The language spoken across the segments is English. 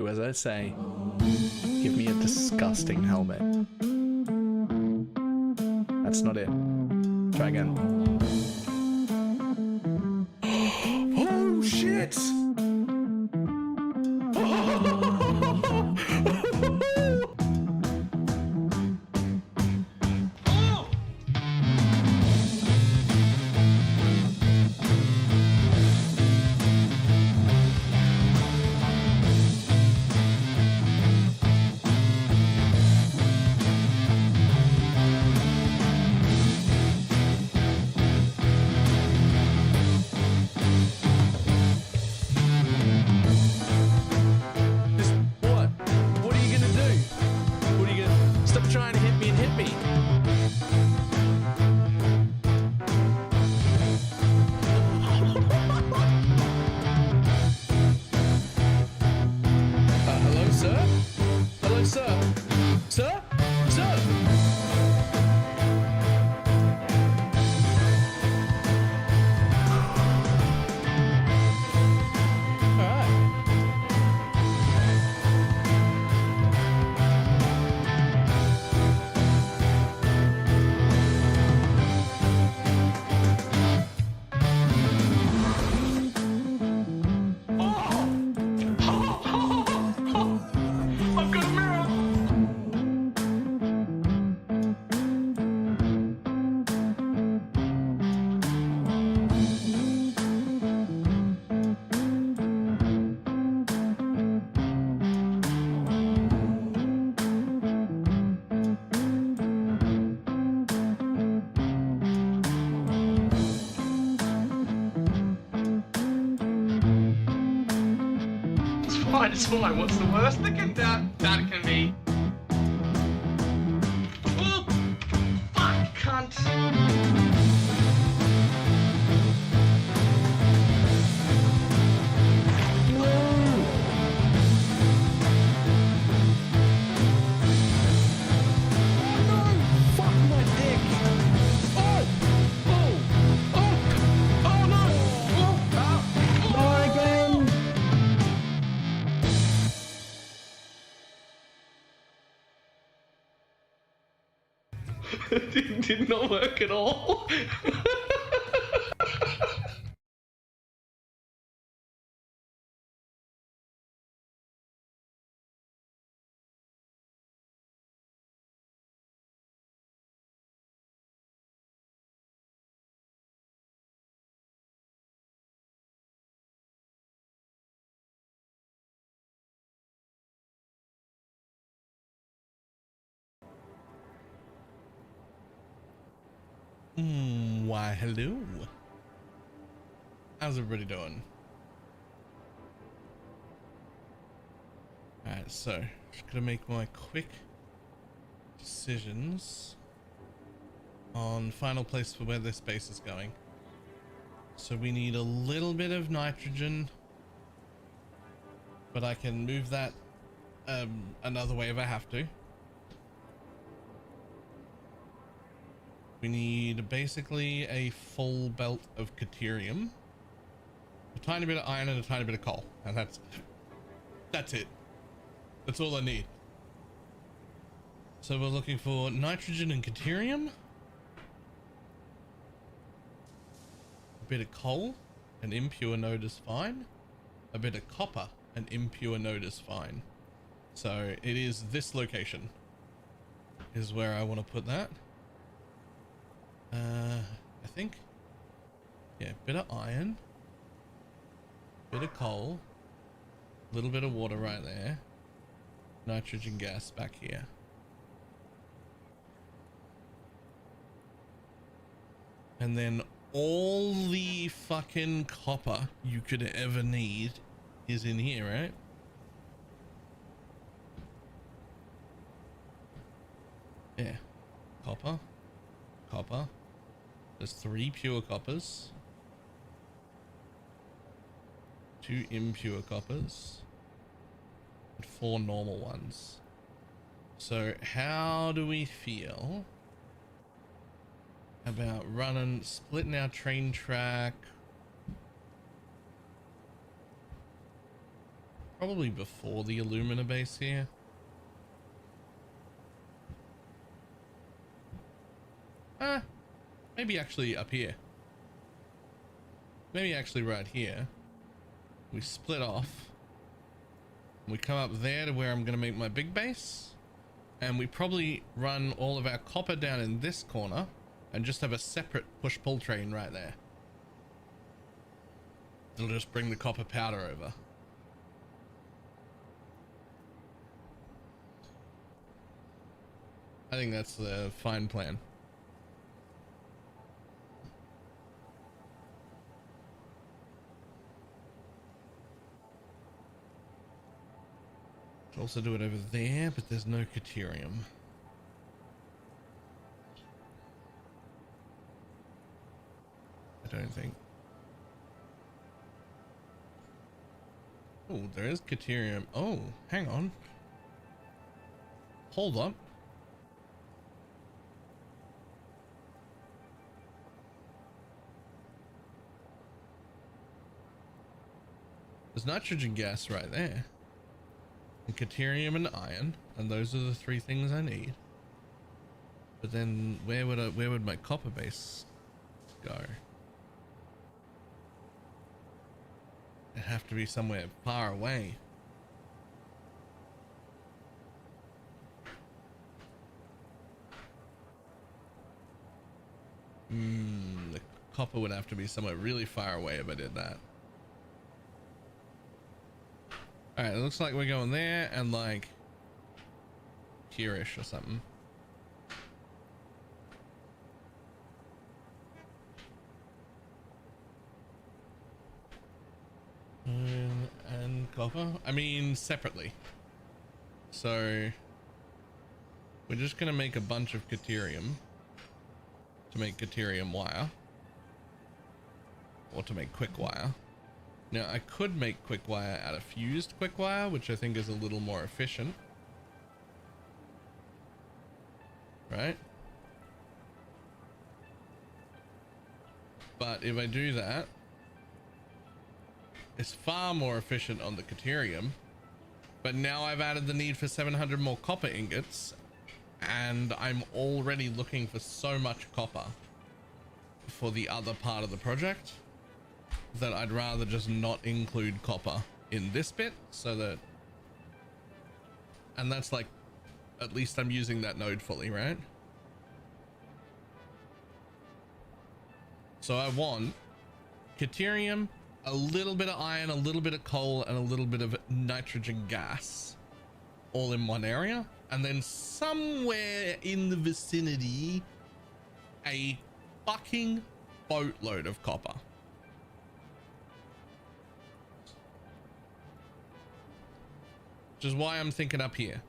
Do as I say. Give me a disgusting helmet. That's not it. Try again. Oh shit! Trying to hit me and hit me. Hello, sir? Hello, sir? Sir? Sir? It's fine. What's the worst that can be? Oh, fuck, cunt. Did not work at all. Why, hello. How's everybody doing? Alright, so just gonna make my quick decisions on final place for where this base is going. So we need a little bit of nitrogen, but I can move that another way if I have to. We need basically a full belt of deuterium, a tiny bit of iron, and a tiny bit of coal, and that's it. That's all I need. So we're looking for nitrogen and deuterium, a bit of coal, an impure node is fine, a bit of copper, an impure node is fine. So it is this location is where I want to put that. I think, yeah, bit of iron, bit of coal, a little bit of water right there, nitrogen gas back here. And then all the fucking copper you could ever need is in here, right? Yeah, copper, copper. There's 3 pure coppers, 2 impure coppers, and 4 normal ones. So how do we feel about splitting our train track Probably before the alumina base here. Maybe actually up here. Maybe actually right here. We split off. We come up there to where I'm going to make my big base. And we probably run all of our copper down in this corner and just have a separate push-pull train right there. It'll just bring the copper powder over. I think that's the fine plan. Also do it over there, but there's no Caterium. I don't think. Oh, there is Caterium. Oh, hang on. Hold up. There's nitrogen gas right there. And Caterium and iron, and those are the three things I need. But then where would my copper base go? It'd have to be somewhere far away. The copper would have to be somewhere really far away if I did that. All right, it looks like we're going there and like here-ish or something. And copper, I mean separately. So we're just gonna make a bunch of Caterium to make Caterium wire, or to make quick wire. Now I could make quick wire out of fused quick wire, which I think is a little more efficient, right? But if I do that, it's far more efficient on the Caterium, but now I've added the need for 700 more copper ingots, and I'm already looking for so much copper for the other part of the project that I'd rather just not include copper in this bit, so that, and that's like, at least I'm using that node fully, right? So I want Caterium, a little bit of iron, a little bit of coal, and a little bit of nitrogen gas all in one area, and then somewhere in the vicinity a fucking boatload of copper. Which is why I'm thinking up here.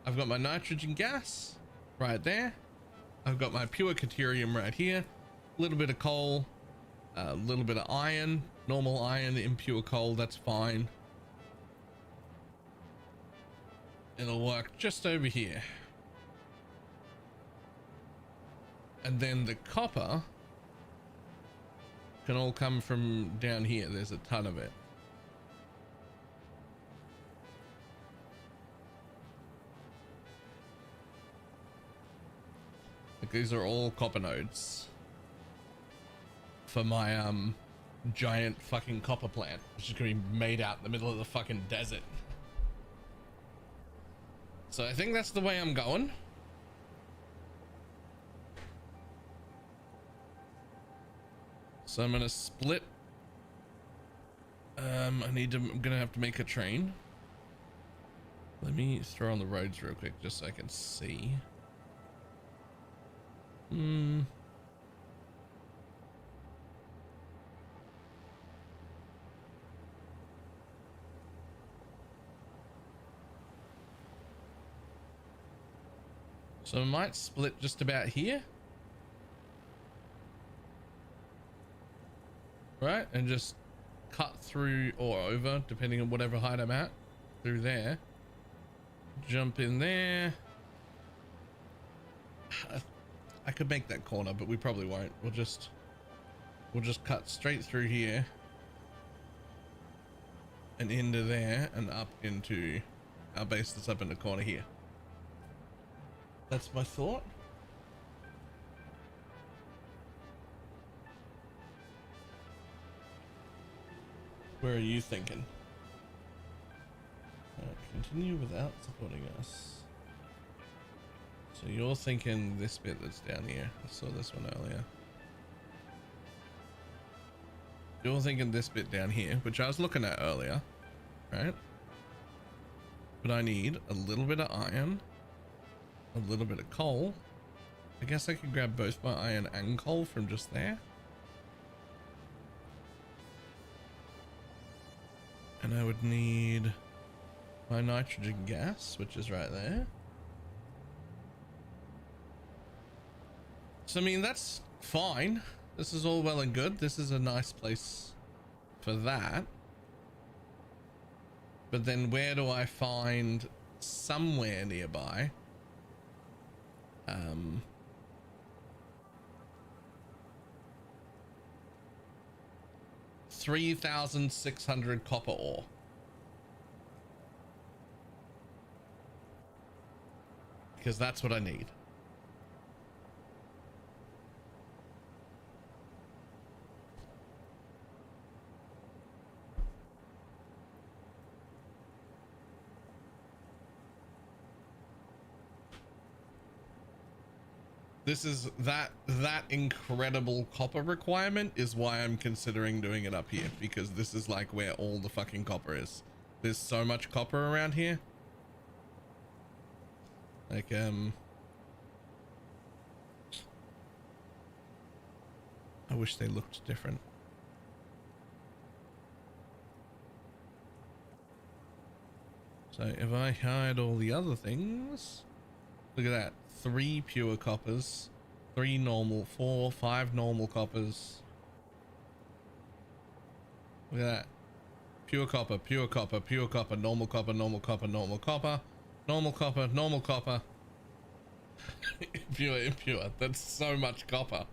I've got my nitrogen gas right there. I've got my pure Caterium right here. A little bit of coal, a little bit of iron, normal iron, impure coal, that's fine. It'll work just over here. And then the copper can all come from down here. There's a ton of it. Like, these are all copper nodes for my giant fucking copper plant, which is gonna be made out in the middle of the fucking desert. So I think that's the way I'm going. So I'm gonna split. I'm gonna have to make a train. Let me throw on the roads real quick just so I can see. So I might split just about here. Right, and just cut through or over, depending on whatever height I'm at, through there. Jump in there. I could make that corner, but we probably won't. We'll just cut straight through here. and into there and up into our base that's up in the corner here. That's my thought. Where are you thinking? Continue without supporting us. So you're thinking this bit that's down here. I saw this one earlier. You're thinking this bit down here, which I was looking at earlier, right? But I need a little bit of iron, a little bit of coal. I guess I could grab both my iron and coal from just there. And I would need my nitrogen gas, which is right there. So, I mean, that's fine. This is all well and good. This is a nice place for that. But then where do I find somewhere nearby? 3,600 copper ore. Because that's what I need. This is that incredible copper requirement is why I'm considering doing it up here, because this is like where all the fucking copper is. There's so much copper around here. Like, I wish they looked different. So if I hide all the other things, look at that. 3 pure coppers, 3 normal, 4, 5 normal coppers. Look at that. Pure copper, pure copper, pure copper, normal copper, normal copper, normal copper, normal copper, normal copper. Impure, impure. That's so much copper.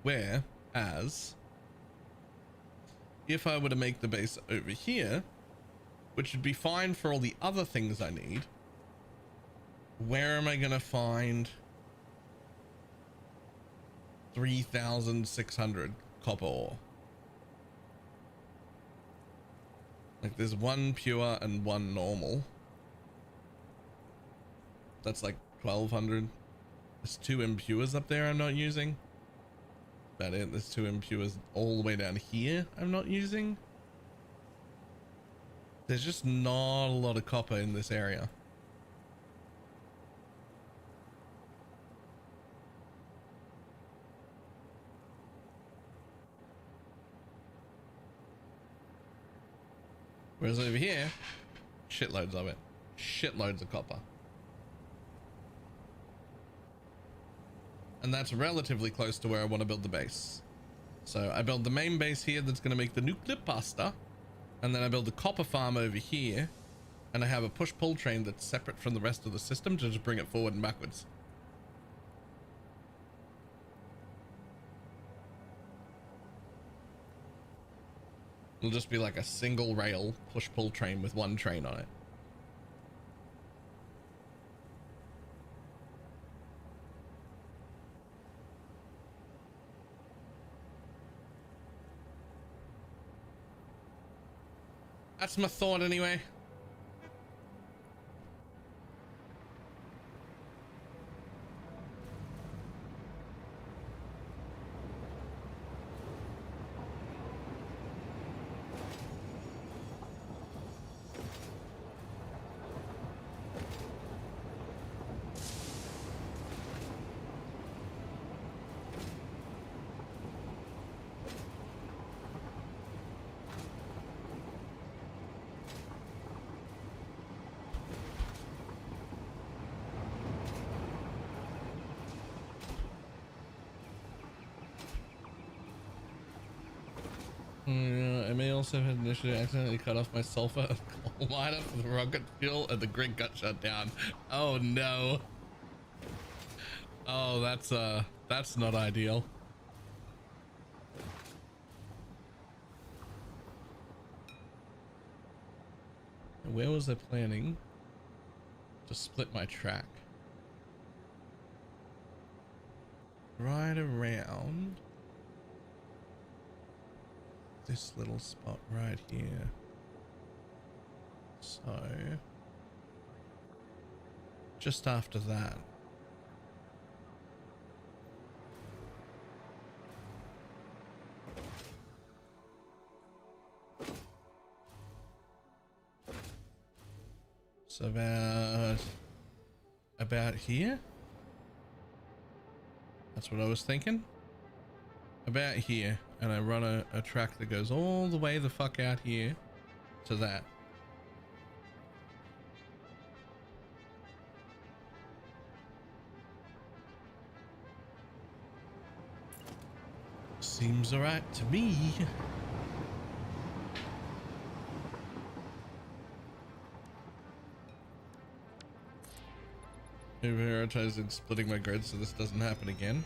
Whereas, if I were to make the base over here, which would be fine for all the other things I need, where am I gonna find 3,600 copper ore? Like, there's 1 pure and 1 normal. That's like 1,200. There's 2 impures up there I'm not using. About it. There's 2 impures all the way down here I'm not using. There's just not a lot of copper in this area. Whereas over here, shitloads of it. Shitloads of copper. And that's relatively close to where I want to build the base. So I build the main base here that's going to make the nuclear pasta. And then I build the copper farm over here. And I have a push-pull train that's separate from the rest of the system to just bring it forward and backwards. It'll just be like a single rail push-pull train with 1 train on it. That's my thought anyway. I may also have initially accidentally cut off my sulfur coal miner for the rocket fuel and the grid got shut down. Oh no. Oh, that's not ideal. where was I planning to split my track? Right around this little spot right here. So just after that. So about here. That's what I was thinking. About here. And I run a track that goes all the way the fuck out here to that. Seems alright to me. Prioritizing splitting my grid so this doesn't happen again.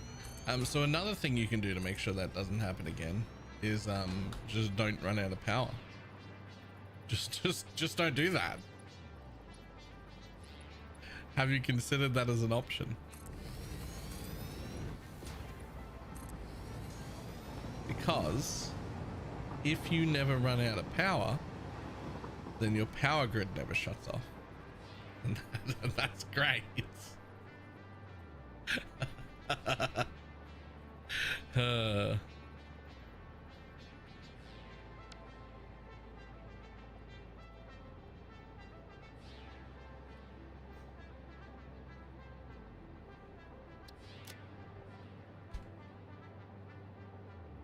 So another thing you can do to make sure that doesn't happen again is just don't run out of power. Just don't do that. Have you considered that as an option? Because if you never run out of power, then your power grid never shuts off. And that's great.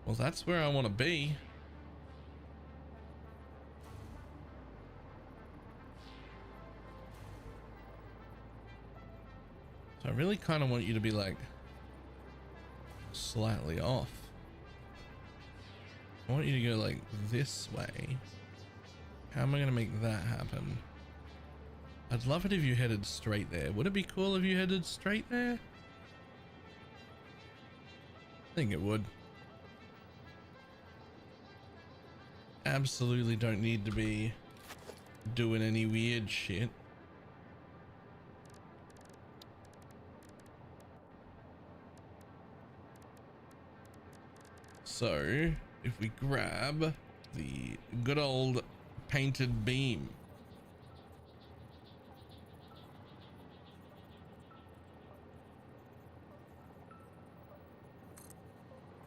Well, that's where I want to be. So I really kind of want you to be like slightly off. I want you to go like this way. How am I going to make that happen? I'd love it if you headed straight there. Would it be cool if you headed straight there? I think it would. Absolutely don't need to be doing any weird shit. So if we grab the good old painted beam,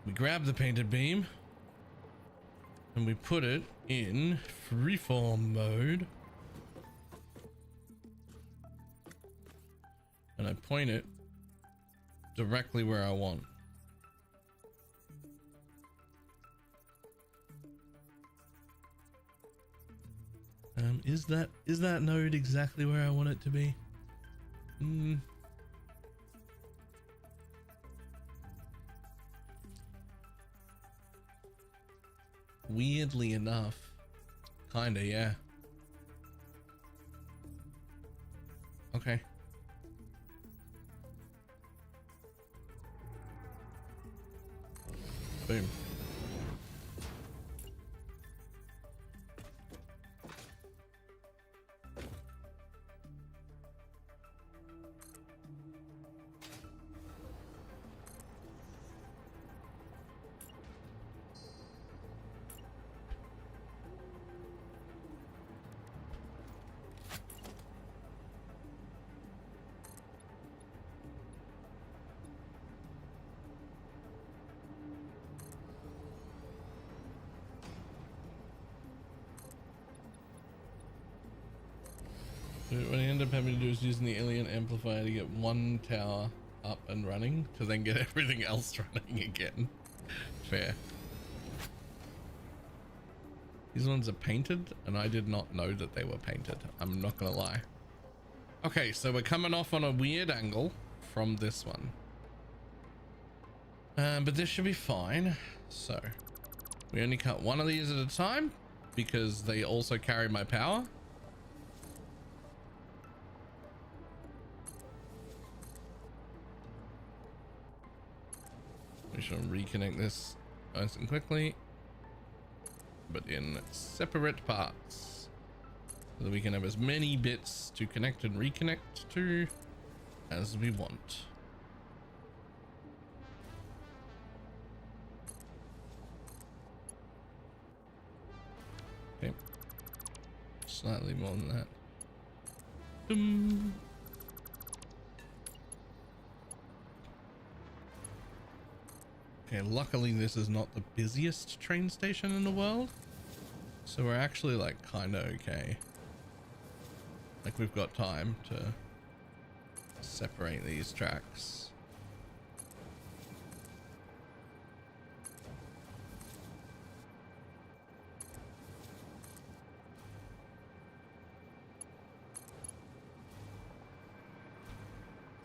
we grab the painted beam and we put it in freeform mode, and I point it directly where I want. Is that node exactly where I want it to be? Weirdly enough, kinda, yeah. Okay. Boom. What I end up having to do is using the alien amplifier to get one tower up and running to then get everything else running again. Fair. These ones are painted and I did not know that they were painted. I'm not gonna lie. Okay, so we're coming off on a weird angle from this one. But this should be fine. So we only cut one of these at a time because they also carry my power. We shall reconnect this nice and quickly, but in separate parts. so that we can have as many bits to connect and reconnect to as we want. Okay, slightly more than that. Okay, luckily this is not the busiest train station in the world, so we're actually like kind of okay. Like we've got time to separate these tracks.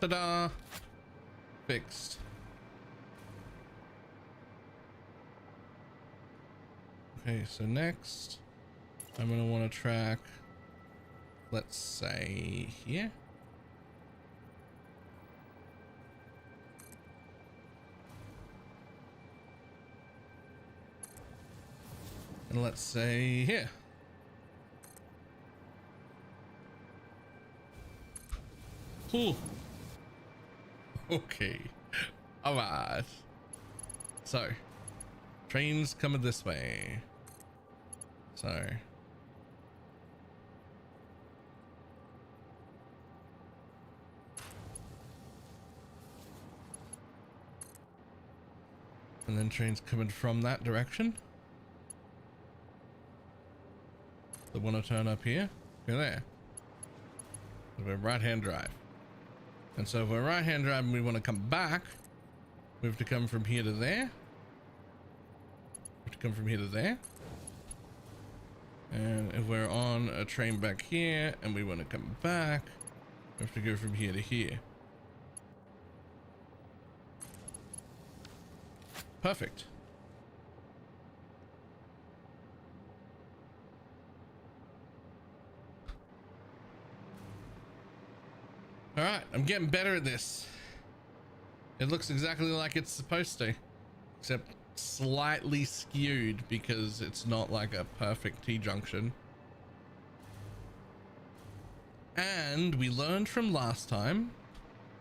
Ta-da! Fixed. Okay, so next I'm gonna want to track, let's say here. And let's say here. Cool. Okay. All right. So, trains coming this way. So, and then trains coming from that direction. They want to turn up here. Go there. We're right-hand drive. And so if we're right-hand drive and we want to come back, we have to come from here to there. We have to come from here to there. And if we're on a train back here and we want to come back, we have to go from here to here. Perfect. All right, I'm getting better at this. It looks exactly like it's supposed to, except slightly skewed because it's not like a perfect T-junction. And we learned from last time,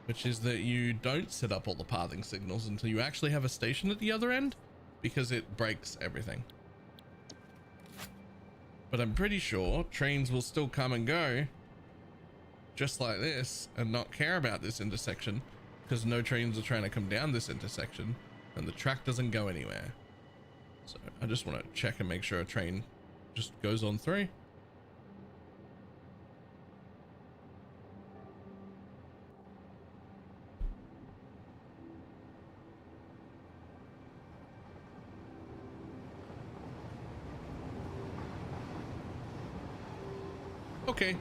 which is that you don't set up all the pathing signals until you actually have a station at the other end, because it breaks everything. But I'm pretty sure trains will still come and go just like this and not care about this intersection, because no trains are trying to come down this intersection and the track doesn't go anywhere. So I just want to check and make sure a train just goes on through. Okay,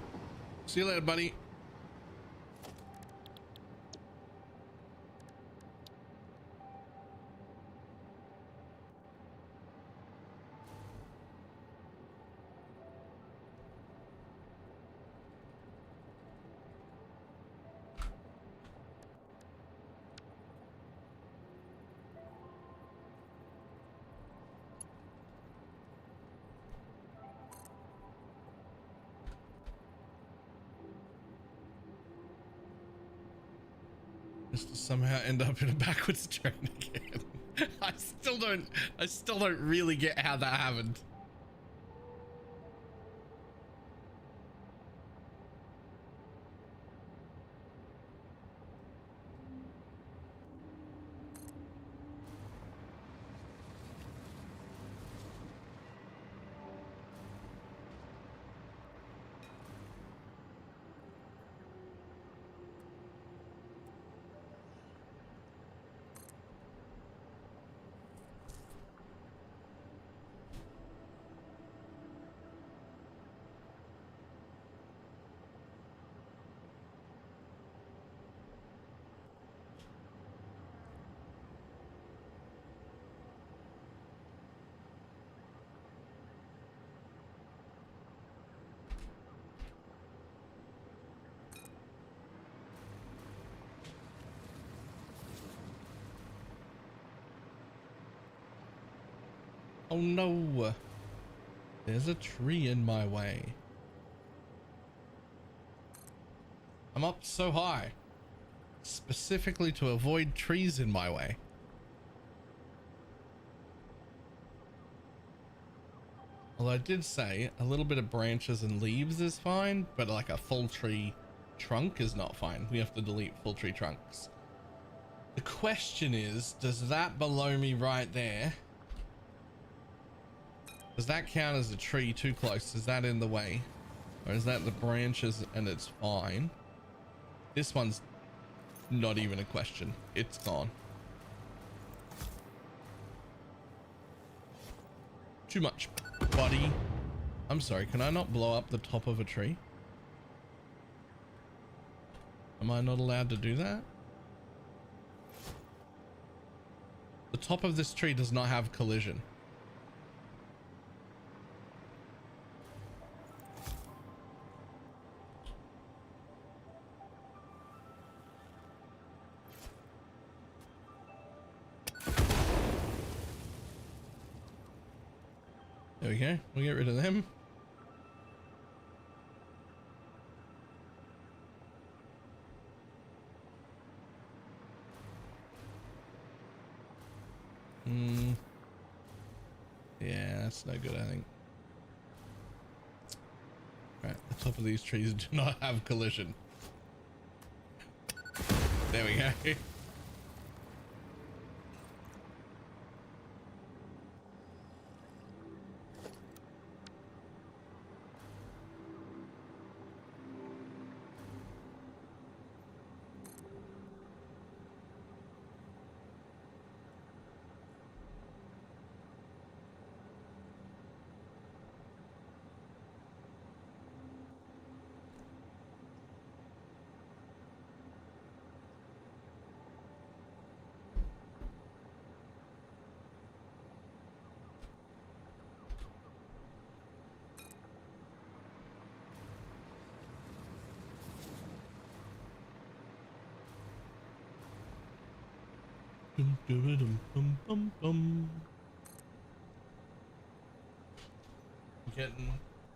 see you later, buddy. Just to somehow end up in a backwards train again. I still don't really get how that happened. Oh no, there's a tree in my way. I'm up so high, specifically to avoid trees in my way. Although I did say a little bit of branches and leaves is fine, but like a full tree trunk is not fine. We have to delete full tree trunks. The question is, does that below me right there, does that count as a tree too close? Is that in the way? Or is that the branches and it's fine? This one's not even a question. It's gone. Too much, buddy. I'm sorry, can I not blow up the top of a tree? Am I not allowed to do that? The top of this tree does not have collision. There we go. We'll get rid of them. Yeah, that's no good, I think. Right, the top of these trees do not have collision. There we go.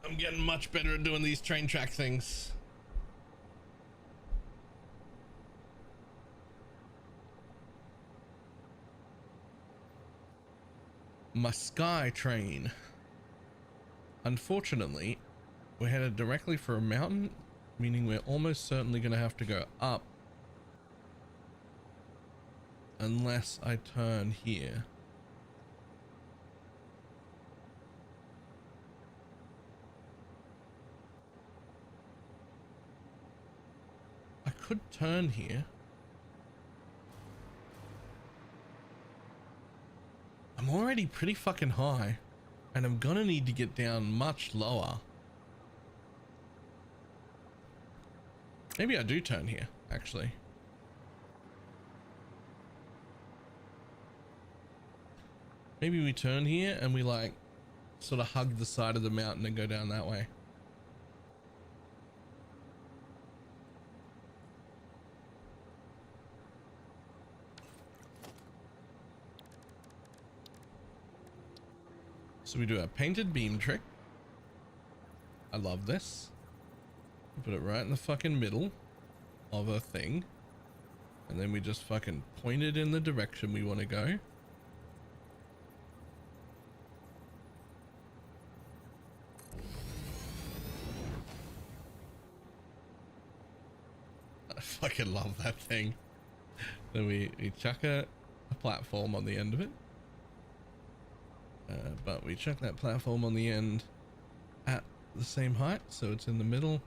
I'm getting much better at doing these train track things. My sky train. Unfortunately, we're headed directly for a mountain, meaning we're almost certainly going to have to go up unless I turn here. I could turn here. I'm already pretty fucking high, and I'm gonna need to get down much lower. Maybe I do turn here, actually. Maybe we turn here and we like sort of hug the side of the mountain and go down that way. So we do a painted beam trick. I love this. Put it right in the fucking middle of a thing. And then we just fucking point it in the direction we want to go. I fucking love that thing. Then we chuck a platform on the end of it. But we chuck that platform on the end at the same height, so it's in the middle.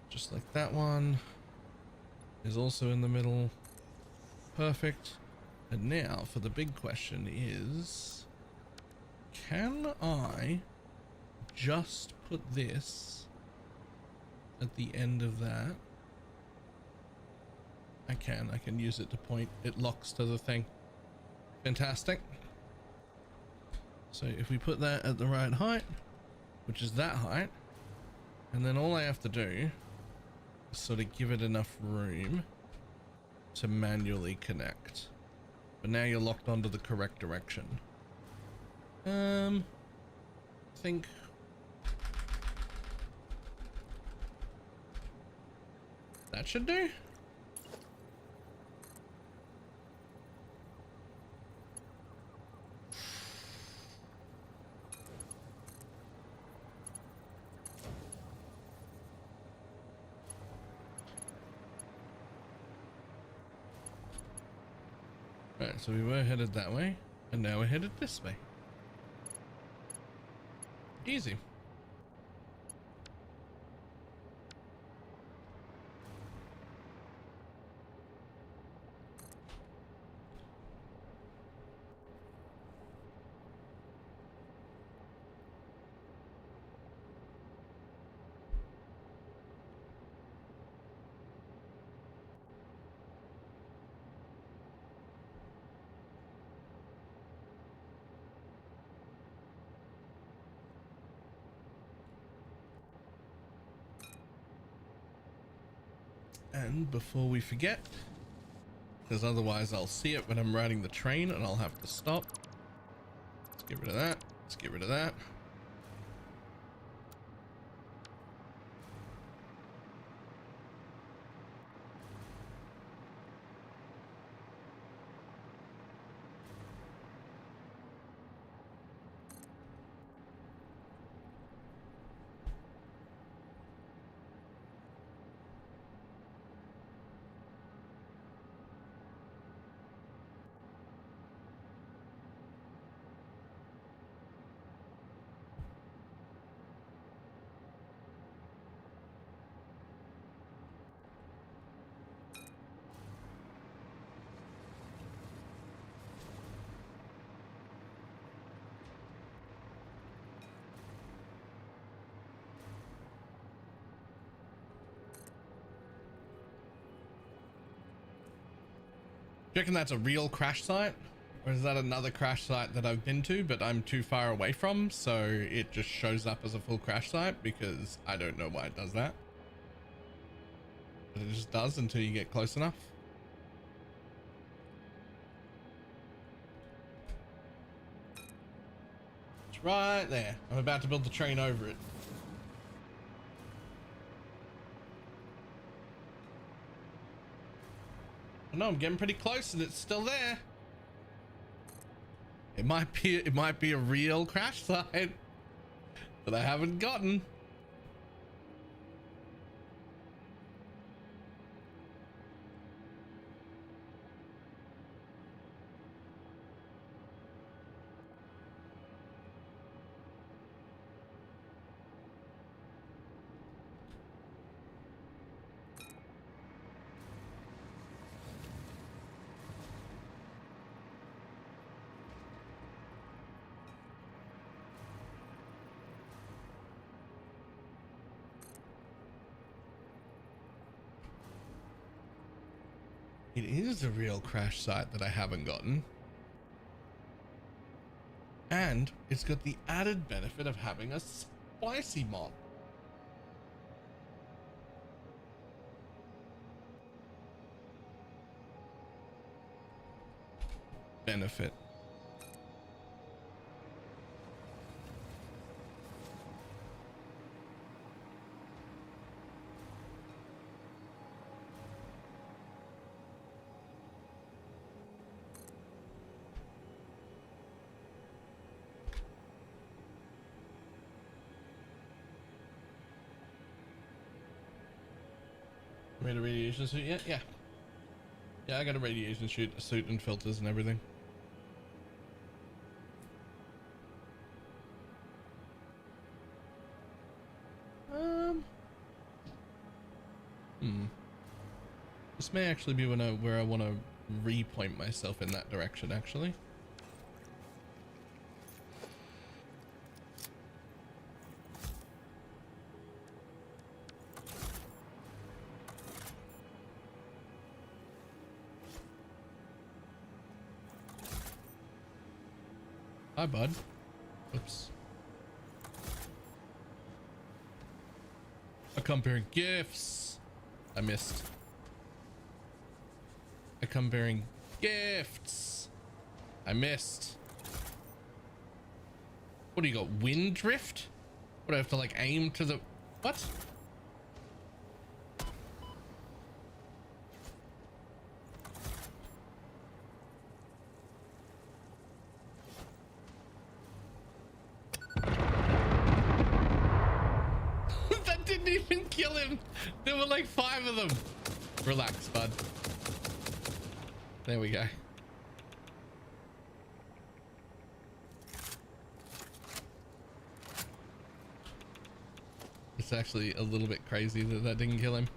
Just like that one is also in the middle. Perfect. And now for the big question is, can I just put this at the end of that? I can use it to point. It locks to the thing. Fantastic. So if we put that at the right height, which is that height, and then all I have to do is sort of give it enough room to manually connect. But now you're locked onto the correct direction. I think That should do. Right, so we were headed that way, and now we're headed this way. Easy. And before we forget, because otherwise I'll see it when I'm riding the train and I'll have to stop. Let's get rid of that. Let's get rid of that. Do you reckon that's a real crash site? Or is that another crash site that I've been to, but I'm too far away from, so it just shows up as a full crash site? Because I don't know why it does that. But it just does until you get close enough. It's right there. I'm about to build the train over it. I know I'm getting pretty close and it's still there. It might be a real crash site that I haven't gotten. It is a real crash site that I haven't gotten. And it's got the added benefit of having a spicy mod. Benefit. Made a radiation suit yet? Yeah. Yeah, I got a radiation suit and filters and everything. This may actually be where I want to repoint myself in that direction, actually. Hi, bud. Oops. I come bearing gifts. I missed. I come bearing gifts. I missed. What do you got? Wind drift? What, do I have to like aim to the... What? didn't even kill him. There were like 5 of them. Relax, bud. There we go. It's actually a little bit crazy that that didn't kill him.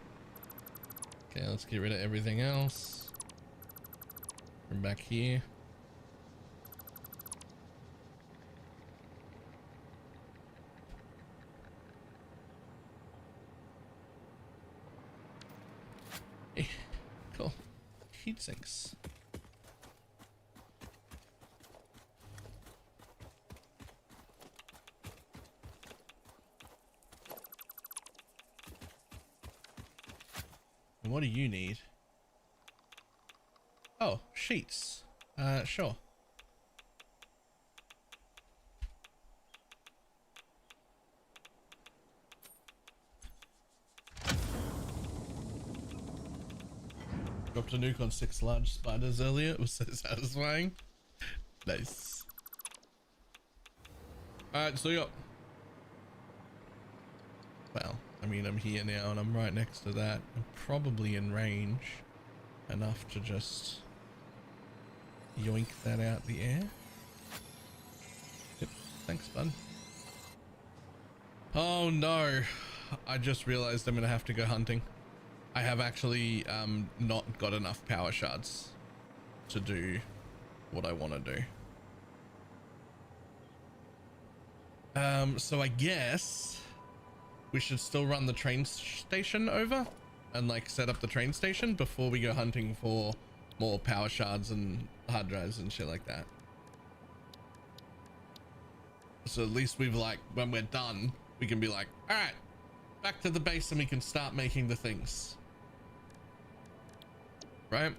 Okay, let's get rid of everything else. From back here. Cool. Heat sinks. And what do you need? Oh, sheets. Sure. Dropped a nuke on 6 large spiders earlier. It was so satisfying. Nice. Alright, so yeah. Well, I mean, I'm here now and I'm right next to that. I'm probably in range enough to just yoink that out the air. Yep, thanks, bud. Oh no, I just realized I'm gonna have to go hunting. I have actually not got enough power shards to do what I want to do. So I guess we should still run the train station over and like set up the train station before we go hunting for more power shards and hard drives and shit like that. So at least we've like, when we're done, we can be like, all right, back to the base and we can start making the things. Right?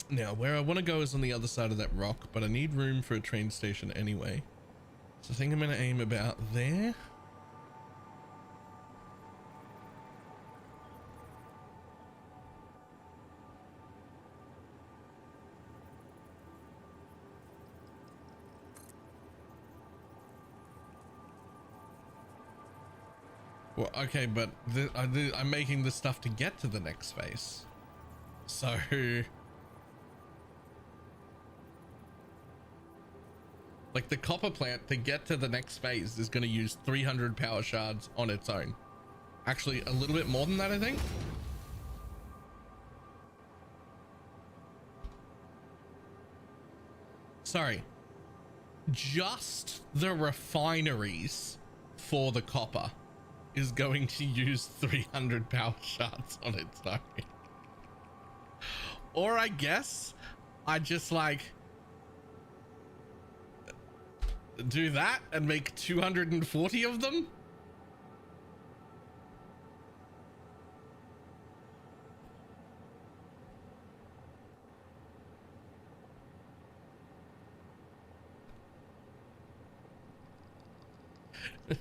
Now, where I want to go is on the other side of that rock, but I need room for a train station anyway. So I think I'm going to aim about there. Well, okay, but I'm making this stuff to get to the next phase. So... like the copper plant to get to the next phase is going to use 300 power shards on its own. Actually, a little bit more than that, I think. Sorry. Just the refineries for the copper is going to use 300 power shards on its own. Or I guess I just like do that and make 240 of them.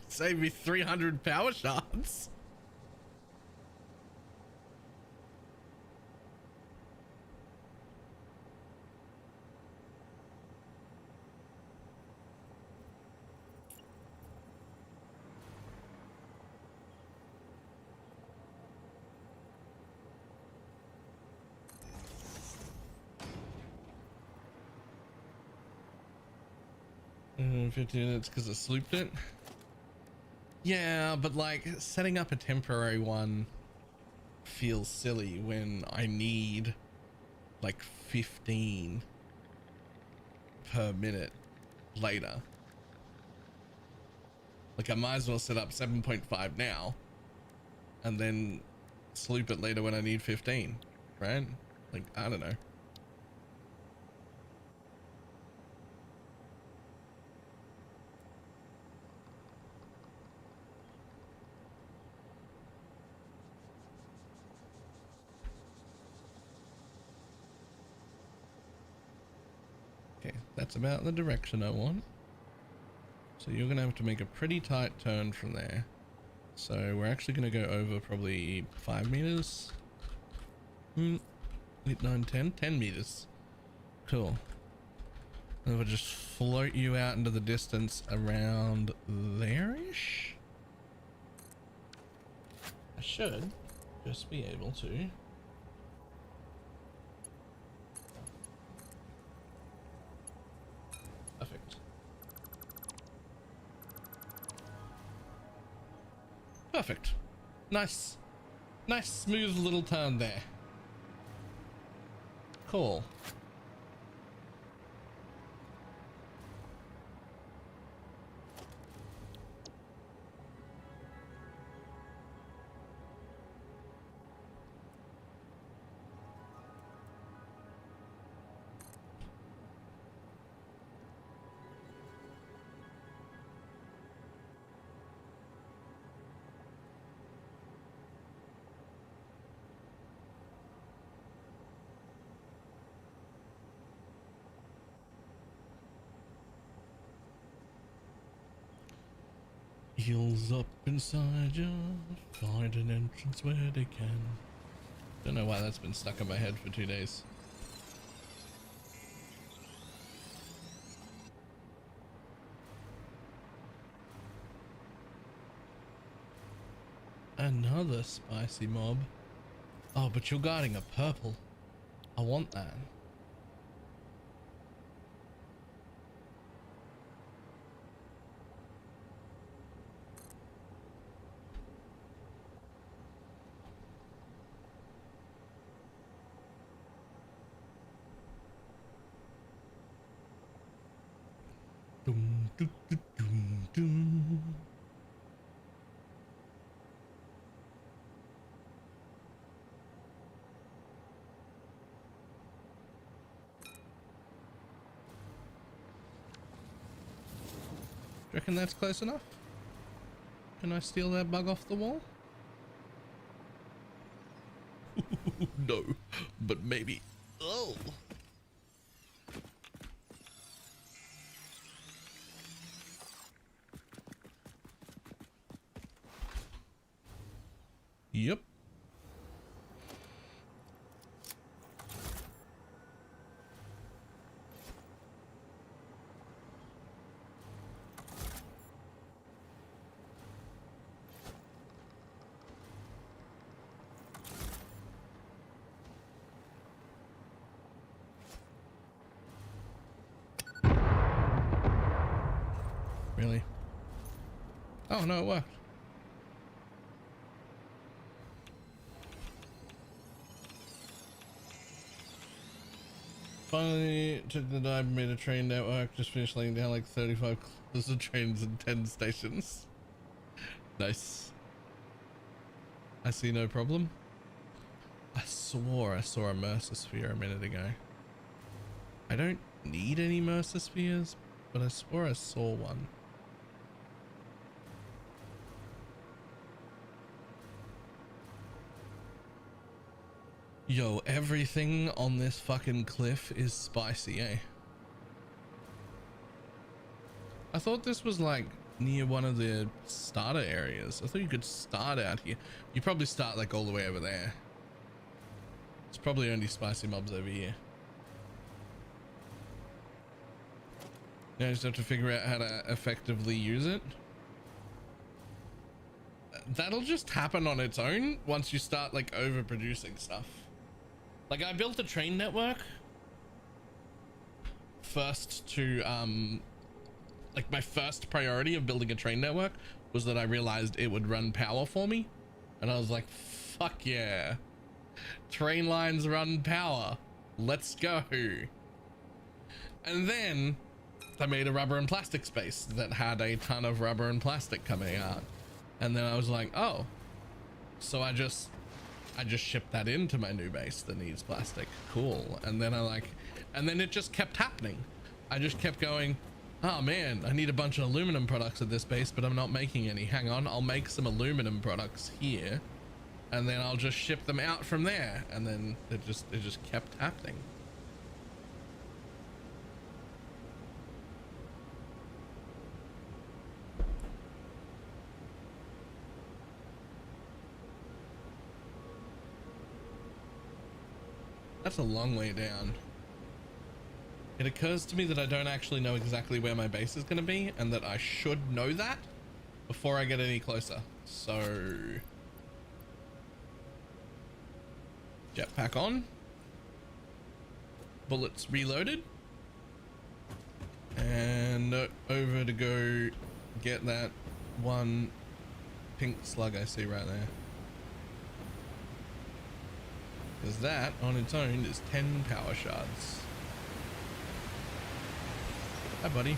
Save me 300 power shards. Mm, 15 minutes because I slooped it. Yeah, but like setting up a temporary one feels silly when I need like 15 per minute later. Like I might as well set up 7.5 now and then sloop it later when I need 15, right? Like, I don't know. Okay, that's about the direction I want. So you're gonna have to make a pretty tight turn from there. So we're actually gonna go over probably 5 meters. 8, 9, 10 meters. Cool. And we'll just float you out into the distance around there-ish. I should just be able to. Perfect. Perfect. Nice. Nice smooth little turn there. Cool. Heels up inside you, find an entrance where they can. Don't know why that's been stuck in my head for 2 days. Another spicy mob. Oh, but you're guarding a purple. I want that. Dum, dum, dum, dum, dum. Reckon that's close enough? Can I steal that bug off the wall? No, but maybe. Oh. Yep. Really? Oh no, it worked. Finally took the dive and made a train network. Just finished laying down like 35 kilometers of trains and 10 stations. Nice. I see no problem. I swore I saw a Mercer sphere a minute ago. I don't need any Mercer spheres, but I swore I saw one. Yo, everything on this fucking cliff is spicy, eh? I thought this was like near one of the starter areas. I thought you could start out here. You probably start like all the way over there. It's probably only spicy mobs over here. Now I just have to figure out how to effectively use it. That'll just happen on its own once you start like overproducing stuff. Like I built a train network first to like my first priority of building a train network was that I realized it would run power for me, and I was like, fuck yeah, train lines run power, let's go. And then I made a rubber and plastic space that had a ton of rubber and plastic coming out, and then I was like, oh, so I just shipped that into my new base that needs plastic. Cool. And then and then it just kept happening. I just kept going, oh man, I need a bunch of aluminum products at this base, but I'm not making any. Hang on, I'll make some aluminum products here, and then I'll just ship them out from there. And then it just kept happening. That's a long way down. It occurs to me that I don't actually know exactly where my base is going to be, and that I should know that before I get any closer. So jetpack on, bullets reloaded, and over to go get that one pink slug I see right there. Because that on its own is 10 power shards. Hi, buddy.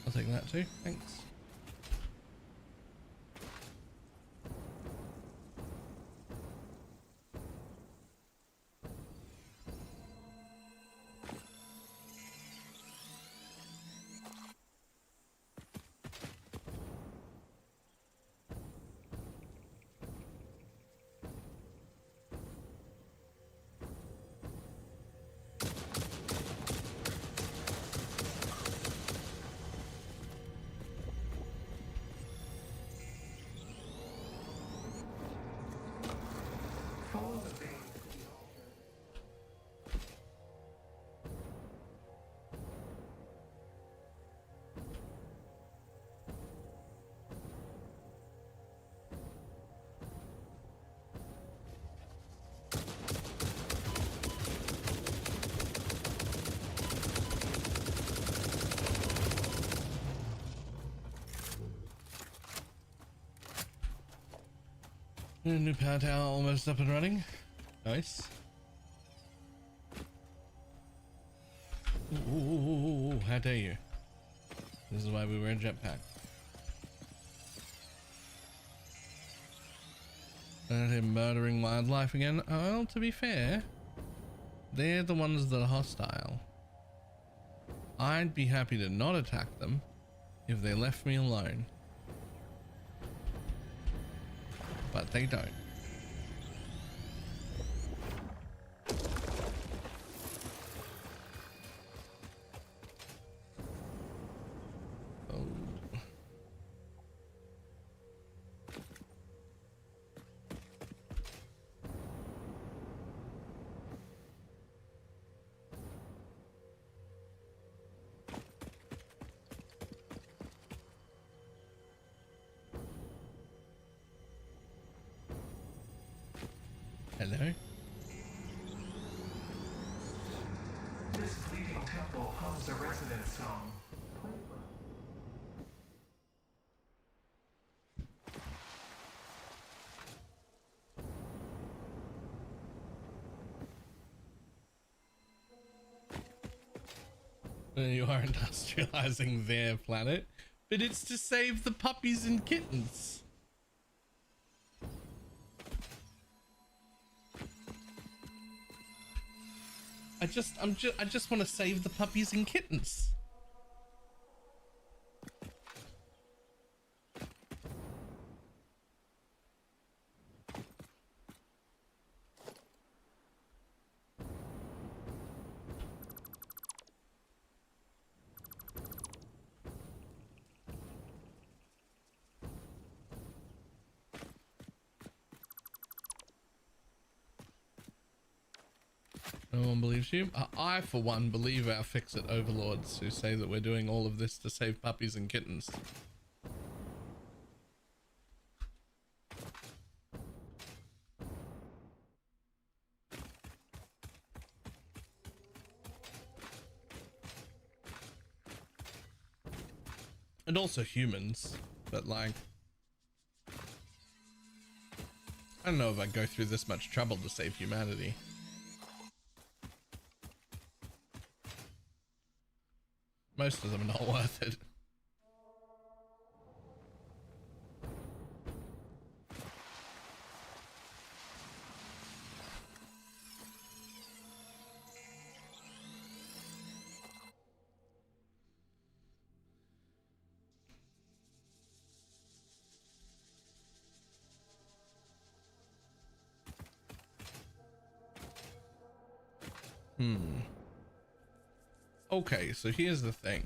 I'll take that too, thanks. New power tower almost up and running. Nice. Ooh, how dare you? This is why we wear a jetpack. And him murdering wildlife again. Well, to be fair, they're the ones that are hostile. I'd be happy to not attack them if they left me alone. But they don't. Oh. Hello? This leading temple hums a resident song. You are industrializing their planet, but it's to save the puppies and kittens. I just want to save the puppies and kittens. No one believes you. I, for one, believe our fix-it overlords who say that we're doing all of this to save puppies and kittens. And also humans, but like, I don't know if I'd go through this much trouble to save humanity. Most of them are not worth it. Okay, so here's the thing.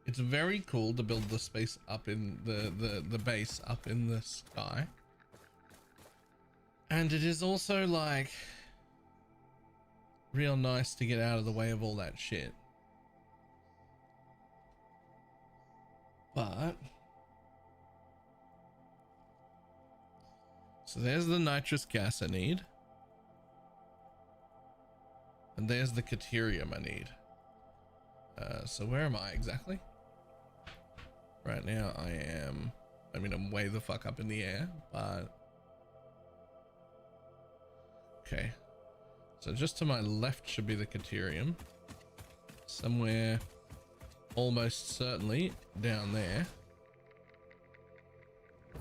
It's very cool to build the space up in the base up in the sky. And it is also like real nice to get out of the way of all that shit. But so there's the nitrous gas I need. And there's the caterium I need. So where am I exactly? Right now I'm way the fuck up in the air, but okay. So just to my left should be the caterium. Somewhere almost certainly down there.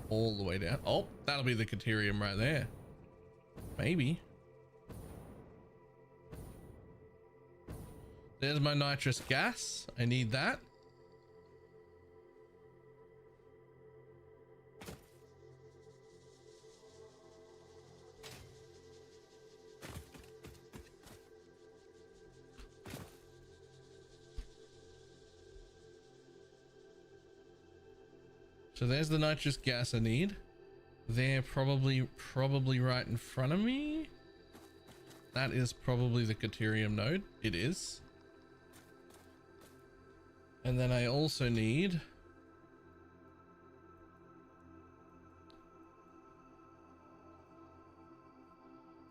All the way down. Oh, that'll be the caterium right there. Maybe. There's my nitrous gas. I need that. So there's the nitrous gas I need. They're probably right in front of me. That is probably the caterium node. It is. And then I also need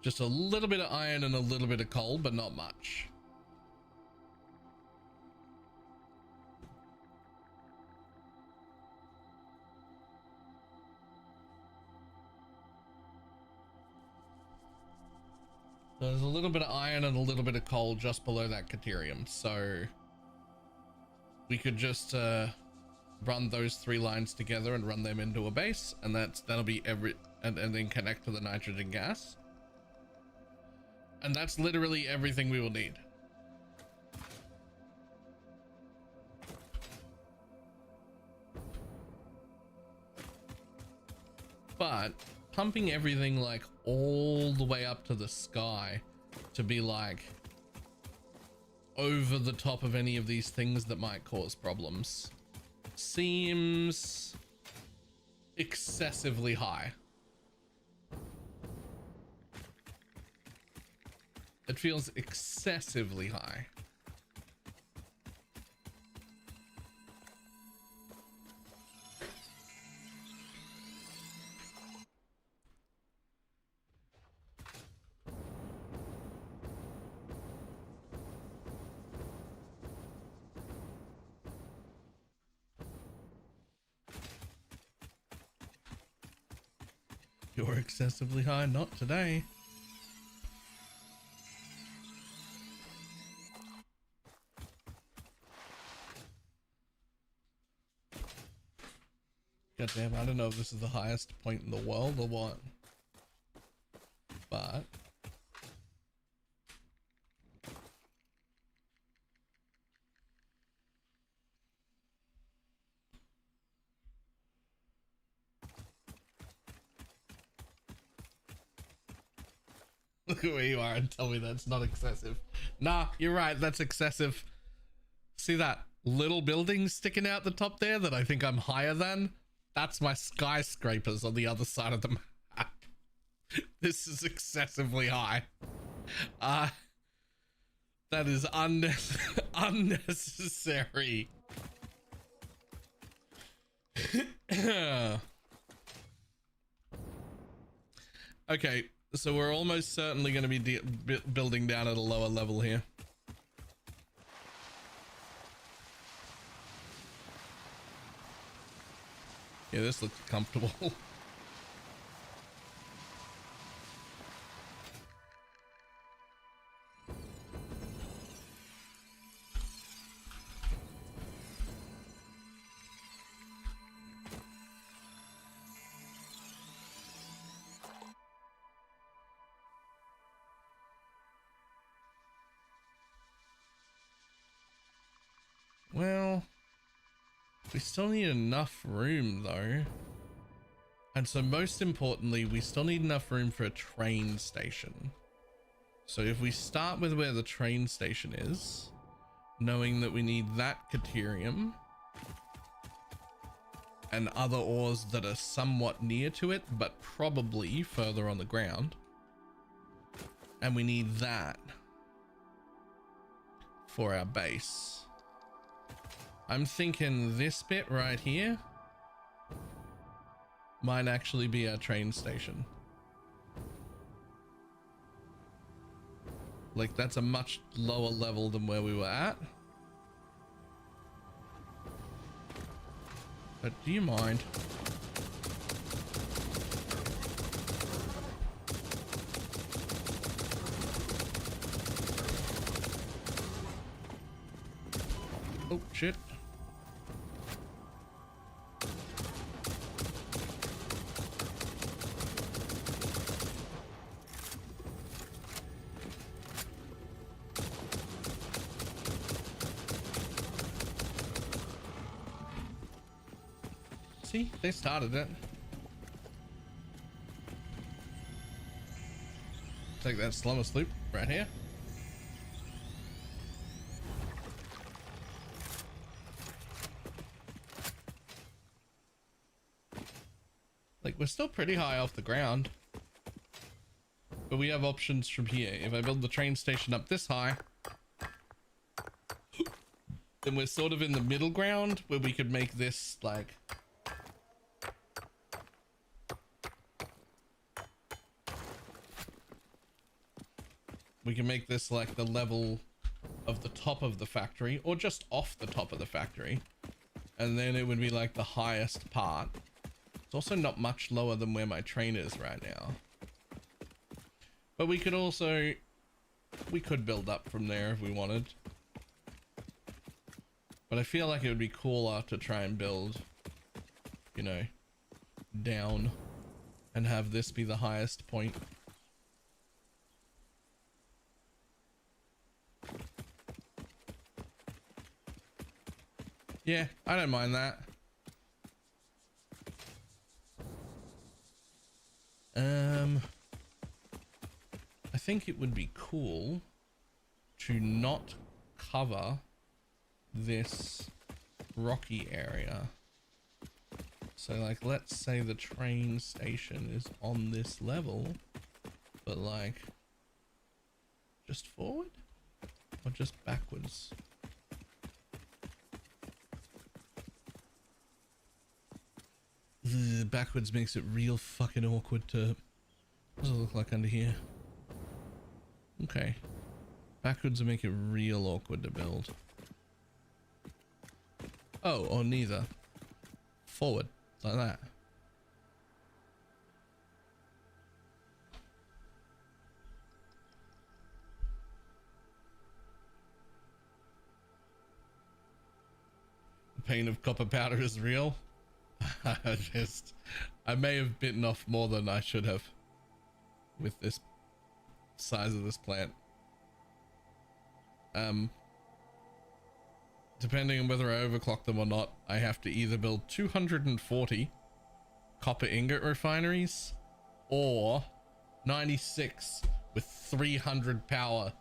just a little bit of iron and a little bit of coal, but not much. There's a little bit of iron and a little bit of coal just below that caterium, so we could just run those 3 lines together and run them into a base, and that'll be and then connect to the nitrogen gas, and that's literally everything we will need. But pumping everything like all the way up to the sky to be like over the top of any of these things that might cause problems seems excessively high. It feels excessively high. You're excessively high, not today. God damn, I don't know if this is the highest point in the world or what. But look at where you are and tell me that's not excessive. Nah, you're right, that's excessive. See that little building sticking out the top there that I think I'm higher than? That's my skyscrapers on the other side of the map. This is excessively high. That is unnecessary. Okay, so we're almost certainly going to be building down at a lower level here. Yeah, this looks comfortable. Well, we still need enough room though. And so most importantly, we still need enough room for a train station. So if we start with where the train station is, knowing that we need that Caterium and other ores that are somewhat near to it, but probably further on the ground. And we need that for our base. I'm thinking this bit right here might actually be our train station. Like, that's a much lower level than where we were at. But do you mind? Oh, shit. See, they started it. Take that slumber loop right here. Like, we're still pretty high off the ground, but we have options from here. If I build the train station up this high, then we're sort of in the middle ground where we could make this like like the level of the top of the factory, or just off the top of the factory, and then it would be like the highest part. It's also not much lower than where my train is right now, but we could build up from there if we wanted. But I feel like it would be cooler to try and build, you know, down and have this be the highest point. Yeah, I don't mind that. I think it would be cool to not cover this rocky area. So like, let's say the train station is on this level, but like just forward or just backwards. Backwards makes it real fucking awkward to... What does it look like under here? Okay. Backwards will make it real awkward to build. Oh, or neither. Forward, like that. The pain of copper powder is real. I may have bitten off more than I should have with this size of this plant. Depending on whether I overclock them or not, I have to either build 240 copper ingot refineries or 96 with 300 power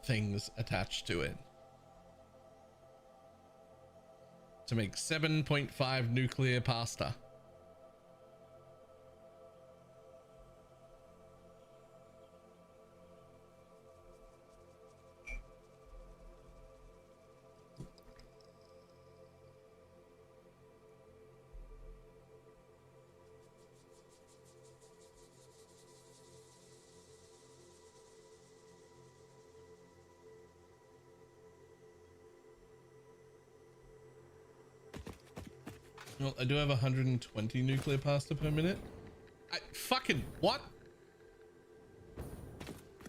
things attached to it to make 7.5 nuclear pasta. Well, I do have 120 nuclear pasta per minute. Fucking what?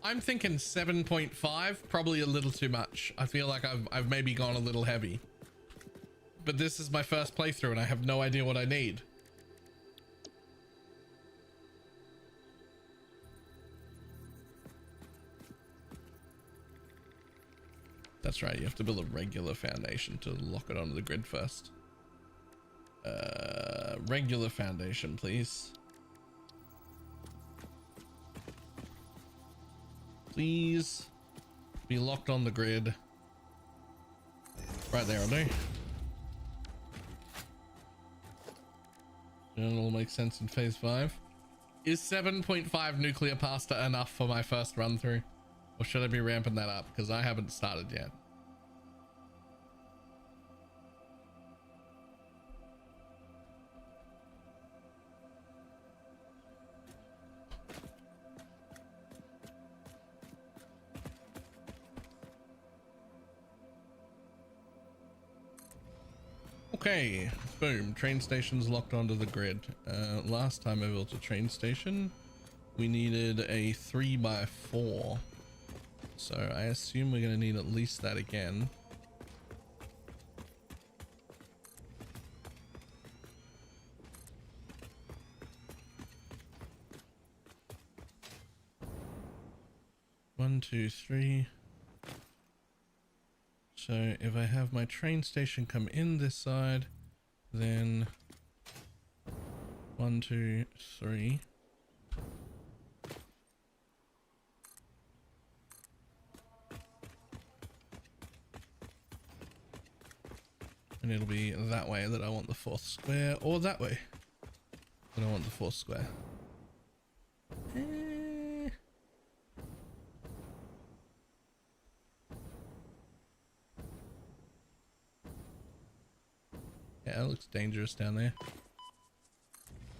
I'm thinking 7.5, probably a little too much. I feel like I've maybe gone a little heavy. But this is my first playthrough and I have no idea what I need. That's right, you have to build a regular foundation to lock it onto the grid first. Regular foundation, please. Please be locked on the grid. Right there, I'll do. It'll make sense in phase 5. Is 7.5 nuclear pasta enough for my first run through? Or should I be ramping that up? Because I haven't started yet. Okay, boom, train station's locked onto the grid. Last time I built a train station, we needed a 3x4. So I assume we're gonna need at least that again. One, two, three. So if I have my train station come in this side, then 1, 2, 3. And it'll be that way that I want the 4th square, or that way that I want the 4th square. Yeah, it looks dangerous down there.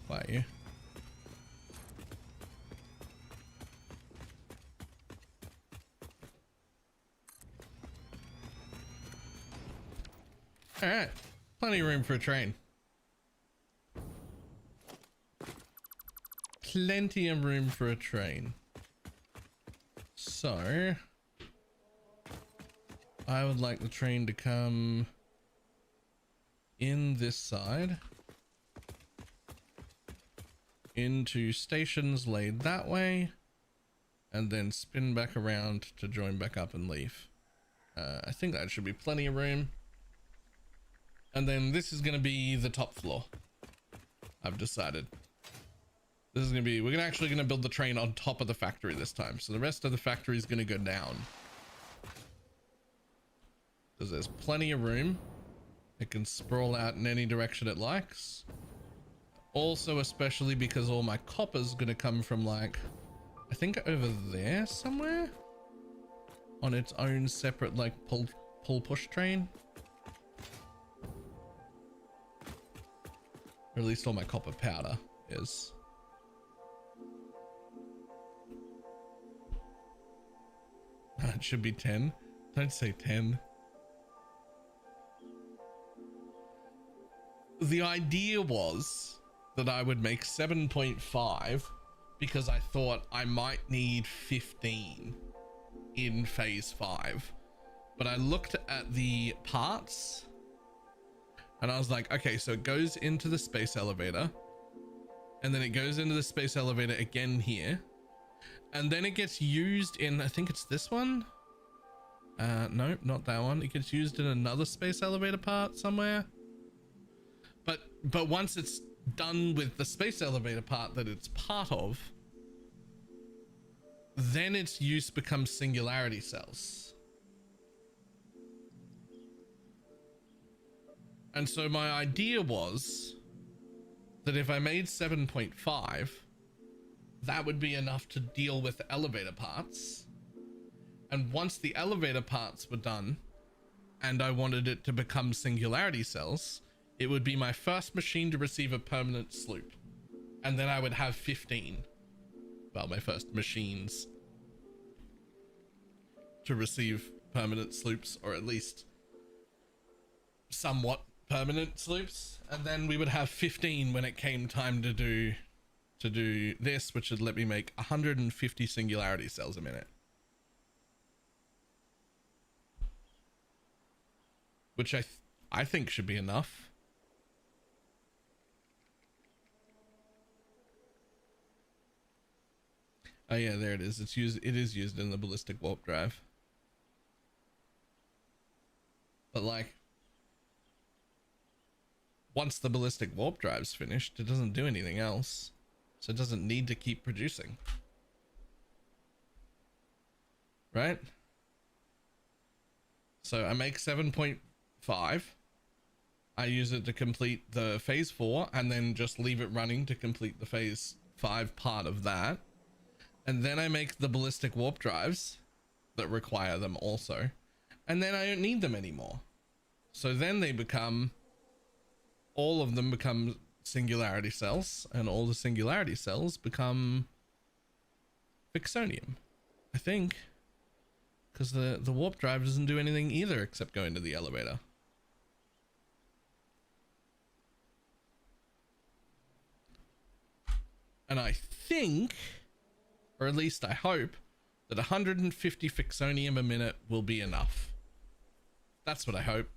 Quiet you. Alright, plenty of room for a train. Plenty of room for a train. So, I would like the train to come in this side into stations laid that way, and then spin back around to join back up and leave. I think that should be plenty of room. And then this is going to be the top floor. I've decided. This is going to be, we're actually going to build the train on top of the factory this time. So the rest of the factory is going to go down. Because there's plenty of room. It can sprawl out in any direction it likes. Also, especially because all my copper's going to come from, like, I think over there somewhere. On its own separate, like, pull push train. Or at least all my copper powder is. It should be 10. Don't say 10. The idea was that I would make 7.5 because I thought I might need 15 in phase 5. But I looked at the parts and I was like, okay, so it goes into the space elevator and then it goes into the space elevator again here. And then it gets used in, I think it's this one. No, not that one. It gets used in another space elevator part somewhere. But once it's done with the space elevator part that it's part of, then its use becomes singularity cells. And so my idea was that if I made 7.5, that would be enough to deal with the elevator parts. And once the elevator parts were done and I wanted it to become singularity cells, it would be my first machine to receive a permanent sloop. And then I would have 15. Well, my first machines to receive permanent sloops, or at least somewhat permanent sloops. And then we would have 15 when it came time to do this, which would let me make 150 singularity cells a minute. Which I think should be enough. Oh yeah, there it is. It is used in the ballistic warp drive. But like, once the ballistic warp drive's finished, it doesn't do anything else. So it doesn't need to keep producing. right? So I make 7.5. I use it to complete the phase 4 and then just leave it running to complete the phase 5 part of that. And then I make the ballistic warp drives that require them also. And then I don't need them anymore. So then they become, all of them become singularity cells, and all the singularity cells become Fixonium, I think. Because the warp drive doesn't do anything either except go into the elevator. And I think, or at least I hope, that 150 Fixonium a minute will be enough. That's what I hope.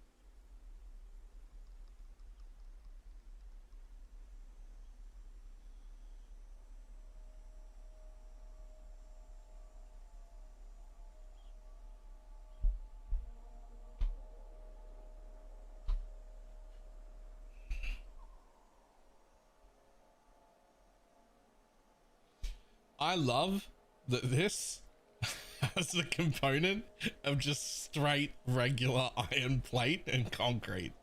I love that this has a component of just straight regular iron plate and concrete.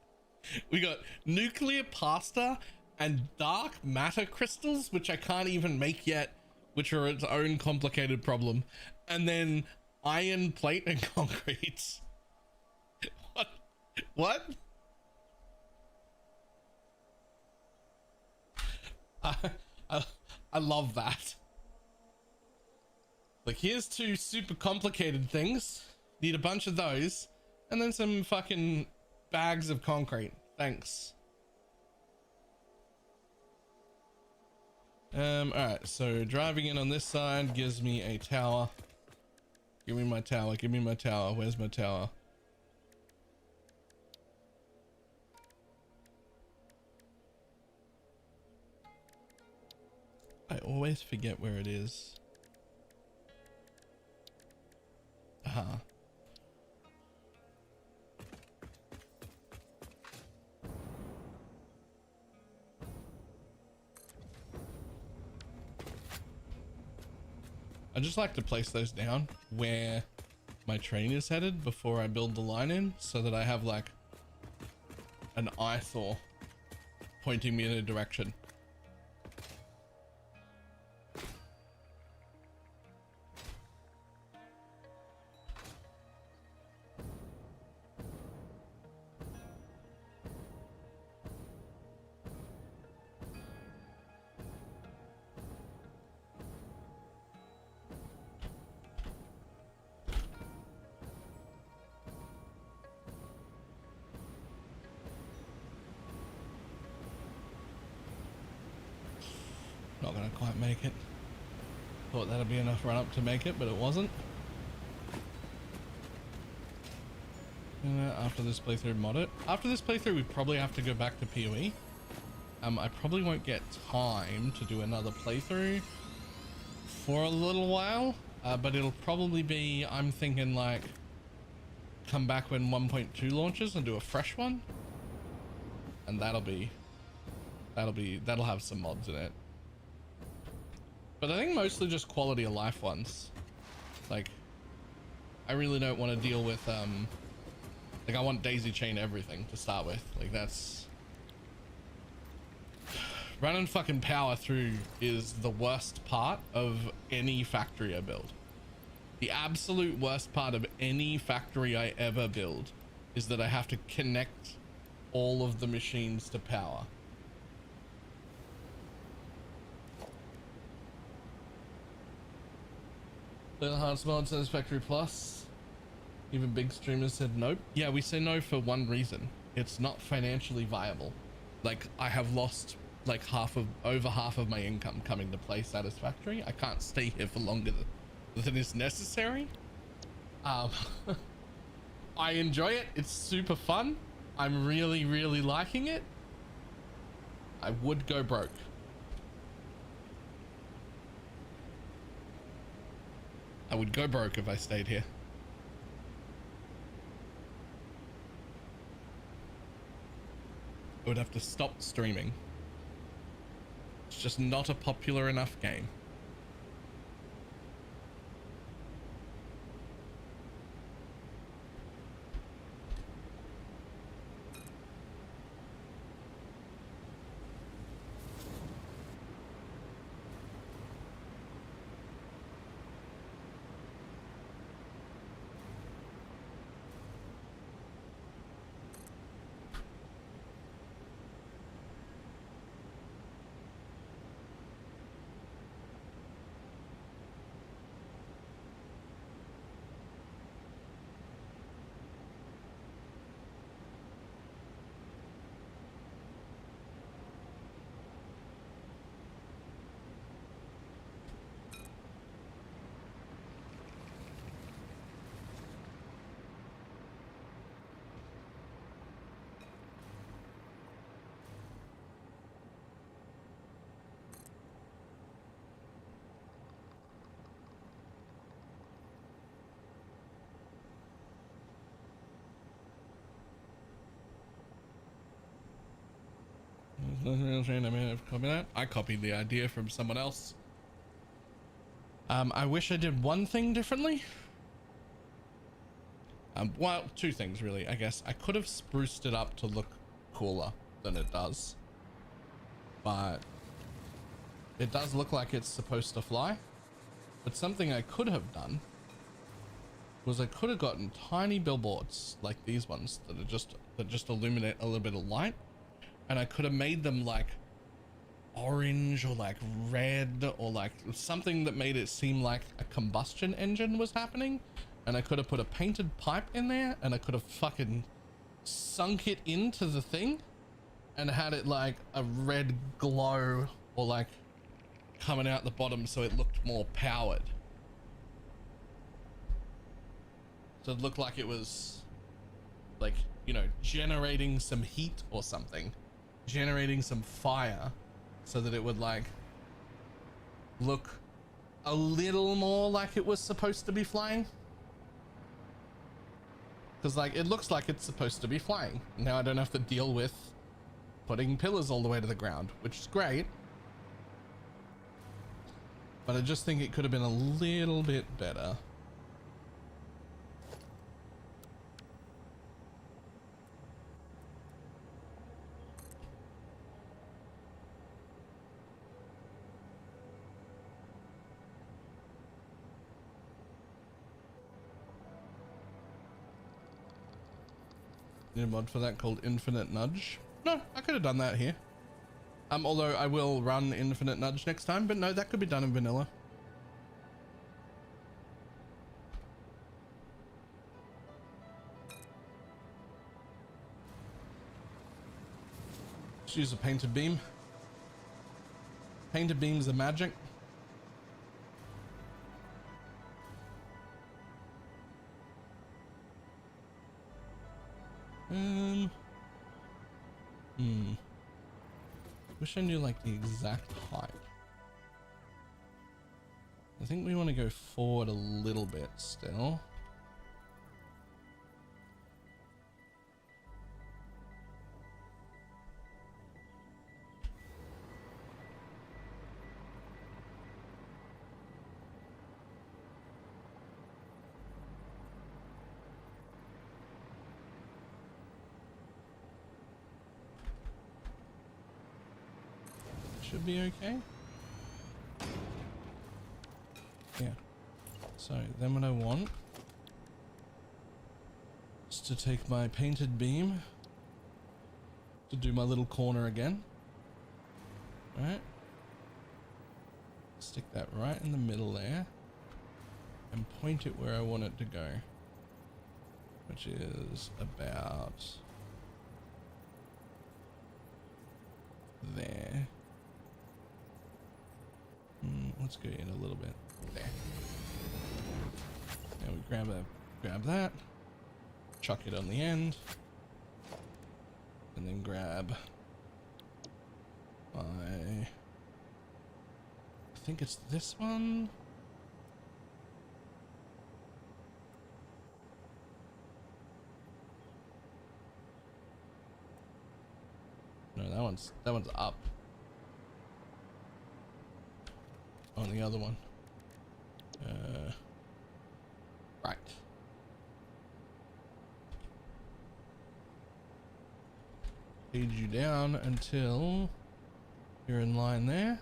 We got nuclear pasta and dark matter crystals, which I can't even make yet, which are its own complicated problem. And then iron plate and concrete. What? I love that. Like, here's two super complicated things. Need a bunch of those. And then some fucking bags of concrete. Thanks. Alright, so driving in on this side gives me a tower. Give me my tower, give me my tower. Where's my tower? I always forget where it is. I just like to place those down where my train is headed before I build the line in, so that I have like an eyesore pointing me in a direction. Not gonna quite make it. Thought that'd be enough run up to make it, but it wasn't. After this playthrough, mod it. After this playthrough, we probably have to go back to PoE. I probably won't get time to do another playthrough for a little while, but it'll probably be, I'm thinking like, come back when 1.2 launches and do a fresh one. And that'll have some mods in it. But I think mostly just quality of life ones. Like, I really don't want to deal with, like, I want daisy chain everything to start with. Like, that's... Running fucking power through is the worst part of any factory I build. The absolute worst part of any factory I ever build is that I have to connect all of the machines to power. Little Hearts Mod says Factory Plus. Even big streamers said nope. Yeah, we say no for one reason. It's not financially viable. Like, I have lost like over half of my income coming to Play Satisfactory. I can't stay here for longer than is necessary. I enjoy it. It's super fun. I'm really, really liking it. I would go broke. I would go broke if I stayed here. I would have to stop streaming. It's just not a popular enough game. I copied the idea from someone else. I wish I did one thing differently. Well, two things really, I guess. I could have spruced it up to look cooler than it does, but it does look like it's supposed to fly. But something I could have done was I could have gotten tiny billboards like these ones that just illuminate a little bit of light, and I could have made them like orange or like red or like something that made it seem like a combustion engine was happening, and I could have put a painted pipe in there, and I could have fucking sunk it into the thing and had it like a red glow or like coming out the bottom so it looked more powered. So it looked like it was like, you know, generating some heat or something, generating some fire, so that it would like look a little more like it was supposed to be flying. Because like it looks like it's supposed to be flying. Now I don't have to deal with putting pillars all the way to the ground, which is great. But I just think it could have been a little bit better. Need a mod for that called Infinite Nudge. No, I could have done that here. Although I will run Infinite Nudge next time, but no, that could be done in vanilla. Just use a painted beam. Painted beams are magic. Wish I knew like the exact height. I think we want to go forward a little bit still. Should be okay. Yeah. So then what I want is to take my painted beam to do my little corner again. Alright. Stick that right in the middle there and point it where I want it to go, which is about there. Let's go in a little bit there. Now we grab that, chuck it on the end, and then grab I think it's this one. No, that one's up. On the other one. Right. Lead you down until you're in line there.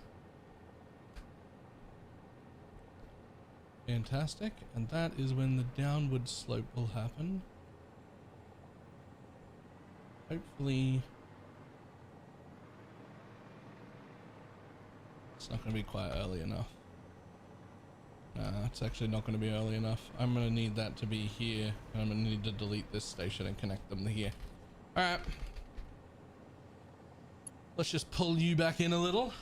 Fantastic. And that is when the downward slope will happen. Hopefully it's not going to be quite early enough. Nah, it's actually not going to be early enough. I'm going to need that to be here, and I'm going to need to delete this station and connect them to here. Alright. Let's just pull you back in a little.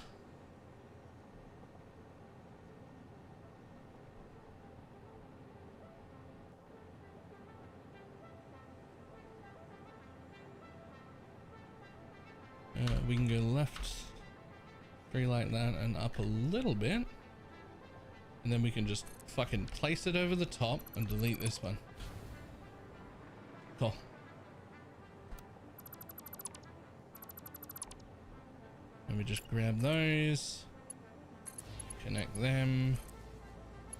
We can go left, three like that, and up a little bit. And then we can just fucking place it over the top and delete this one. Cool. Let me just grab those, connect them.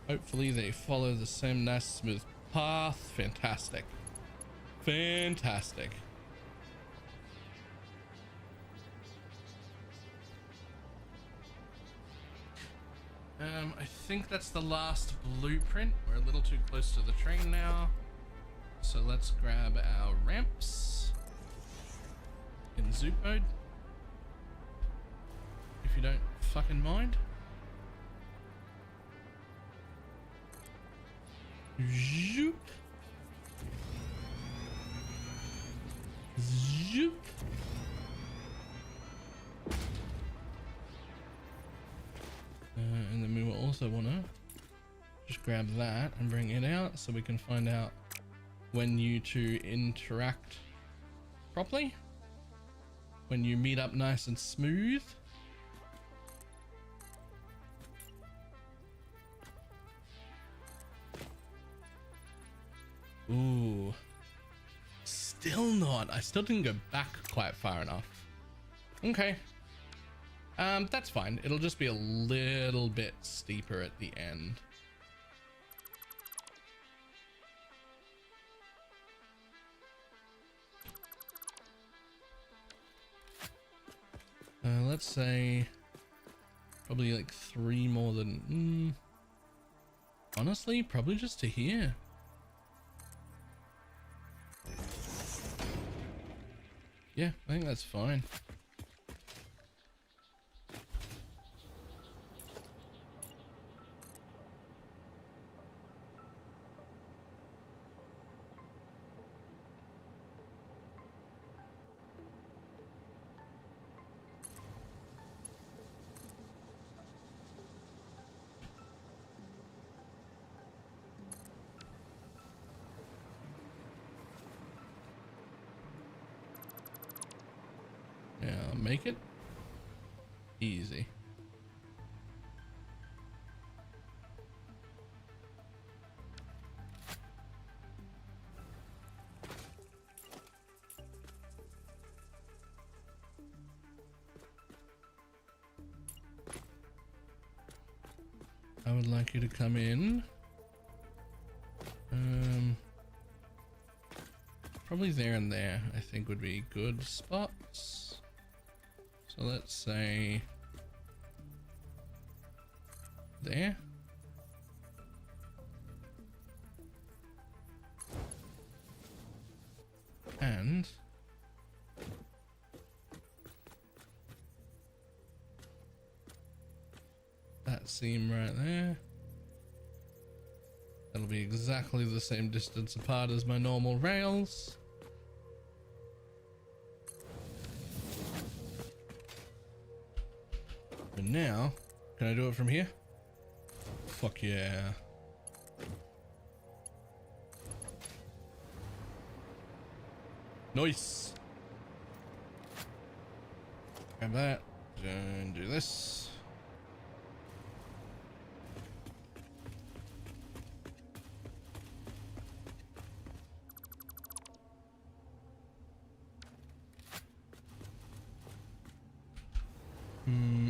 Hopefully they follow the same nice smooth path. Fantastic. Fantastic. I think that's the last blueprint. We're a little too close to the train now. So let's grab our ramps in zoom mode, if you don't fucking mind. Zoop. Zoop. And then we will also want to just grab that and bring it out so we can find out when you two interact properly, when you meet up nice and smooth. Ooh, still not. I still didn't go back quite far enough. Okay. That's fine. It'll just be a little bit steeper at the end. Let's say probably like 3 more than, honestly, probably just to here. Yeah, I think that's fine. Yeah, make it easy. I would like you to come in. Probably there and there, I think would be good spots. So let's say there. And that seam right there. That'll be exactly the same distance apart as my normal rails. And now, can I do it from here? Fuck yeah. Nice. Grab that and do this.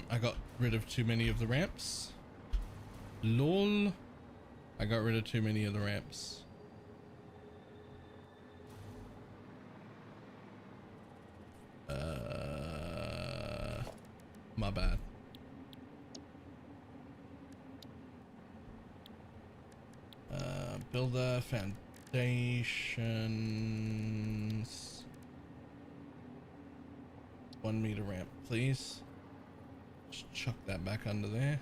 I got rid of too many of the ramps. Lol. I got rid of too many of the ramps. My bad. Builder foundations. 1 meter ramp, please. Just chuck that back under there.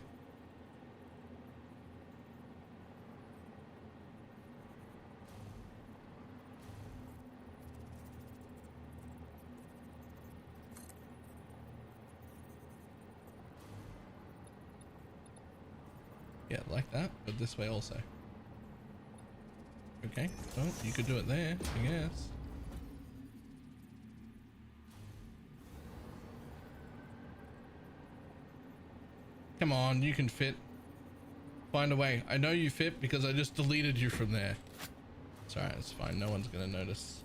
Yeah, like that, but this way also. Okay, well, you could do it there, I guess. Come on, you can fit. Find a way. I know you fit because I just deleted you from there. It's alright, it's fine. No one's gonna notice.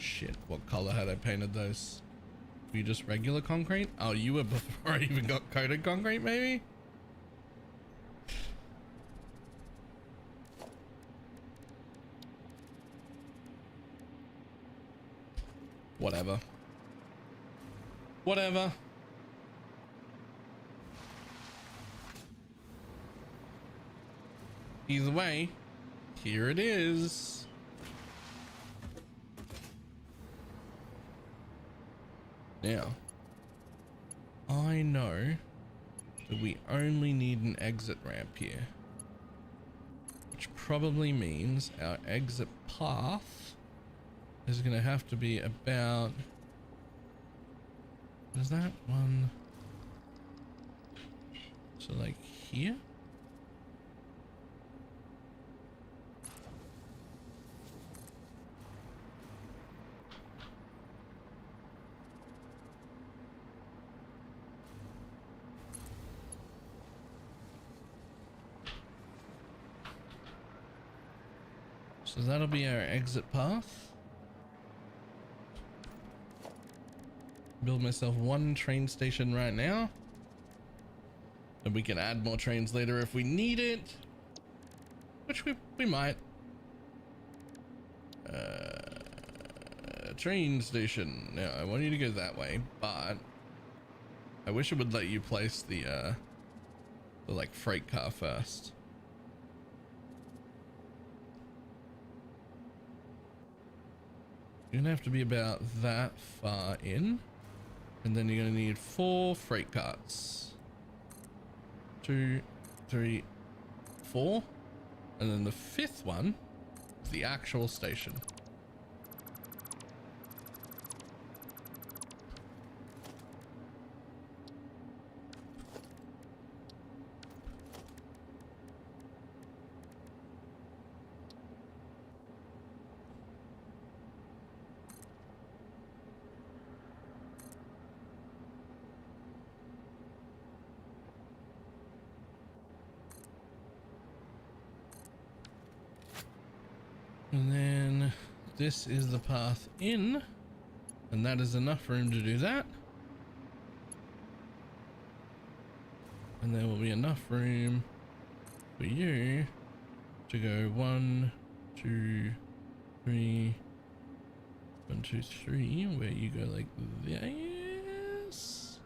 Shit, what color had I painted those? Were you just regular concrete? Oh, you were before I even got coated concrete, maybe? Whatever. Whatever. Either way, here it is. Now, I know that we only need an exit ramp here, which probably means our exit path is going to have to be about, is that one? So like here? So that'll be our exit path. Build myself one train station right now. And we can add more trains later if we need it. Which we might. Train station. Now I want you to go that way, but I wish it would let you place the like freight car first. You're gonna have to be about that far in, and then you're gonna need 4 freight carts. 2, 3, 4, and then the 5th one is the actual station. And then this is the path in, and that is enough room to do that. And there will be enough room for you to go 1, 2, 3, 1, 2, 3, where you go like this.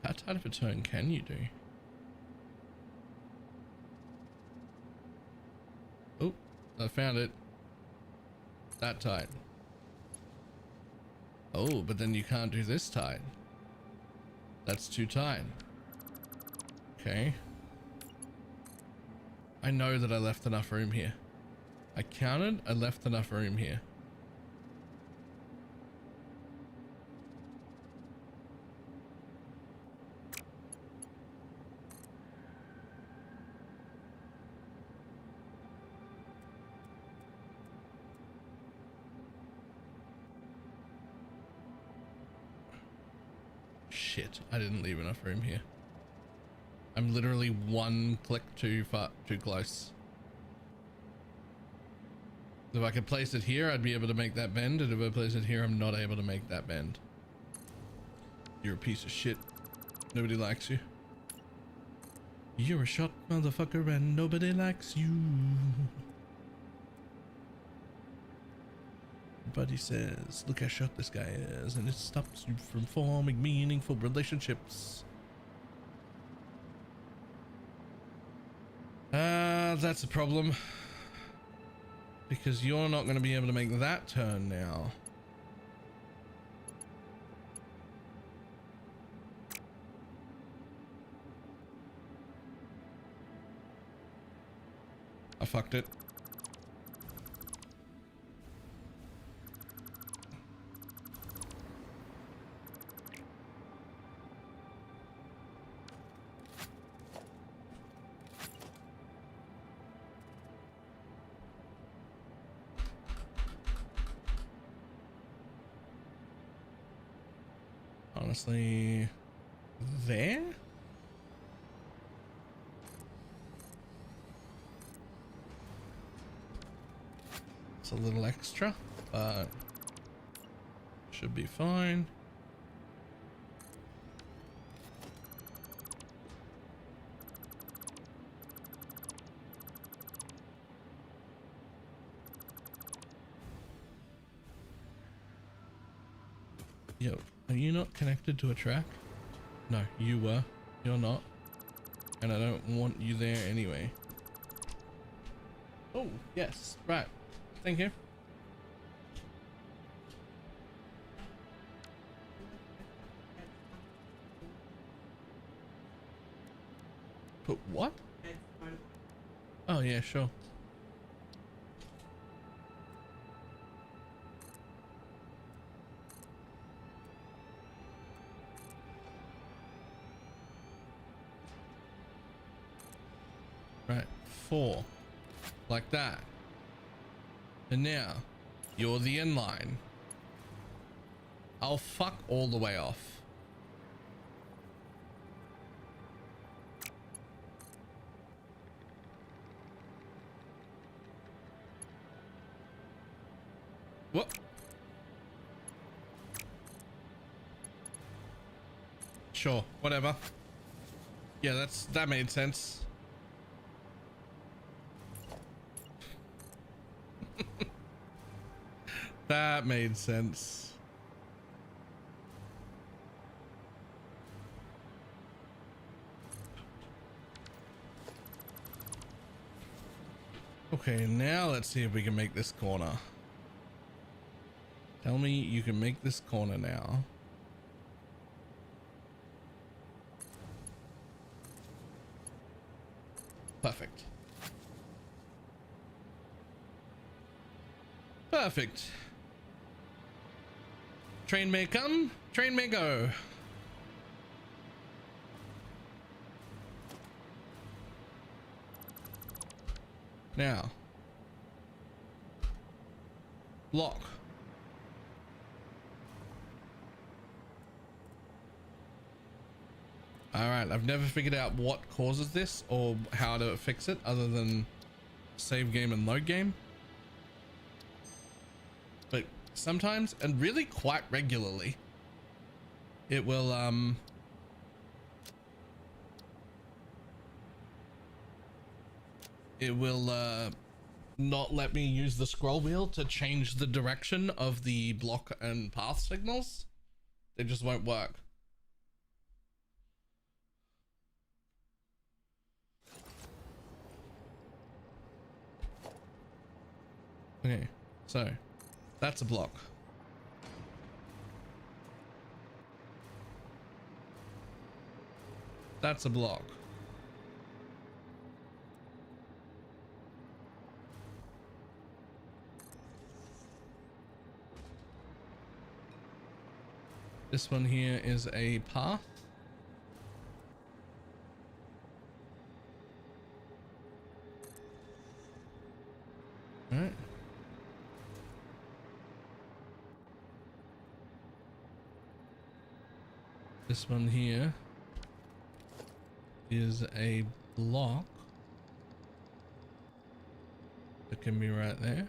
How tight of a turn can you do? Oh, I found it. That tight. Oh, but then you can't do this tight. That's too tight. Okay. I know that I left enough room here. I counted, I left enough room here. Shit, I didn't leave enough room here. I'm literally 1 click too close. If I could place it here, I'd be able to make that bend, and if I place it here, I'm not able to make that bend. You're a piece of shit. Nobody likes you. You're a shot motherfucker and nobody likes you. Buddy says, look how short this guy is, and it stops you from forming meaningful relationships. That's a problem. Because you're not going to be able to make that turn now. I fucked it. Honestly, there? It's a little extra, but should be fine. Yo, are you not connected to a track? No, you were. You're not. And I don't want you there anyway. Oh, yes. Right. Thank you. But what? Oh, yeah, sure. Right, 4. Like that. And now, you're the inline. I'll fuck all the way off. What? Sure, whatever. Yeah, that made sense. That made sense. Okay, now let's see if we can make this corner. Tell me you can make this corner now. Perfect. Perfect. Train may come, train may go. Now. Block. Alright, I've never figured out what causes this or how to fix it other than save game and load game. But sometimes, and really quite regularly, it will not let me use the scroll wheel to change the direction of the block and path signals. They just won't work. Okay, so that's a block. That's a block. This one here is a path. All right. This one here is a block that can be right there.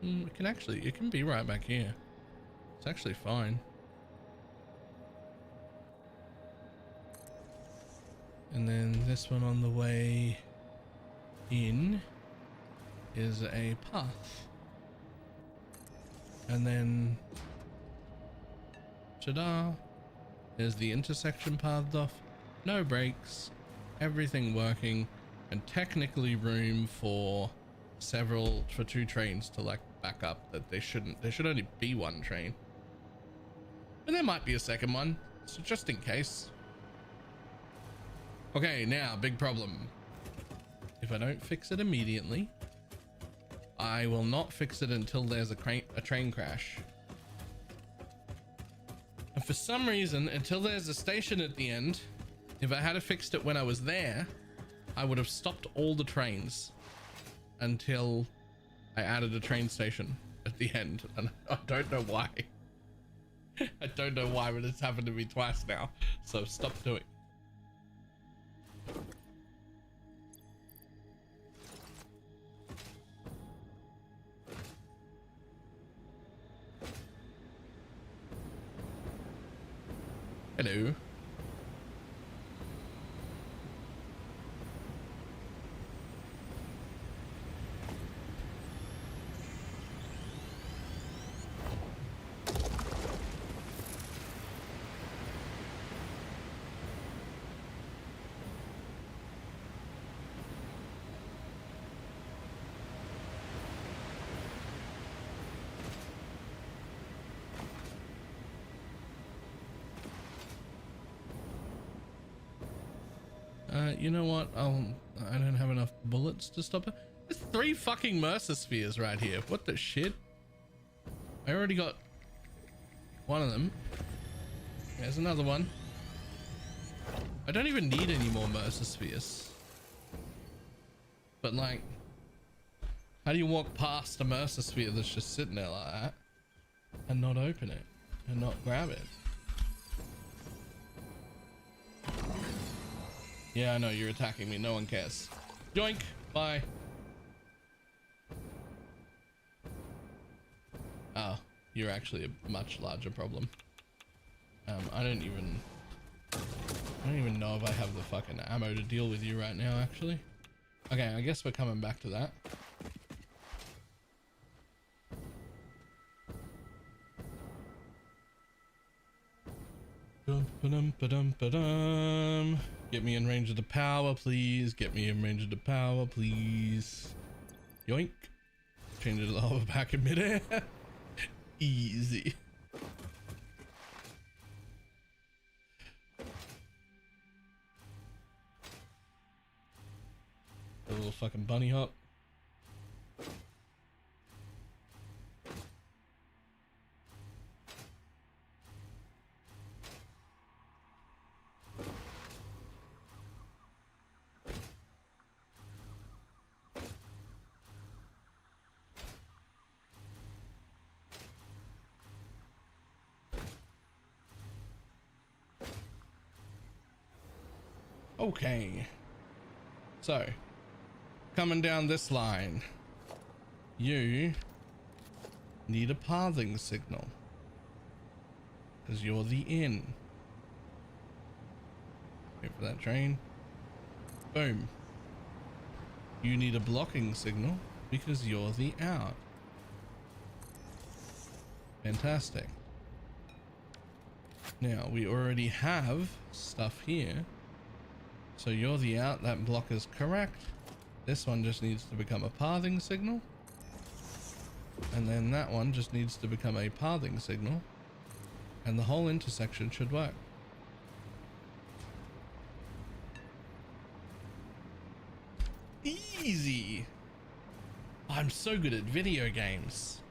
It can be right back here. It's actually fine. And then this one on the way in is a path. And then ta-da, there's the intersection pathed off, no brakes, everything working, and technically room for 2 trains to like back up. That there should only be 1 train, and there might be a second one, so just in case. Okay, now big problem. If I don't fix it immediately, I will not fix it until there's a train crash. And for some reason, until there's a station at the end, if I had fixed it when I was there, I would have stopped all the trains until I added a train station at the end. And I don't know why. I don't know why, but it's happened to me twice now. So stop doing it. Hello. You know what? I don't have enough bullets to stop it. There's 3 fucking Mercer spheres right here. What the shit? I already got one of them. There's another one. I don't even need any more Mercer spheres. But like, how do you walk past a Mercer sphere that's just sitting there like that and not open it and not grab it? Yeah, I know, you're attacking me. No one cares. Yoink. Bye. Oh, you're actually a much larger problem. I don't even know if I have the fucking ammo to deal with you right now, actually. Okay, I guess we're coming back to that. Dum-ba-dum-ba-dum-ba-dum. Get me in range of the power, please. Get me in range of the power, please. Yoink. Change it to the hover back in midair. Easy. A little fucking bunny hop. Okay, so coming down this line, you need a pathing signal because you're the in. Wait for that train. Boom. You need a blocking signal because you're the out. Fantastic. Now we already have stuff here. So you're the out, that block is correct. This one just needs to become a pathing signal. And then that one just needs to become a pathing signal. And the whole intersection should work. Easy. I'm so good at video games.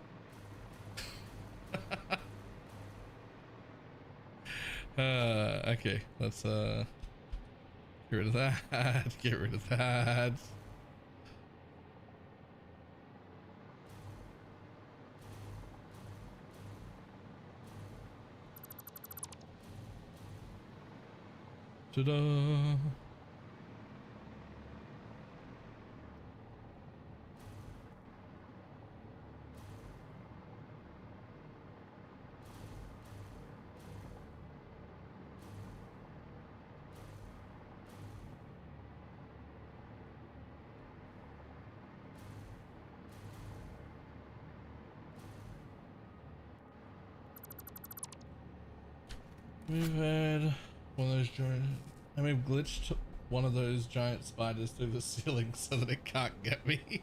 Okay, let's get rid of that. Get rid of that. Ta-da. We've had one of those giant, I mean, glitched one of those giant spiders through the ceiling so that it can't get me.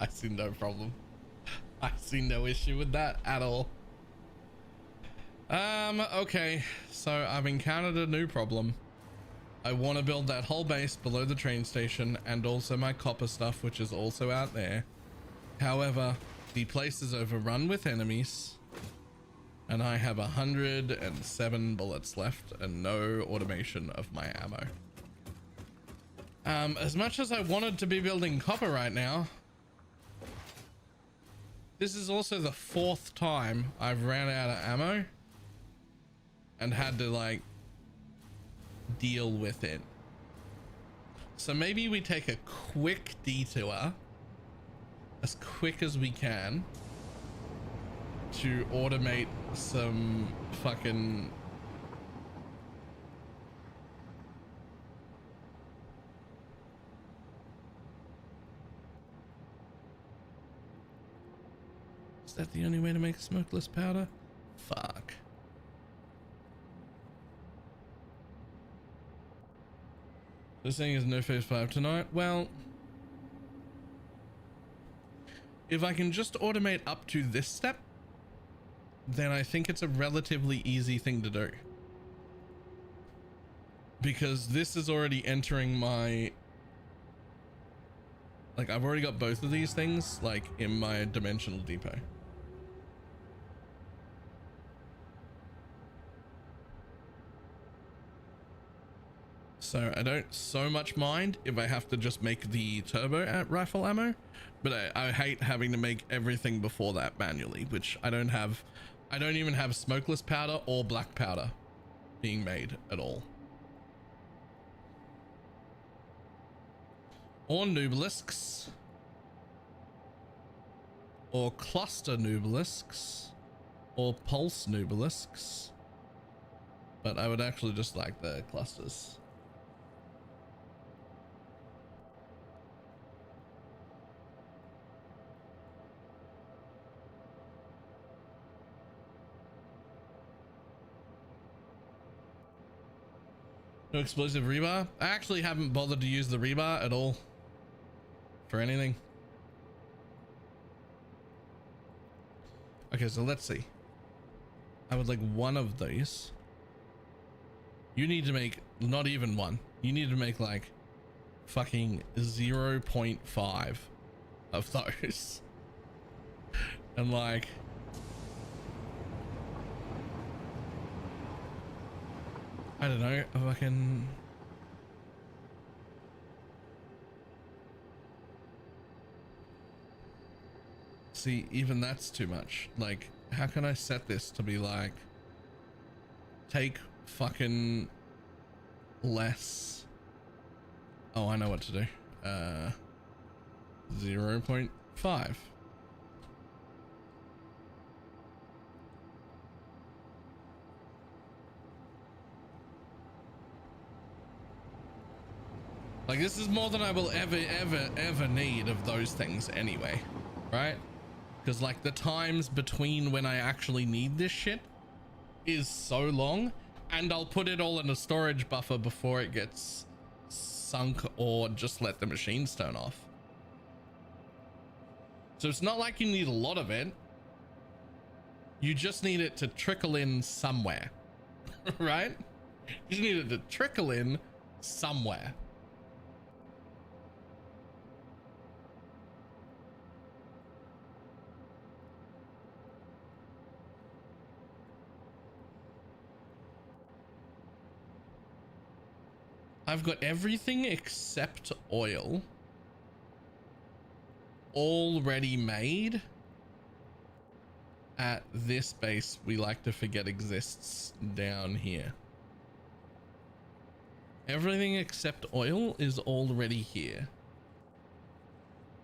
I see no problem. I see no issue with that at all. Okay, so I've encountered a new problem. I want to build that whole base below the train station and also my copper stuff, which is also out there. However, the place is overrun with enemies. And I have 107 bullets left and no automation of my ammo. As much as I wanted to be building copper right now, this is also the 4th time I've ran out of ammo and had to like deal with it. So maybe we take a quick detour, as quick as we can, to automate some fucking that the only way to make smokeless powder? Fuck. This thing is no phase 5 tonight. Well, if I can just automate up to this step, then I think it's a relatively easy thing to do. Because this is already entering my... Like, I've already got both of these things, like, in my dimensional depot. So I don't so much mind if I have to just make the turbo rifle ammo, but I hate having to make everything before that manually, which I don't have. I don't even have smokeless powder or black powder being made at all. Or nooblisks. Or cluster nooblisks. Or pulse nooblisks. But I would actually just like the clusters. No explosive rebar. I actually haven't bothered to use the rebar at all for anything. Okay, so let's see. I would like one of these. You need to make not even one. You need to make like fucking 0.5 of those. And like, I don't know, if I can... See, even that's too much. Like, how can I set this to be like, take fucking less? Oh, I know what to do. 0.5. Like, this is more than I will ever need of those things anyway, right? Because like the times between when I actually need this shit is so long, and I'll put it all in a storage buffer before it gets sunk or just let the machines turn off. So it's not like you need a lot of it. You just need it to trickle in somewhere, right? You just need it to trickle in somewhere. I've got everything except oil already made at this base we like to forget exists down here. Everything except oil is already here.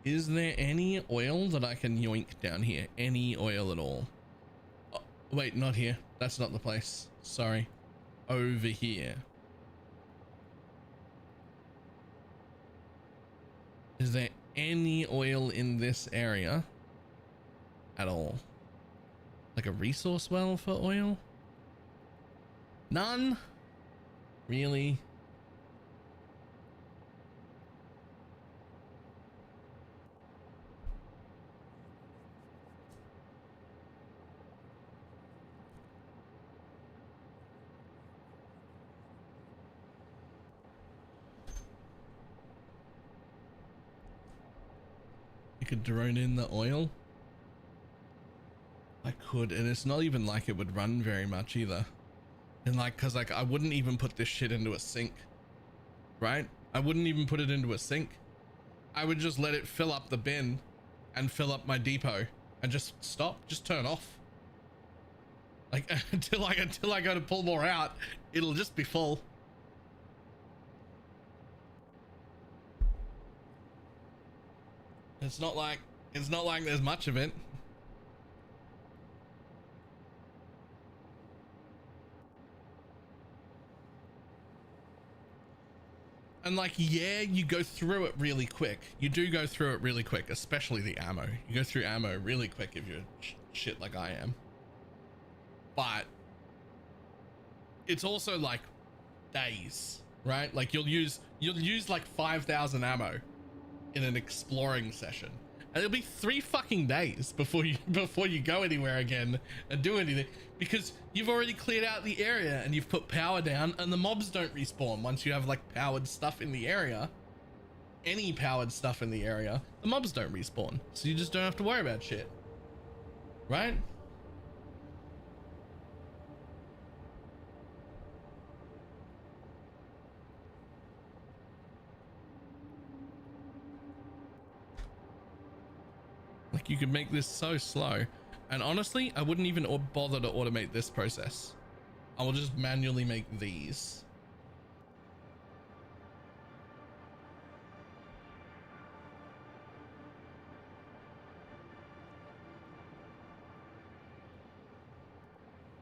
Is there any oil that I can yoink down here? Any oil at all? Oh, wait, not here. That's not the place. Sorry. Over here. Is there any oil in this area at all? Like a resource well for oil? None? Really? You could drone in the oil. I could, and it's not even like it would run very much either. And like, cause like I wouldn't even put this shit into a sink, right? I wouldn't even put it into a sink. I would just let it fill up the bin and fill up my depot and just stop, just turn off. Like until I go to pull more out, it'll just be full. It's not like there's much of it. And like, yeah, you go through it really quick. You do go through it really quick, especially the ammo. You go through ammo really quick if you're shit like I am. But it's also like days, right? Like you'll use like 5,000 ammo in an exploring session, and it'll be 3 fucking days before you go anywhere again and do anything, because you've already cleared out the area and you've put power down, and the mobs don't respawn once you have like powered stuff in the area. Any powered stuff in the area, the mobs don't respawn, so you just don't have to worry about shit, right? Like, you could make this so slow, and honestly, I wouldn't even bother to automate this process. I will just manually make these.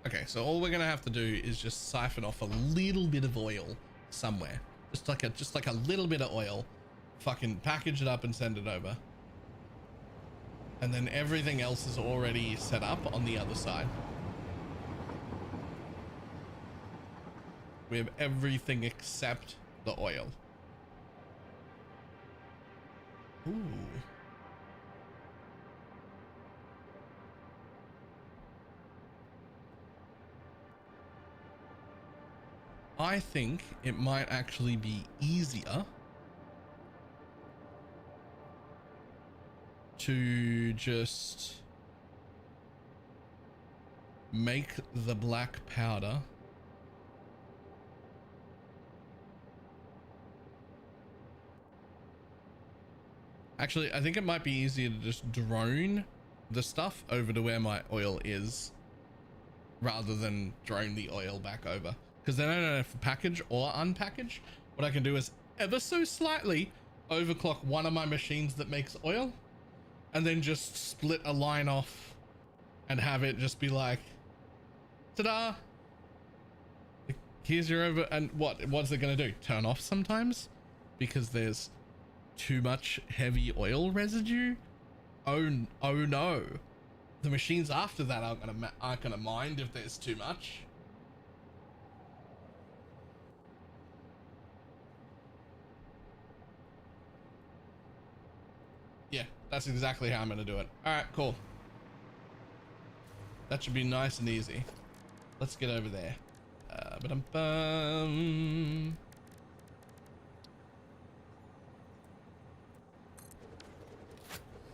Okay, so all we're gonna have to do is just siphon off a little bit of oil somewhere, just like a little bit of oil, fucking package it up and send it over, and then everything else is already set up on the other side. We have everything except the oil. Ooh. I think it might actually be easier to just make the black powder actually. I think it might be easier to just drone the stuff over to where my oil is rather than drone the oil back over, because then I don't have to package or unpackage. What I can do is ever so slightly overclock one of my machines that makes oil, and then just split a line off and have it just be like, ta-da, here's your over. And what's it gonna do? Turn off sometimes because there's too much heavy oil residue? Oh no, the machines after that aren't gonna mind if there's too much. Yeah, that's exactly how I'm gonna do it. All right, cool. That should be nice and easy. Let's get over there. Ba-dum-bum.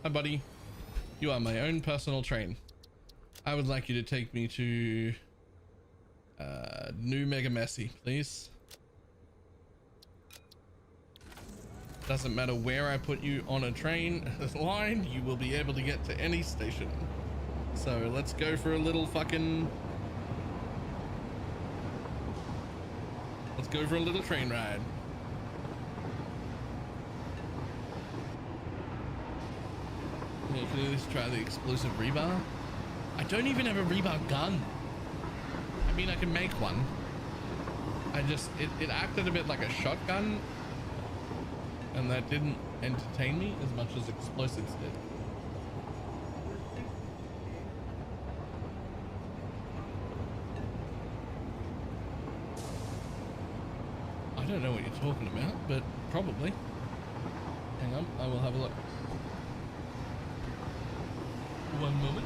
Hi, buddy. You are my own personal train. I would like you to take me to New Mega Messy, please. Doesn't matter where I put you on a train line, you will be able to get to any station. So let's go for a little fucking... Let's go for a little train ride. Yeah, can at least try the explosive rebar. I don't even have a rebar gun. I mean, I can make one. It acted a bit like a shotgun, and that didn't entertain me as much as explosives did. I don't know what you're talking about, but probably. Hang on, I will have a look. One moment.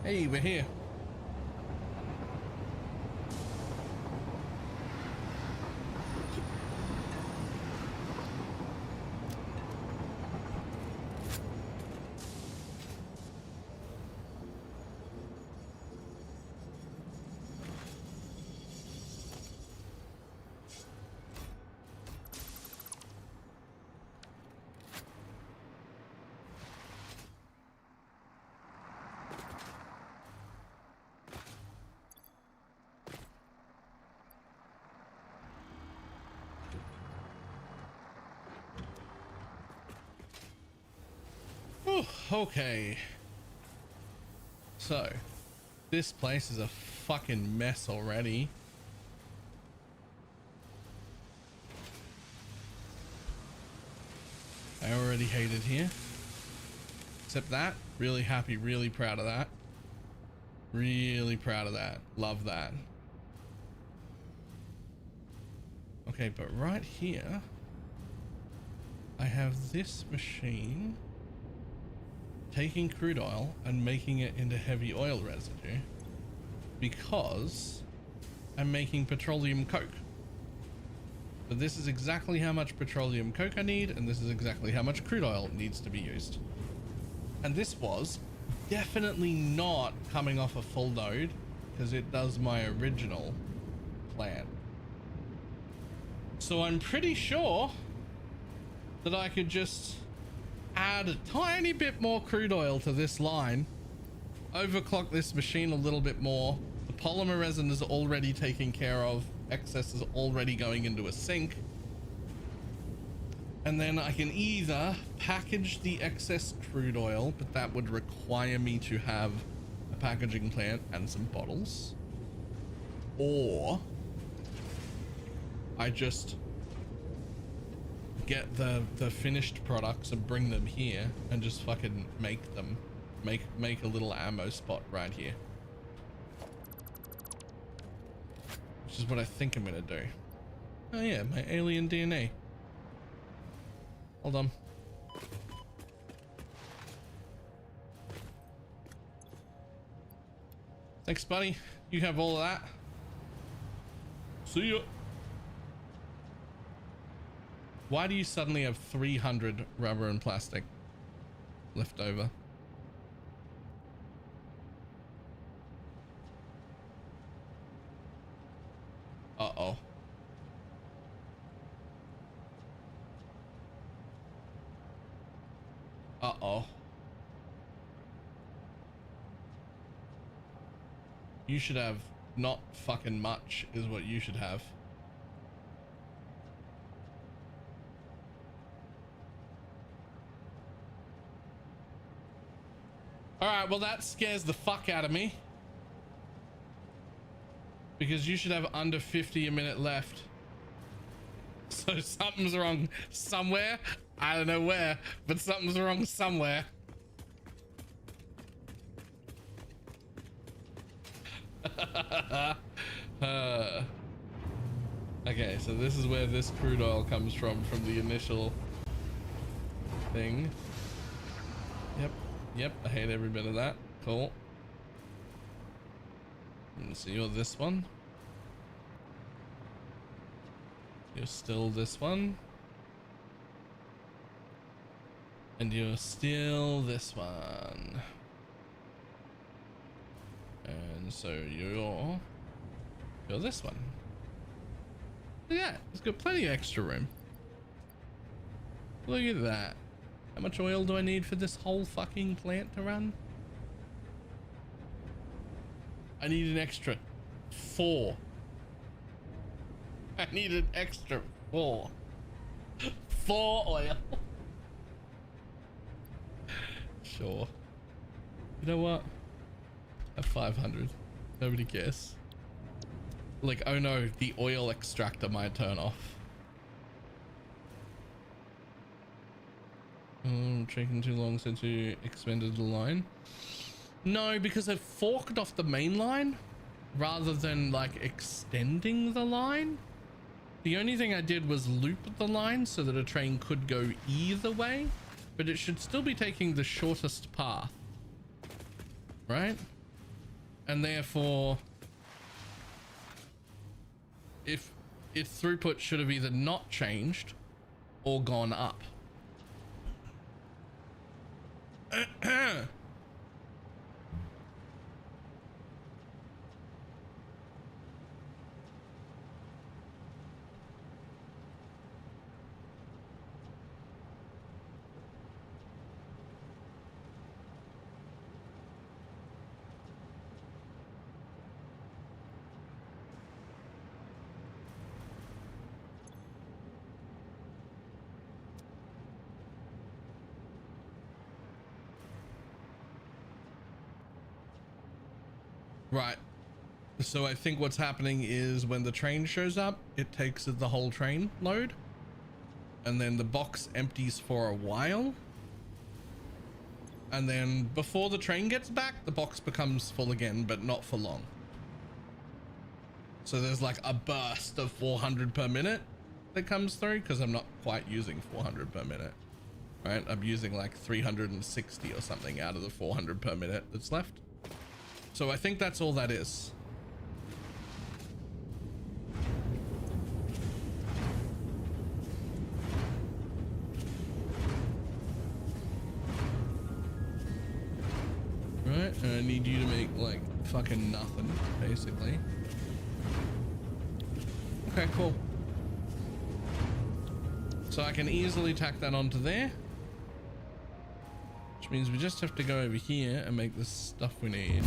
Hey, we're here. Okay. So, this place is a fucking mess already. I already hate it here. Except that, really happy, really proud of that. Really proud of that. Love that. Okay, but right here, I have this machine taking crude oil and making it into heavy oil residue because I'm making petroleum coke. But this is exactly how much petroleum coke I need, and this is exactly how much crude oil needs to be used. And this was definitely not coming off a full node because it does my original plan. So I'm pretty sure that I could just add a tiny bit more crude oil to this line, overclock this machine a little bit more. The polymer resin is already taken care of. Excess is already going into a sink. And then I can either package the excess crude oil, but that would require me to have a packaging plant and some bottles, or I just get the finished products and bring them here and just fucking make them, make a little ammo spot right here, which is what I think I'm gonna do. Oh yeah, my alien DNA. Hold on. Thanks, buddy. You have all of that. See ya. Why do you suddenly have 300 rubber and plastic left over? Uh-oh. Uh-oh. You should have not fucking much is what you should have. Alright, well that scares the fuck out of me. Because you should have under 50 a minute left. So something's wrong somewhere. I don't know where, but something's wrong somewhere. Okay, so this is where this crude oil comes from the initial thing. Yep, I hate every bit of that. Cool. And so you're this one. You're still this one. And you're still this one. And so you're this one. Yeah, it's got plenty of extra room. Look at that. How much oil do I need for this whole fucking plant to run? I need an extra 4. I need an extra 4. 4 oil. Sure. You know what? At 500. Nobody cares. Like, oh no, the oil extractor might turn off. Taking too long since you expanded the line. No, because I've forked off the main line rather than like extending the line. The only thing I did was loop the line so that a train could go either way, but it should still be taking the shortest path, right? And therefore, if its throughput should have either not changed or gone up. Right. So I think what's happening is when the train shows up, it takes the whole train load, and then the box empties for a while, and then before the train gets back, the box becomes full again, but not for long. So there's like a burst of 400 per minute that comes through, because I'm not quite using 400 per minute, right? I'm using like 360 or something out of the 400 per minute that's left. So I think that's all that is. Right, and I need you to make like fucking nothing, basically. Okay, cool. So I can easily tack that onto there. Which means we just have to go over here and make the stuff we need.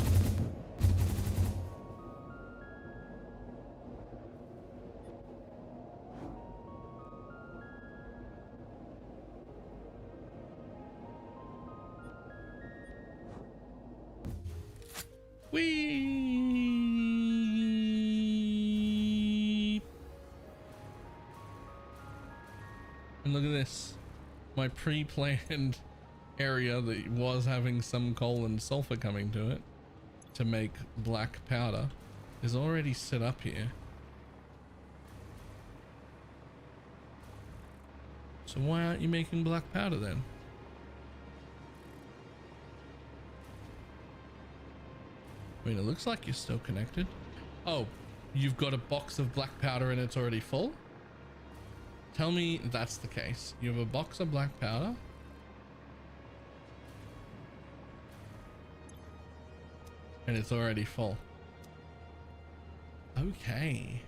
Whee! And look at this. My pre-planned area that was having some coal and sulfur coming to it to make black powder is already set up here. So why aren't you making black powder then? I mean, it looks like you're still connected. Oh, you've got a box of black powder and it's already full? Tell me that's the case. You have a box of black powder? And it's already full. Okay.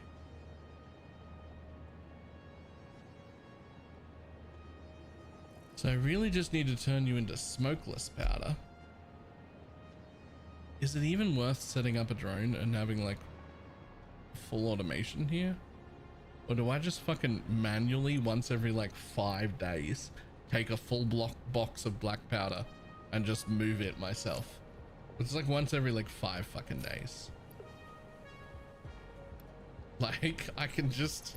So I really just need to turn you into smokeless powder. Is it even worth setting up a drone and having like full automation here? Or do I just fucking manually once every like 5 days take a full box of black powder and just move it myself? It's like once every like 5 fucking days. Like I can just...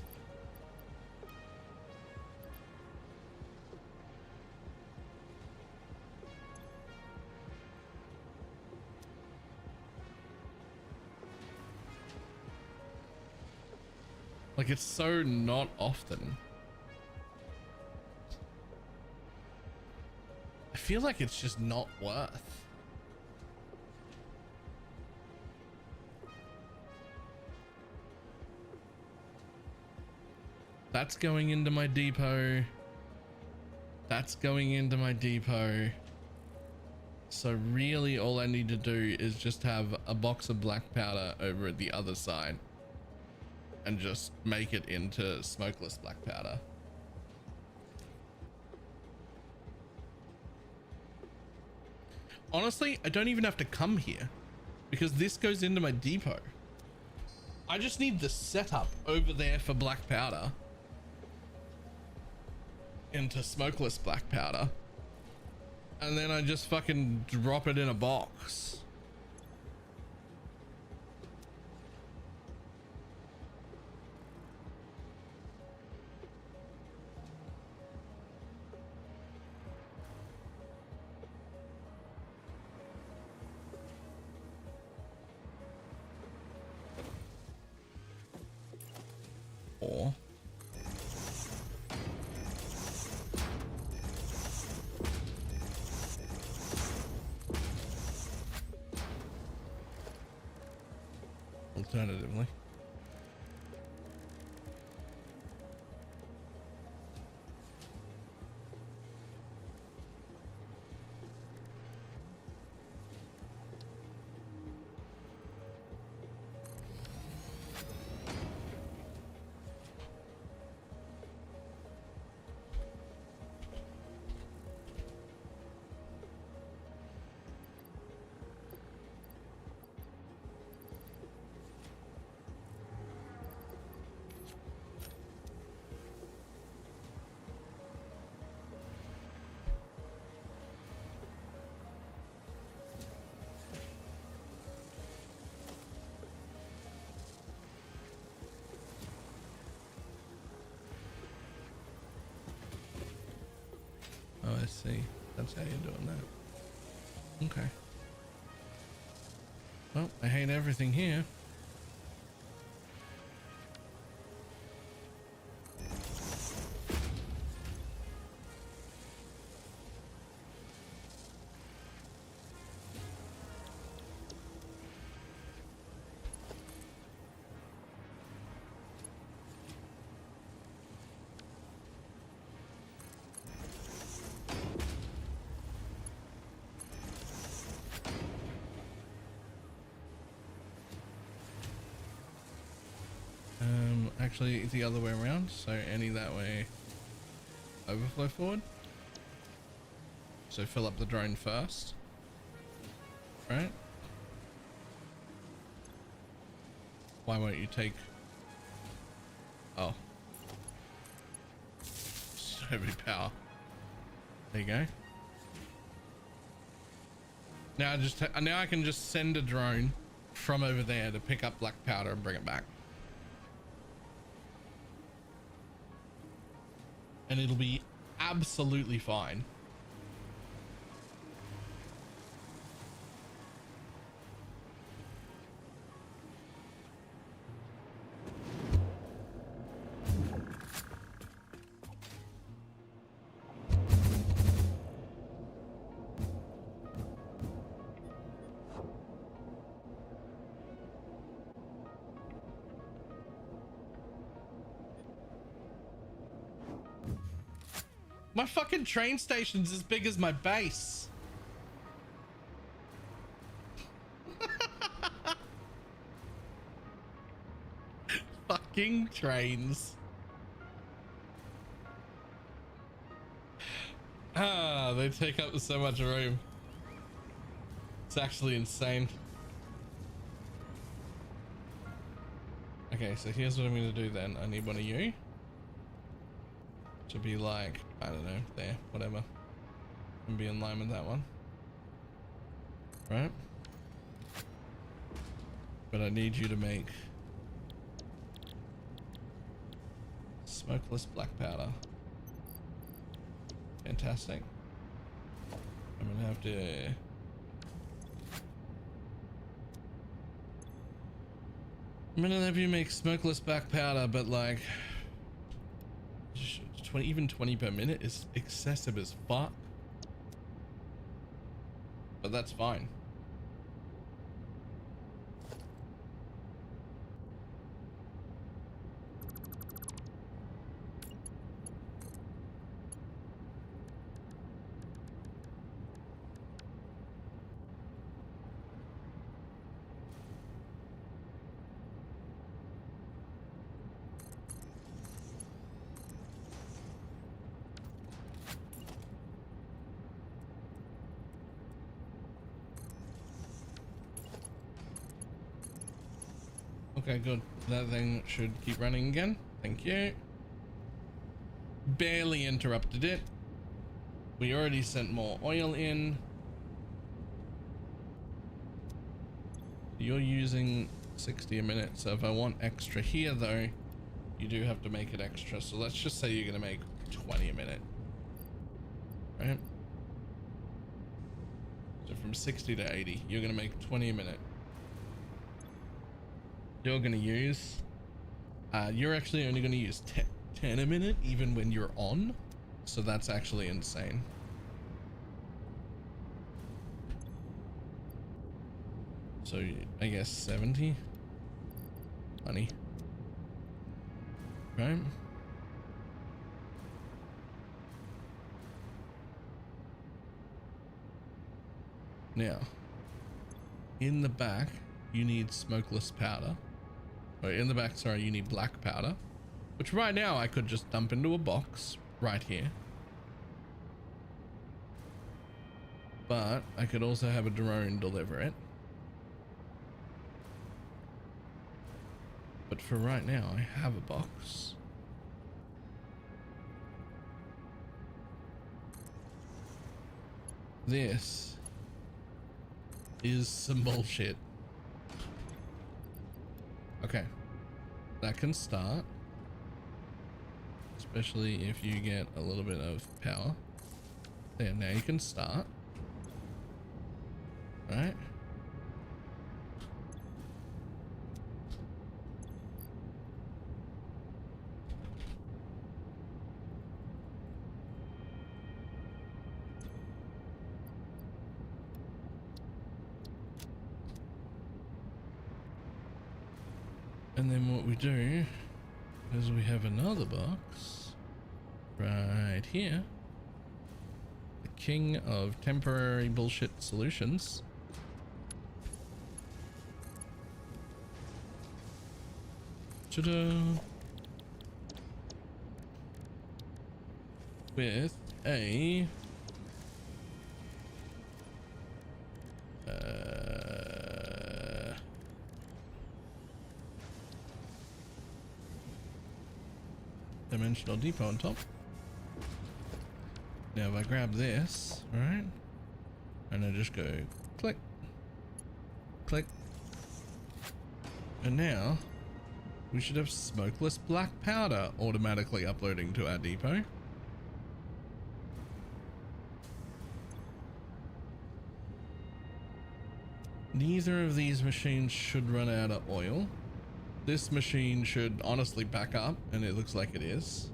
Like it's so not often. I feel like it's just not worth. That's going into my depot. That's going into my depot. So really all I need to do is just have a box of black powder over at the other side and just make it into smokeless black powder. Honestly, I don't even have to come here because this goes into my depot. I just need the setup over there for black powder into smokeless black powder, and then I just fucking drop it in a box. Or alternatively. Oh, I see. That's how you're doing that. Okay. Well, I hate everything here. Actually, it's the other way around. So any that way, overflow forward. So fill up the drone first, right? Why won't you take? Oh, so many power. There you go. Now I can just send a drone from over there to pick up black powder and bring it back. And it'll be absolutely fine. My fucking train station's as big as my base. Fucking trains. Ah, they take up so much room. It's actually insane. Okay, so here's what I'm gonna do then. I need one of you to be like, I don't know, there, whatever, and be in line with that one, right? But I need you to make smokeless black powder. Fantastic. I'm gonna have to have you make smokeless black powder, but like 20 per minute is excessive as fuck, but that's fine. Okay, good. That thing should keep running again. Thank you. Barely interrupted it. We already sent more oil in. You're using 60 a minute. So if I want extra here though, you do have to make it extra. So let's just say you're going to make 20 a minute. Right? So from 60 to 80, you're going to make 20 a minute. You're going to use, you're actually only going to use 10 a minute even when you're on. So that's actually insane. So I guess 70. honey. Right? Now, in the back, you need smokeless powder. Or in the back, sorry, you need black powder. Which right now I could just dump into a box right here. But I could also have a drone deliver it. But for right now, I have a box. This is some bullshit. Okay. That can start. Especially if you get a little bit of power. There, now you can start. Right? And then what we do is we have another box right here. The king of temporary bullshit solutions. Ta-da! With a dimensional depot on top. Now if I grab this, right, and I just go click, click, and now we should have smokeless black powder automatically uploading to our depot. Neither of these machines should run out of oil. This machine should honestly back up, and it looks like it is.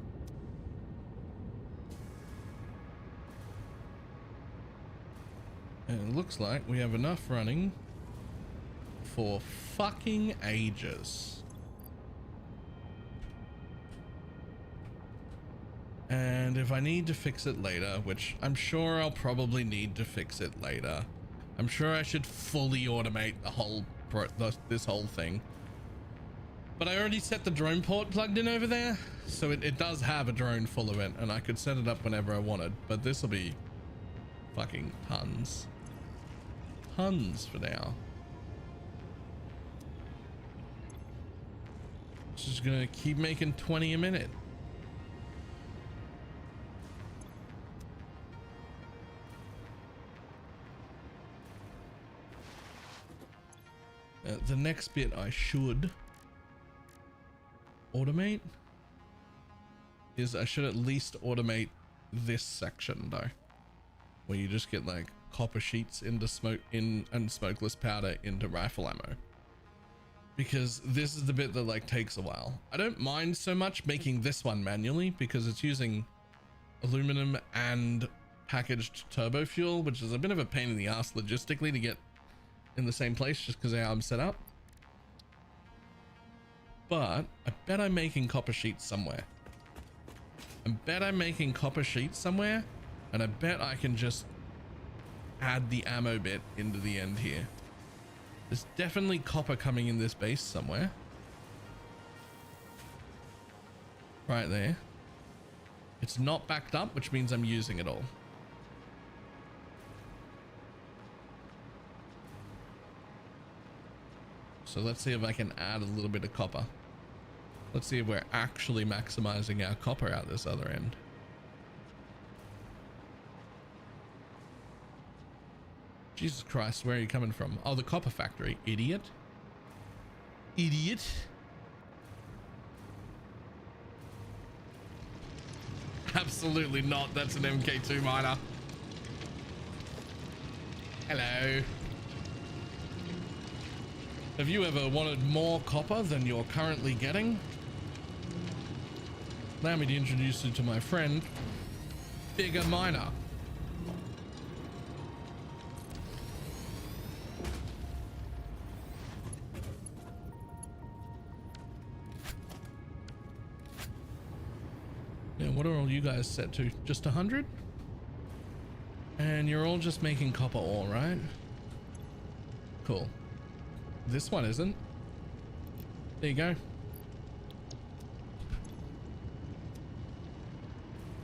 And it looks like we have enough running for fucking ages. And if I need to fix it later, which I'm sure I'll probably need to fix it later, I'm sure I should fully automate the whole this whole thing. But I already set the drone port plugged in over there, so it does have a drone full of it, and I could set it up whenever I wanted, but this will be fucking tons. Tons for now. Just gonna keep making 20 a minute. The next bit I should automate is I should at least automate this section though, where you just get like copper sheets into and smokeless powder into rifle ammo, because this is the bit that like takes a while. I don't mind so much making this one manually because it's using aluminum and packaged turbo fuel, which is a bit of a pain in the ass logistically to get in the same place just because of how I'm set up. But I bet I'm making copper sheets somewhere. I bet I'm making copper sheets somewhere, and I bet I can just add the ammo bit into the end here. There's definitely copper coming in this base somewhere. Right there. It's not backed up, which means I'm using it all. So let's see if I can add a little bit of copper. Let's see if we're actually maximizing our copper out this other end. Jesus Christ, where are you coming from? Oh, the copper factory, idiot. Idiot. Absolutely not. That's an MK2 miner. Hello. Have you ever wanted more copper than you're currently getting? Allow me to introduce you to my friend, Bigger Miner. Yeah, what are all you guys set to? Just 100? And you're all just making copper ore, right? Cool. This one isn't. There you go.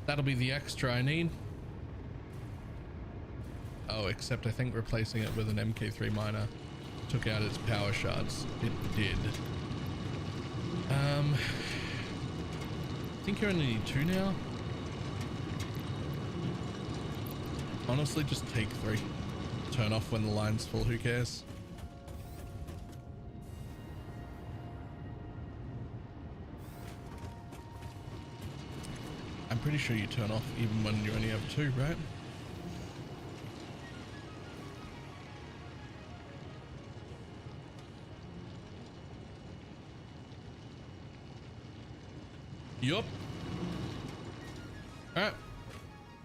That'll be the extra I need. Oh, except I think replacing it with an MK3 miner took out its power shards. It did. I think you only need 2 now. Honestly, just take 3. Turn off when the line's full, who cares? I'm pretty sure you turn off even when you only have 2, right? Yup. Alright.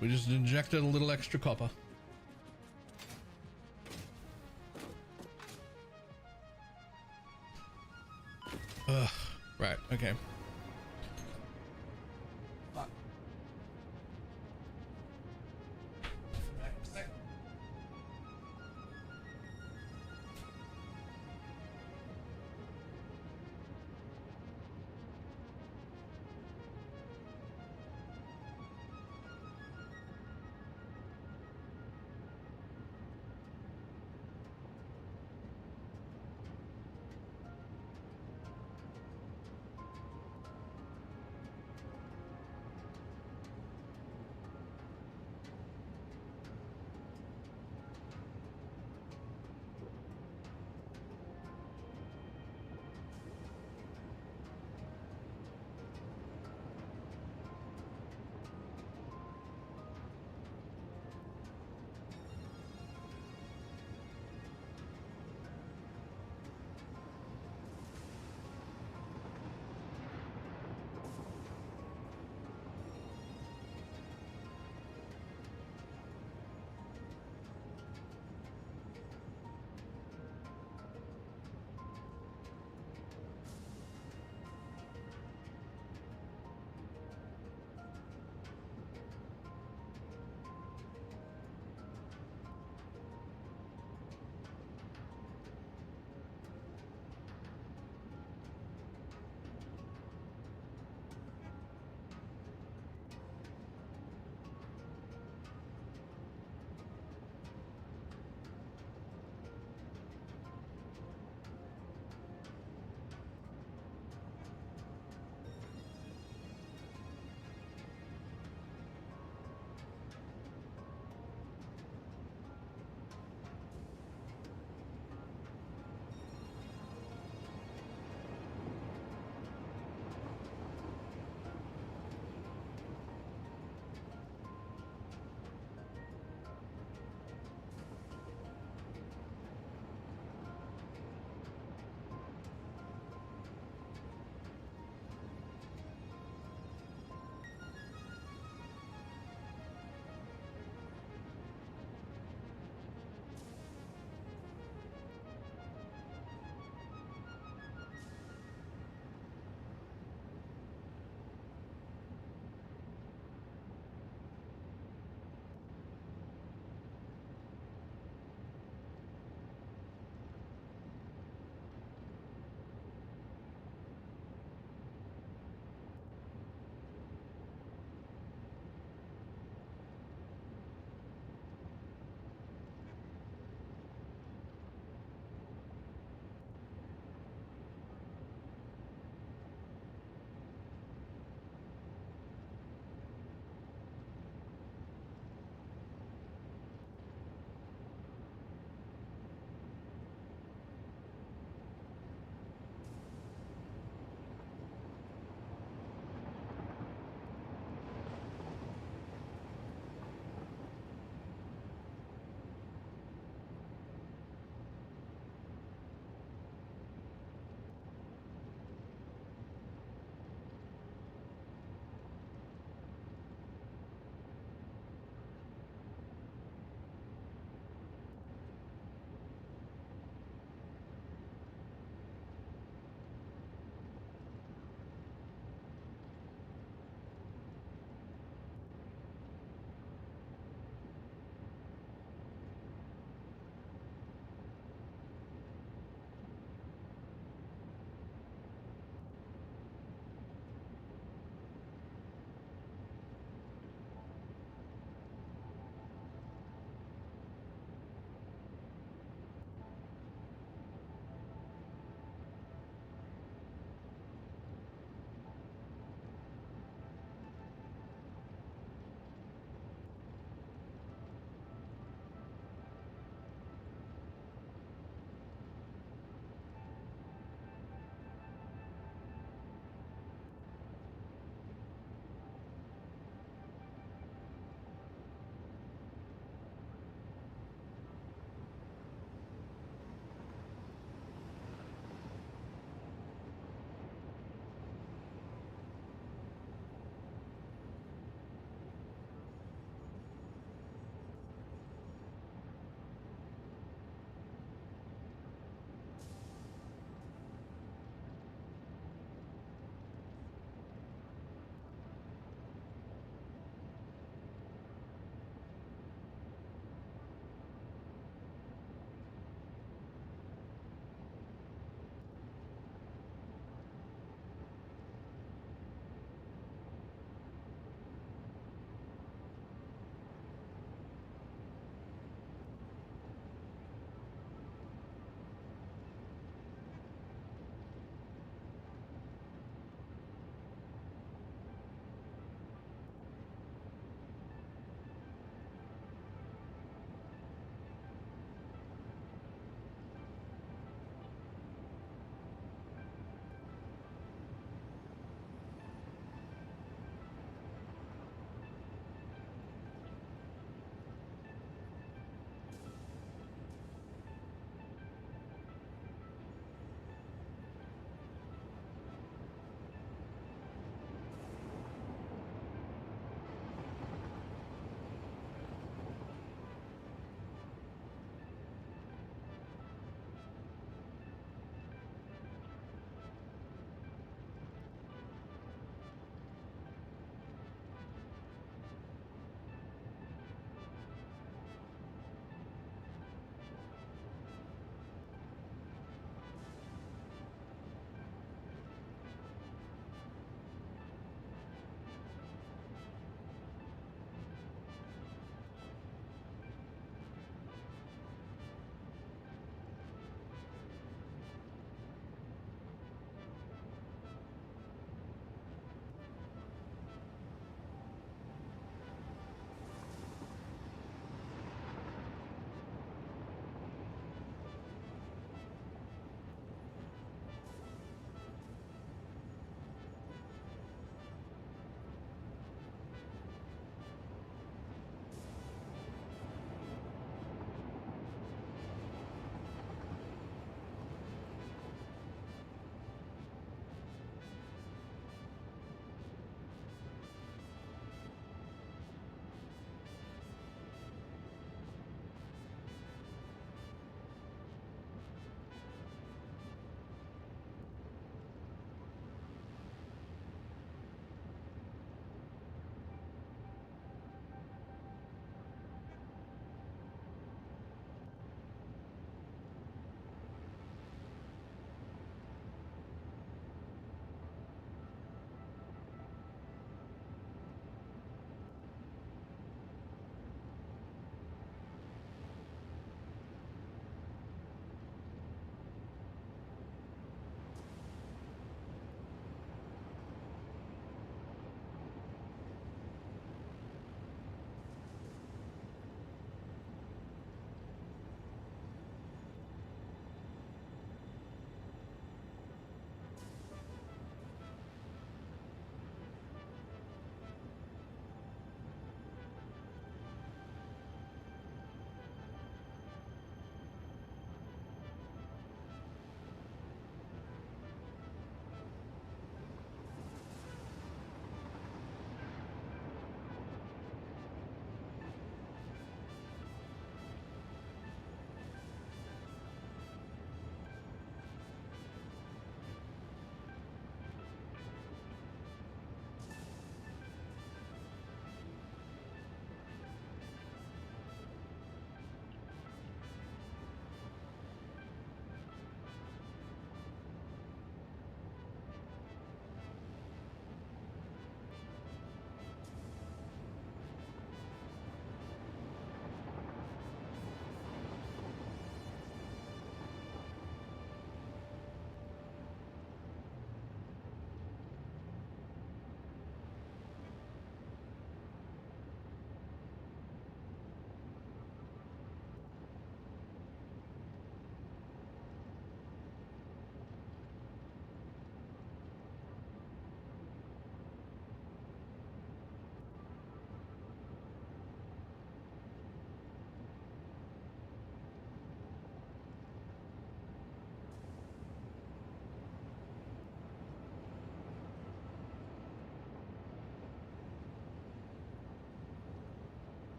We just injected a little extra copper. Ugh. Right, okay.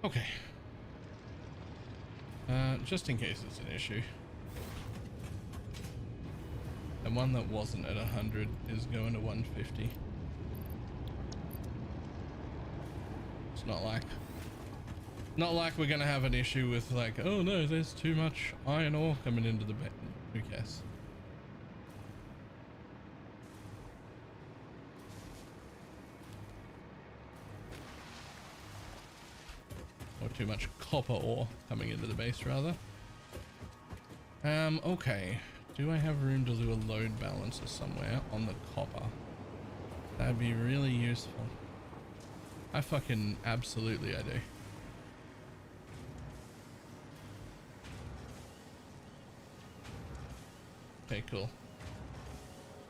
Okay. Just in case it's an issue. And one that wasn't at 100 is going to 150. It's not like we're gonna have an issue with like, oh no, there's too much iron ore coming into the bed. Who cares? Or too much copper ore coming into the base, rather. Okay. Do I have room to do a load balancer somewhere on the copper? That'd be really useful. I fucking absolutely I do. Okay, cool.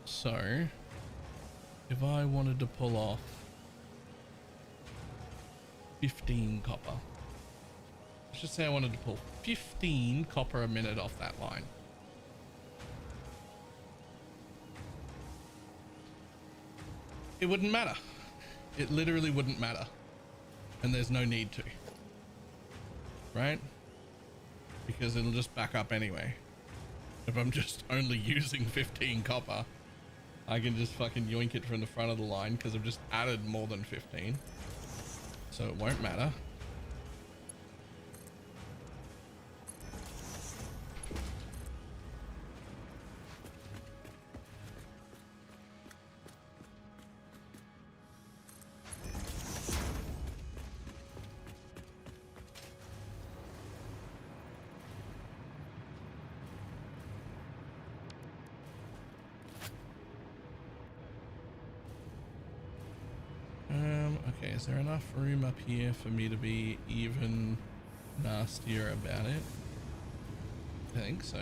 So, if I wanted to pull off 15 copper, let's just say I wanted to pull 15 copper a minute off that line. It wouldn't matter. It literally wouldn't matter. And there's no need to. Right? Because it'll just back up anyway. If I'm just only using 15 copper, I can just fucking yoink it from the front of the line because I've just added more than 15. So it won't matter. Okay, is there enough room up here for me to be even nastier about it? I think so.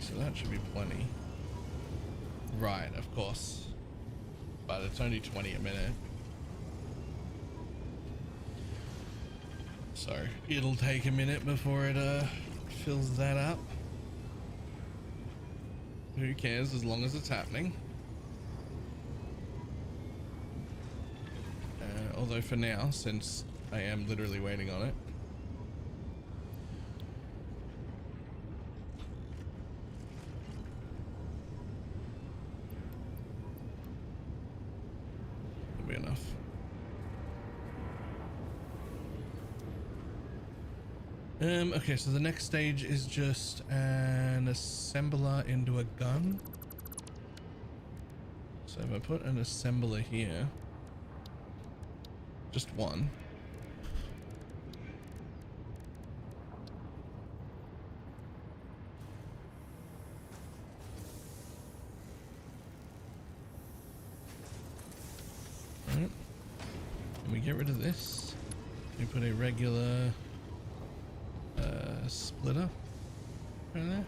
So that should be plenty. Right, of course. But it's only 20 a minute. So it'll take a minute before it fills that up. Who cares as long as it's happening. Although for now, since I am literally waiting on it, enough. Okay, so the next stage is just an assembler into a gun. So if I put an assembler here, just one. Get rid of this. We put a regular splitter right there,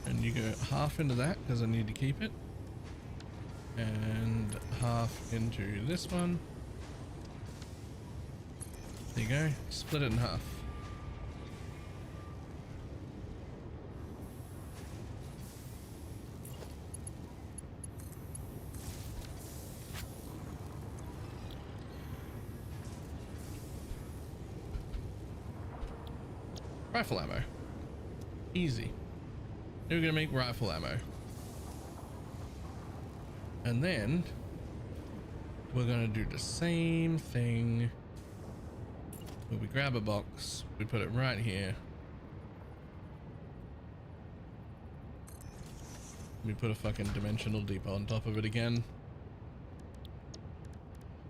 and you go half into that because I need to keep it, and half into this one. There you go. Split it in half. Rifle ammo. Easy. Now we're gonna make rifle ammo. And then we're gonna do the same thing where we grab a box, we put it right here. We put a fucking dimensional depot on top of it again.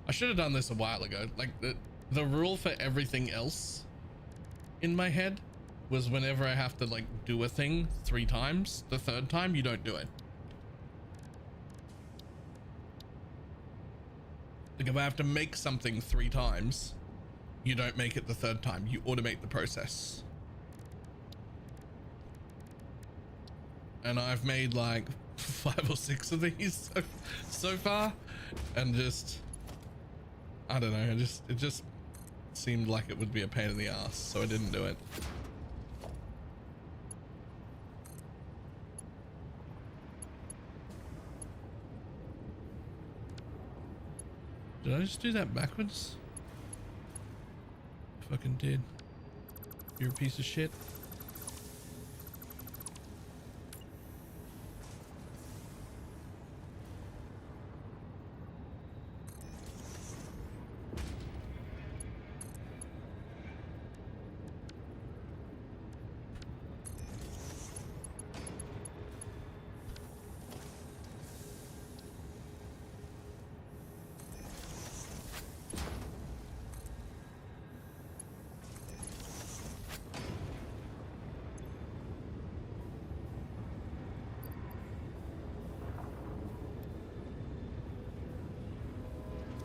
I should have done this a while ago. Like the rule for everything else in my head was whenever I have to like do a thing 3 times, the 3rd time you don't do it. Like if I have to make something 3 times, you don't make it the 3rd time. You automate the process. And I've made like 5 or 6 of these so far, and just, I don't know, it just seemed like it would be a pain in the ass, so I didn't do it. Did I just do that backwards? Fucking did. You're a piece of shit.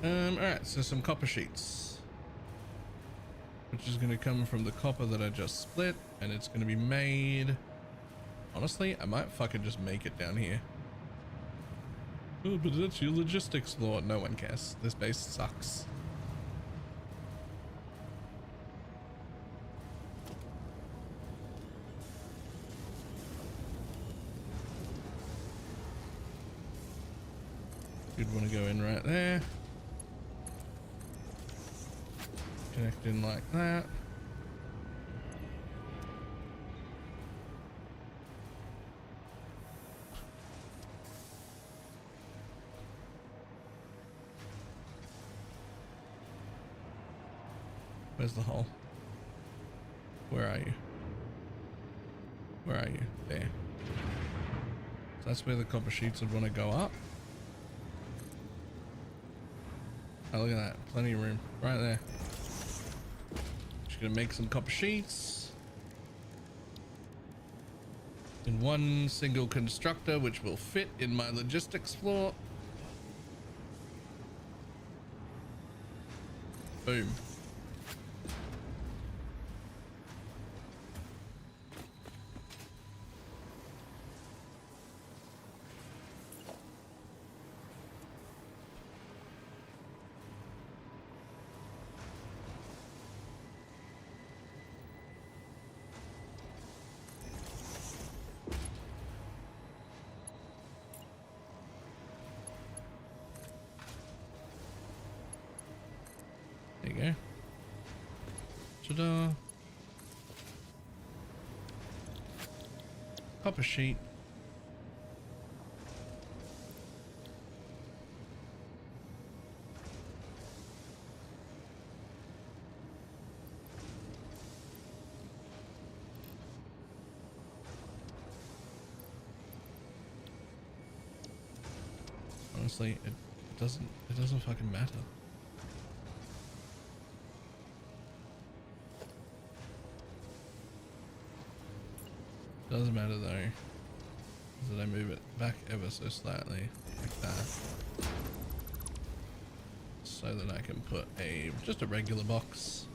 Alright, so some copper sheets, which is going to come from the copper that I just split, and it's going to be made. Honestly, I might fucking just make it down here. Oh, but that's your logistics law. No one cares. This base sucks. You'd want to go in right there. Connect in like that. Where's the hole? Where are you? Where are you? There. So that's where the copper sheets would want to go up. Oh, look at that. Plenty of room. Right there. Just gonna make some copper sheets. In one single constructor, which will fit in my logistics floor. Boom. There you go. Ta-da. Copper sheet. Honestly, it doesn't fucking matter. Doesn't matter though, that I move it back ever so slightly, like that, so that I can put just a regular box.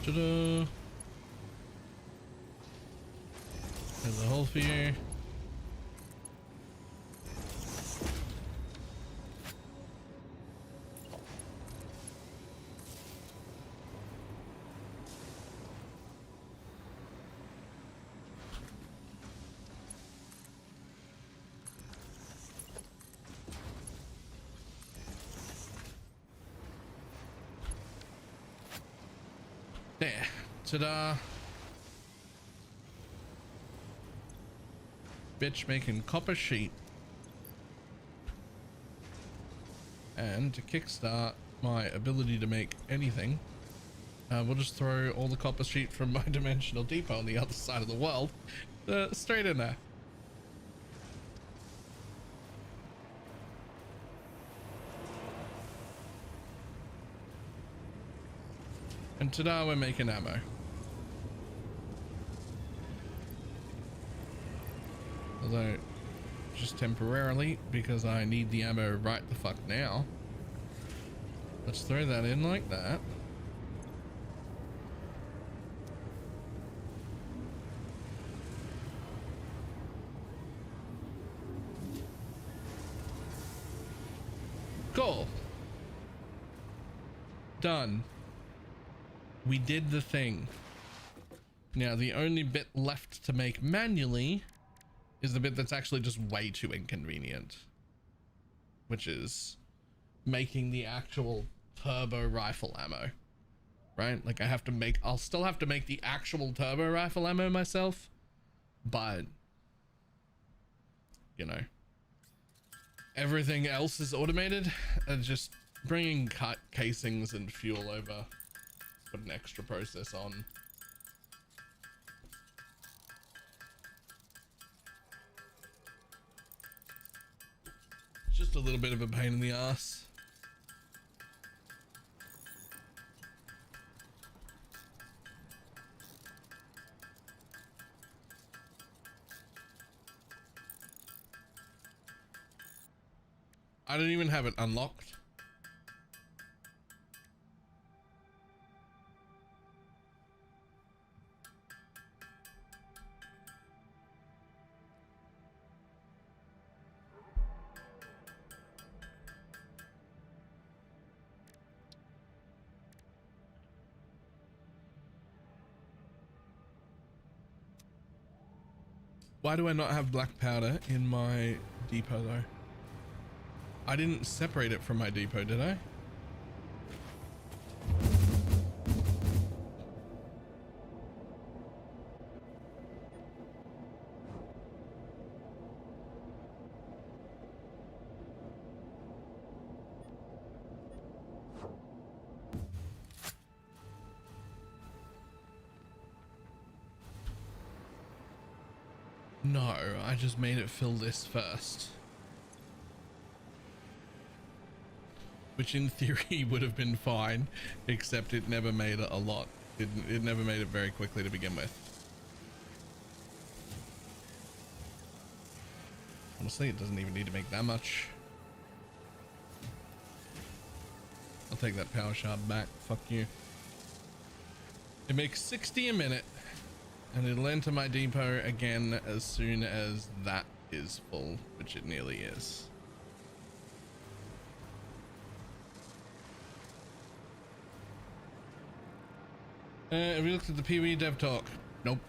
Ta-da! There's a hole for you. There. Ta-da. Bitch making copper sheet. And to kickstart my ability to make anything, we'll just throw all the copper sheet from my dimensional depot on the other side of the world Straight in there. And ta-da, we're making ammo. Although, just temporarily, because I need the ammo right the fuck now. Let's throw that in like that. Cool. Done. We did the thing. Now, the only bit left to make manually is the bit that's actually just way too inconvenient, which is making the actual turbo rifle ammo, right? Like I'll still have to make the actual turbo rifle ammo myself, but you know, everything else is automated, and just bringing cut casings and fuel over, put an extra process on. Just a little bit of a pain in the ass. I don't even have it unlocked. Why do I not have black powder in my depot though? I didn't separate it from my depot, did I? No, I just made it fill this first. Which in theory would have been fine, except it never made it a lot. It never made it very quickly to begin with. Honestly, it doesn't even need to make that much. I'll take that power shard back. Fuck you. It makes 60 a minute, and it'll enter my depot again as soon as that is full, which it nearly is. Have you looked at the PoE dev talk? Nope.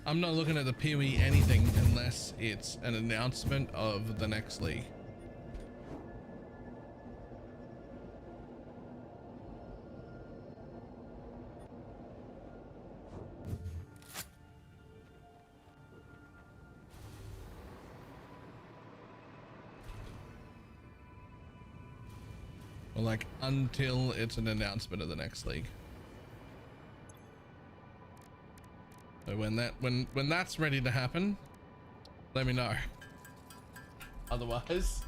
I'm not looking at the PoE anything unless it's an announcement of the next league. Or like until it's an announcement of the next league. So when that's ready to happen, let me know. Otherwise,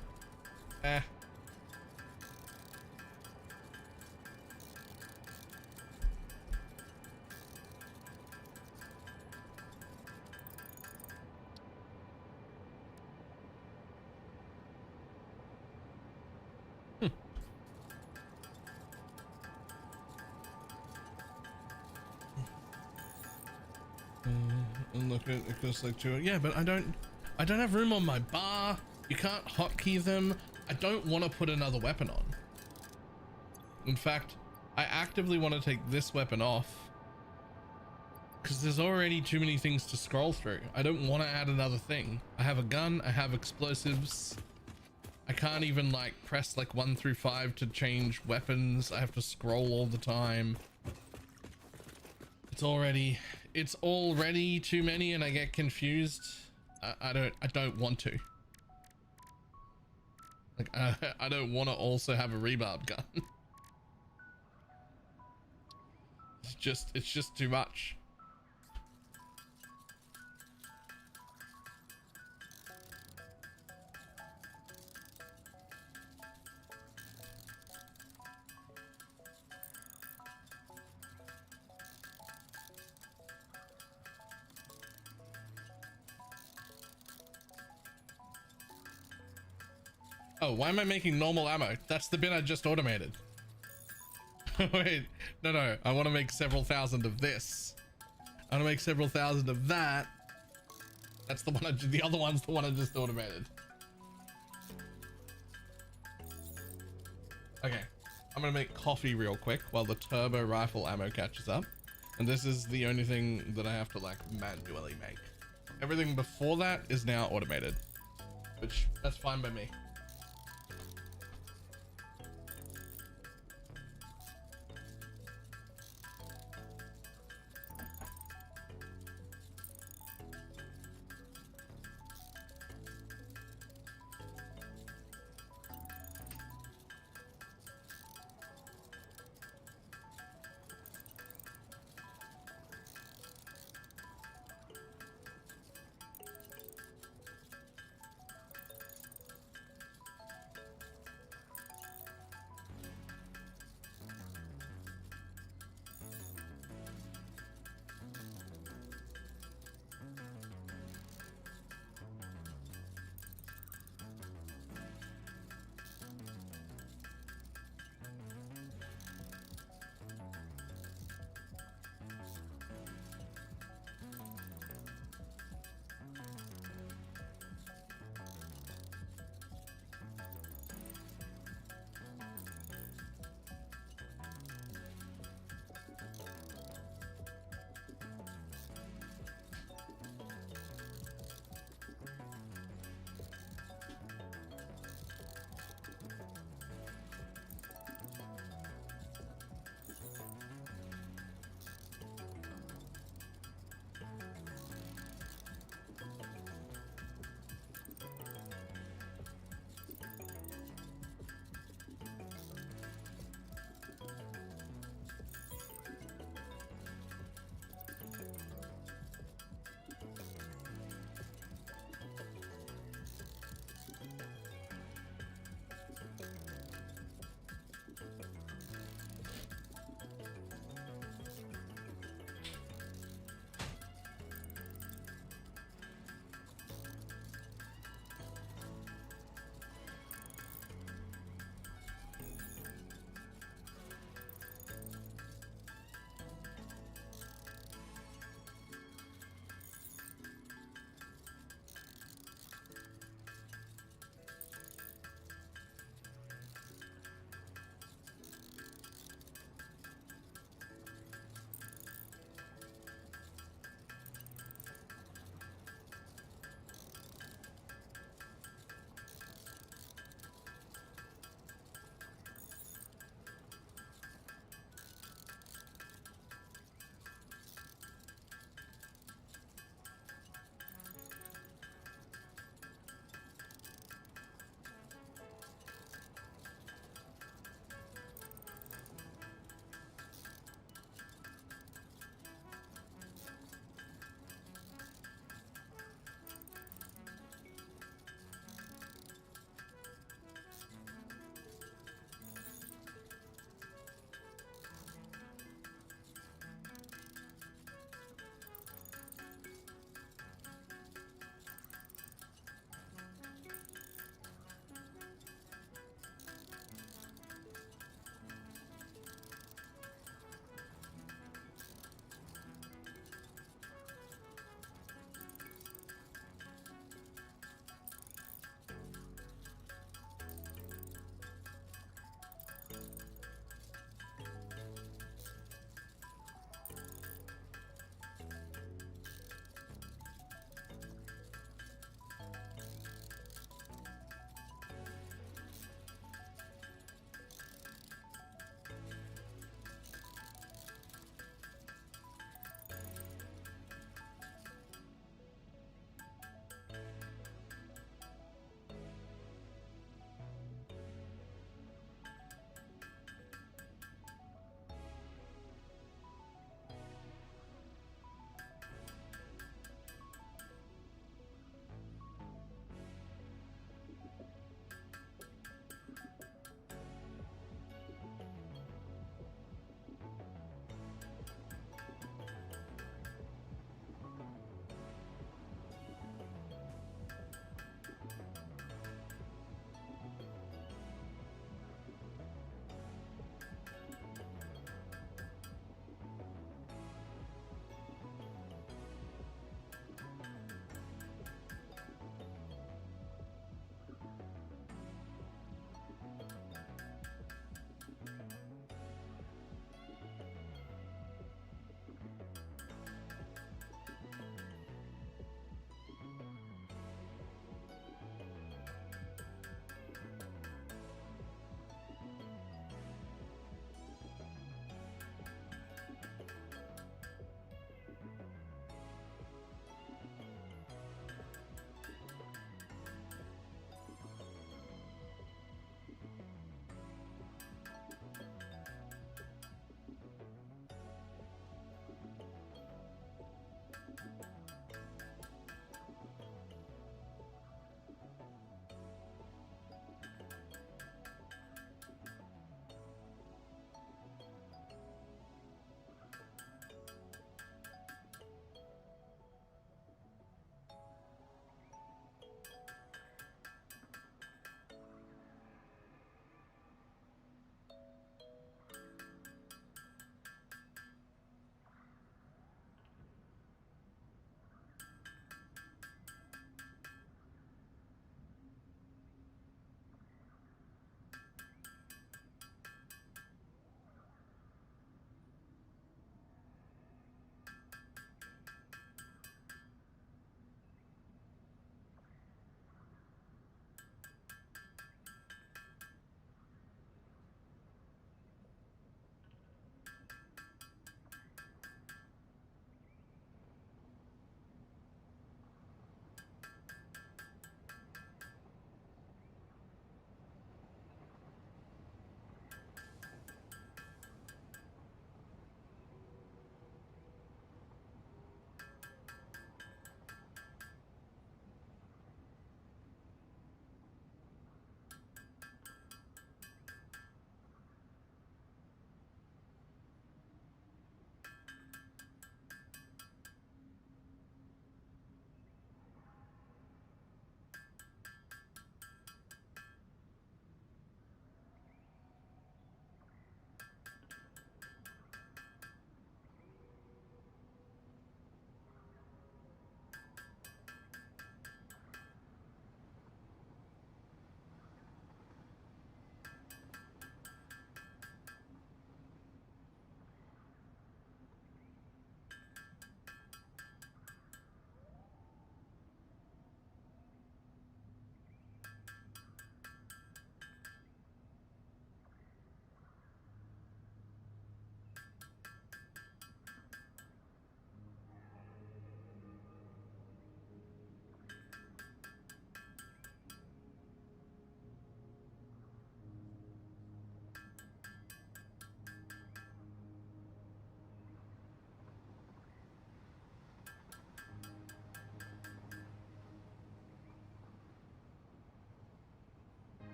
and look at it goes like two. Yeah, but I don't have room on my bar. You can't hotkey them. I don't want to put another weapon on. In fact, I actively want to take this weapon off because there's already too many things to scroll through. I don't want to add another thing. I have a gun, I have explosives. I can't even like press like 1 through 5 to change weapons. I have to scroll all the time. It's already too many, and I get confused. I don't want to. Like I don't want to also have a rebarb gun. It's just too much. Oh, why am I making normal ammo? That's the bin I just automated. Wait, no. I want to make several thousand of this. I want to make several thousand of that. That's the one. The other one's the one I just automated. Okay, I'm gonna make coffee real quick while the turbo rifle ammo catches up. And this is the only thing that I have to like manually make. Everything before that is now automated, which that's fine by me.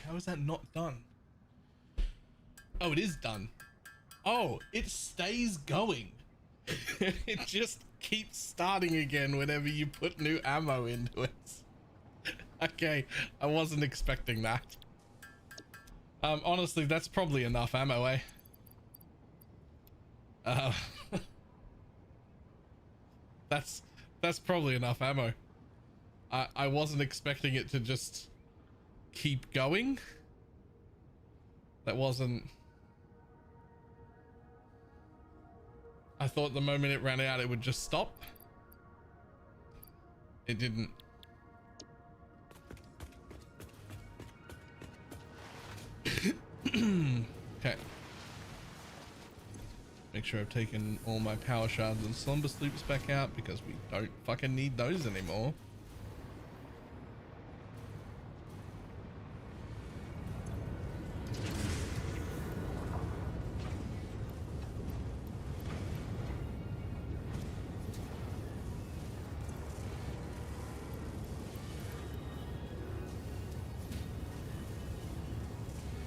How is that not done? Oh, it is done. Oh, it stays going. It just keeps starting again whenever you put new ammo into it. Okay, I wasn't expecting that. Honestly, that's probably enough ammo, eh? That's probably enough ammo. I wasn't expecting it to just keep going. That wasn't... I thought the moment it ran out, it would just stop. It didn't. Okay. Make sure I've taken all my power shards and slumber sloops back out because we don't fucking need those anymore.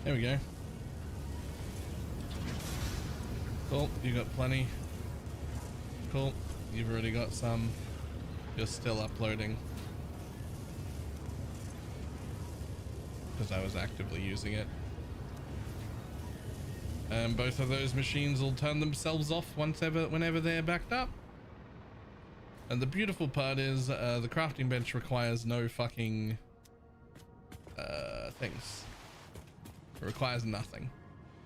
There we go. Cool, you got plenty. Cool, you've already got some. You're still uploading. Because I was actively using it. And both of those machines will turn themselves off whenever they're backed up. And the beautiful part is the crafting bench requires no fucking things. It requires nothing.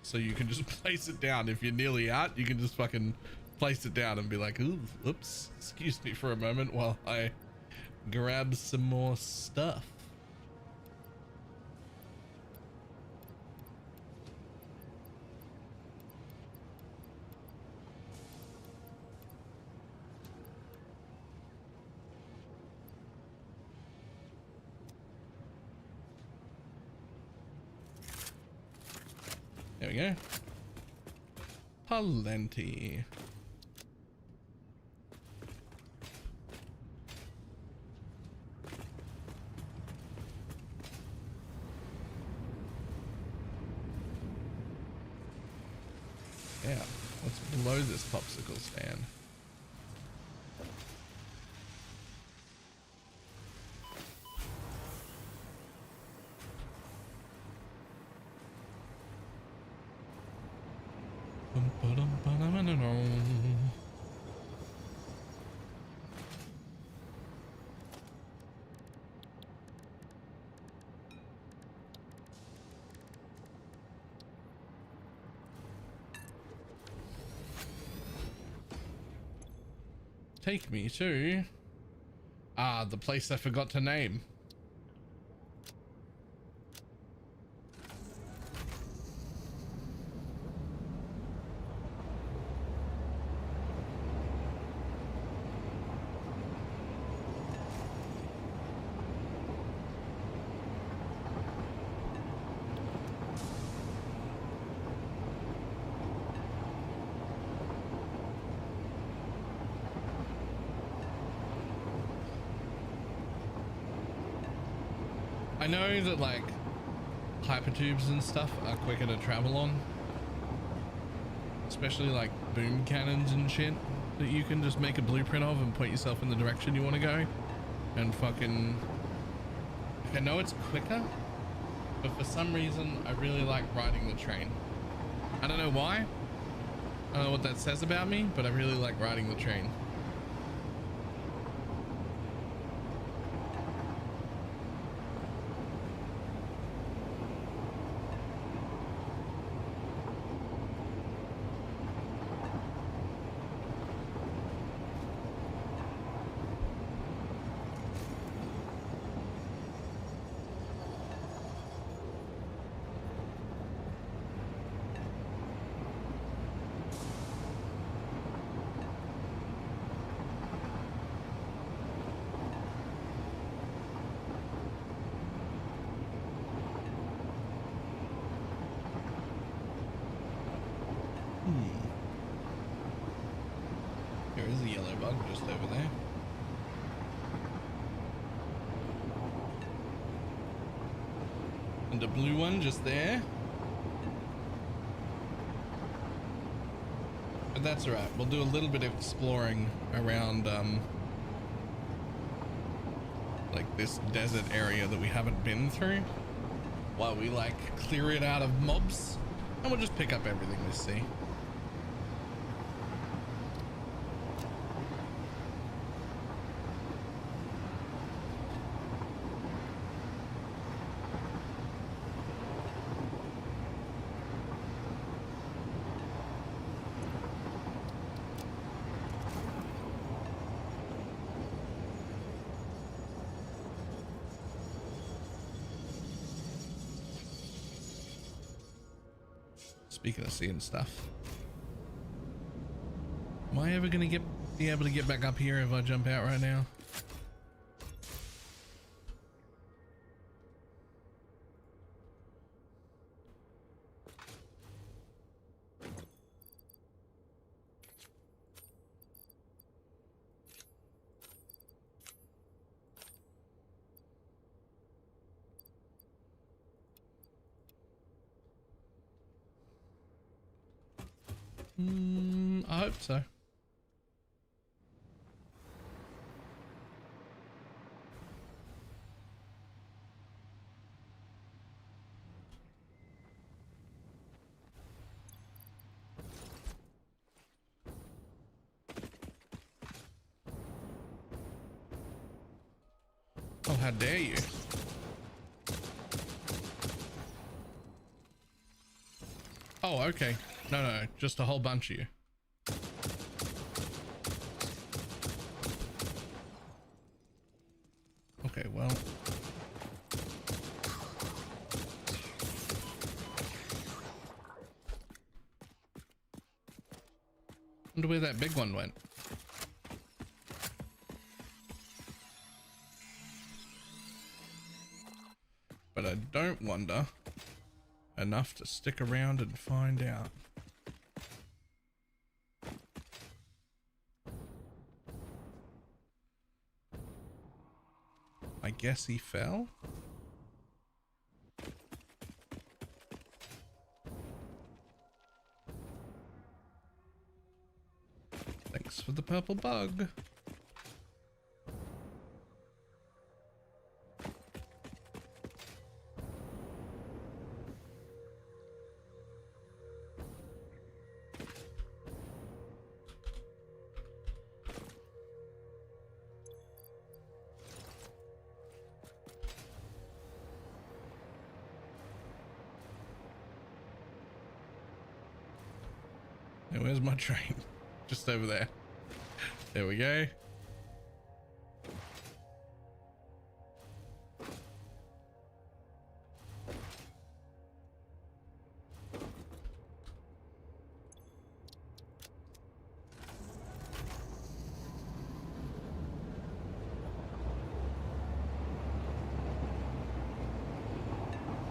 So you can just place it down. If you're nearly out, you can just fucking place it down and be like, ooh, oops, excuse me for a moment while I grab some more stuff. There we go. Plenty. Yeah, what's below this popsicle stand? Take me to the place I forgot to name. I know that like hypertubes and stuff are quicker to travel on, especially like boom cannons and shit that you can just make a blueprint of and point yourself in the direction you want to go and fucking... I know it's quicker, but for some reason I really like riding the train. I don't know why. I don't know what that says about me, but I really like riding the train. There is a yellow bug just over there. And a blue one just there. But that's alright. We'll do a little bit of exploring around like this desert area that we haven't been through while we like clear it out of mobs, and we'll just pick up everything we see. Speaking of seeing stuff, am I ever gonna be able to get back up here if I jump out right now? I hope so. Oh, how dare you? Oh, okay. No, just a whole bunch of you. Okay, well. Wonder where that big one went. But I don't wonder enough to stick around and find out. I guess he fell. Thanks for the purple bug. Hey, where's my train? Just over there. There we go.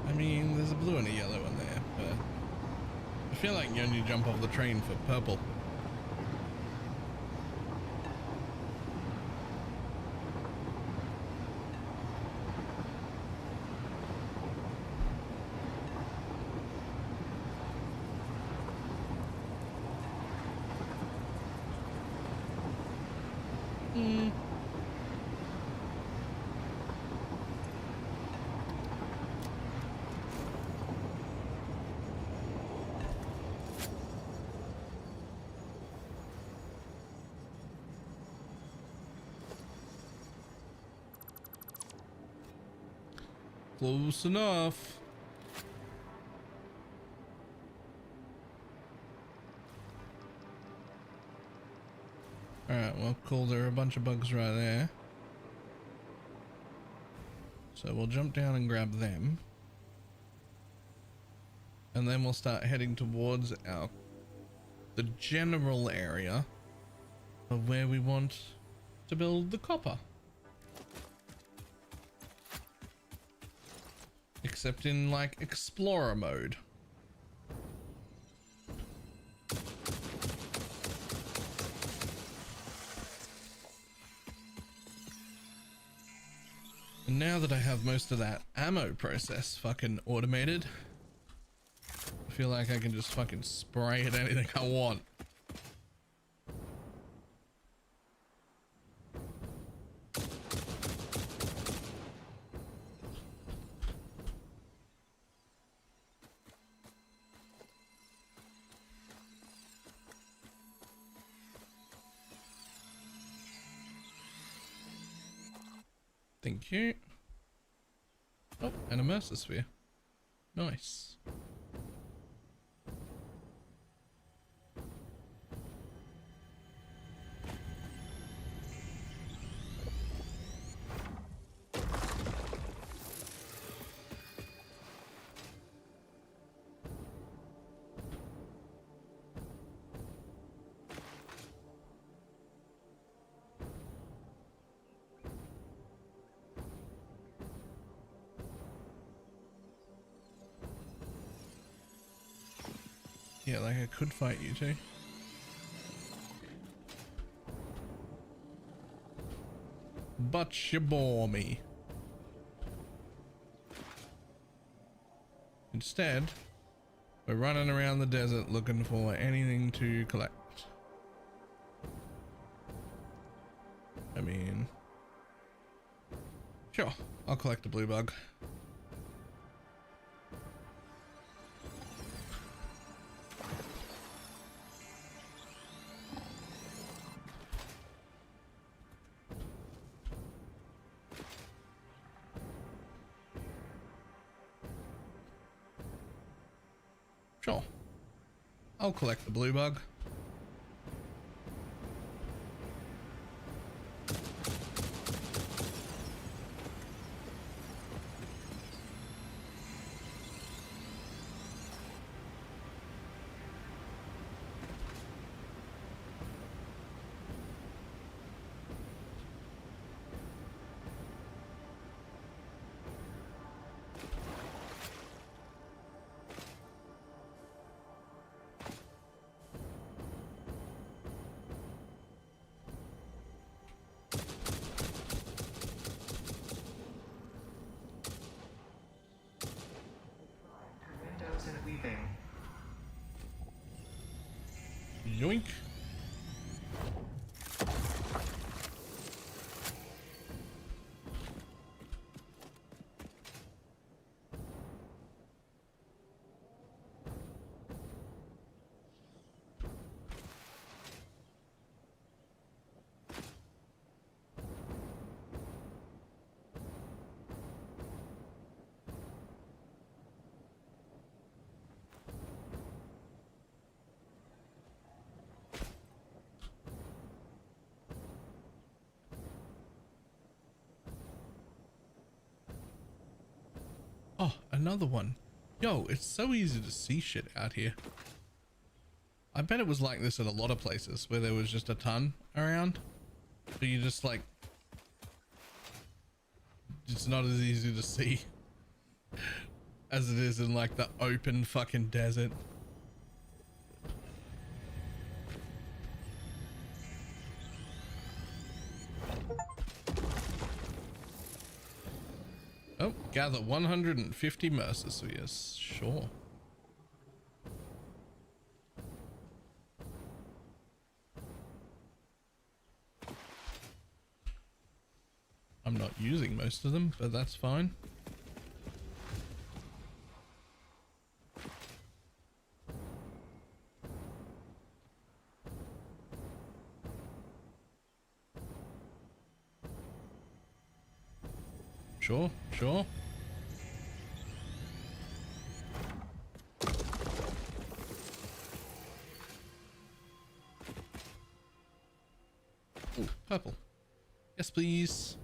I mean, there's a blue and a yellow in there, but I feel like you only jump off the train for purple. Close enough. Alright, well, cool. There are a bunch of bugs right there. So we'll jump down and grab them. And then we'll start heading towards the general area of where we want to build the copper. Except in like explorer mode. And now that I have most of that ammo process fucking automated, I feel like I can just fucking spray at anything I want. Thank you. Oh, and a Mercer Sphere. Nice. Yeah, like I could fight you too. But you bore me. Instead, we're running around the desert looking for anything to collect. I mean, sure, I'll collect the blue bug. Sure. I'll collect the blue bug. Windows and weaving. Yoink. Oh, another one. Yo, it's so easy to see shit out here. I bet it was like this at a lot of places where there was just a ton around. But you just like, it's not as easy to see as it is in like the open fucking desert. Oh, gather 150 Mercer Spheres. Sure. I'm not using most of them, but that's fine. Sure, sure. Ooh, purple. Yes, please.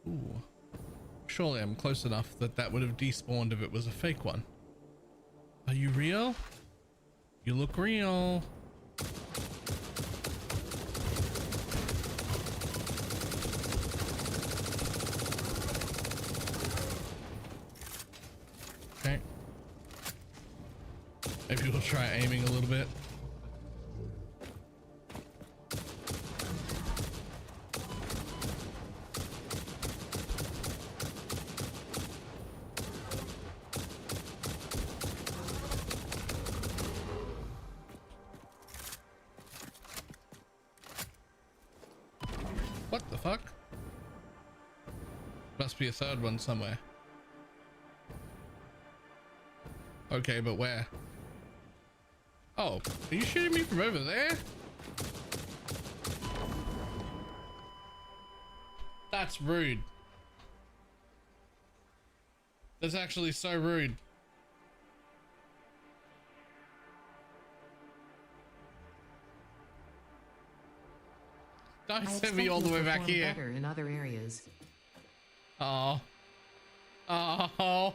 Ooh. Surely I'm close enough that that would have despawned if it was a fake one. Are you real? You look real. Maybe we'll try aiming a little bit. What the fuck? Must be a third one somewhere. Okay, but where? Oh, are you shooting me from over there? That's rude. That's actually so rude. Don't send me all the way back here. Better in other areas. Oh. Oh.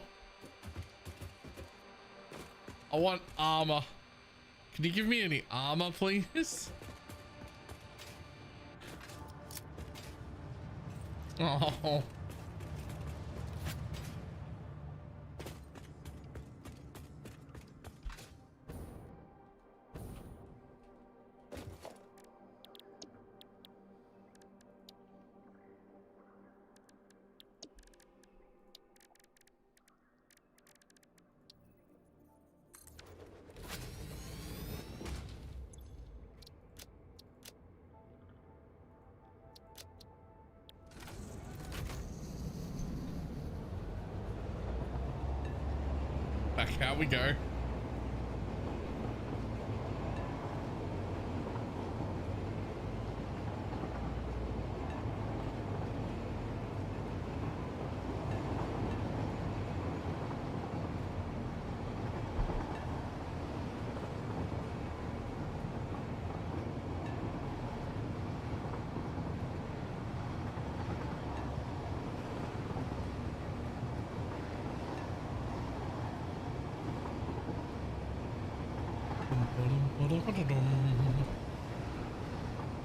I want armor. Can you give me any armor, please? Oh. Back out we go.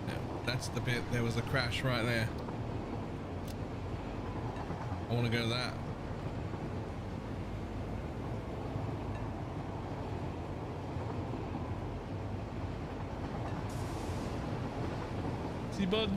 Yeah, that's the bit. There was a crash right there. I want to go to that. See, bud?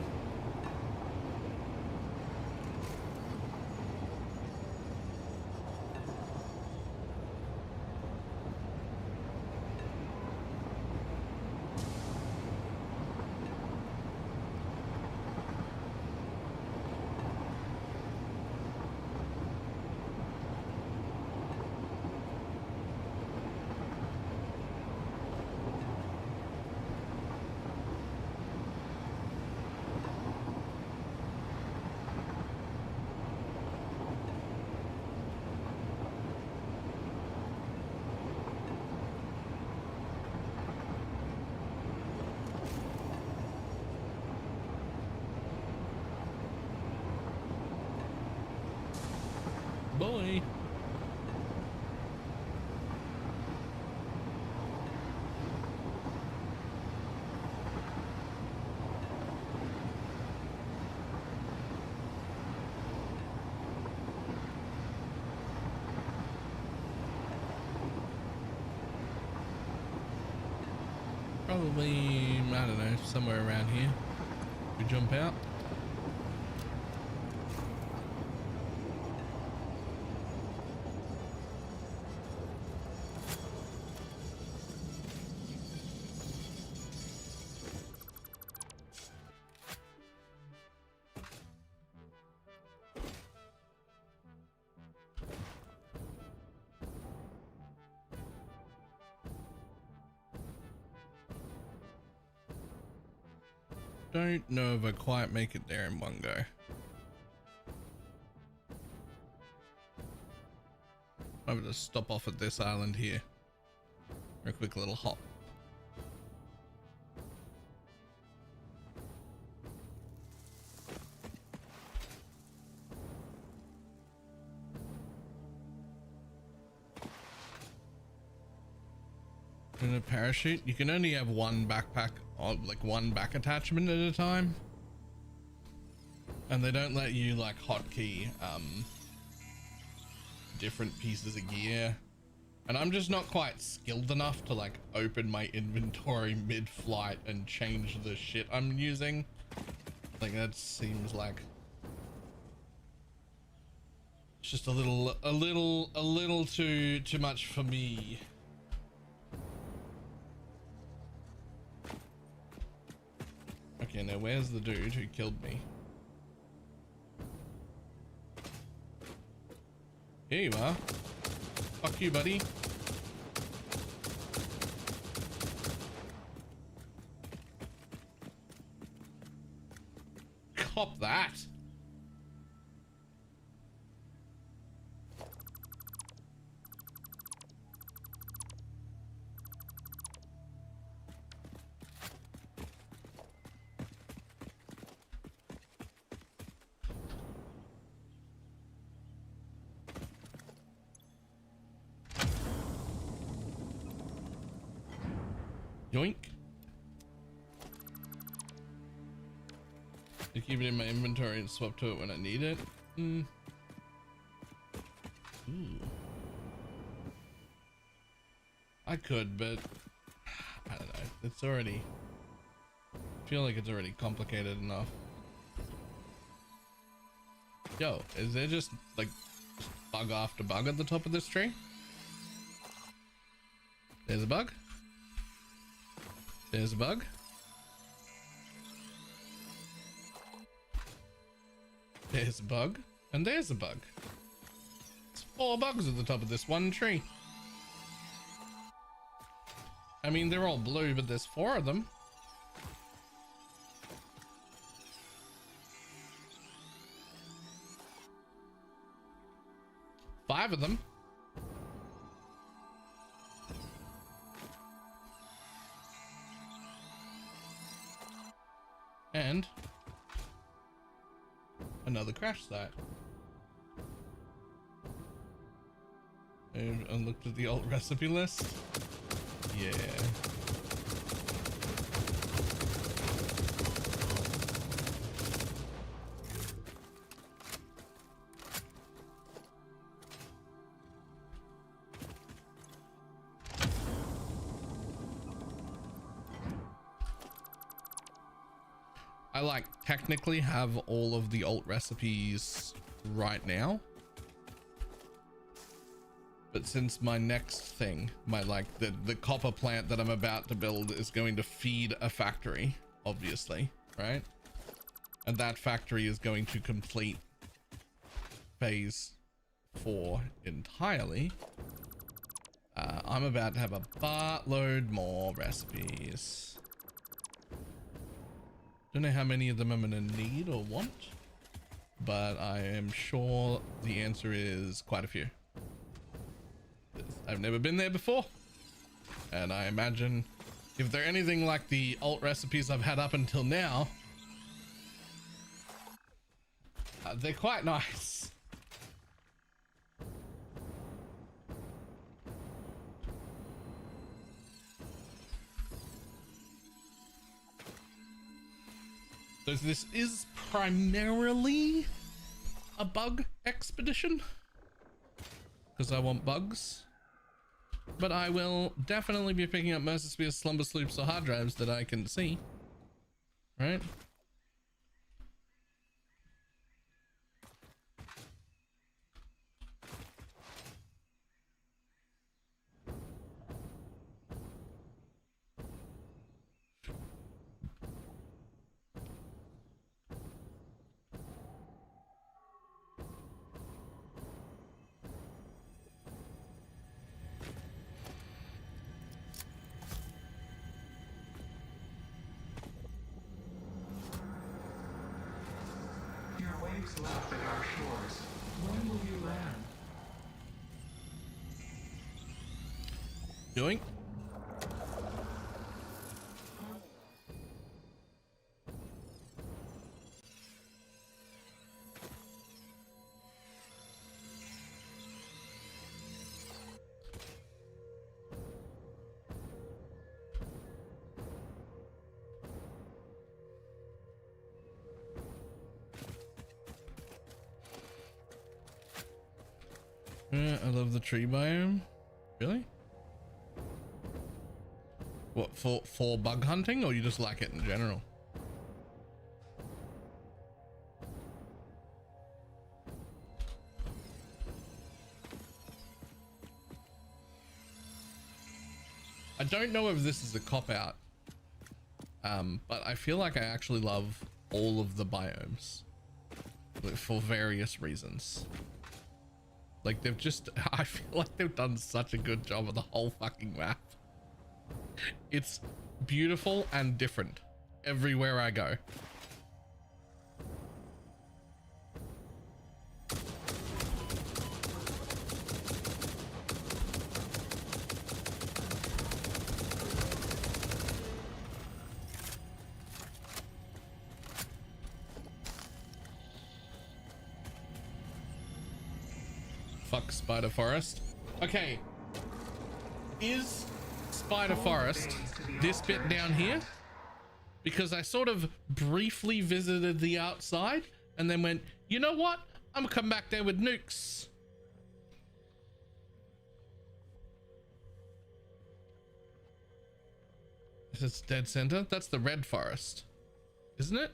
Boy. Probably, I don't know, somewhere around here. We jump out. Don't know if I quite make it there in one go. I'm gonna stop off at this island here for a quick little hop. In a parachute, you can only have one backpack, or like one back attachment at a time, and they don't let you like hotkey different pieces of gear And I'm just not quite skilled enough to like open my inventory mid-flight and change the shit I'm using. Like that seems like it's just a little too much for me. Okay, now where's the dude who killed me? Here you are. Fuck you, buddy. Cop that. Yoink. To keep it in my inventory and swap to it when I need it. Ooh. I could, but I don't know. It's already, I feel like it's already complicated enough. Yo, is there just like bug after bug at the top of this tree? There's a bug. There's a bug. There's a bug. And there's a bug. It's 4 bugs at the top of this one tree. I mean, they're all blue, but there's 4 of them. Five of them. And another crash site. I looked at the old recipe list. Yeah. I like technically have all of the alt recipes right now, but since my next thing, my like the copper plant that I'm about to build is going to feed a factory, obviously, right? And that factory is going to complete phase 4 entirely. I'm about to have a buttload more recipes. Don't know how many of them I'm gonna need or want, but I am sure the answer is quite a few. I've never been there before, and I imagine if they're anything like the alt recipes I've had up until now, they're quite nice. So this is primarily a bug expedition because I want bugs, but I will definitely be picking up Mercer Slumber Sloops or hard drives that I can see, right? Waves laugh at our shores. When will you land? Doing? I love the tree biome. Really? What, for bug hunting, or you just like it in general? I don't know if this is a cop-out, but I feel like I actually love all of the biomes for various reasons. Like they've just, I feel like they've done such a good job of the whole fucking map. It's beautiful and different everywhere I go. Fuck Spider Forest. Okay. Is Spider Forest this bit down here? Because I sort of briefly visited the outside and then went, you know what? I'm gonna come back there with nukes. Is it dead center? That's the red forest, isn't it?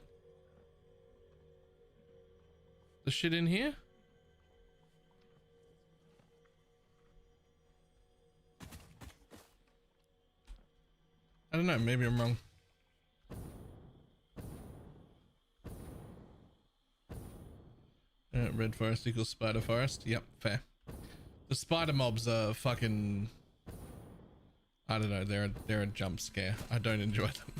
The shit in here? I don't know, maybe I'm wrong. Red forest equals spider forest. Yep, fair. The spider mobs are fucking, I don't know, they're a jump scare. I don't enjoy them.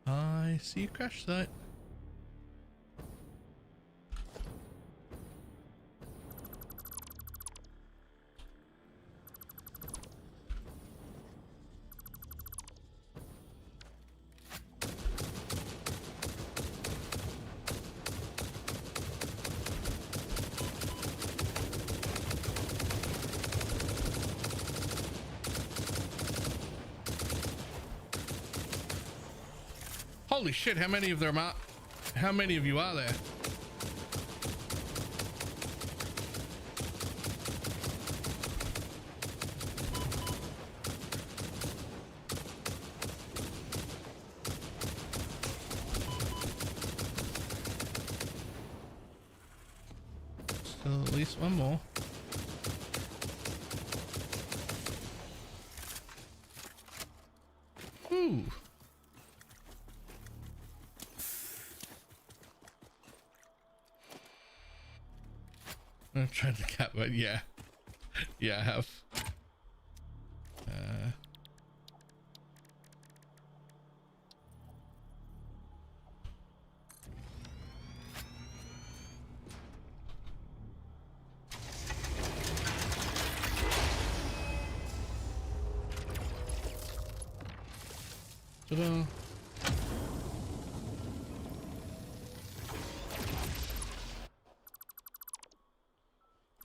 I see a crash site. Holy shit, how many of them are, how many of you are there? Still at least one more. Ooh. I'm trying to cat, but yeah. Yeah, I have. Ta-da.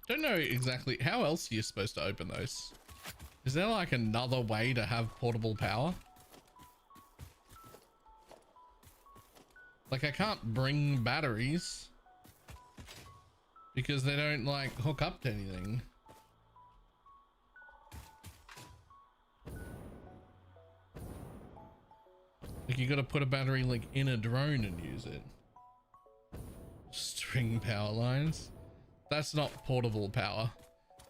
Don't know exactly how else you're supposed to open those. Is there like another way to have portable power? Like I can't bring batteries because they don't like hook up to anything. Like you got to put a battery like in a drone and use it. String power lines. That's not portable power.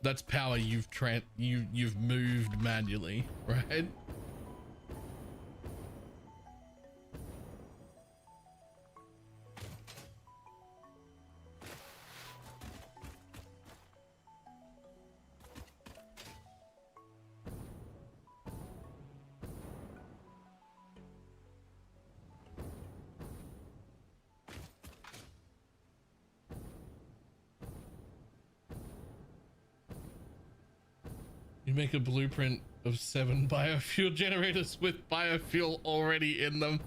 That's power you've moved manually, right? You make a blueprint of 7 biofuel generators with biofuel already in them.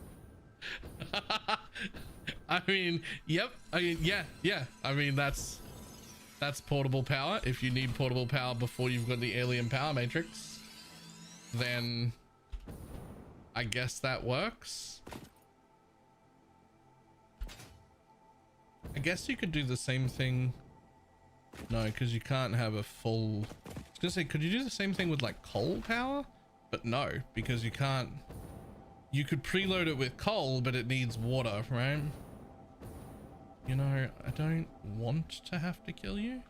I mean, yep. I mean, yeah. I mean, that's That's portable power. If you need portable power before you've got the alien power matrix, then I guess that works. I guess you could do the same thing. No, because you can't have a full... I was gonna say, could you do the same thing with like coal power? But no, because you can't... You could preload it with coal, but it needs water, right? You know, I don't want to have to kill you,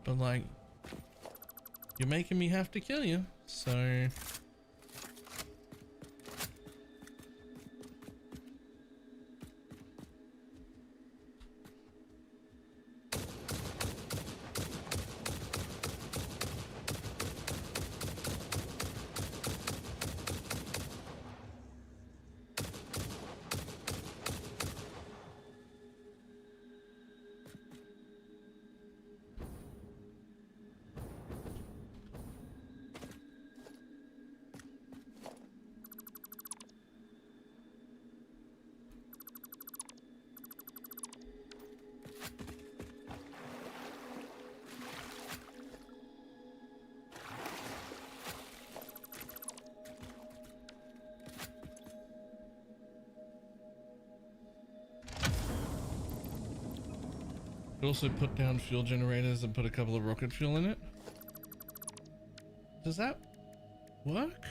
but like, you're making me have to kill you, so... Also put down fuel generators and put a couple of rocket fuel in it. Does that work?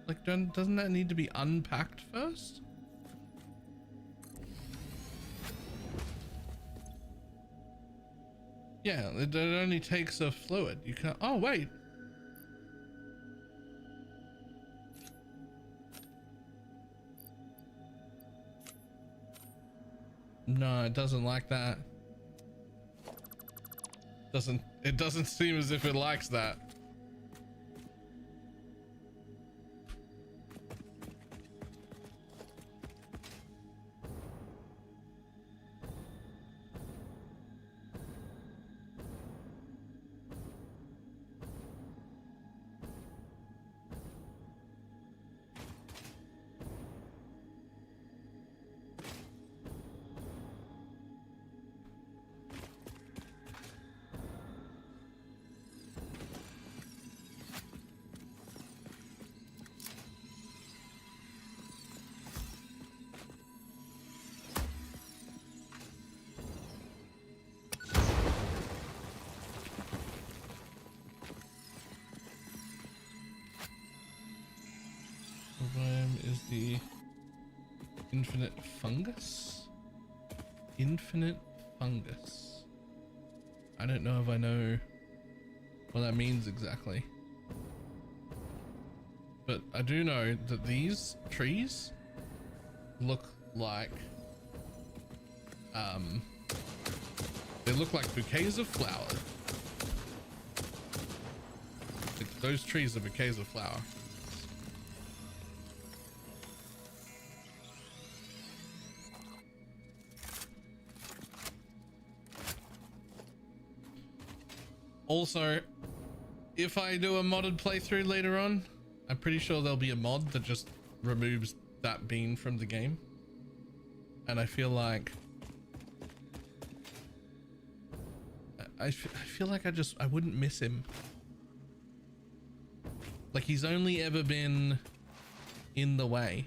Like, doesn't that need to be unpacked first? Yeah, it only takes a fluid. You can't... Oh, wait. No, it doesn't like that. It doesn't seem as if it likes that. Is the infinite fungus? Infinite fungus. I don't know if I know what that means exactly. But I do know that these trees look like they look like bouquets of flowers. Those trees are bouquets of flower. Also, if I do a modded playthrough later on, I'm pretty sure there'll be a mod that just removes that bean from the game. And I feel like I feel like I wouldn't miss him. Like, he's only ever been in the way.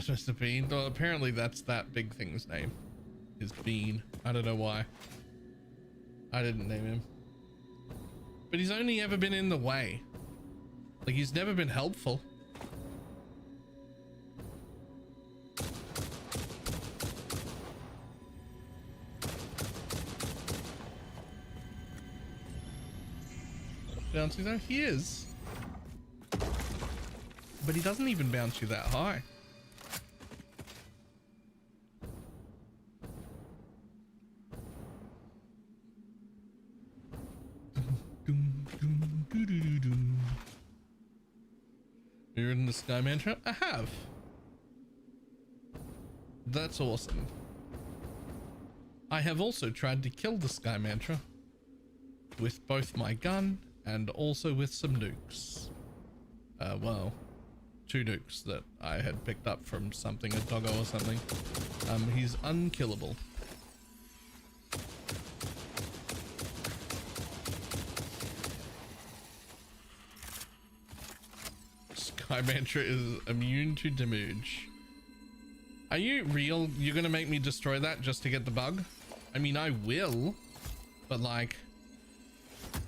Mr. Bean. Well, apparently that's that big thing's name. Is Bean. I don't know why. I didn't name him. But he's only ever been in the way. Like, he's never been helpful. Bounce you though? He is. But he doesn't even bounce you that high. You're in the Sky Mantra? I have. That's awesome. I have also tried to kill the Sky Mantra with both my gun and also with some nukes. Well, 2 nukes that I had picked up from something, a doggo or something. He's unkillable. Sky Mantra is immune to damage. Are you real? You're gonna make me destroy that just to get the bug? I mean, I will, but like,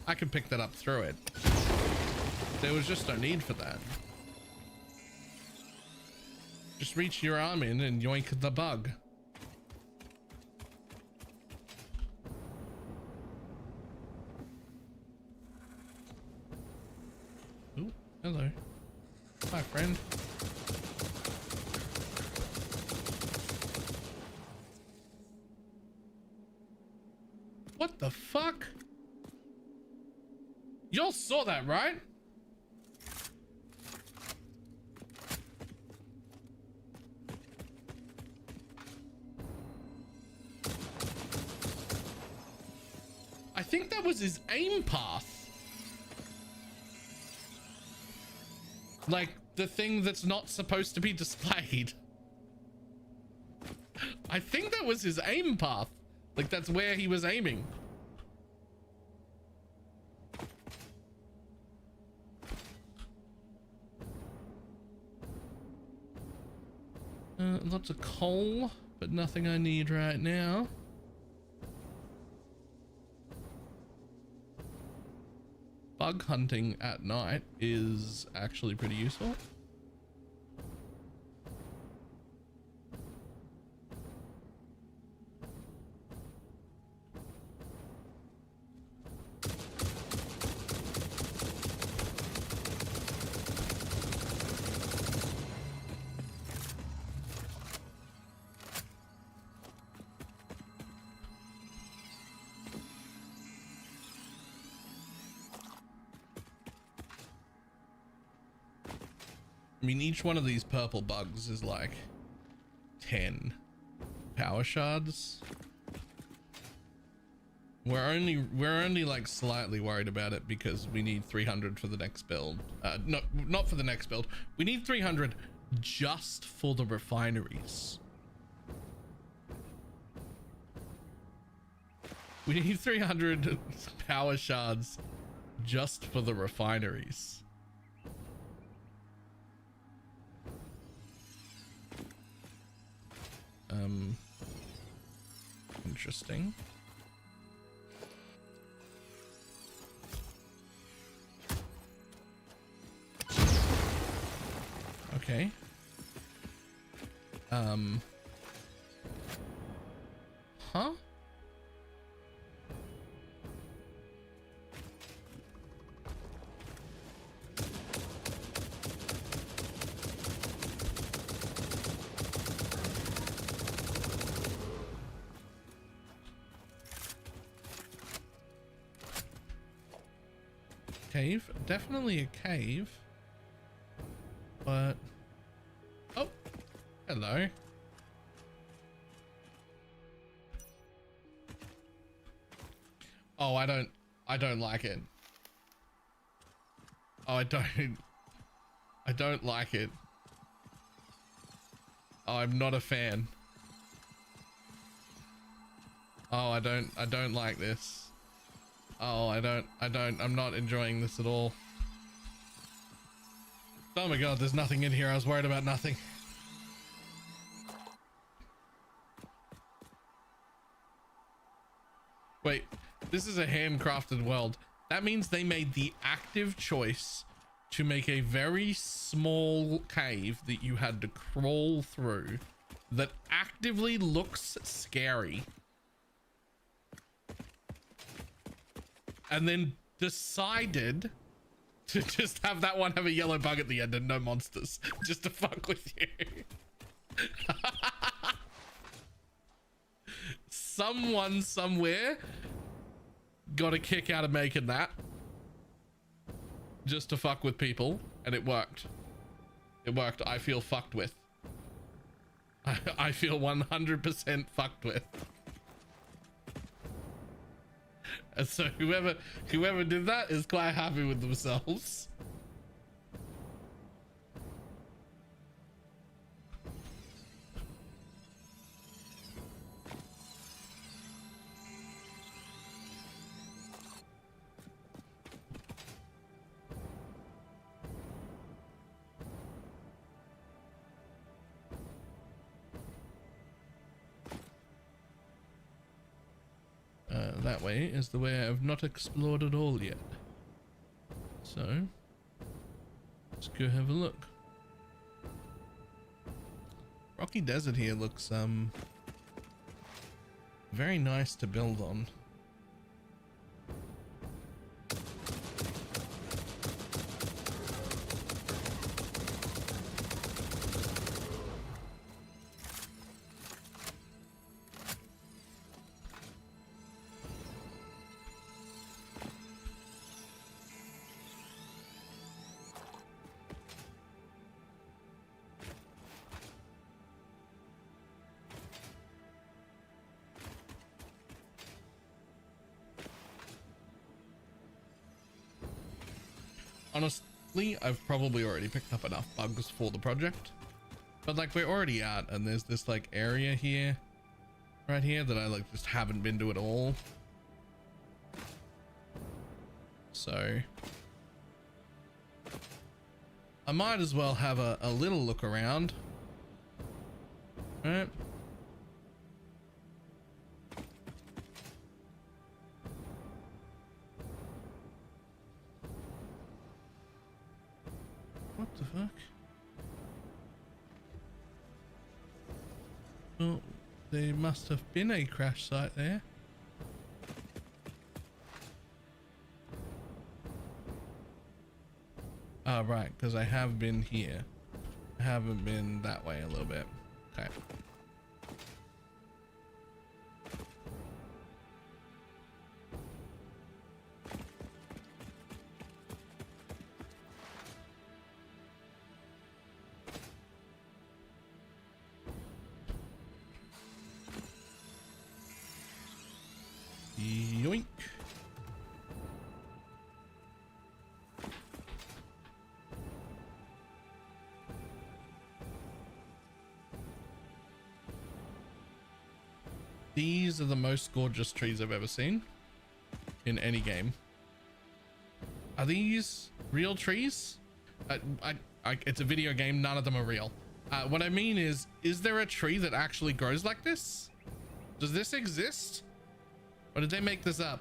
I could pick that up through it. There was just no need for that. Just reach your arm in and yoink the bug. Ooh, hello. Hi, friend. What the fuck? Y'all saw that, right? I think that was his aim path. Like the thing that's not supposed to be displayed. I think that was his aim path. Like that's where he was aiming. Lots of coal, but nothing I need right now. Bug hunting at night is actually pretty useful. I mean, each one of these purple bugs is like 10 power shards. We're only like slightly worried about it because we need 300 for the next build. No, not for the next build. We need 300 just for the refineries. We need 300 power shards just for the refineries. Interesting. Okay. Huh? Cave, definitely a cave, but oh, hello. Oh, I don't like it. Oh, I don't like it. Oh, I'm not a fan. Oh, I don't like this. Oh, I'm not enjoying this at all. Oh my god, there's nothing in here. I was worried about nothing. Wait, this is a handcrafted world. That means they made the active choice to make a very small cave that you had to crawl through that actively looks scary. And then decided to just have that one have a yellow bug at the end and no monsters, just to fuck with you. Someone somewhere got a kick out of making that just to fuck with people, and it worked. It worked. I feel fucked with. I feel 100% fucked with. And so whoever did that is quite happy with themselves. That way is the way I've not explored at all yet. So, let's go have a look. Rocky Desert here looks very nice to build on. Honestly, I've probably already picked up enough bugs for the project, but like we're already at, and there's this like area here, right here, that I like just haven't been to at all. So I might as well have a little look around. All right. What the fuck? Well, there must have been a crash site there. Oh, right, because I have been here. I haven't been that way a little bit. Okay. Yoink. These are the most gorgeous trees I've ever seen in any game. Are these real trees? It's a video game. None of them are real. What I mean is there a tree that actually grows like this? Does this exist? Or did they make this up?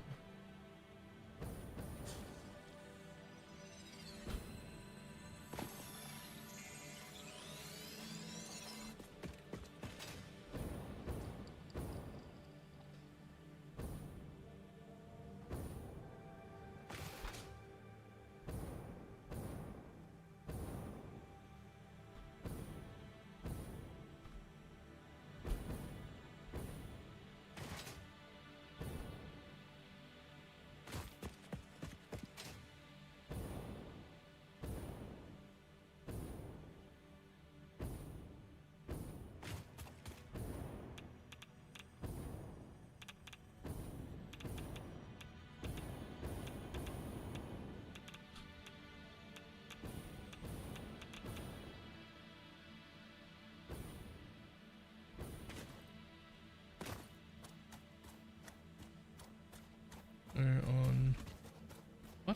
We're on what?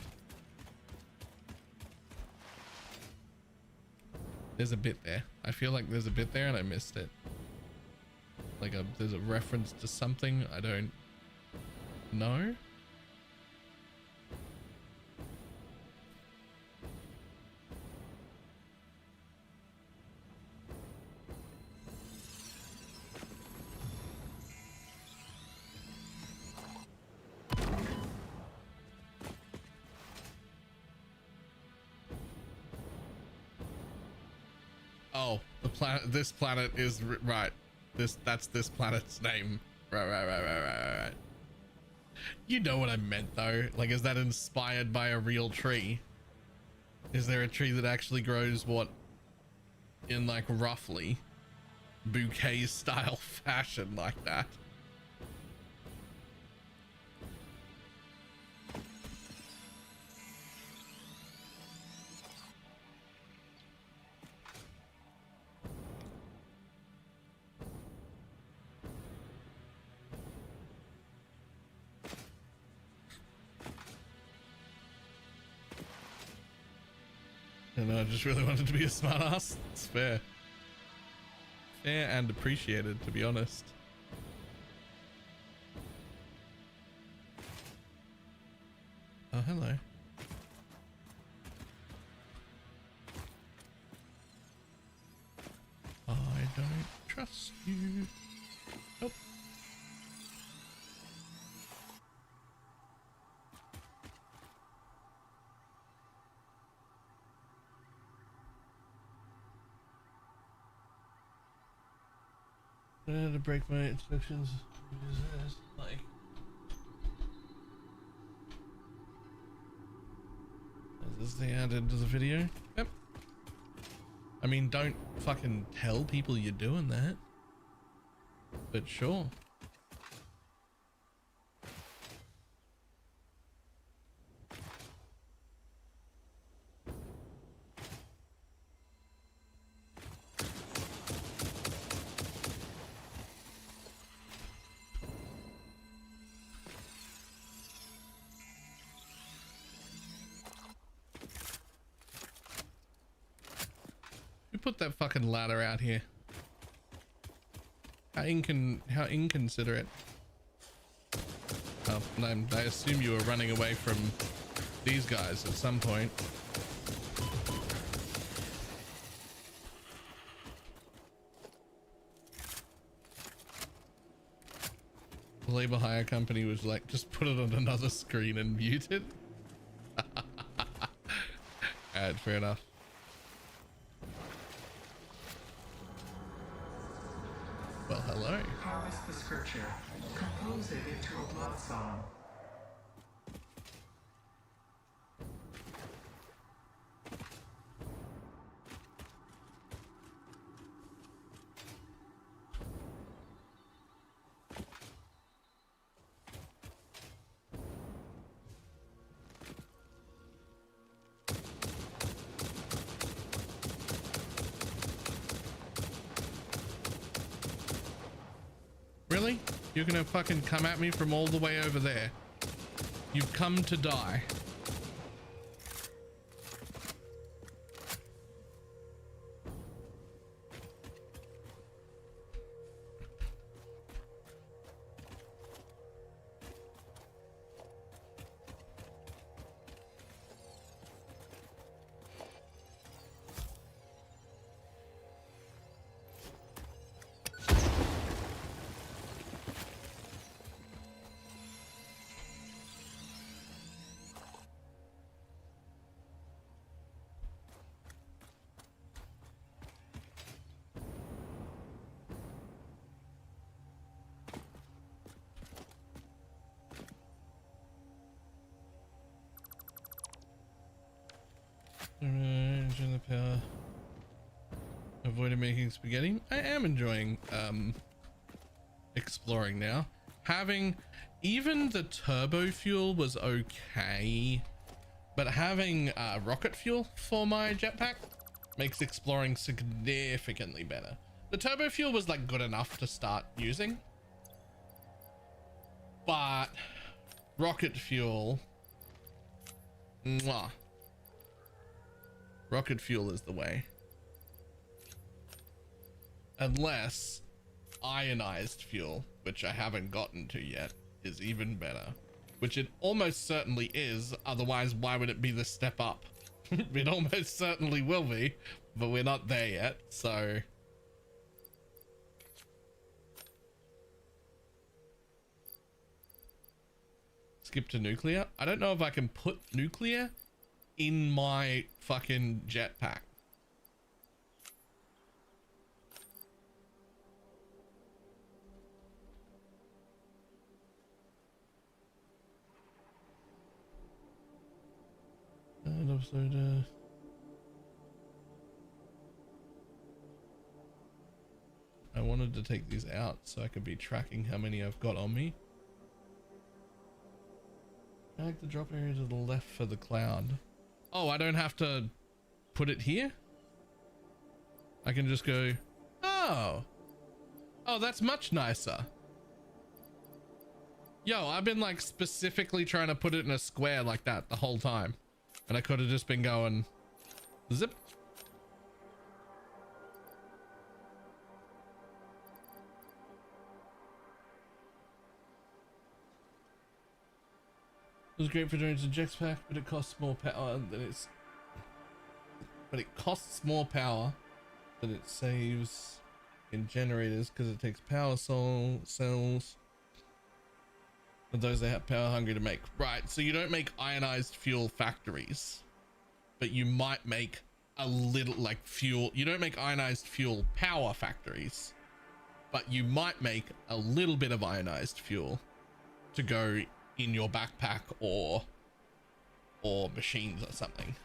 There's a bit there. I feel like there's a bit there and I missed it. Like there's a reference to something I don't know. Oh, the planet. This planet is right. That's this planet's name. Right. You know what I meant though. Like, is that inspired by a real tree? Is there a tree that actually grows what in like roughly bouquet style fashion like that? And I just really wanted to be a smart ass. It's fair. Fair and appreciated, to be honest. Oh, hello. I don't trust you. Nope. To break my instructions. Like, is this the added to the video? Yep. I mean, don't fucking tell people you're doing that. But sure. Put that fucking ladder out here. How inconsiderate. Oh, no, I assume you were running away from these guys at some point. The labor hire company was like, just put it on another screen and mute it. Alright, fair enough. Well, hello. Harvest the scripture. Compose it into a blood song. Really? You're gonna fucking come at me from all the way over there? You've come to die. Enjoying the power. Avoided making spaghetti. I am enjoying exploring now. Having even the turbo fuel was okay, but having rocket fuel for my jetpack makes exploring significantly better. The turbo fuel was like good enough to start using, but rocket fuel, mwah. Rocket fuel is the way. Unless ionized fuel, which I haven't gotten to yet, is even better. Which it almost certainly is, otherwise why would it be the step up? It almost certainly will be, but we're not there yet, so... Skip to nuclear? I don't know if I can put nuclear in my fucking jetpack. I wanted to take these out so I could be tracking how many I've got on me. Drag the drop area to the left for the cloud. Oh, I don't have to put it here? I can just go, oh. Oh, that's much nicer. Yo, I've been like specifically trying to put it in a square like that the whole time. And I could have just been going Zip. It was great for doing injects pack, but it costs more power than it's. But it costs more power than it saves in generators because it takes power cells. But those that have power hungry to make. Right, so you don't make ionized fuel factories, but you might make a little like fuel. You don't make ionized fuel power factories, but you might make a little bit of ionized fuel to go in your backpack or machines or something.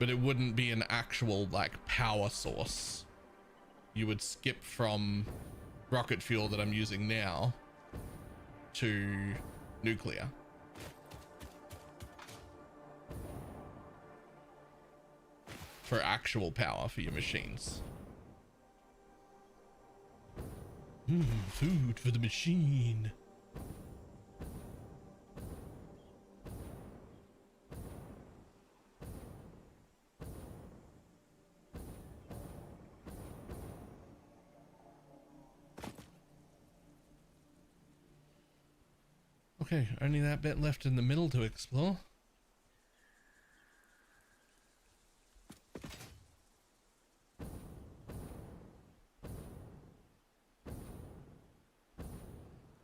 But it wouldn't be an actual like power source. You would skip from rocket fuel that I'm using now to nuclear. For actual power for your machines. Food for the machine. Okay, only that bit left in the middle to explore.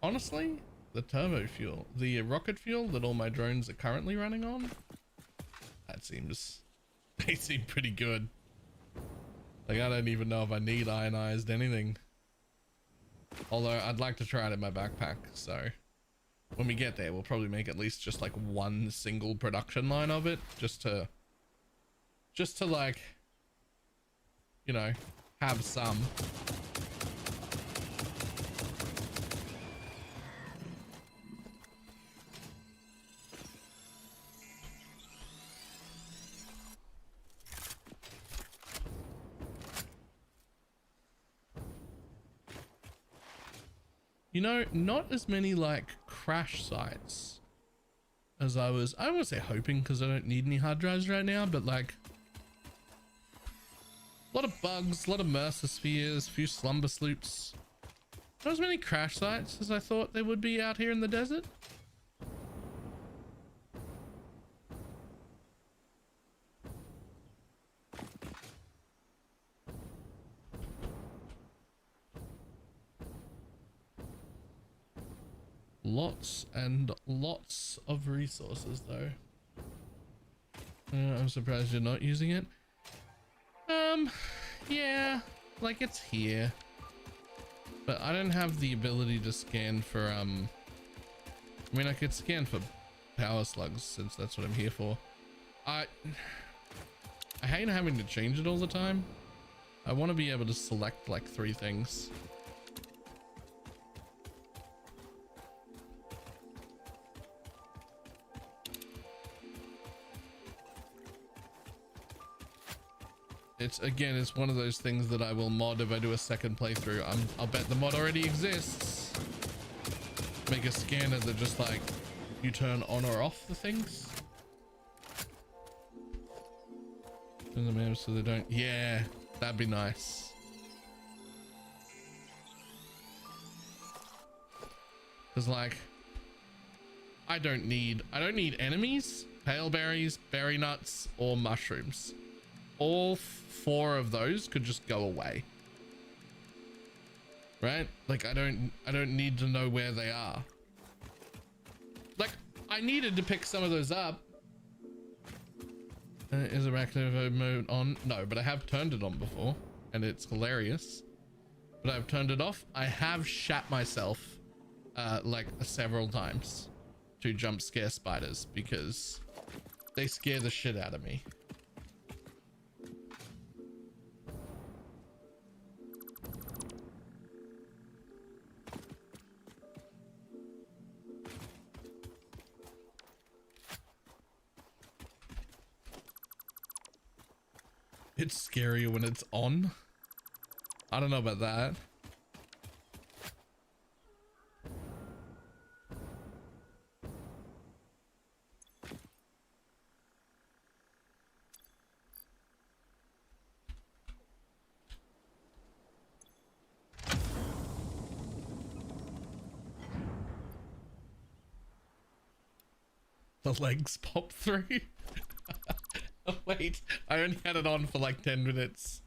Honestly, the turbo fuel, the rocket fuel that all my drones are currently running on, that seems, they seem pretty good. Like, I don't even know if I need ionized anything. Although I'd like to try it in my backpack, so when we get there, we'll probably make at least just like one single production line of it, just to like, you know, have some. You know, not as many like crash sites as I won't say hoping because I don't need any hard drives right now, but like a lot of bugs, a lot of Mercer spheres, a few slumber sloops. Not as many crash sites as I thought there would be out here in the desert. Lots and lots of resources though. I'm surprised you're not using it. Yeah, like it's here, but I don't have the ability to scan for I mean, I could scan for power slugs since that's what I'm here for. I hate having to change it all the time. I want to be able to select like 3 things. It's one of those things that I will mod if I do a second playthrough. I'll bet the mod already exists. Make a scanner that just like you turn on or off the things. In the map so they don't. Yeah, that'd be nice. Cause like I don't need enemies, pale berries, berry nuts, or mushrooms. All 4 of those could just go away, right? Like I don't need to know where they are. Like I needed to pick some of those up. Is arachnophobia mode on? No, but I have turned it on before and it's hilarious. But I've turned it off. I have shat myself like several times to jump scare spiders because they scare the shit out of me. It's scarier when it's on. I don't know about that. The legs pop through. Oh, wait, I only had it on for like 10 minutes.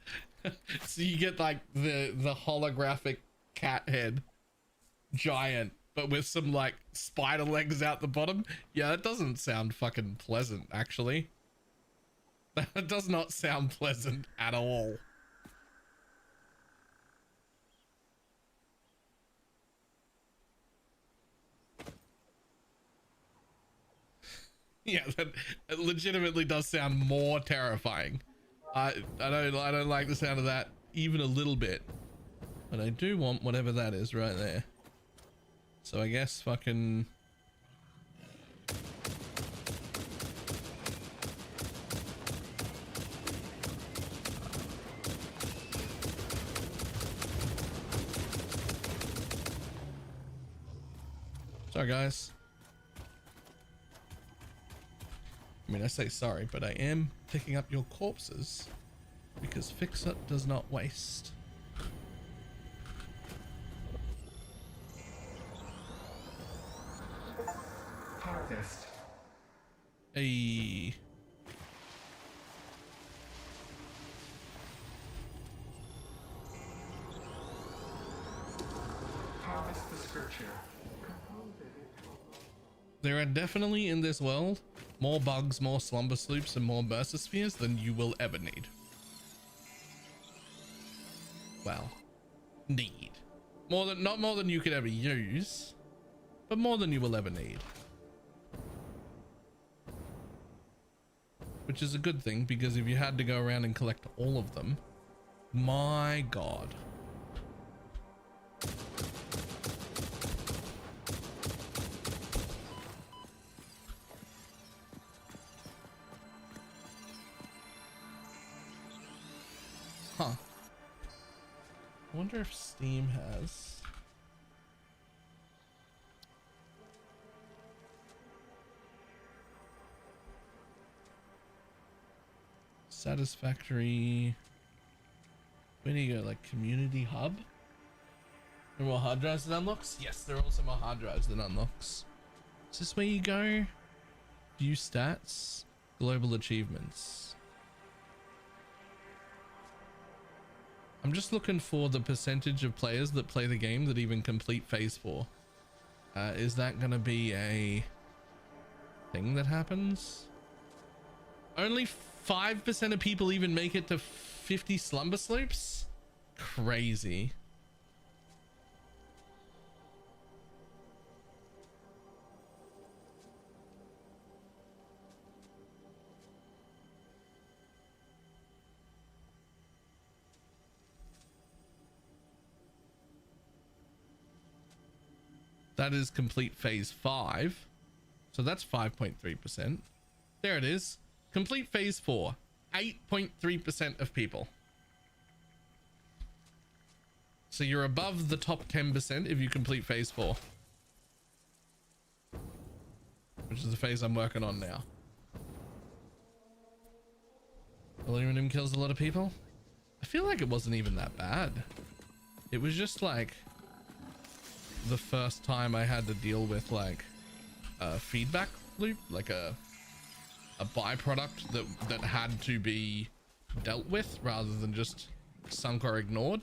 So you get like the holographic cat head, giant, but with some like spider legs out the bottom. Yeah, that doesn't sound fucking pleasant, actually. That does not sound pleasant at all. Yeah, that it legitimately does sound more terrifying. I don't like the sound of that even a little bit. But I do want whatever that is right there. So I guess fucking sorry guys. I mean, I say sorry, but I am picking up your corpses because Fix-It does not waste. Harvest. Hey. Harvest the scripture. There are definitely in this world more bugs, more slumber sloops, and more burster spheres than you will ever need. Well, need. Not more than you could ever use, but more than you will ever need. Which is a good thing, because if you had to go around and collect all of them, my God. Huh. I wonder if Steam has. Satisfactory. Where do you go? Like community hub? There are more hard drives that unlocks? Yes, there are also more hard drives that unlocks. Is this where you go? View stats, global achievements. I'm just looking for the percentage of players that play the game that even complete phase 4. Is that gonna be a thing that happens? Only 5% of people even make it to 50 slumber sloops? Crazy. That is complete phase 5. So that's 5.3%. There it is. Complete phase 4. 8.3% of people. So you're above the top 10% if you complete phase 4. Which is the phase I'm working on now. Aluminum kills a lot of people. I feel like it wasn't even that bad. It was just like the first time I had to deal with like a feedback loop, like a byproduct that had to be dealt with rather than just sunk or ignored.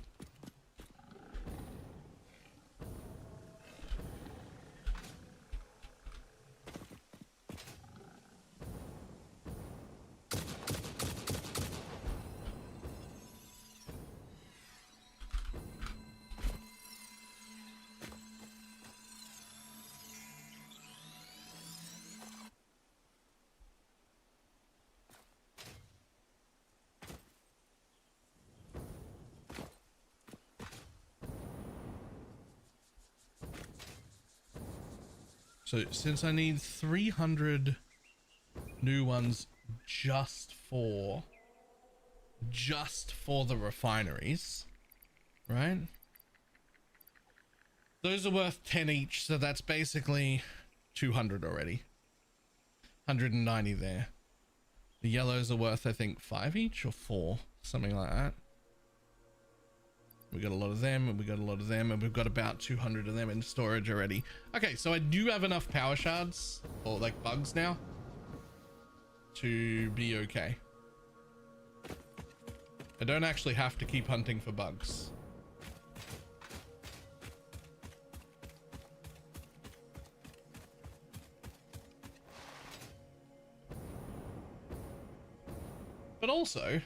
So since I need 300 new ones just for the refineries, right? Those are worth 10 each, so that's basically 200 already. 190 there. The yellows are worth, I think, 5 each or 4, something like that. We got a lot of them, and we got a lot of them, and we've got about 200 of them in storage already. Okay, so I do have enough power shards, or like bugs now, to be okay. I don't actually have to keep hunting for bugs. But also,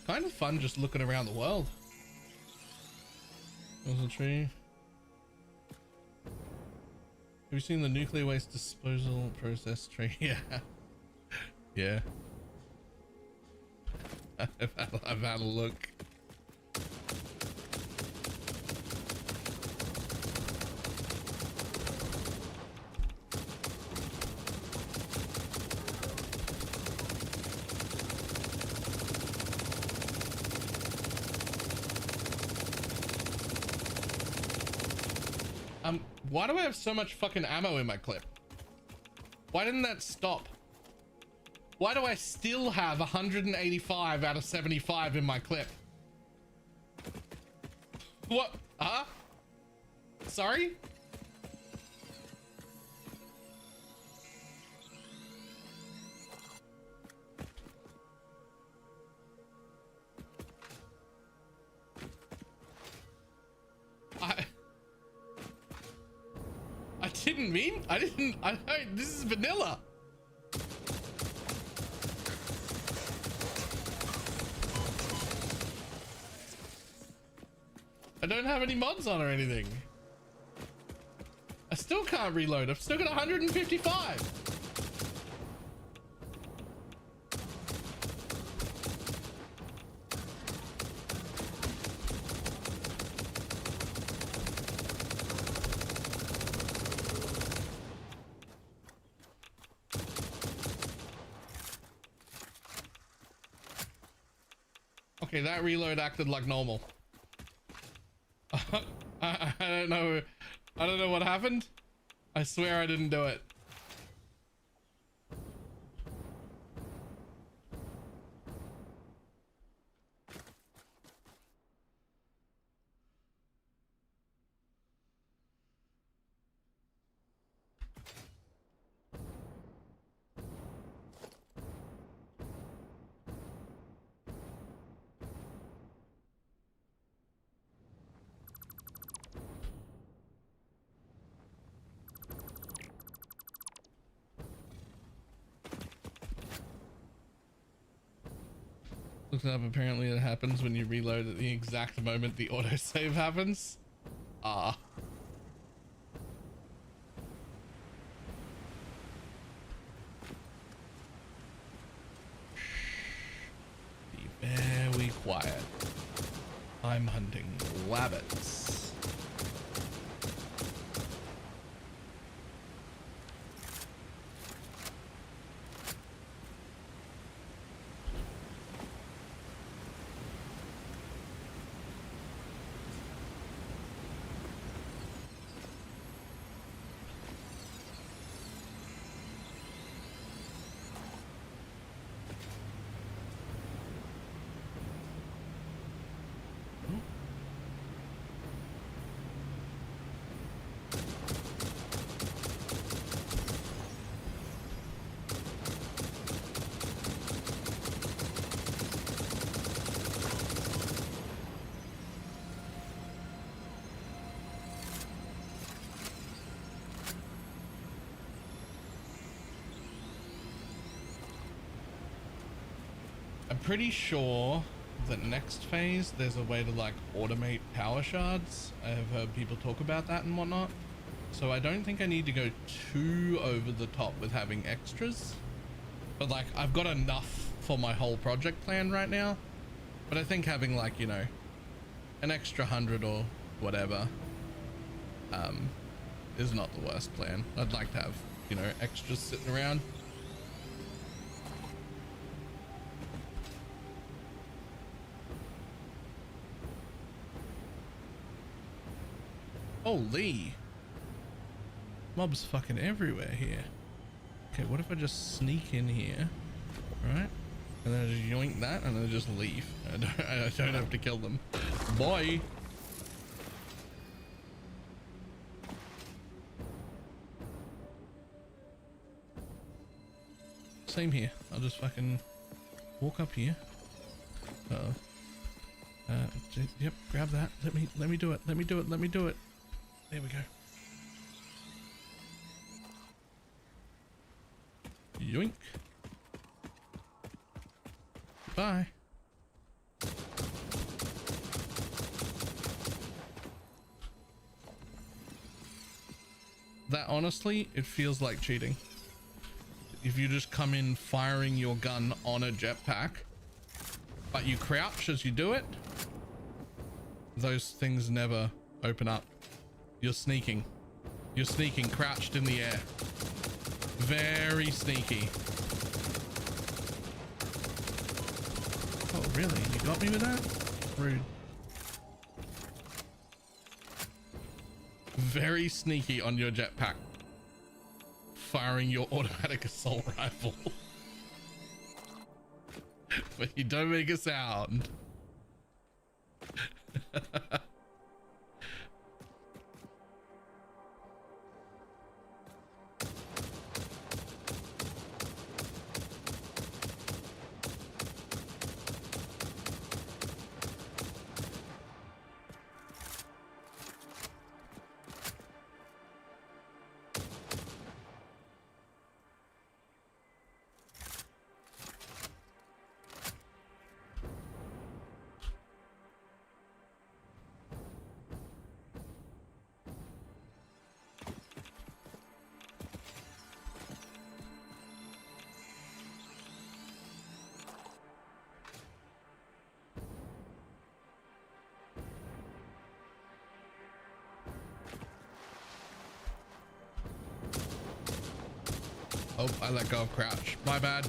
kind of fun just looking around the world. There's a tree. Have you seen the nuclear waste disposal process tree? Yeah. Yeah. I've had a look. Why do I have so much fucking ammo in my clip? Why didn't that stop? Why do I still have 185 out of 75 in my clip? What? Huh? Sorry? I didn't, this is vanilla. I don't have any mods on or anything. I still can't reload. I've still got 155. Okay, that reload acted like normal. I don't know. I don't know what happened. I swear I didn't do it. Looks up, apparently it happens when you reload at the exact moment the autosave happens. Ah. Be very quiet. I'm hunting rabbits. Pretty sure that next phase there's a way to like automate power shards. I have heard people talk about that and whatnot, so I don't think I need to go too over the top with having extras, but like I've got enough for my whole project plan right now. But I think having like, you know, an extra 100 or whatever is not the worst plan. I'd like to have, you know, extras sitting around. Holy mobs fucking everywhere here. Okay, what if I just sneak in here, right? And then I just yoink that and then just leave. I don't have to kill them. Boy. Same here. I'll just fucking walk up here. Uh-oh. Yep, grab that. Let me do it. Let me do it. Let me do it. There we go. Yoink. Bye. That honestly, it feels like cheating. If you just come in firing your gun on a jetpack, but you crouch as you do it, those things never open up. You're sneaking. You're sneaking, crouched in the air. Very sneaky. Oh, really? You got me with that? Rude. Very sneaky on your jetpack. Firing your automatic assault rifle. But you don't make a sound. Oh, I let go of crouch. My bad.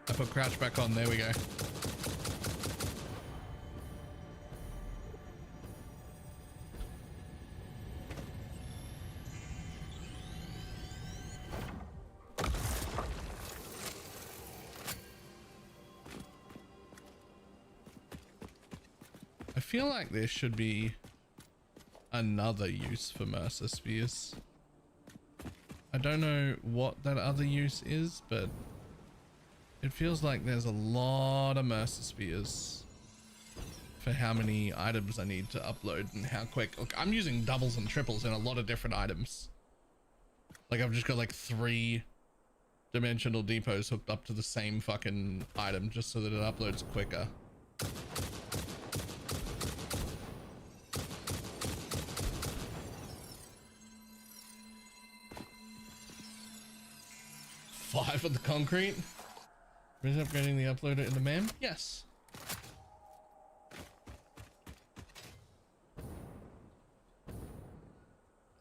I put crouch back on. There we go. I feel like there should be another use for Mercer Spheres. I don't know what that other use is, but it feels like there's a lot of Mercer Spheres for how many items I need to upload and how quick. Look, I'm using doubles and triples in a lot of different items. Like I've just got like 3 dimensional depots hooked up to the same fucking item just so that it uploads quicker. Five of the concrete. Is upgrading the uploader in the MAM? Yes.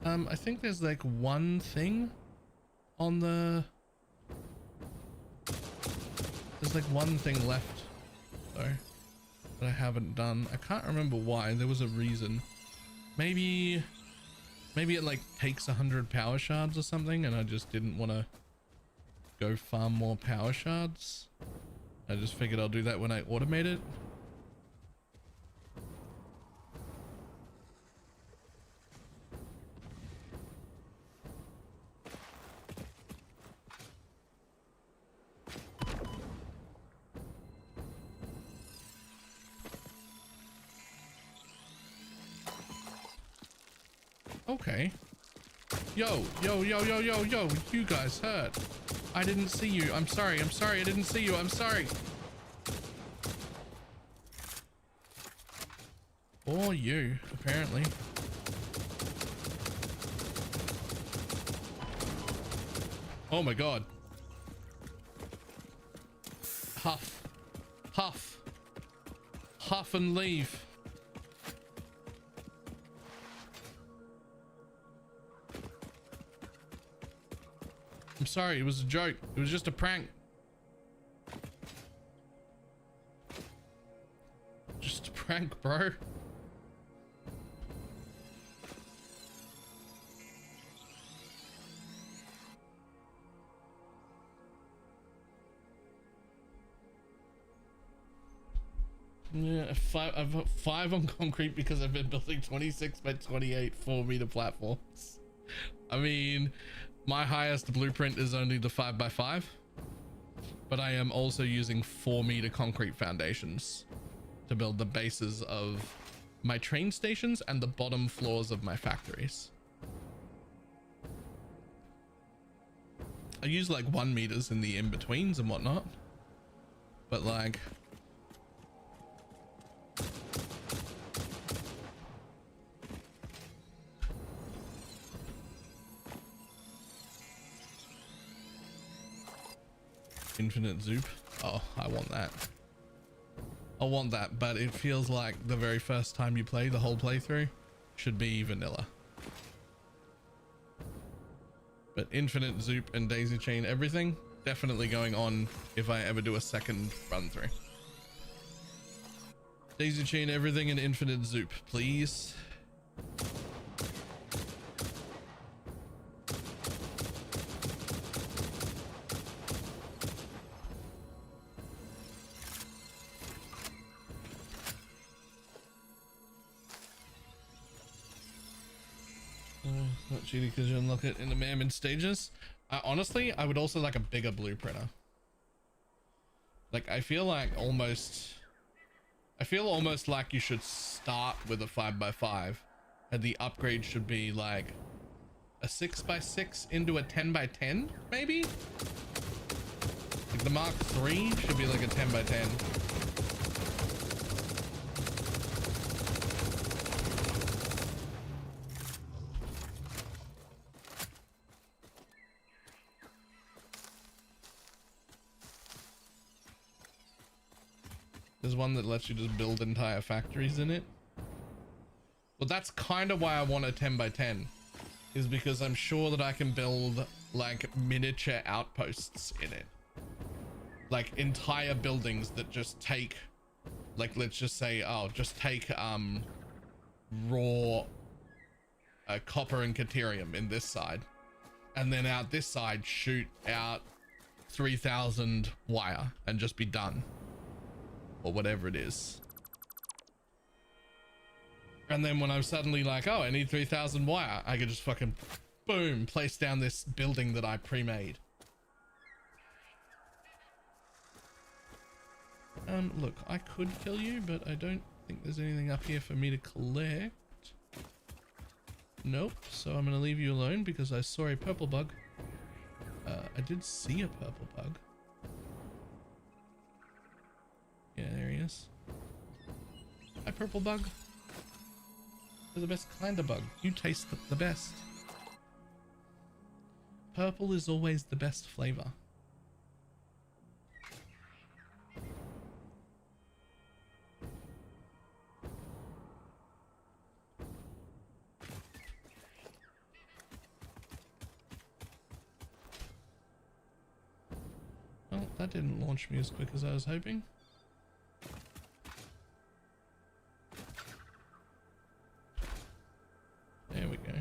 I think there's like one thing on the... There's like one thing left though that I haven't done. I can't remember why. There was a reason. Maybe it like takes 100 power shards or something and I just didn't want to go farm more power shards. I just figured I'll do that when I automate it. Okay. Yo, you guys hurt. I didn't see you. I'm sorry, I didn't see you. I'm sorry. Or you, apparently. Oh my god. Huff. Huff. Huff and leave. I'm sorry, it was a joke. It was just a prank. Just a prank, bro. I've got 5 on concrete because I've been building 26 by 28 4-meter platforms. I mean, my highest blueprint is only the 5x5, but I am also using 4-meter concrete foundations to build the bases of my train stations and the bottom floors of my factories. I use like 1 meters in the in-betweens and whatnot, but like infinite zoop. Oh, I want that. I want that, but it feels like the very first time you play the whole playthrough should be vanilla. But infinite zoop and daisy chain everything definitely going on if I ever do a second run through. Daisy chain everything and infinite zoop, please. Not cheating because you unlock it in the Mammon stages. Honestly, I would also like a bigger blueprinter. Like, I feel almost like you should start with a 5x5 and the upgrade should be like a 6x6 into a 10x10, maybe? Like the Mark III should be like a 10x10. There's one that lets you just build entire factories in it. Well, that's kind of why I want a 10x10, is because I'm sure that I can build like miniature outposts in it. Like entire buildings that just take, like, let's just say, oh, just take raw copper and caterium in this side. And then out this side, shoot out 3,000 wire and just be done. Or whatever it is. And then when I'm suddenly like, oh, I need 3,000 wire, I could just fucking boom, place down this building that I pre-made. Look, I could kill you, but I don't think there's anything up here for me to collect. Nope, so I'm gonna leave you alone because I saw a purple bug. I did see a purple bug. Yeah, there he is. Hi, purple bug. You're the best kind of bug. You taste the best. Purple is always the best flavor. Well, that didn't launch me as quick as I was hoping. There we go.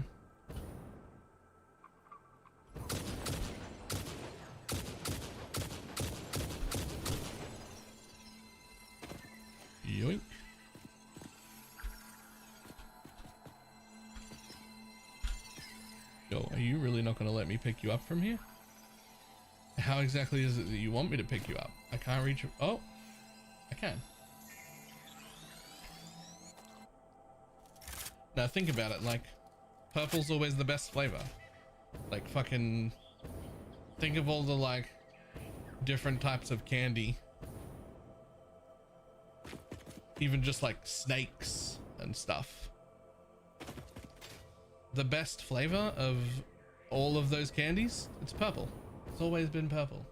Yoink. Yo, are you really not going to let me pick you up from here? How exactly is it that you want me to pick you up? I can't reach. Oh, I can. Now think about it, like, purple's always the best flavor. Like, fucking think of all the like different types of candy, even just like snakes and stuff. The best flavor of all of those candies, it's purple. It's always been purple.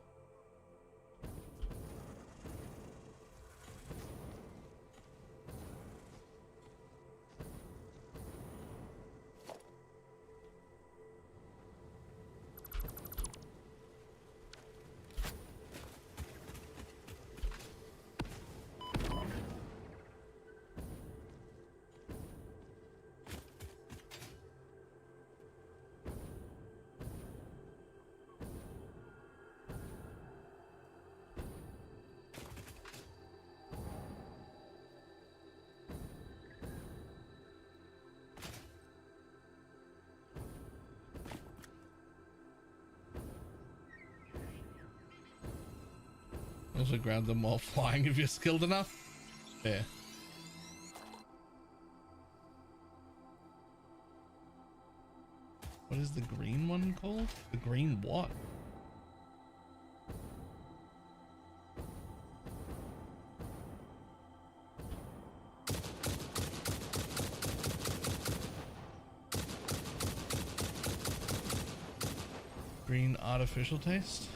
Also grab them while flying if you're skilled enough. There. What is the green one called? The green what? Green artificial taste.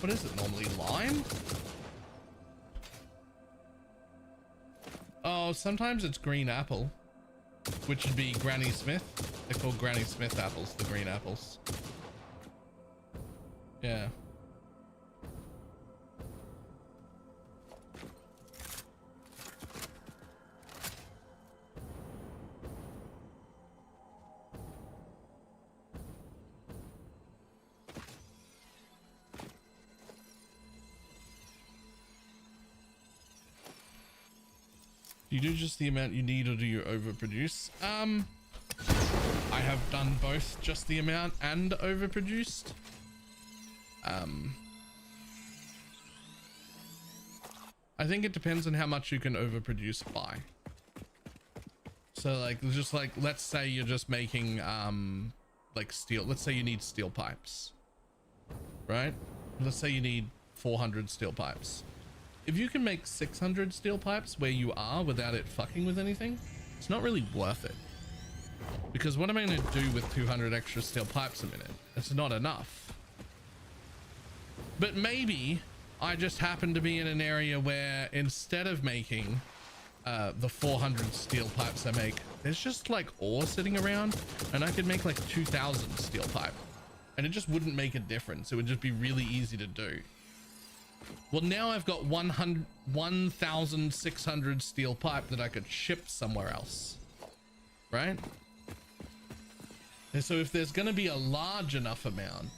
What is it normally? Lime? Oh, sometimes it's green apple, which would be Granny Smith. They're called Granny Smith apples, the green apples. Yeah. Do you do just the amount you need or do you overproduce? I have done both, just the amount and overproduced. I think it depends on how much you can overproduce by. So like, just like, let's say you're just making like steel. Let's say you need steel pipes, right? Let's say you need 400 steel pipes. If you can make 600 steel pipes where you are without it fucking with anything, it's not really worth it. Because what am I going to do with 200 extra steel pipes a minute? It's not enough. But maybe I just happen to be in an area where instead of making the 400 steel pipes I make, there's just like ore sitting around and I could make like 2000 steel pipe and it just wouldn't make a difference. It would just be really easy to do. Well, now I've got 1,600 steel pipe that I could ship somewhere else, right? And so if there's going to be a large enough amount,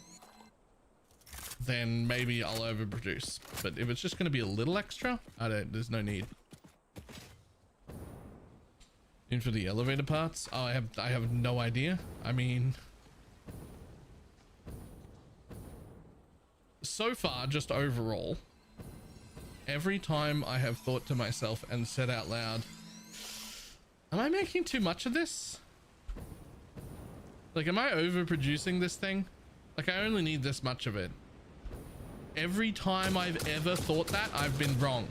then maybe I'll overproduce. But if it's just going to be a little extra, there's no need. In for the elevator parts? Oh, I have no idea. I mean, so far, just overall, every time I have thought to myself and said out loud, am I making too much of this? Like, am I overproducing this thing? Like, I only need this much of it. Every time I've ever thought that, I've been wrong.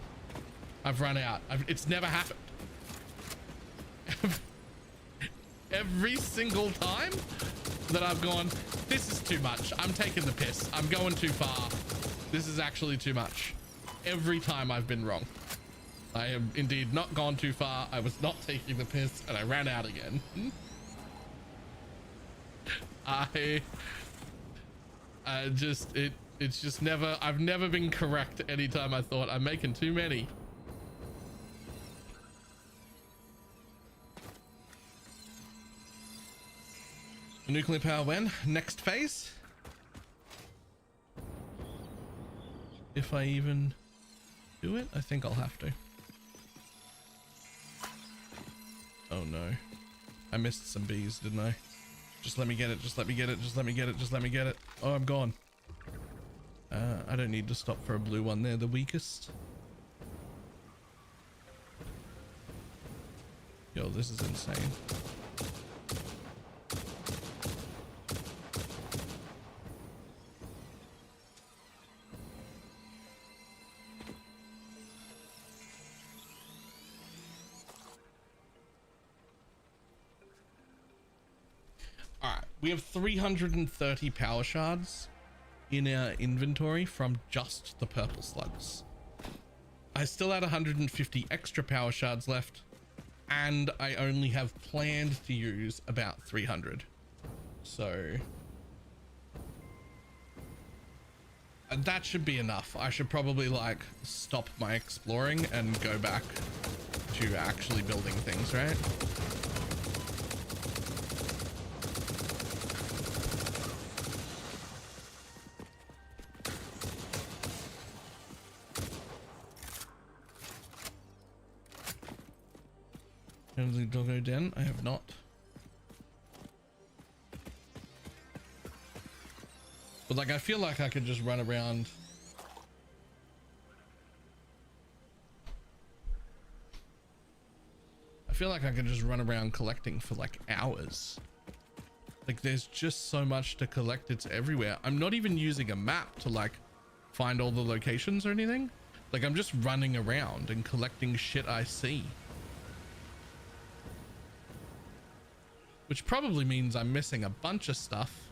I've run out. It's never happened. Every single time that I've gone, this is too much. I'm taking the piss. I'm going too far. This is actually too much. Every time I've been wrong. I have indeed not gone too far. I was not taking the piss and I ran out again. It's just never, I've never been correct anytime I thought I'm making too many. Nuclear power when? Next phase? If I even do it, I think I'll have to. Oh no. I missed some bees, didn't I? Just let me get it, just let me get it, just let me get it, just let me get it. Oh, I'm gone. I don't need to stop for a blue one. They're the weakest. Yo, this is insane. Alright, we have 330 power shards in our inventory from just the purple slugs. I still had 150 extra power shards left, and I only have planned to use about 300. So that should be enough. I should probably like stop my exploring and go back to actually building things, right? The doggo den, I have not. But like, I feel like I could just run around feel like I can just run around collecting for like hours. Like there's just so much to collect. It's everywhere. I'm not even using a map to like find all the locations or anything. Like I'm just running around and collecting shit I see. Which probably means I'm missing a bunch of stuff.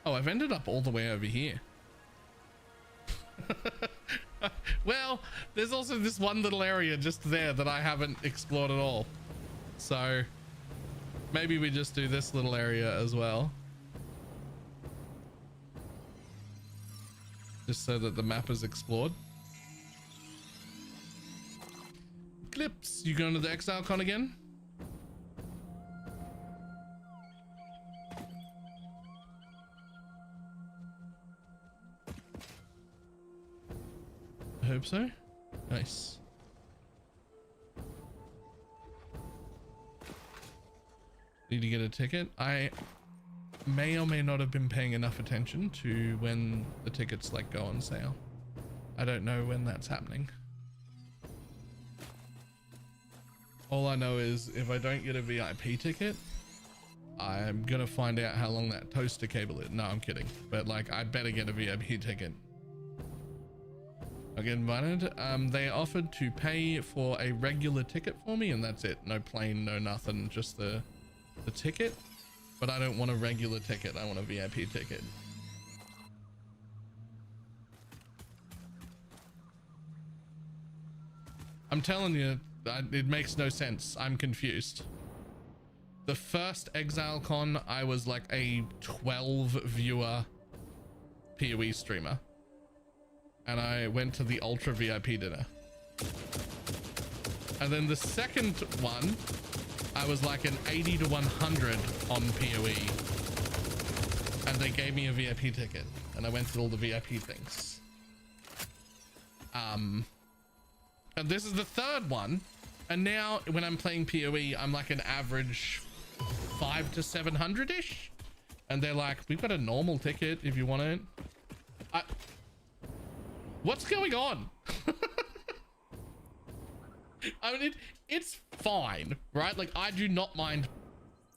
Oh, I've ended up all the way over here. Well, there's also this one little area just there that I haven't explored at all. So maybe we just do this little area as well. Just so that the map is explored. Clips, you going to the Exile Con again? I hope so. Nice. Need to get a ticket. I may or may not have been paying enough attention to when the tickets like go on sale. I don't know when that's happening. All I know is if I don't get a VIP ticket, I'm gonna find out how long that toaster cable is. No, I'm kidding. But like, I better get a VIP ticket. I get invited. They offered to pay for a regular ticket for me, and that's it. No plane, no nothing, just the ticket. But I don't want a regular ticket. I want a VIP ticket. I'm telling you, it makes no sense. I'm confused. The first ExileCon, I was like a 12 viewer PoE streamer. And I went to the Ultra VIP dinner. And then the second one, I was like an 80 to 100 on PoE. And they gave me a VIP ticket. And I went to all the VIP things. And this is the third one. And now when I'm playing PoE, I'm like an average 5 to 700-ish. And they're like, we've got a normal ticket if you want it. What's going on? I mean, it's fine, right? Like, I do not mind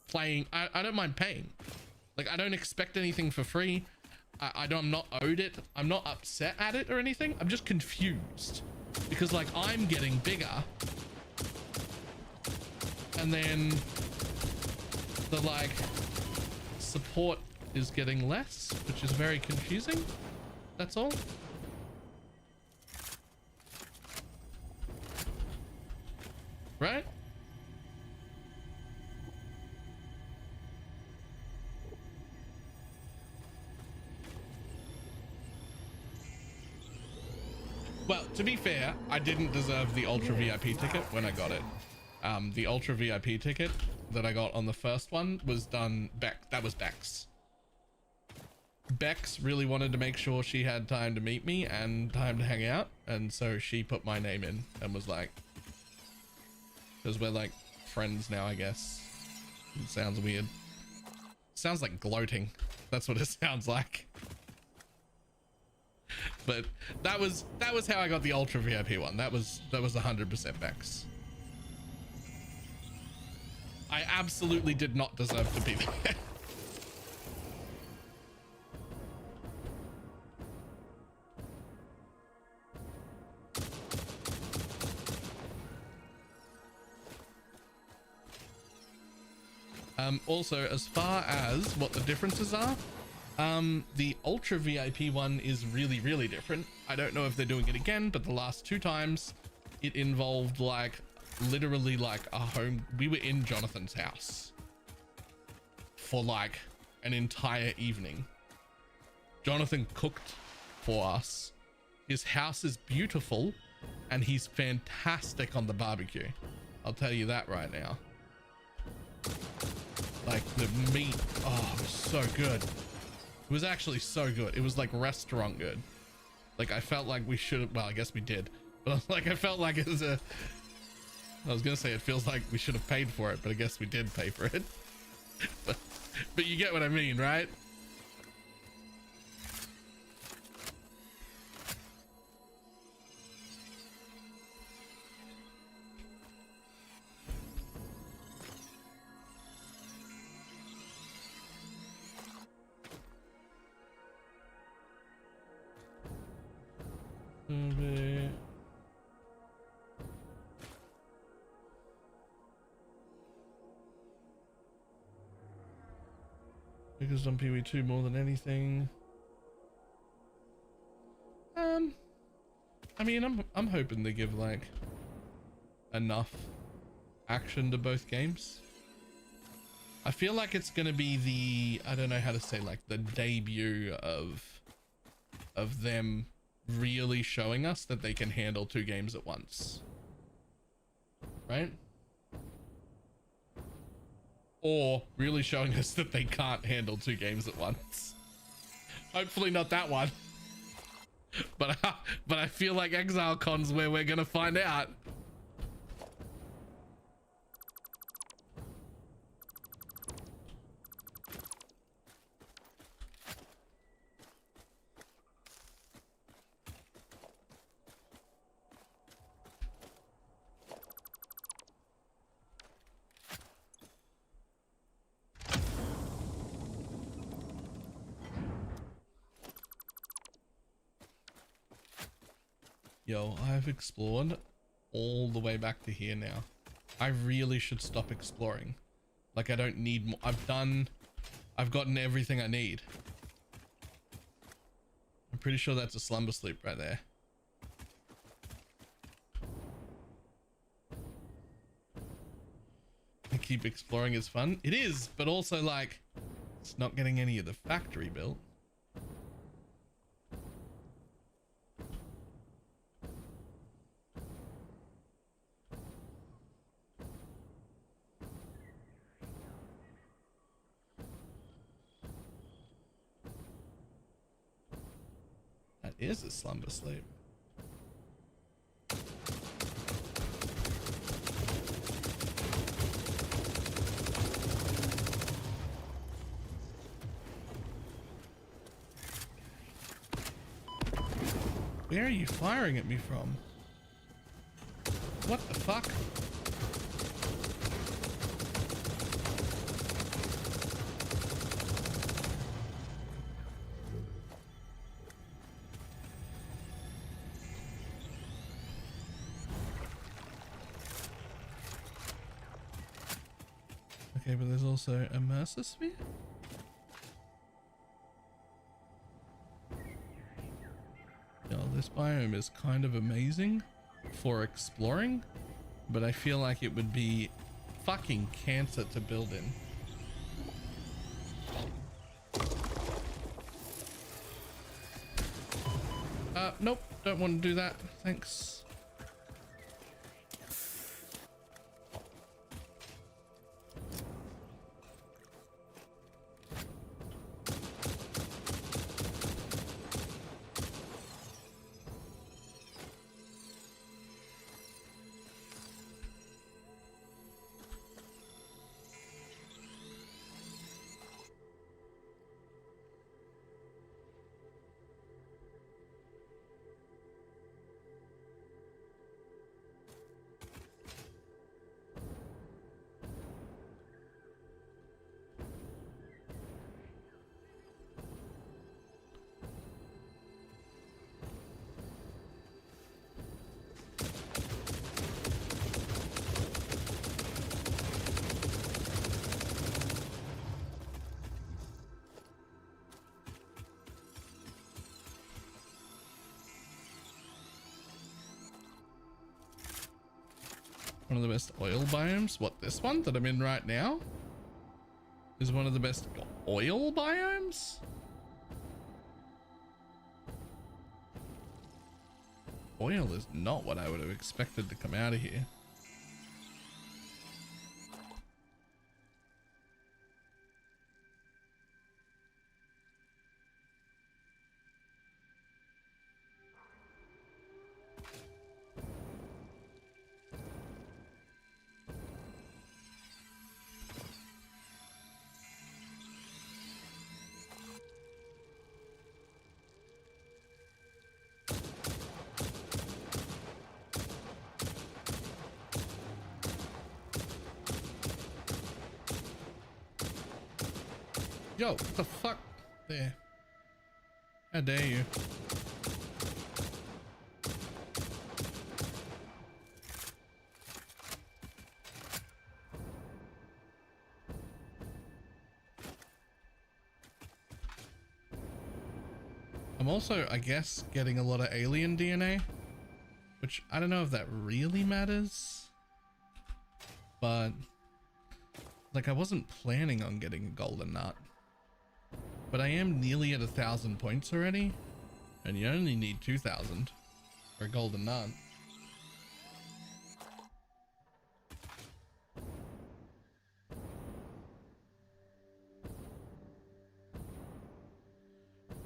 playing. I don't mind paying. Like, I don't expect anything for free. I'm not owed it. I'm not upset at it or anything. I'm just confused because like I'm getting bigger and then the like support is getting less, which is very confusing. That's all. Right? Well, to be fair, I didn't deserve the Ultra VIP ticket when I got it. The Ultra VIP ticket that I got on the first one was done back. That was Bex. Bex really wanted to make sure she had time to meet me and time to hang out. And so she put my name in and was like, because we're like friends now, I guess. It sounds weird. Sounds like gloating. That's what it sounds like. But that was how I got the Ultra VIP one. That was 100% Bex. I absolutely did not deserve to be there. Also, as far as what the differences are, the Ultra VIP one is really, really different. I don't know if they're doing it again, but the last 2 times it involved like literally like a home. We were in Jonathan's house for like an entire evening. Jonathan cooked for us. His house is beautiful and he's fantastic on the barbecue. I'll tell you that right now. Like the meat, oh, it was so good. It was actually so good. It was like restaurant good. Like I felt like we should have, well, I guess we did. But like I felt like it was a, I was gonna say it feels like we should have paid for it, but I guess we did pay for it. but you get what I mean, right? Because on PV2 more than anything. I mean, I'm hoping they give like enough action to both games. I feel like it's gonna be the, I don't know how to say, like the debut of them really showing us that they can handle 2 games at once, right? Or really showing us that they can't handle 2 games at once. Hopefully not that one. But I feel like ExileCon's where we're gonna find out. Yo, I've explored all the way back to here now. I really should stop exploring. Like I don't need more. I've gotten everything I need. I'm pretty sure that's a slumber sleep right there. I keep exploring is fun. It is, but also like it's not getting any of the factory built. That is a slumber sleep. Where are you firing at me from? What the fuck? Okay, but there's also a Mercer sphere? Yeah, this biome is kind of amazing for exploring, but I feel like it would be fucking cancer to build in. Nope, don't want to do that. Thanks. One of the best oil biomes. What, this one that I'm in right now is one of the best oil biomes? Oil is not what I would have expected to come out of here. Yo, what the fuck? There. How dare you? I'm also, I guess, getting a lot of alien DNA, which I don't know if that really matters, but like I wasn't planning on getting a golden nut, but I am nearly at 1,000 points already, and you only need 2,000 for a golden nut.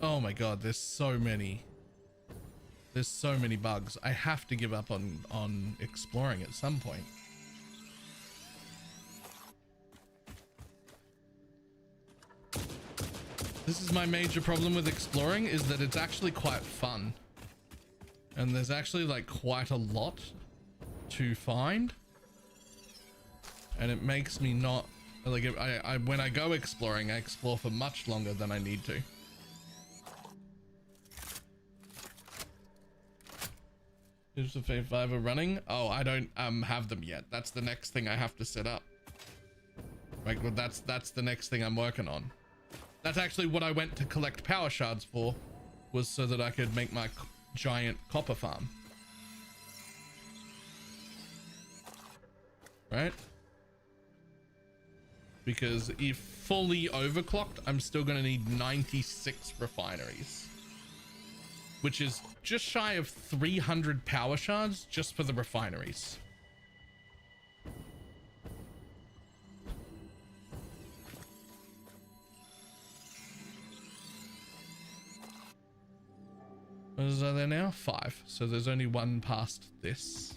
Oh my god, there's so many. There's so many bugs. I have to give up on exploring at some point. This is my major problem with exploring, is that it's actually quite fun. And there's actually like quite a lot to find. And it makes me not like, when I go exploring, I explore for much longer than I need to. Is the Fave 5 are running? Oh, I don't have them yet. That's the next thing I have to set up. Like, well, that's the next thing I'm working on. That's actually what I went to collect power shards for, was so that I could make my giant copper farm. Right? Because if fully overclocked, I'm still going to need 96 refineries. Which is just shy of 300 power shards just for the refineries. What is there now? 5. So there's only one past this.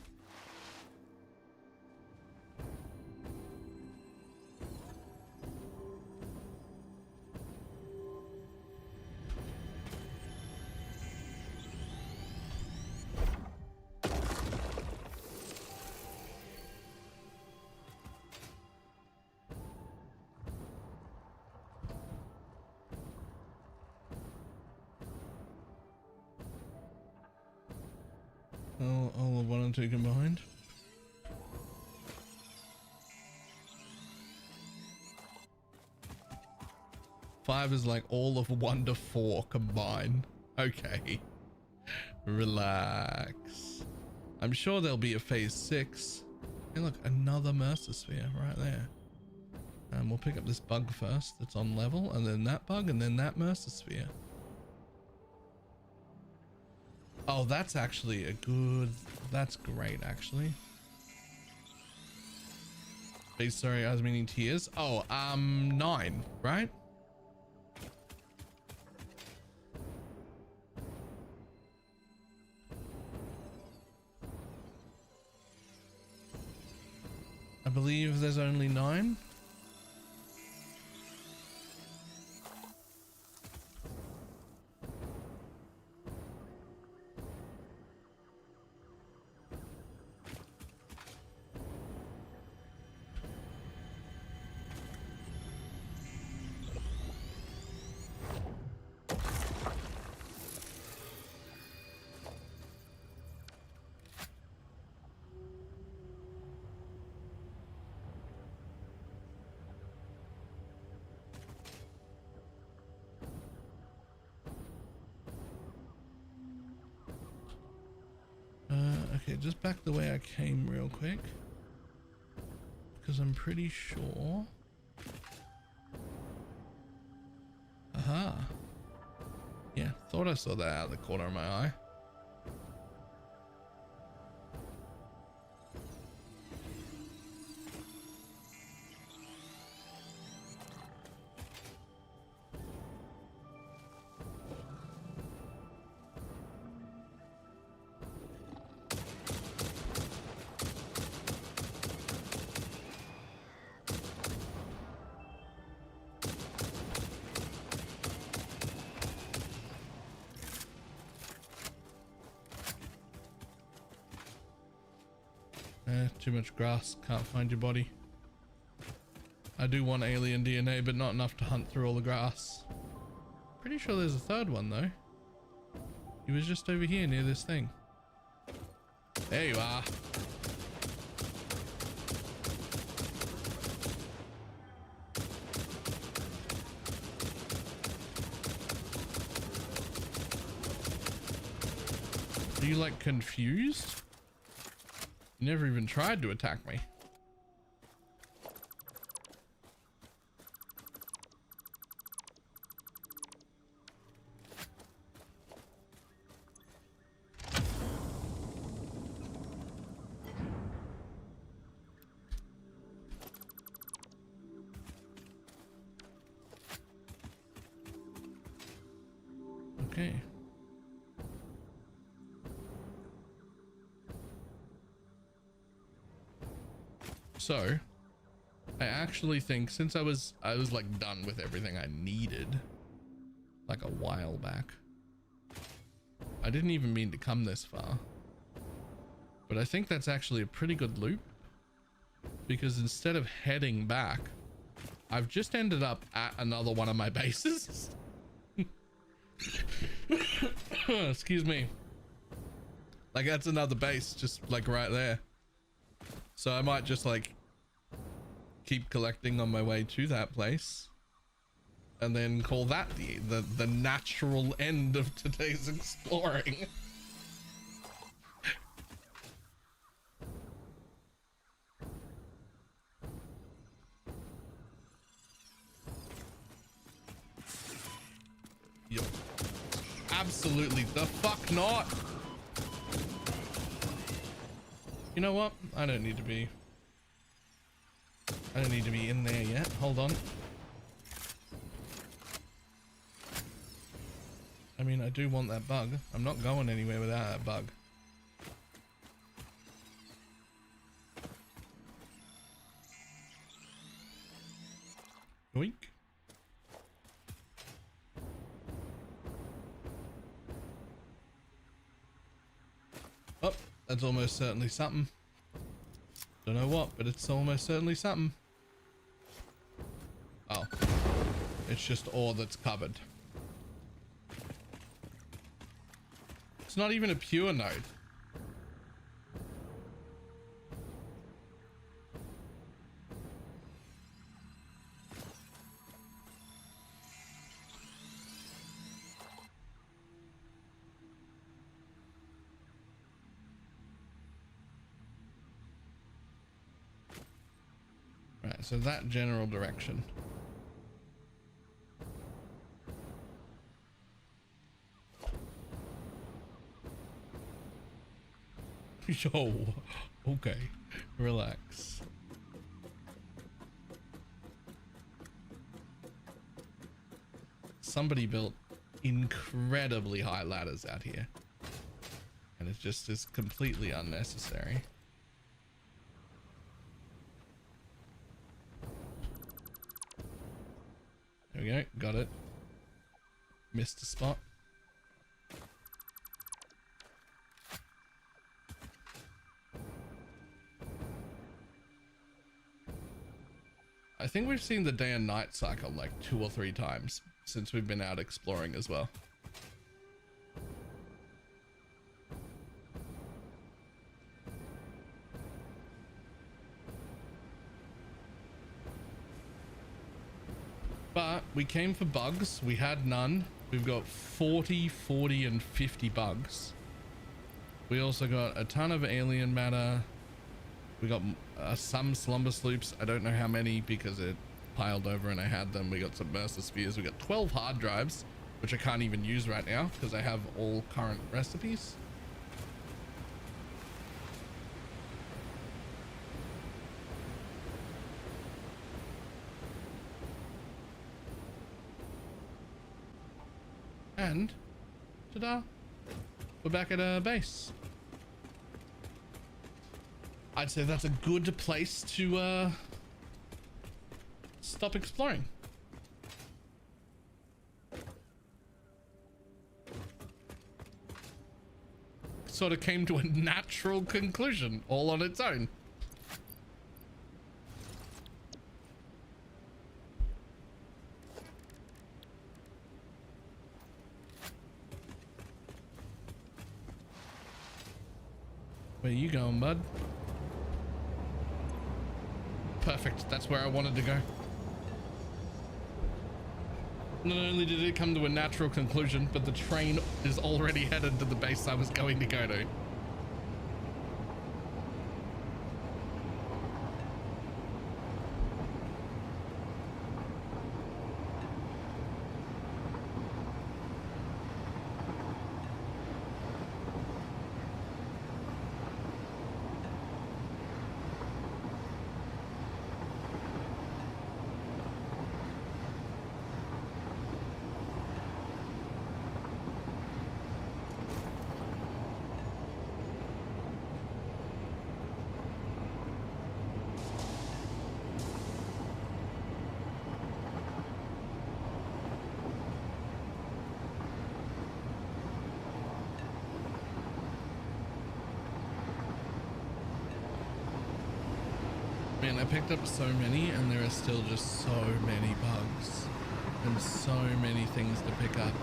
All of 1 and 2 combined. Five is like all of 1 to 4 combined. Okay. Relax. I'm sure there'll be a phase 6. Hey look, another Mercer sphere right there. And we'll pick up this bug first that's on level, and then that bug, and then that Mercer sphere. Oh, that's actually a good... That's great, actually. Hey, sorry, I was meaning tiers. Oh, 9, right? I believe there's only 9. Okay, just back the way I came real quick, because I'm pretty sure. Aha. Yeah, thought I saw that out of the corner of my eye. Too much grass, can't find your body. I do want alien DNA, but not enough to hunt through all the grass. Pretty sure there's a third one though. He was just over here near this thing. There you are. Are you like confused? You never even tried to attack me. Okay. So, I actually think since I was like done with everything I needed like a while back. I didn't even mean to come this far. But I think that's actually a pretty good loop because instead of heading back, I've just ended up at another one of my bases. Excuse me. Like that's another base just like right there. So I might just like keep collecting on my way to that place and then call that the natural end of today's exploring. Yo, absolutely the fuck not. You know what? I don't need to be in there yet. Hold on. I mean, I do want that bug. I'm not going anywhere without that bug. Yoink. Oh, that's almost certainly something. Don't know what, but it's almost certainly something. Oh, it's just ore that's covered. It's not even a pure node. Right, so that general direction. Yo, okay, relax. Somebody built incredibly high ladders out here, and it just is completely unnecessary. There we go, got it. Missed a spot. I think we've seen the day and night cycle like 2 or 3 times since we've been out exploring as well. But we came for bugs. We had none. We've got 40, 40, and 50 bugs. We also got a ton of alien matter. We got some slumber sloops. I don't know how many because it piled over and I had them. We got some Mercer spheres. We got 12 hard drives, which I can't even use right now because I have all current recipes. And ta-da, we're back at a base. I'd say that's a good place to stop exploring. Sort of came to a natural conclusion all on its own. Where you going, bud? Perfect. That's where I wanted to go. Not only did it come to a natural conclusion, but the train is already headed to the base I was going to go to. Man, I picked up so many and there are still just so many bugs and so many things to pick up.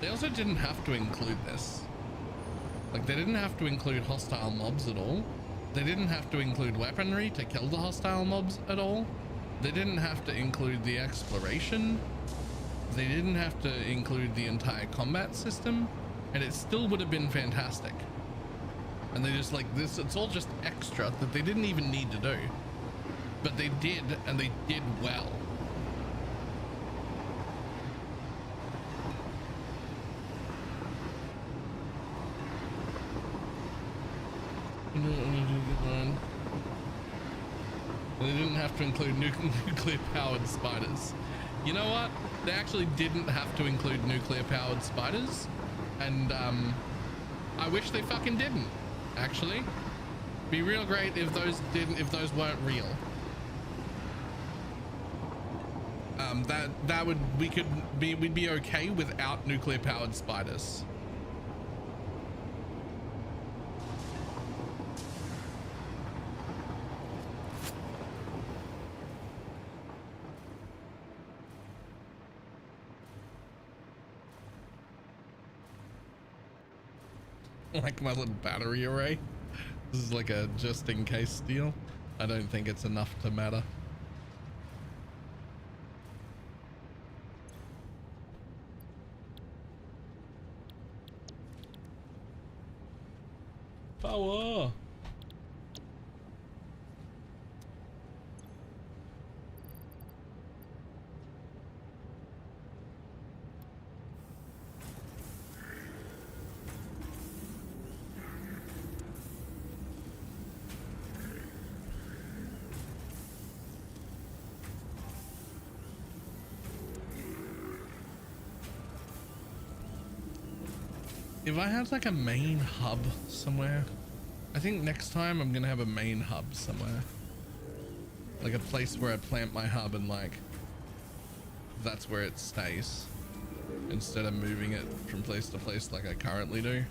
They also didn't have to include this. Like, they didn't have to include hostile mobs at all. They didn't have to include weaponry to kill the hostile mobs at all. They didn't have to include the exploration. They didn't have to include the entire combat system, and it still would have been fantastic. And they just like this, it's all just extra that they didn't even need to do, but they did, and they did well. They didn't have to include nuclear powered spiders. You know what? They actually didn't have to include nuclear powered spiders, and I wish they fucking didn't. Actually, be real great if those weren't real. We'd be okay without nuclear powered spiders. Like my little battery array. This is like a just in case deal. I don't think it's enough to matter. Power. If I had like a main hub somewhere, I think next time I'm gonna have a main hub somewhere, like a place where I plant my hub and like that's where it stays instead of moving it from place to place like I currently do.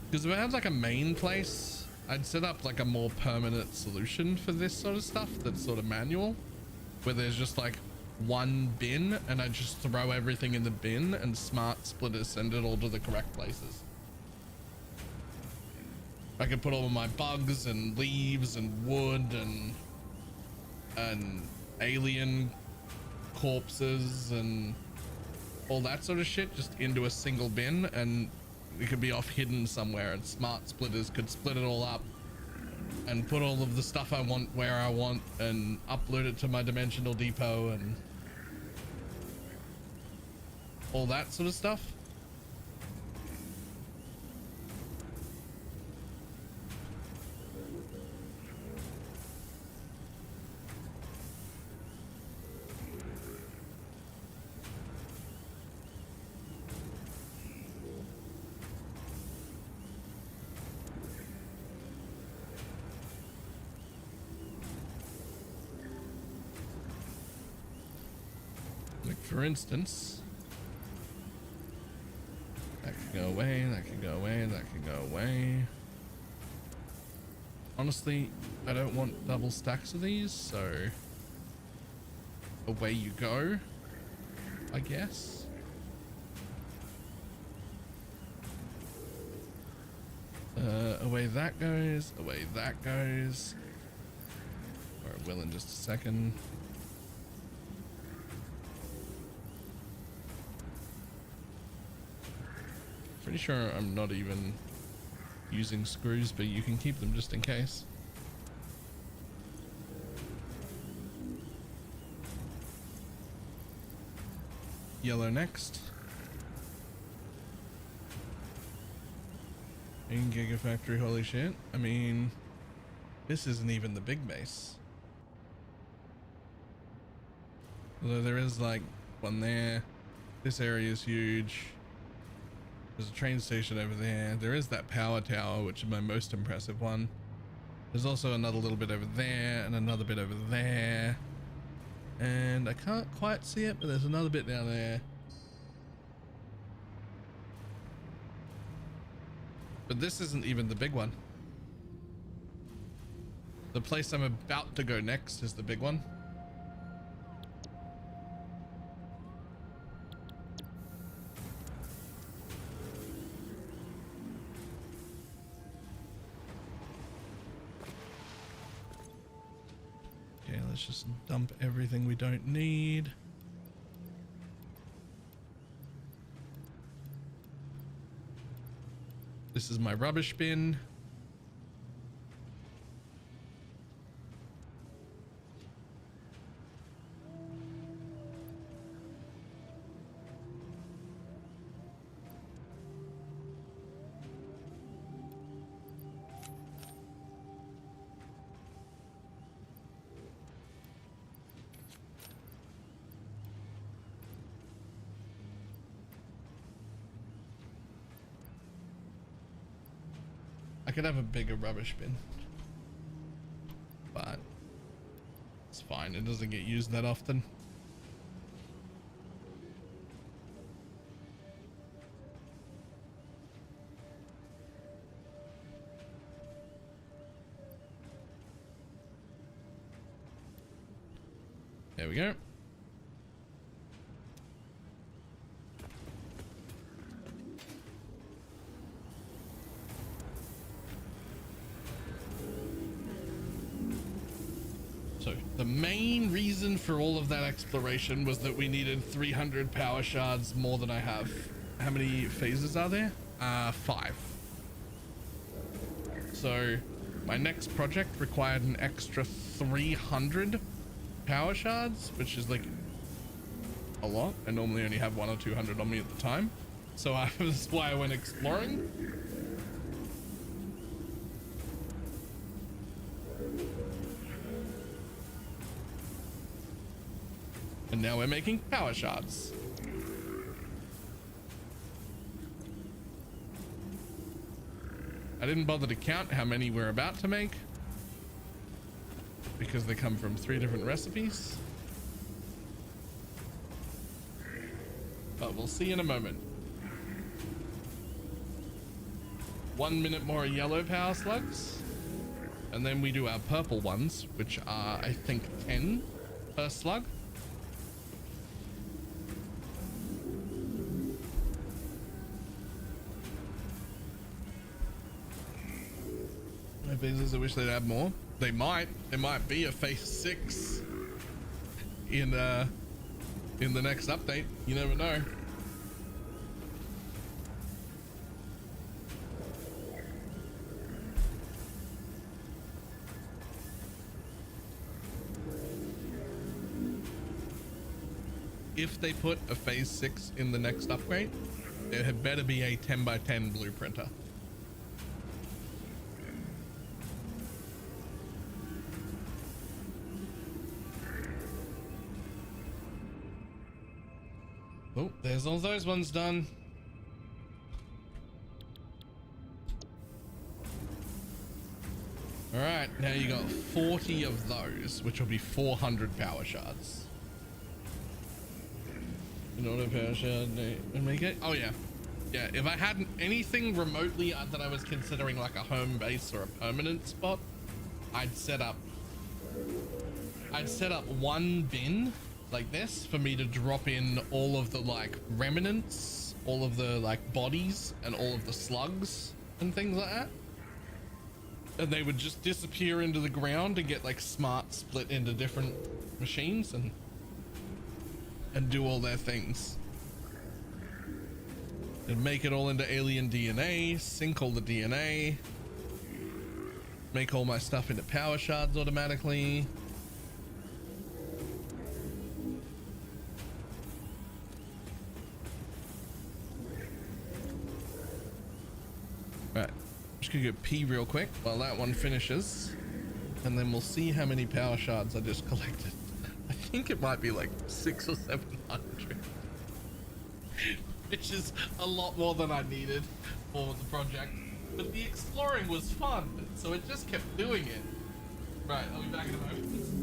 Because if I had like a main place, I'd set up like a more permanent solution for this sort of stuff that's sort of manual, where there's just like one bin and I just throw everything in the bin and smart splitters send it all to the correct places. I could put all of my bugs and leaves and wood and alien corpses and all that sort of shit just into a single bin, and it could be off hidden somewhere, and smart splitters could split it all up and put all of the stuff I want where I want and upload it to my dimensional depot and all that sort of stuff. Like for instance, that could go away, that could go away, that could go away. Honestly, I don't want double stacks of these, so away you go, I guess. Away that goes, away that goes. Or it will in just a second. Pretty sure I'm not even using screws, but you can keep them just in case. Yellow next. In Gigafactory, holy shit. I mean, this isn't even the big base. Although there is like one there. This area is huge. There's a train station over there. There is that power tower, which is my most impressive one. There's also another little bit over there and another bit over there. And I can't quite see it, but there's another bit down there. But this isn't even the big one. The place I'm about to go next is the big one. Okay, let's just dump everything we don't need. This is my rubbish bin. I could have a bigger rubbish bin, but it's fine. It doesn't get used that often. There we go. So the main reason for all of that exploration was that we needed 300 power shards more than I have. How many phases are there? 5. So my next project required an extra 300 power shards, which is like a lot. I normally only have 100 or 200 on me at the time. So that's why I went exploring. And now we're making power shards. I didn't bother to count how many we're about to make because they come from 3 different recipes. But we'll see in a moment. 1 minute more yellow power slugs. And then we do our purple ones, which are, I think, 10 per slug. Phases. I wish they'd add more. They might. There might be a phase 6 in the next update. You never know. If they put a phase 6 in the next upgrade, it had better be a 10x10 blueprinter. Oh, there's all those ones done. All right, now you got 40 of those, which will be 400 power shards. In order power shard and make it. Oh yeah, yeah. If I had anything remotely that I was considering like a home base or a permanent spot, I'd set up one bin, like this for me to drop in all of the like remnants, all of the like bodies and all of the slugs and things like that. And they would just disappear into the ground and get like smart split into different machines and do all their things. And make it all into alien DNA, sync all the DNA, make all my stuff into power shards automatically. Right, I'm just gonna go pee real quick while that one finishes, and then we'll see how many power shards I just collected. I think it might be like 600 or 700, which is a lot more than I needed for the project. But the exploring was fun, so it just kept doing it. Right, I'll be back in a moment.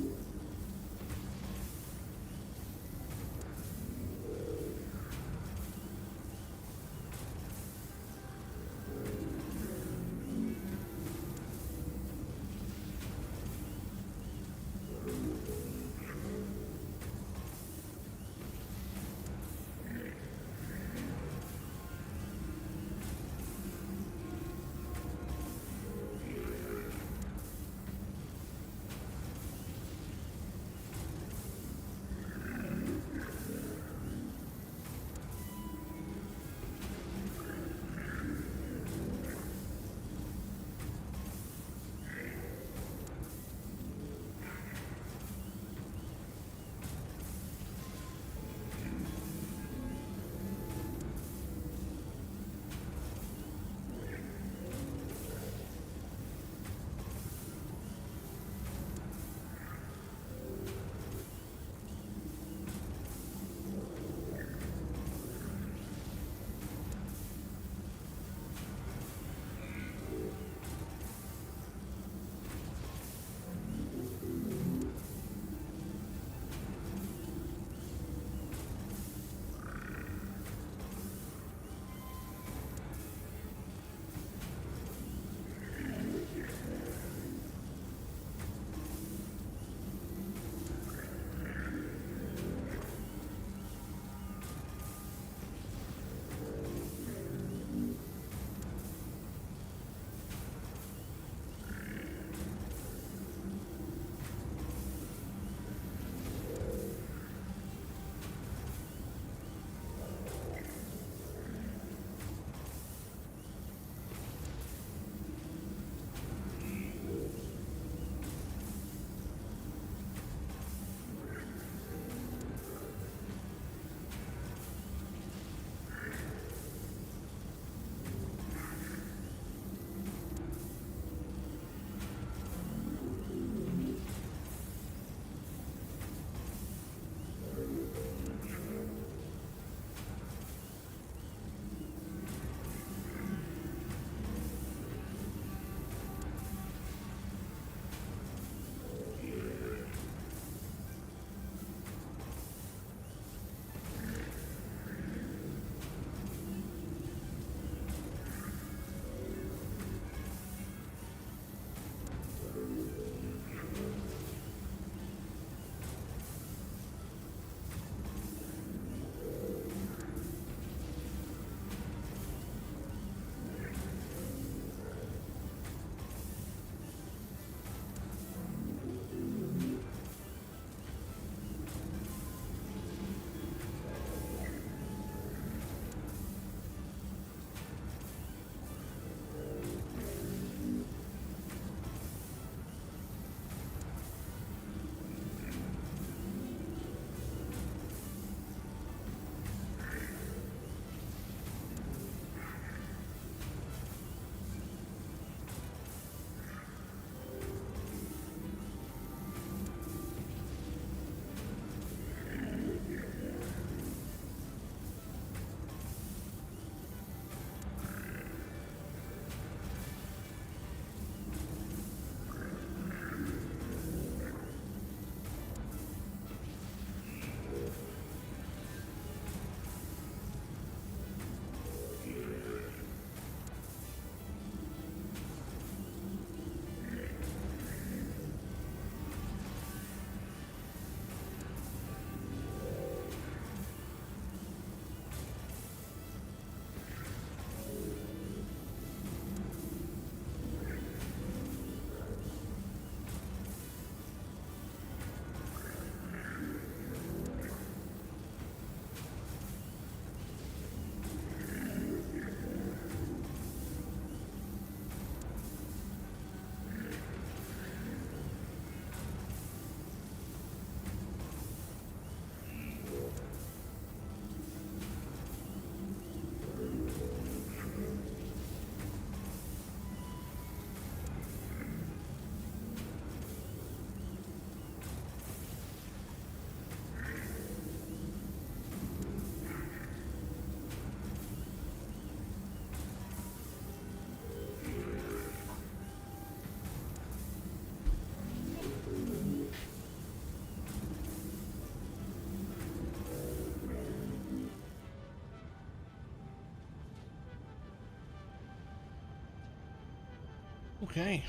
Okay.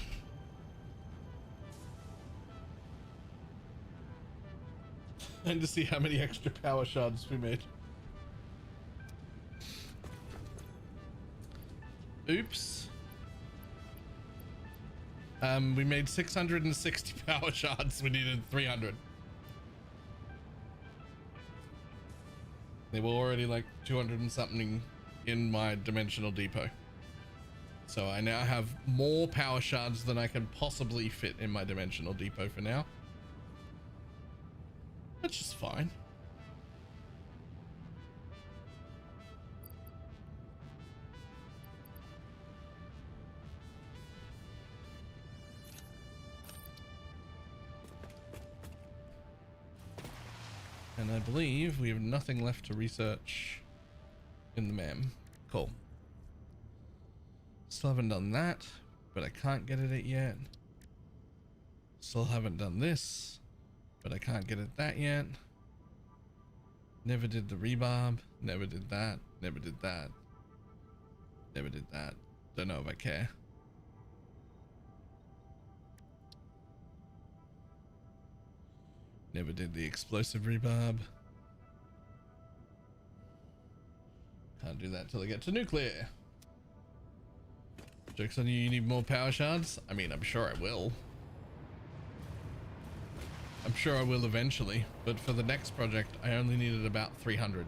And to see how many extra power shards we made. Oops. We made 660 power shards. We needed 300. They were already like 200 and something in my dimensional depot. So I now have more power shards than I can possibly fit in my dimensional depot for now. Which is fine. And I believe we have nothing left to research in the MAM. Cool. Still haven't done that, but I can't get it yet. Still haven't done this, but I can't get it that yet. Never did the rebarb. Never did that. Never did that. Never did that. Don't know if I care. Never did the explosive rebarb. Can't do that till I get to nuclear. Joke's on you, you need more power shards? I mean, I'm sure I will. I'm sure I will eventually, but for the next project, I only needed about 300.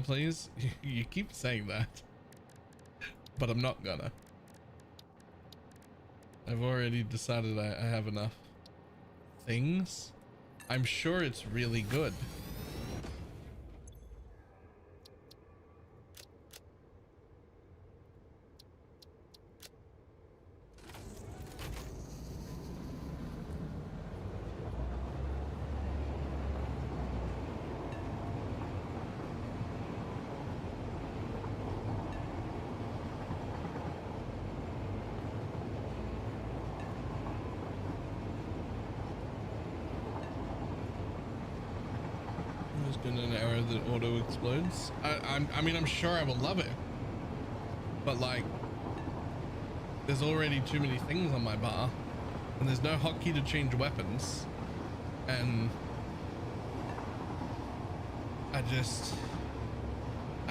Please? You keep saying that, but I'm not gonna. I've already decided I have enough things. I'm sure it's really good. An arrow that auto explodes. I mean, I'm sure I will love it, but like, there's already too many things on my bar, and there's no hotkey to change weapons, and I'd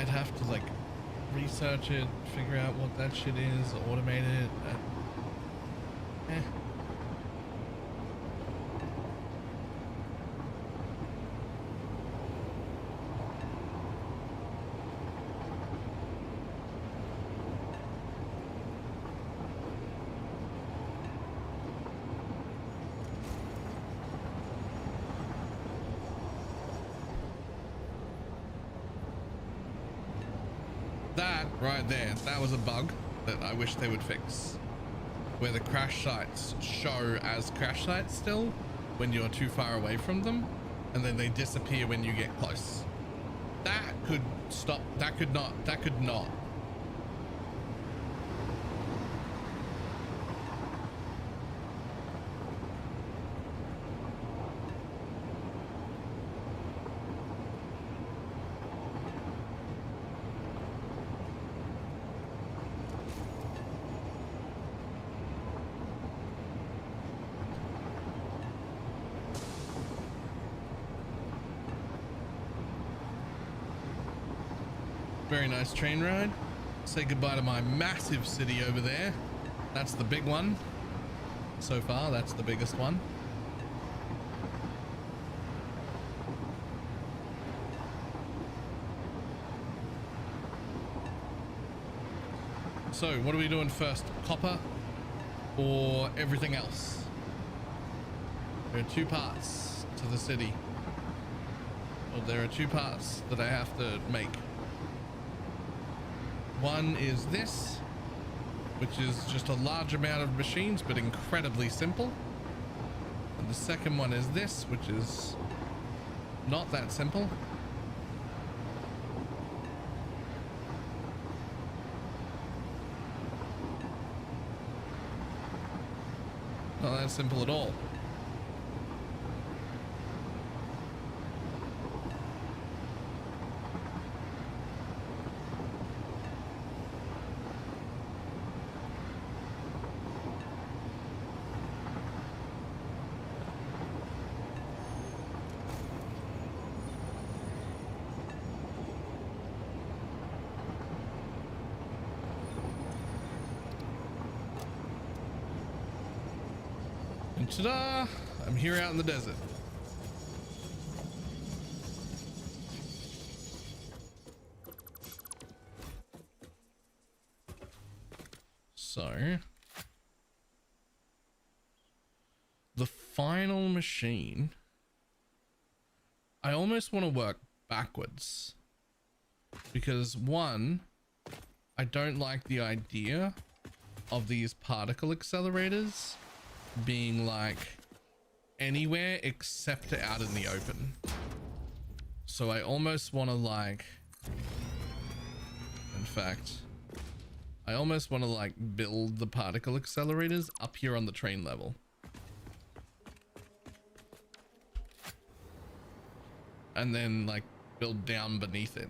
have to like research it, figure out what that shit is, automate it. That right there, that was a bug that I wish they would fix, where the crash sites show as crash sites still when you're too far away from them, and then they disappear when you get close. That could stop. That could not. Very nice train ride. Say goodbye to my massive city over there. That's the big one. So far, that's the biggest one. So, what are we doing first? Copper or everything else? There are two parts to the city. Well, there are two parts that I have to make. One is this, which is just a large amount of machines, but incredibly simple. And the second one is this, which is not that simple. Not that simple at all. And ta-da! I'm here out in the desert. So, the final machine, I almost want to work backwards because one, I don't like the idea of these particle accelerators being like anywhere except out in the open. So I almost want to like, in fact, I almost want to like build the particle accelerators up here on the train level. And then like build down beneath it.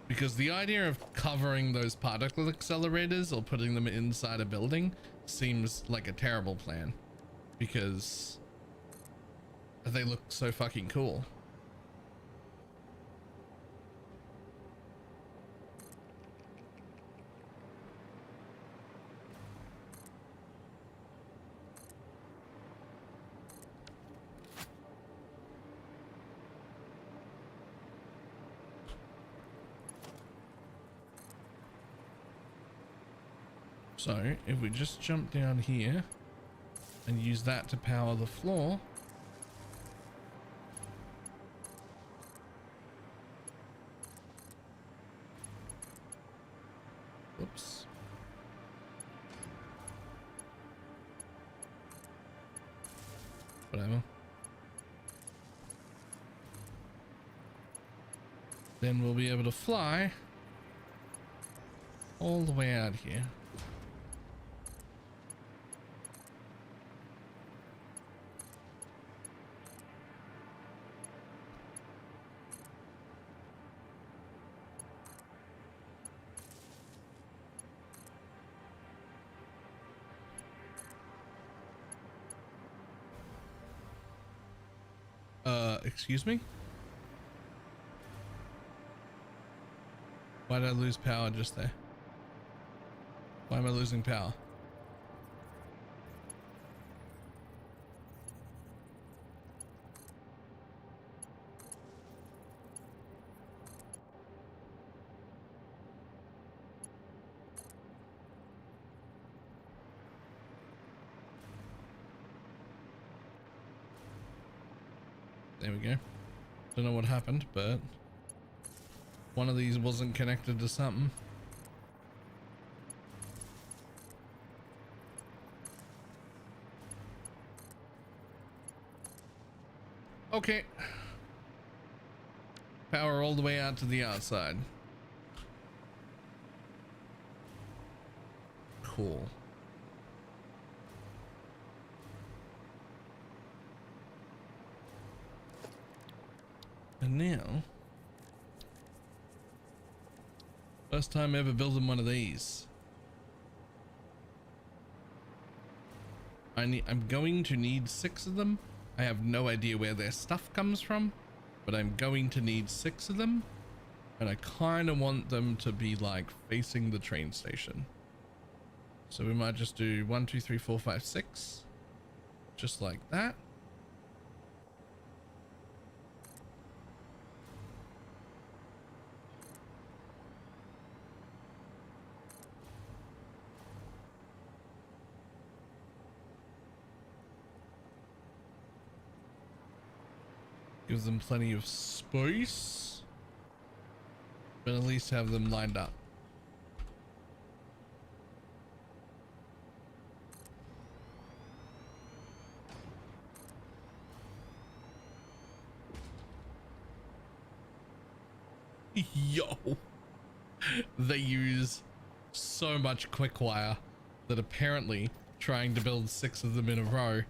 Because the idea of covering those particle accelerators or putting them inside a building seems like a terrible plan. Because they look so fucking cool. So if we just jump down here and use that to power the floor. Whoops. Whatever. Then we'll be able to fly all the way out here. Excuse me? Why did I lose power just there? Why am I losing power? There we go. Don't know what happened, but one of these wasn't connected to something. Okay. Power all the way out to the outside. Cool. And now, first time ever building one of these. I'm going to need 6 of them. I have no idea where their stuff comes from, but I'm going to need 6 of them. And I kind of want them to be like facing the train station. So we might just do 1, 2, 3, 4, 5, 6. Just like that. Gives them plenty of space, but at least have them lined up. Yo, they use so much quick wire that apparently trying to build 6 of them in a row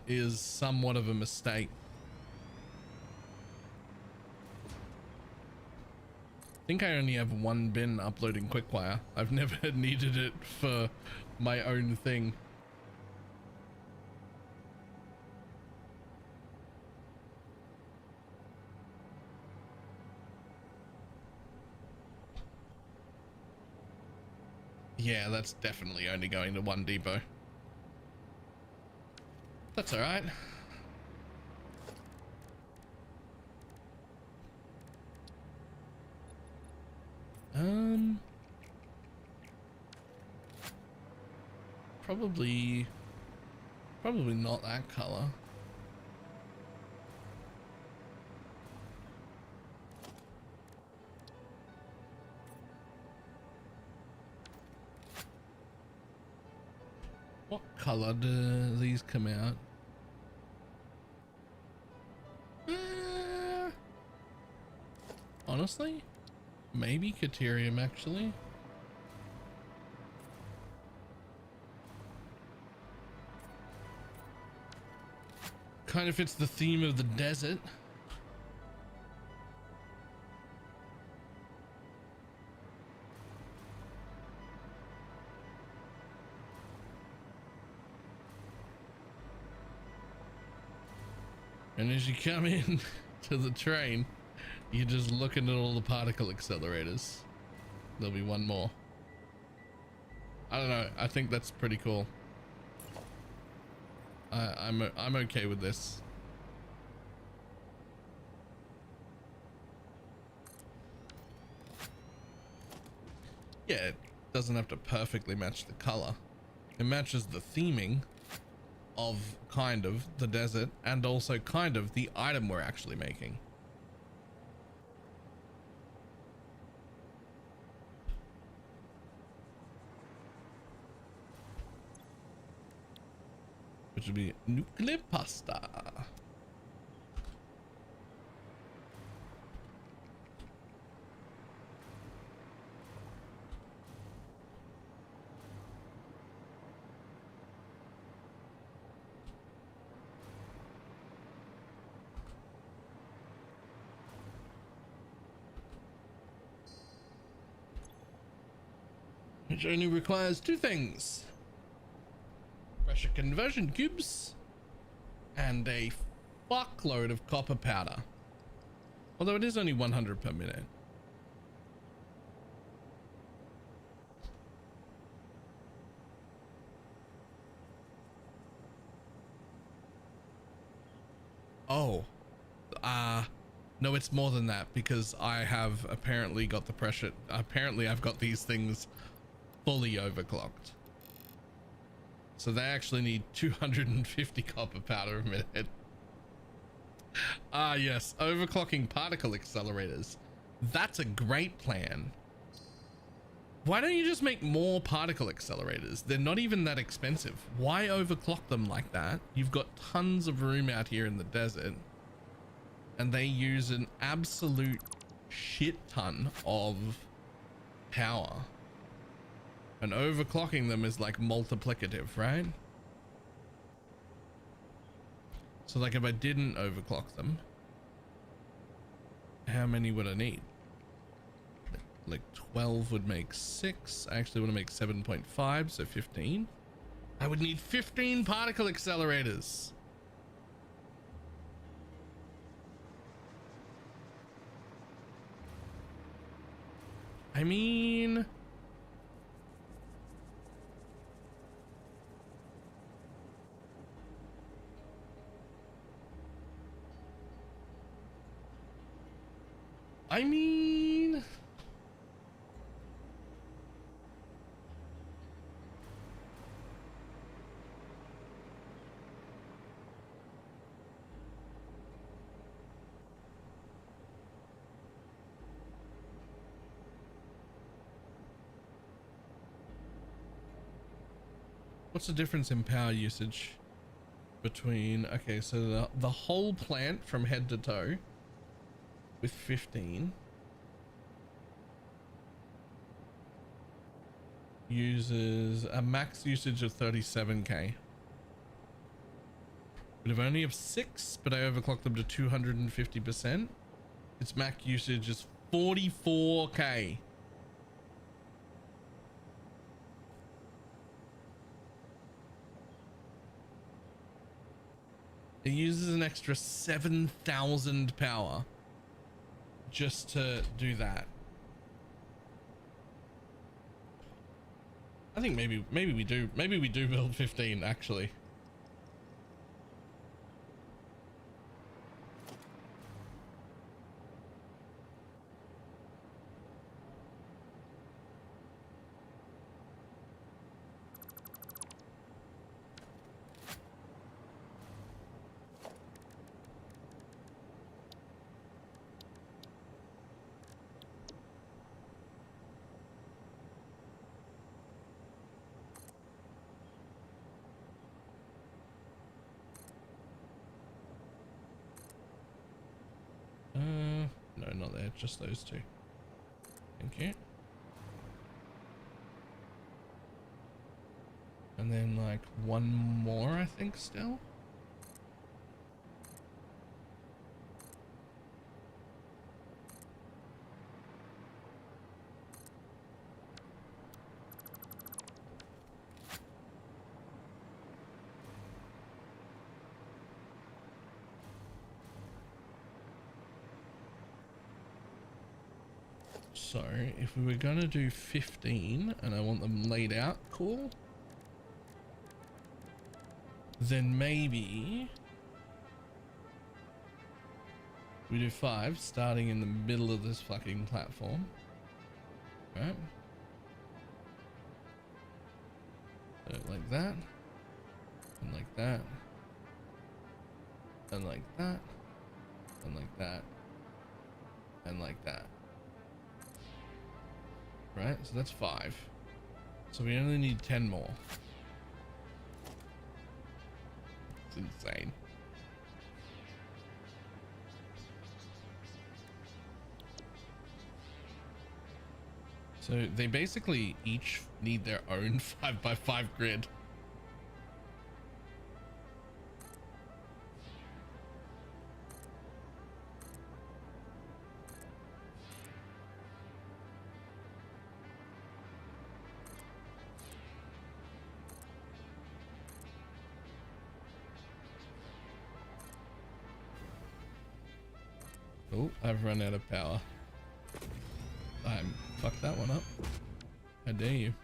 is somewhat of a mistake. I think I only have 1 bin uploading Quickwire. I've never needed it for my own thing. Yeah, that's definitely only going to 1 depot. That's all right. Probably not that color. What color do these come out? Honestly, maybe Caterium actually. Kind of fits the theme of the desert. And as you come in to the train, you're just looking at all the particle accelerators. There'll be one more. I don't know. I think that's pretty cool. I'm okay with this. Yeah, it doesn't have to perfectly match the color. It matches the theming of kind of the desert and also kind of the item we're actually making. Which would be nuclear pasta. Which only requires 2 things. Pressure conversion cubes and a fuckload of copper powder. Although it is only 100 per minute. Oh, no, it's more than that because I have apparently got the pressure. Apparently I've got these things fully overclocked. So they actually need 250 copper powder a minute. Ah, yes. Overclocking particle accelerators. That's a great plan. Why don't you just make more particle accelerators? They're not even that expensive. Why overclock them like that? You've got tons of room out here in the desert. And they use an absolute shit ton of power. And overclocking them is like multiplicative, right? So like if I didn't overclock them, how many would I need? Like 12 would make 6. I actually want to make 7.5, so 15. I would need 15 particle accelerators. I mean, what's the difference in power usage between, okay, so the whole plant from head to toe with 15 uses a max usage of 37k. Would have only have 6, but I overclocked them to 250%. Its max usage is 44k. It uses an extra 7,000 power just to do that. I think maybe we do build 15 actually. No, not there, just those two. Thank you. And then like one more, I think, still. So if we were gonna do 15 and I want them laid out cool, then maybe we do 5 starting in the middle of this fucking platform, right? So like that, and like that, and like that, and like that, and like that. Right, so that's 5. So we only need 10 more. It's insane. So they basically each need their own 5x5 grid. Oh, I've run out of power. I fucked that one up. How dare you?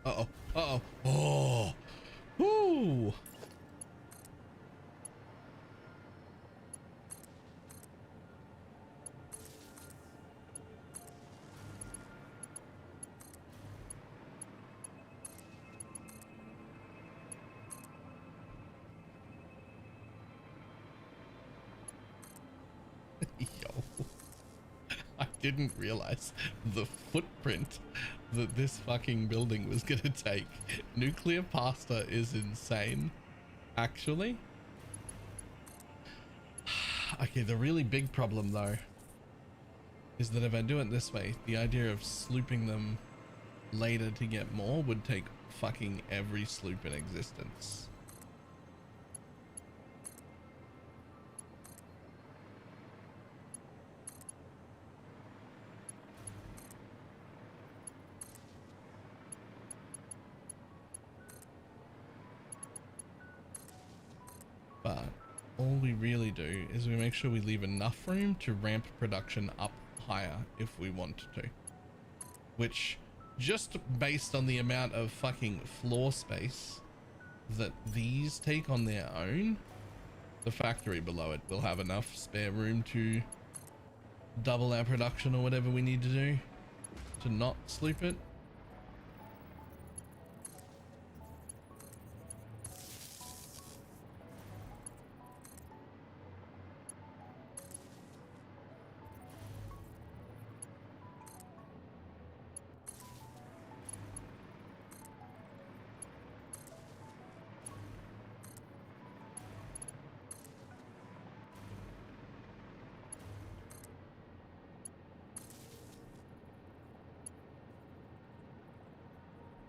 Uh-oh. Uh-oh. Oh. Woo. Yo, I didn't realize the footprint that this fucking building was gonna take. Nuclear pasta is insane, actually. Okay, the really big problem though is that if I do it this way, the idea of slooping them later to get more would take fucking every sloop in existence. But all we really do is we make sure we leave enough room to ramp production up higher if we want to. Which, just based on the amount of fucking floor space that these take on their own, the factory below it will have enough spare room to double our production or whatever we need to do to not sleep it.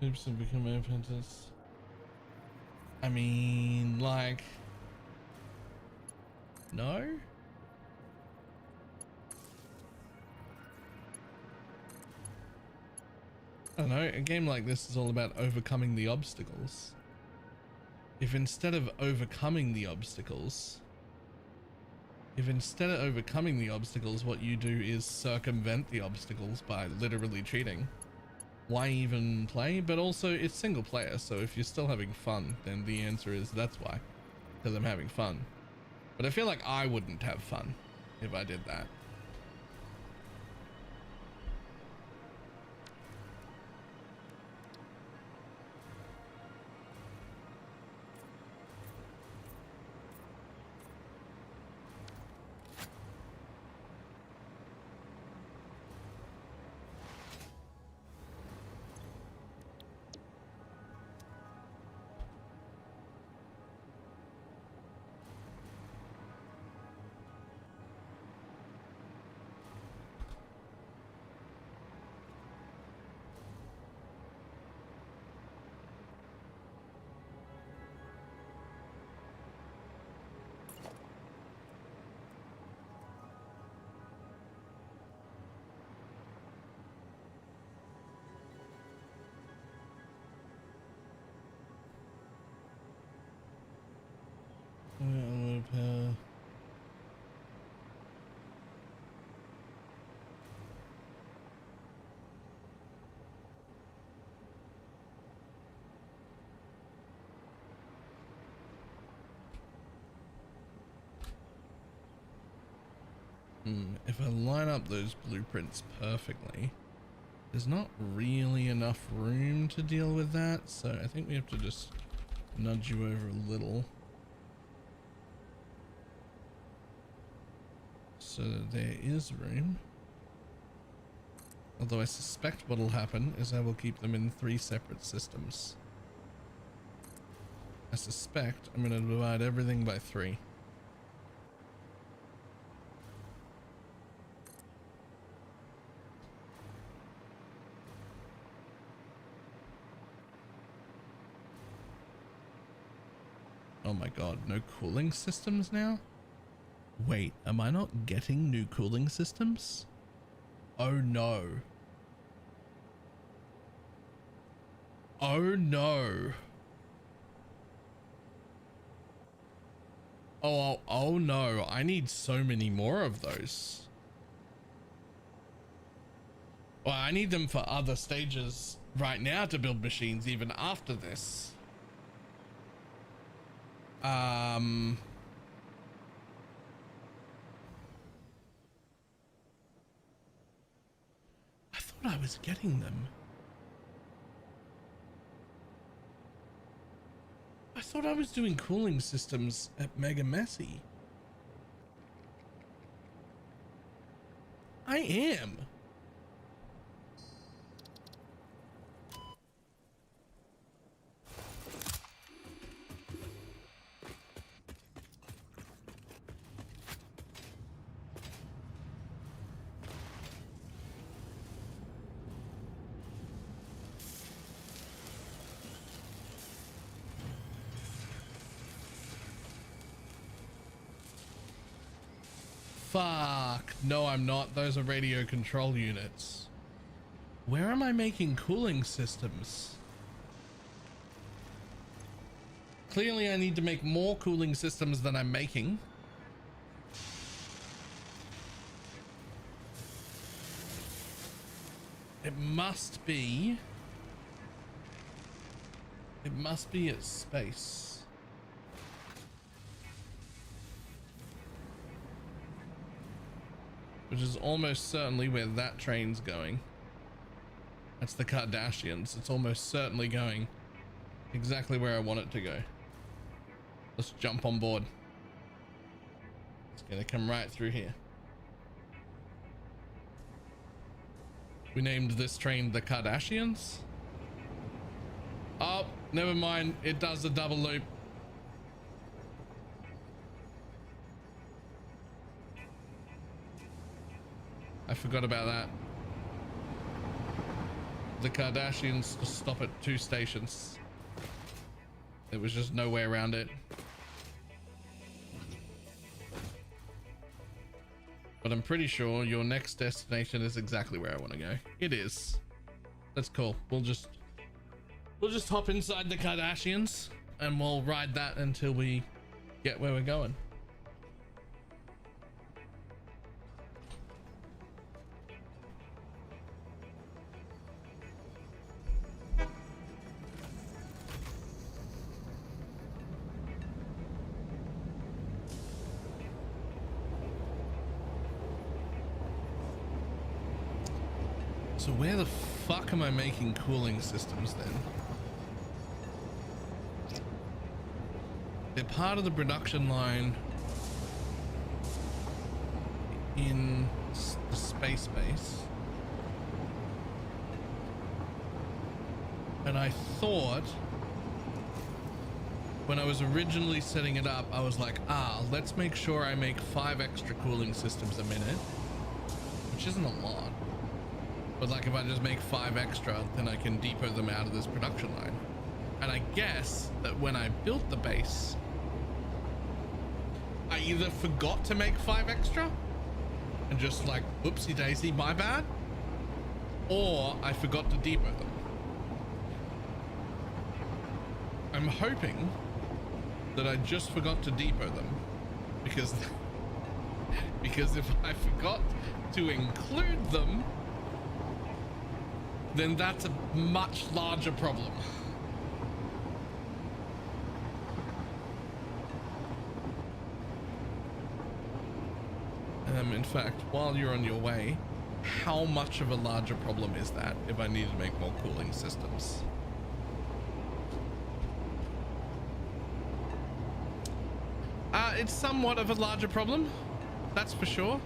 Oops, have become apprentice. I mean, like, no? I don't know, a game like this is all about overcoming the obstacles. If instead of overcoming the obstacles, what you do is circumvent the obstacles by literally cheating, why even play? But also it's single player, so if you're still having fun, then the answer is that's why, because I'm having fun. But I feel like I wouldn't have fun if I did that. If I line up those blueprints perfectly, there's not really enough room to deal with that, so I think we have to just nudge you over a little so that there is room. Although I suspect what will happen is I will keep them in 3 separate systems. I suspect I'm going to divide everything by 3. Oh my god, no cooling systems now? Wait, am I not getting new cooling systems? Oh no. Oh no. Oh no, I need so many more of those. Well, I need them for other stages right now to build machines even after this. I thought I was getting them. I thought I was doing cooling systems at Mega Messy. I am. Fuck. No, I'm not. Those are radio control units. Where am I making cooling systems? Clearly, I need to make more cooling systems than I'm making. It must be at space. Which is almost certainly where that train's going. That's the Kardashians. It's almost certainly going exactly where I want it to go. Let's jump on board. It's gonna come right through here. We named this train the Kardashians. Oh, never mind. It does a double loop. I forgot about that. the Kardashians to stop at 2 stations. There was just no way around it. But I'm pretty sure your next destination is exactly where I want to go. It is. That's cool. We'll just hop inside the Kardashians and we'll ride that until we get where we're going. So where the fuck am I making cooling systems then? They're part of the production line in the space base. And I thought when I was originally setting it up, I was like, let's make sure I make 5 extra cooling systems a minute, which isn't a lot. But like if I just make 5 extra, then I can depot them out of this production line. And I guess that when I built the base, I either forgot to make 5 extra and just like, whoopsie daisy, my bad, or I forgot to depot them. I'm hoping that I just forgot to depot them because if I forgot to include them, then that's a much larger problem. In fact, while you're on your way, how much of a larger problem is that if I need to make more cooling systems? It's somewhat of a larger problem, that's for sure.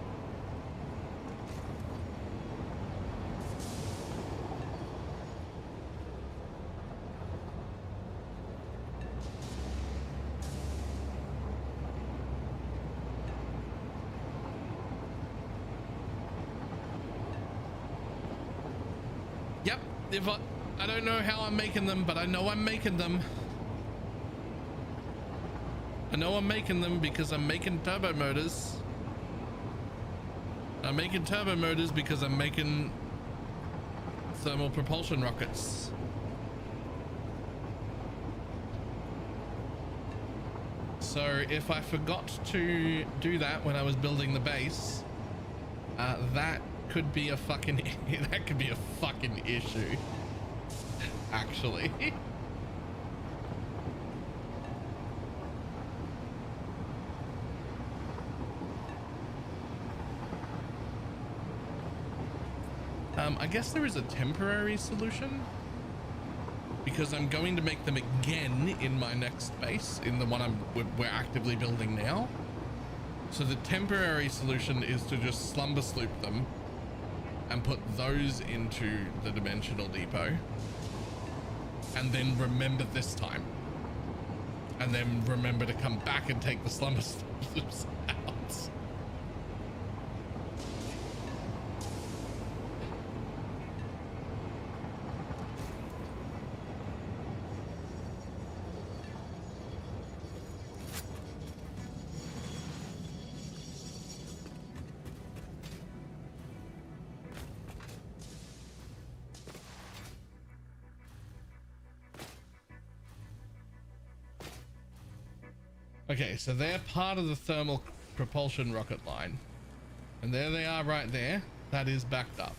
Yep, if I don't know how I'm making them, but I know I'm making them. I know I'm making them because I'm making turbo motors. I'm making turbo motors because I'm making thermal propulsion rockets. So if I forgot to do that when I was building the base, that could be a fucking that could be a fucking issue, actually. I guess there is a temporary solution because I'm going to make them again in my next base, in the one we're actively building now. So the temporary solution is to just slumber sloop them and put those into the dimensional depot and then remember this time and then remember to come back and take the slumber sloops out. Okay, so they're part of the thermal propulsion rocket line. And there they are right there. That is backed up.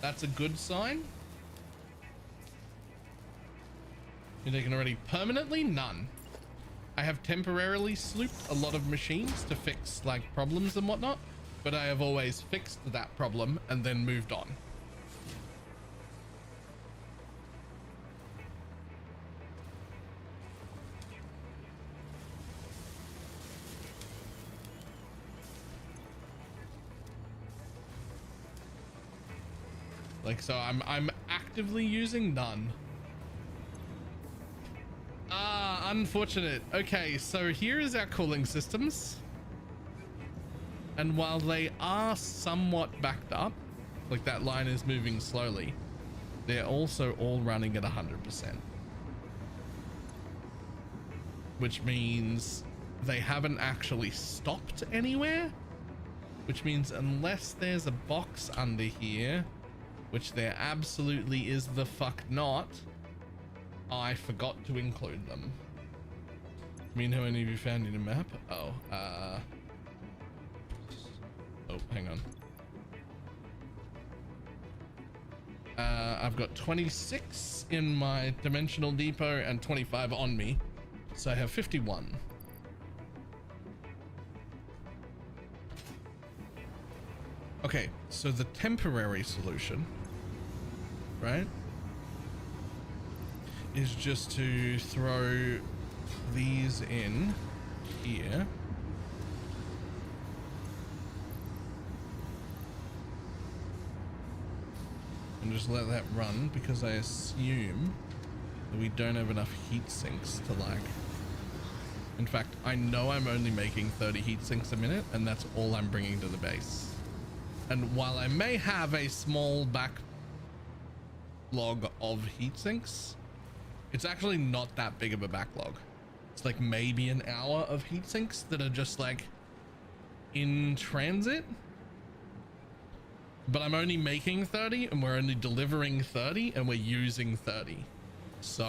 That's a good sign. You're taken already permanently? None. I have temporarily slooped a lot of machines to fix like problems and whatnot, but I have always fixed that problem and then moved on. Like, so I'm actively using none. Unfortunate. Okay, so here is our cooling systems. And while they are somewhat backed up, like that line is moving slowly, they're also all running at 100%. Which means they haven't actually stopped anywhere. Which means unless there's a box under here, which there absolutely is the fuck not, I forgot to include them. I mean, how many of you found in a map? Oh, hang on. I've got 26 in my dimensional depot and 25 on me. So I have 51. Okay, so the temporary solution, right, is just to throw these in here. And just let that run, because I assume that we don't have enough heat sinks to like. In fact, I know I'm only making 30 heat sinks a minute, and that's all I'm bringing to the base. And while I may have a small backlog of heat sinks, it's actually not that big of a backlog. It's like maybe an hour of heat sinks that are just like in transit. But I'm only making 30 and we're only delivering 30 and we're using 30. So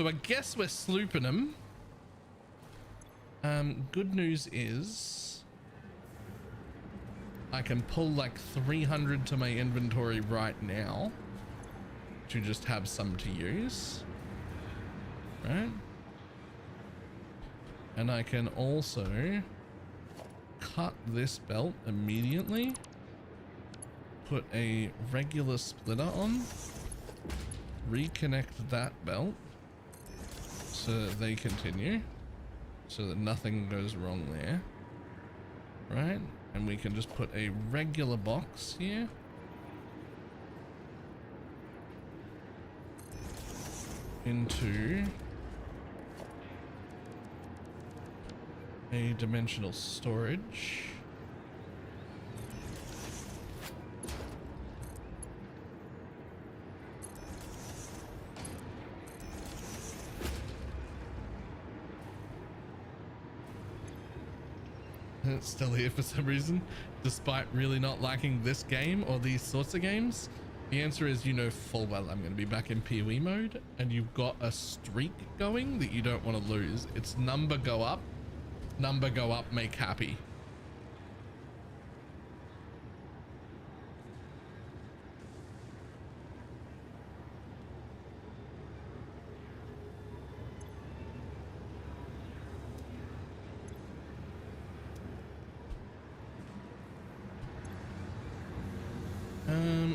I guess we're slooping them. Good news is I can pull like 300 to my inventory right now to just have some to use. Right? And I can also cut this belt immediately, put a regular splitter on, reconnect that belt so that they continue, so that nothing goes wrong there, right? And we can just put a regular box here. Into a dimensional storage. It's still here for some reason, despite really not liking this game or these sorts of games. The answer is, you know full well I'm going to be back in PoE mode, and you've got a streak going that you don't want to lose. It's number go up, make happy.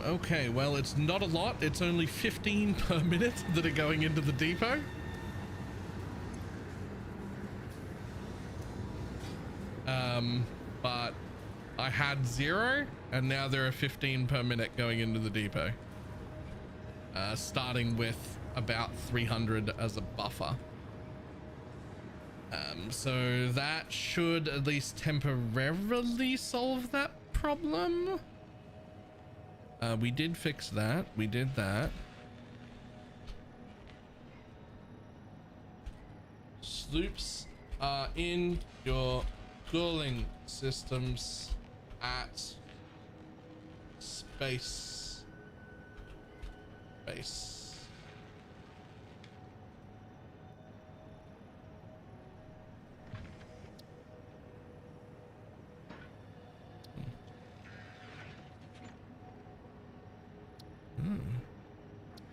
Okay, well, it's not a lot. It's only 15 per minute that are going into the depot. But I had 0 and now there are 15 per minute going into the depot. Starting with about 300 as a buffer. So that should at least temporarily solve that problem. We did fix that. We did that. Sloops are in your cooling systems at space base.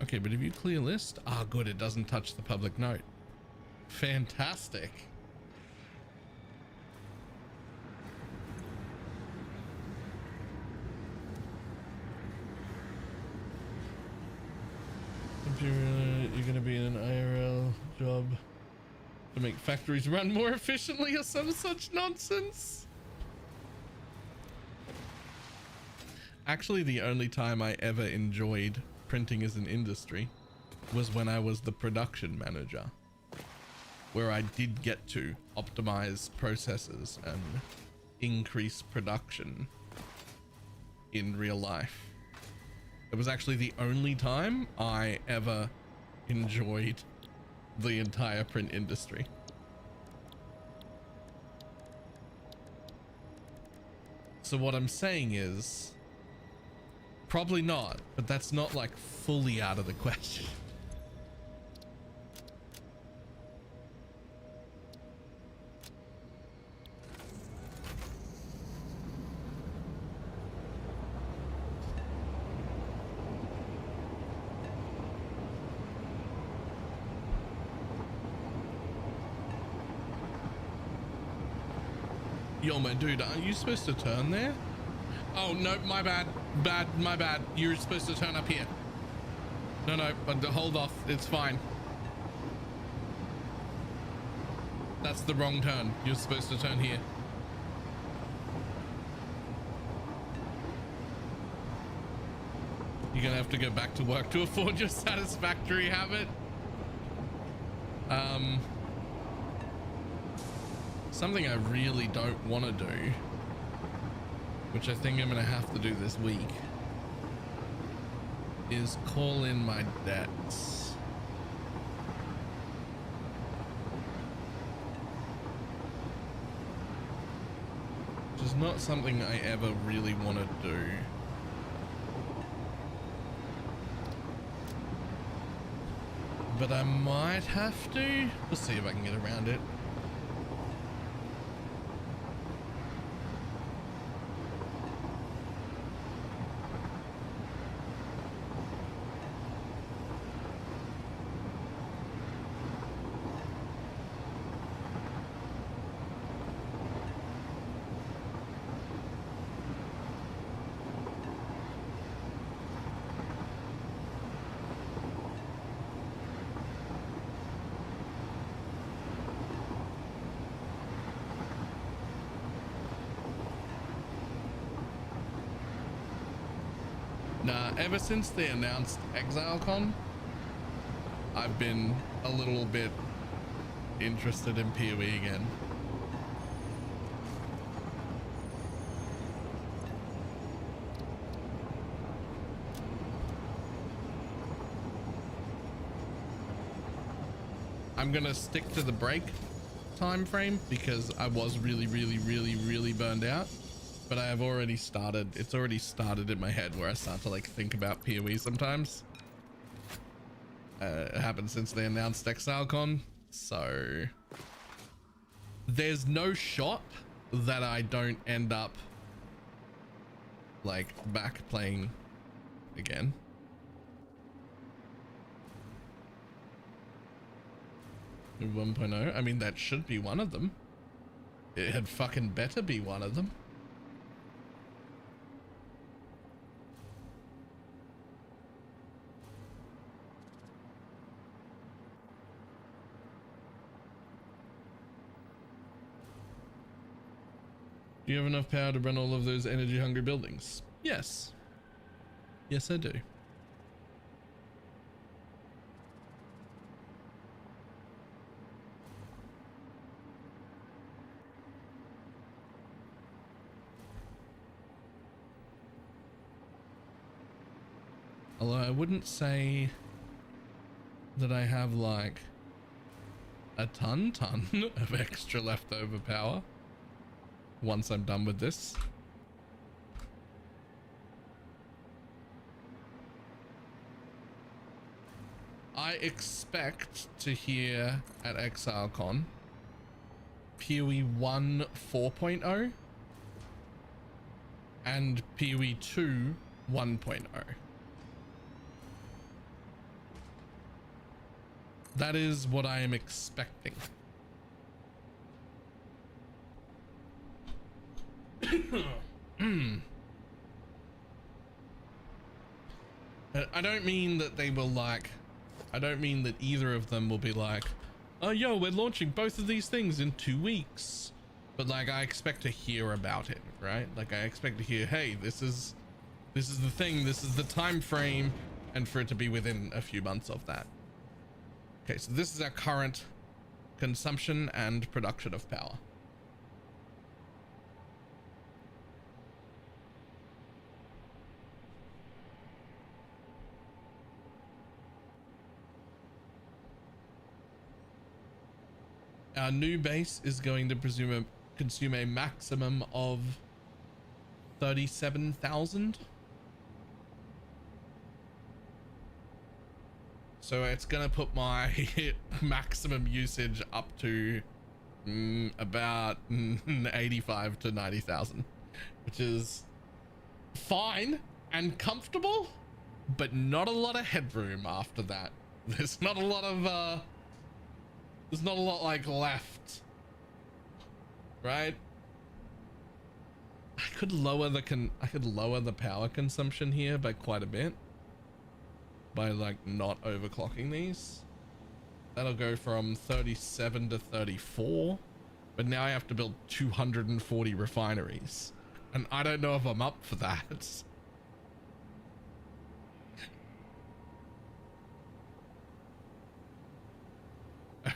Okay, but if you clear list, good, it doesn't touch the public note. Fantastic. If you're gonna be in an IRL job to make factories run more efficiently or some such nonsense. Actually, the only time I ever enjoyed printing as an industry was when I was the production manager, where I did get to optimize processes and increase production in real life. It was actually the only time I ever enjoyed the entire print industry. So what I'm saying is, probably not, but that's not like fully out of the question. Yo, my dude, aren't you supposed to turn there? Oh, no, my bad. My bad. You're supposed to turn up here. No, but hold off. It's fine. That's the wrong turn. You're supposed to turn here. You're gonna have to go back to work to afford your satisfactory habit. Something I really don't want to do, which I think I'm gonna have to do this week, is call in my debts. Which is not something I ever really want to do. But I might have to. We'll see if I can get around it. Nah, ever since they announced ExileCon, I've been a little bit interested in PoE again. I'm gonna stick to the break time frame because I was really burned out. But I have already started, it's already started in my head where I start to like think about PoE sometimes. It happened since they announced ExileCon, so there's no shot that I don't end up like back playing again. In 1.0, I mean, that should be one of them. It had fucking better be one of them. Do you have enough power to run all of those energy hungry buildings? Yes. Yes, I do. Although I wouldn't say that I have like a ton of extra leftover power. Once I'm done with this. I expect to hear at ExileCon PoE 1 4.0 and PoE 2 1.0. That is what I am expecting. I don't mean that they will like, I don't mean that either of them will be like, oh yo, we're launching both of these things in 2 weeks. But like, I expect to hear about it, right? Like I expect to hear, hey, this is the thing, this is the time frame, and for it to be within a few months of that. Okay, so this is our current consumption and production of power. Our new base is going to consume a maximum of 37,000. So it's gonna put my maximum usage up to about 85 to 90,000, which is fine and comfortable, but not a lot of headroom after that. There's not a lot of there's not a lot like left, right? I could lower the power consumption here by quite a bit by like not overclocking these. That'll go from 37 to 34, but now I have to build 240 refineries, and I don't know if I'm up for that.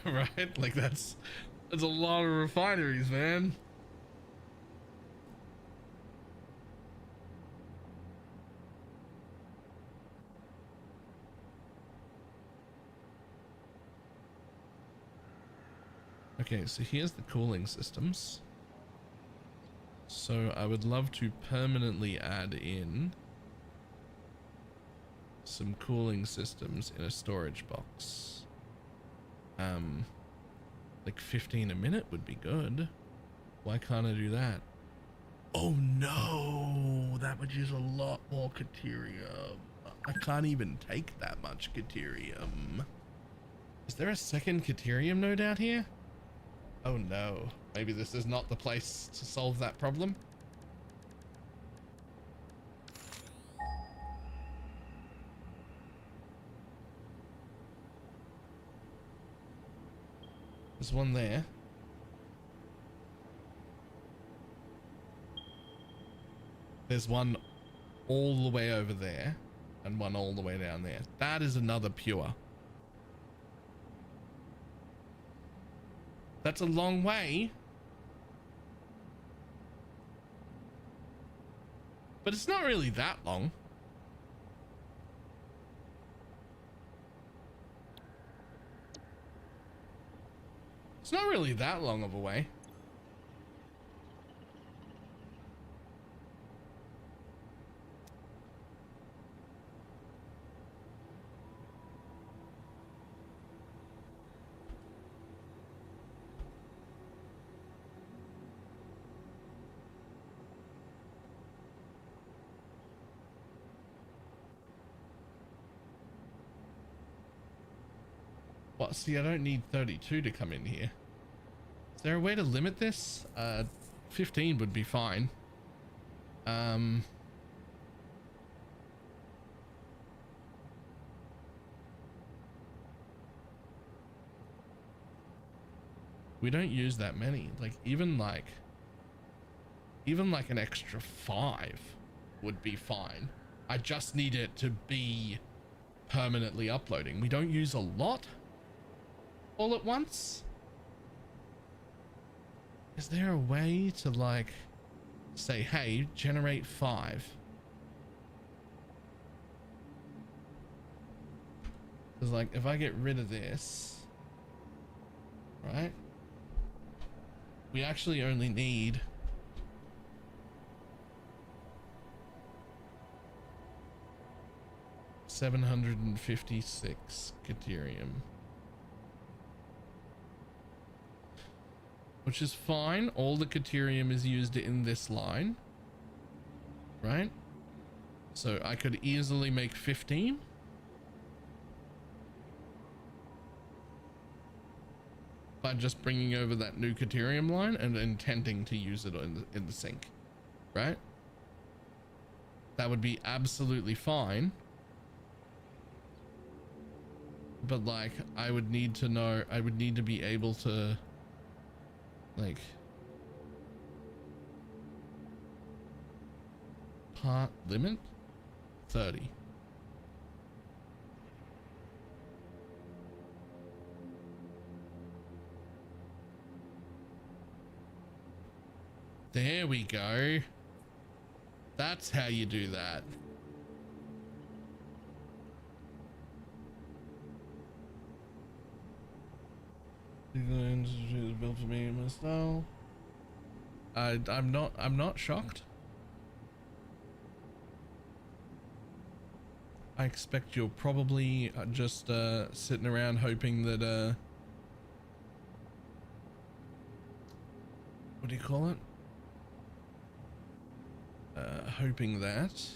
Right, like that's a lot of refineries, man. Okay, so here's the cooling systems. So I would love to permanently add in some cooling systems in a storage box. Like 15 a minute would be good. Why can't I do that? Oh no, that would use a lot more Caterium. I can't even take that much Caterium. Is there a second Caterium node out here? Oh no, maybe this is not the place to solve that problem. There's one there. There's one all the way over there and one all the way down there. That is another pure. That's a long way. But it's not really that long. It's not really that long of a way. Well, see, I don't need 32 to come in here. Is there a way to limit this? 15 would be fine. We don't use that many. Like even like an extra 5 would be fine. I just need it to be permanently uploading. We don't use a lot all at once. Is there a way to like say, hey, generate 5? Because like if I get rid of this, right, we actually only need 756 Caterium, which is fine. All the Caterium is used in this line, right? So I could easily make 15. By just bringing over that new Caterium line and intending to use it in the sink, right? That would be absolutely fine. But like, I would need to know, I would need to be able to like part limit 30. There we go. That's how you do that. Built for me and my style. I'm not shocked. I expect you're probably just sitting around hoping that what do you call it? Hoping that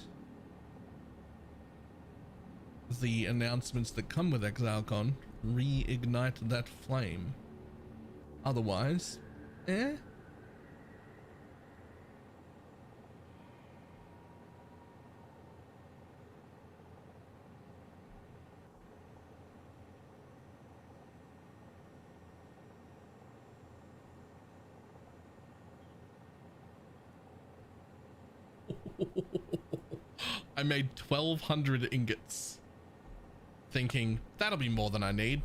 the announcements that come with ExileCon reignite that flame. Otherwise, eh? I made 1,200 ingots, thinking that'll be more than I need.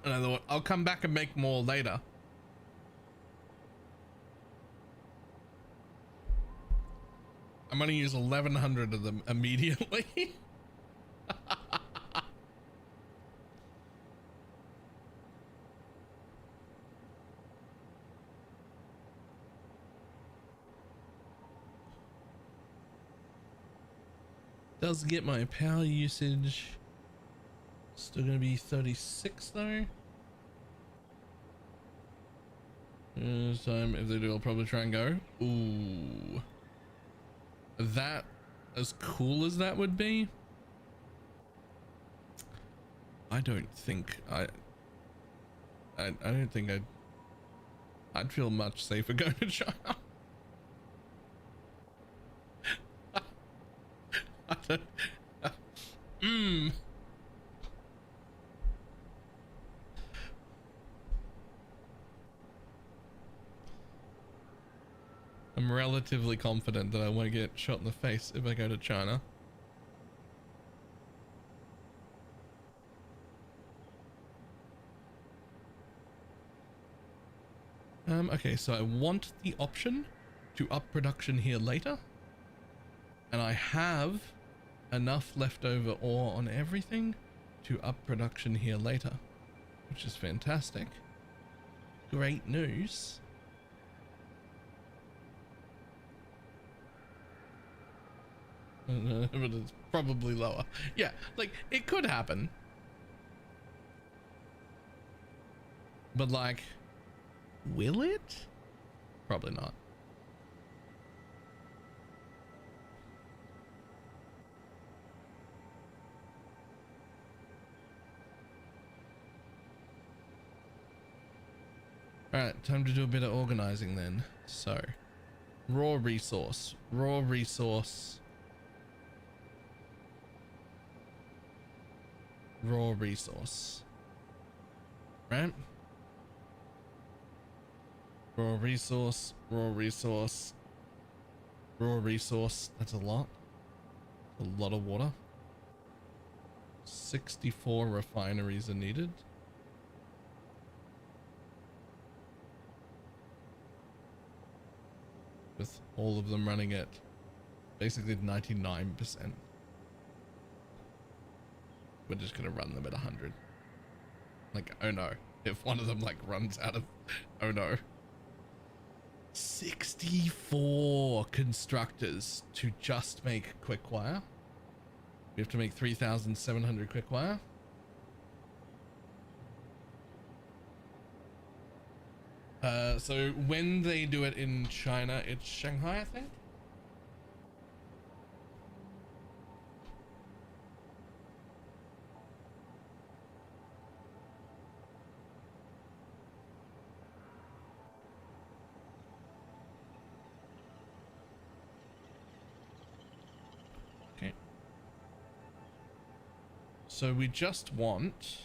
And I thought I'll come back and make more later. I'm gonna use 1,100 of them immediately. Does get my power usage. Still gonna be 36 though. This time, if they do, I'll probably try and go. Ooh, that, as cool as that would be, I don't think I don't think I'd feel much safer going to China. I don't, I'm relatively confident that I won't get shot in the face if I go to China. Okay, so I want the option to up production here later. And I have enough leftover ore on everything to up production here later, which is fantastic. Great news. But it's probably lower. Yeah, like it could happen. But like, will it? Probably not. Alright, time to do a bit of organizing then. So, raw resource, raw resource, raw resource. Right? Raw resource, raw resource, raw resource. That's a lot. A lot of water. 64 refineries are needed. With all of them running at basically 99%. We're just gonna run them at 100. Like, oh no. If one of them like runs out of, oh no. 64 constructors to just make quick wire. We have to make 3,700 quick wire. So when they do it in China, it's Shanghai, I think. Okay. So we just want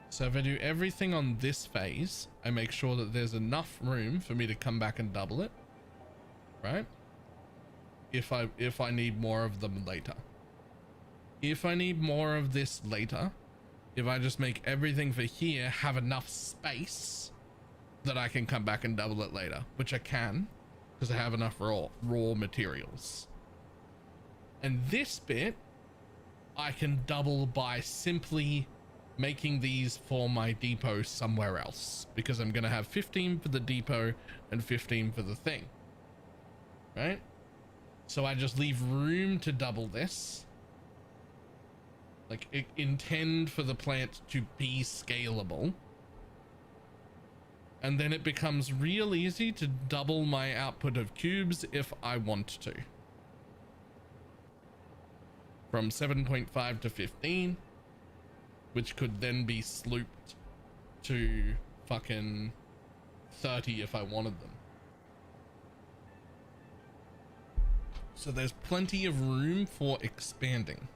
so if I do everything on this phase, I make sure that there's enough room for me to come back and double it, right? if I need more of them later. If I need more of this later, if I just make everything for here have enough space that I can come back and double it later, which I can because I have enough raw materials. And this bit I can double by simply making these for my depot somewhere else, because I'm going to have 15 for the depot and 15 for the thing, right? So I just leave room to double this. Like, intend for the plant to be scalable. And then it becomes real easy to double my output of cubes if I want to. From 7.5 to 15, which could then be slooped to fucking 30 if I wanted them. So there's plenty of room for expanding.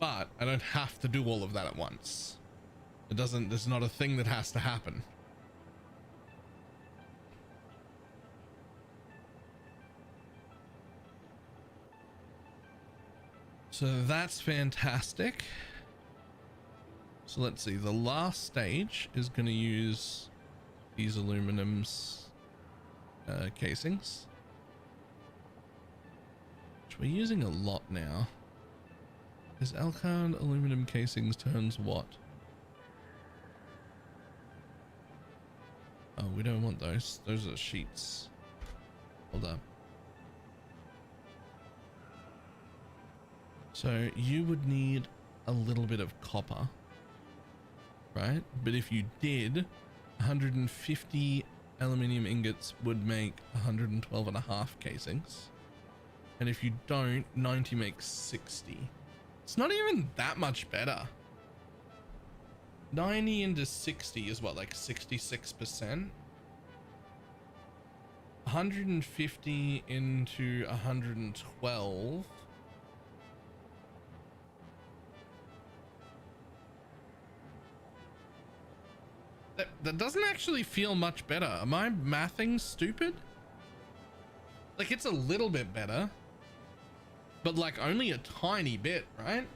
But I don't have to do all of that at once. There's not a thing that has to happen. So that's fantastic. So let's see, the last stage is going to use these aluminum's casings, which we're using a lot now. Is Alcan aluminum casings turns what? Oh, we don't want those. Those are sheets. Hold up. So you would need a little bit of copper, right? But if you did, 150 aluminium ingots would make 112.5 casings. And if you don't, 90 makes 60. It's not even that much better. 90 into 60 is what, like 66%? 150 into 112. That doesn't actually feel much better. Am I mathing stupid? Like, it's a little bit better, but like only a tiny bit, right?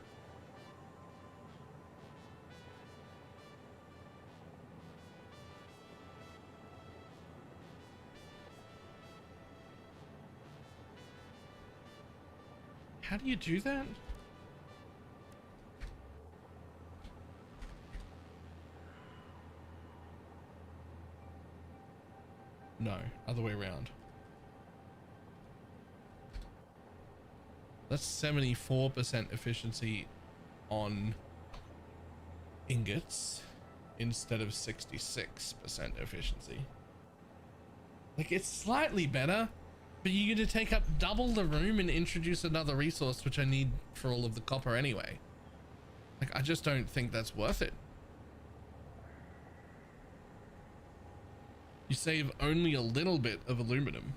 How do you do that? No, other way around. That's 74% efficiency on ingots instead of 66% efficiency. Like, it's slightly better, but you're going to take up double the room and introduce another resource, which I need for all of the copper anyway. Like, I just don't think that's worth it. You save only a little bit of aluminum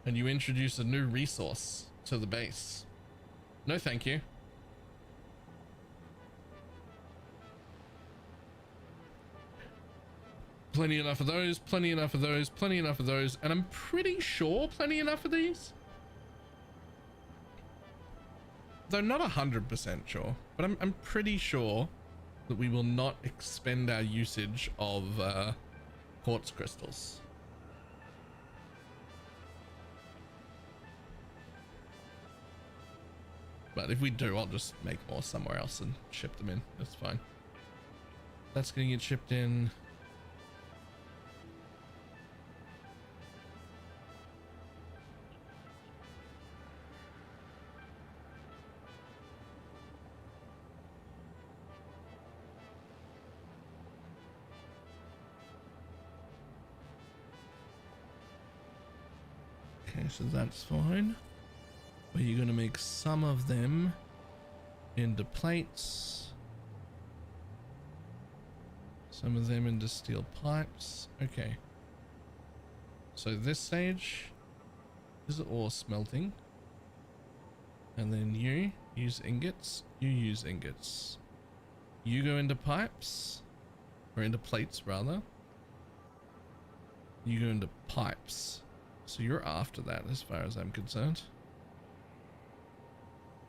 and you introduce a new resource to the base. No, thank you. Plenty enough of those, plenty enough of those, plenty enough of those, and I'm pretty sure plenty enough of these. Though not 100% sure, but I'm pretty sure that we will not expend our usage of quartz crystals. But if we do, I'll just make more somewhere else and ship them in. That's fine. That's gonna get shipped in. Okay, so that's fine. But you're gonna make some of them into plates, some of them into steel pipes. Okay, so this stage is ore smelting, and then you use ingots, you use ingots, you go into pipes, or into plates rather, you go into pipes. So you're after that as far as I'm concerned.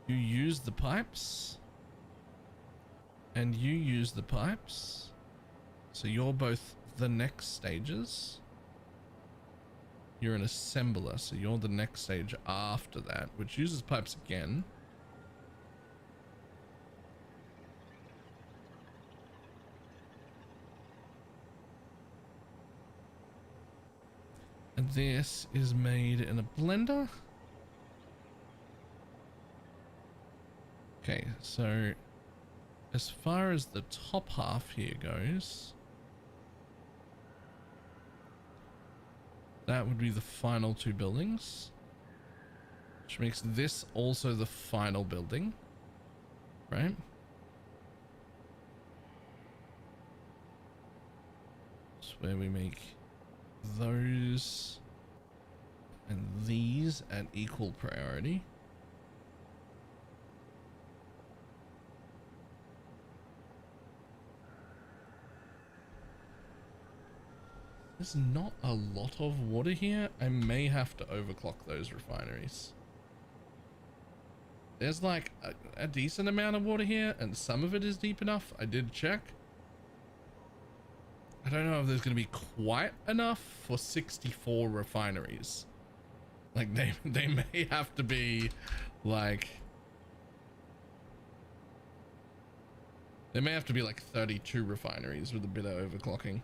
You use the pipes. And you use the pipes. So you're both the next stages. You're an assembler, so you're the next stage after that, which uses pipes again. And this is made in a blender. Okay, so as far as the top half here goes, that would be the final two buildings, which makes this also the final building, right? That's where we make those and these at equal priority. There's not a lot of water here. I may have to overclock those refineries. There's like a decent amount of water here, and some of it is deep enough. I did check. I don't know if there's going to be quite enough for 64 refineries. Like they may have to be like, there may have to be like 32 refineries with a bit of overclocking.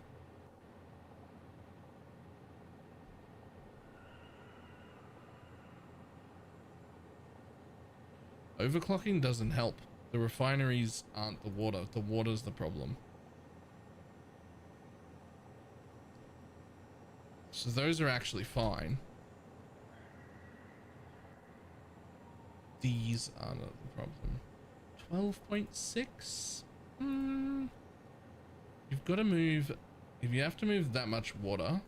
Overclocking doesn't help. The refineries aren't the water. The water's the problem. So those are actually fine. These are not the problem. 12.6? You've got to move... If you have to move that much water,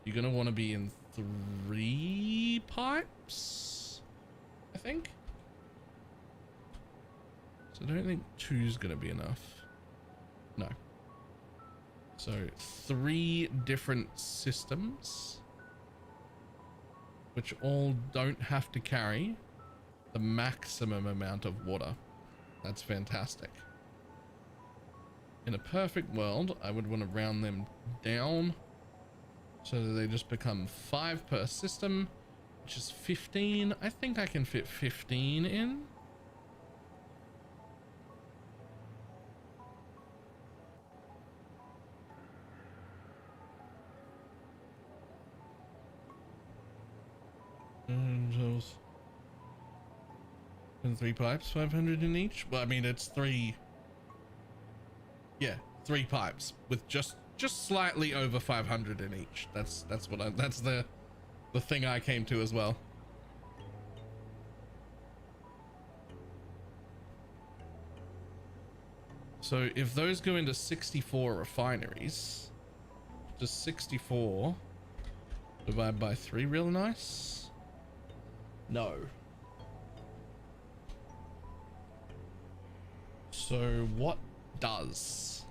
you're going to want to be in 3 pipes, I think. So I don't think 2's going to be enough. No. So 3 different systems, which all don't have to carry the maximum amount of water. That's fantastic. In a perfect world, I would want to round them down so that they just become 5 per system, which is 15. I think I can fit 15 in. And 3 pipes, 500 in each. Well, I mean, it's 3. Yeah, 3 pipes with just slightly over 500 in each. That's what that's the thing I came to as well. So if those go into 64 refineries, does 64 divide by 3 real nice? No. So what does?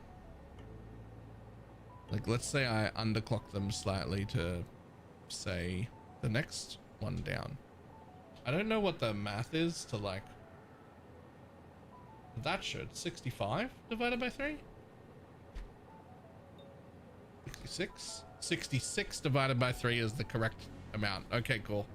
Like, let's say I underclock them slightly to, say, the next one down. I don't know what the math is to, like, that should 65 divided by 3? 66? 66 divided by 3 is the correct amount. Okay, cool.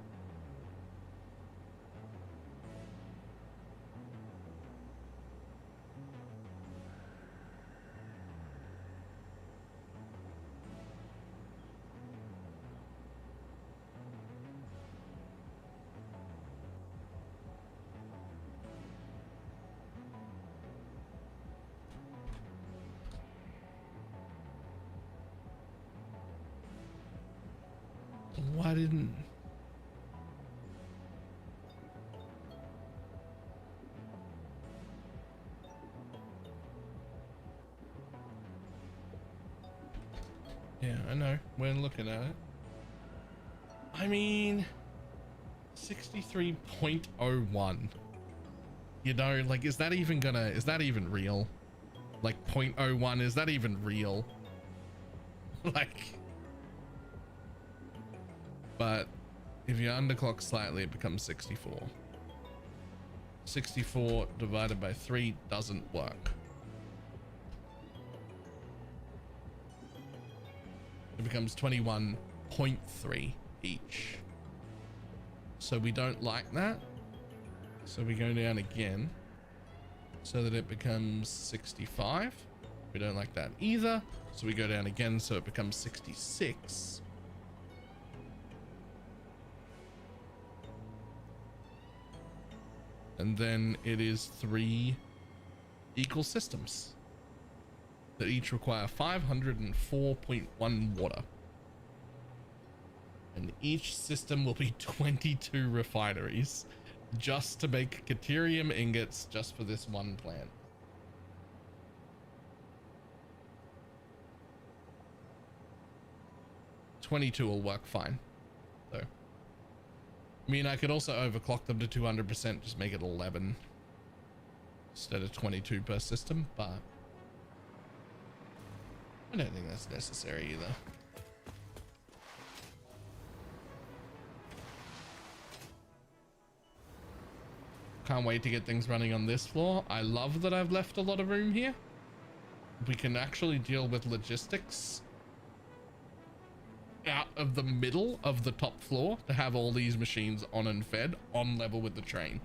Why didn't... Yeah, I know. We're looking at it. I mean, 63.01. You know, like, is that even real? Like, 0.01, is that even real? Like... but if you underclock slightly, it becomes 64. 64 divided by 3 doesn't work. It becomes 21.3 each. So we don't like that. So we go down again so that it becomes 65. We don't like that either. So we go down again so it becomes 66. And then it is 3 equal systems that each require 504.1 water. And each system will be 22 refineries just to make Caterium ingots just for this one plant. $22 will work fine. So, I mean, I could also overclock them to 200%, just make it 11 instead of 22 per system, but I don't think that's necessary either. Can't wait to get things running on this floor. I love that I've left a lot of room here. We can actually deal with logistics out of the middle of the top floor to have all these machines on and fed on level with the train.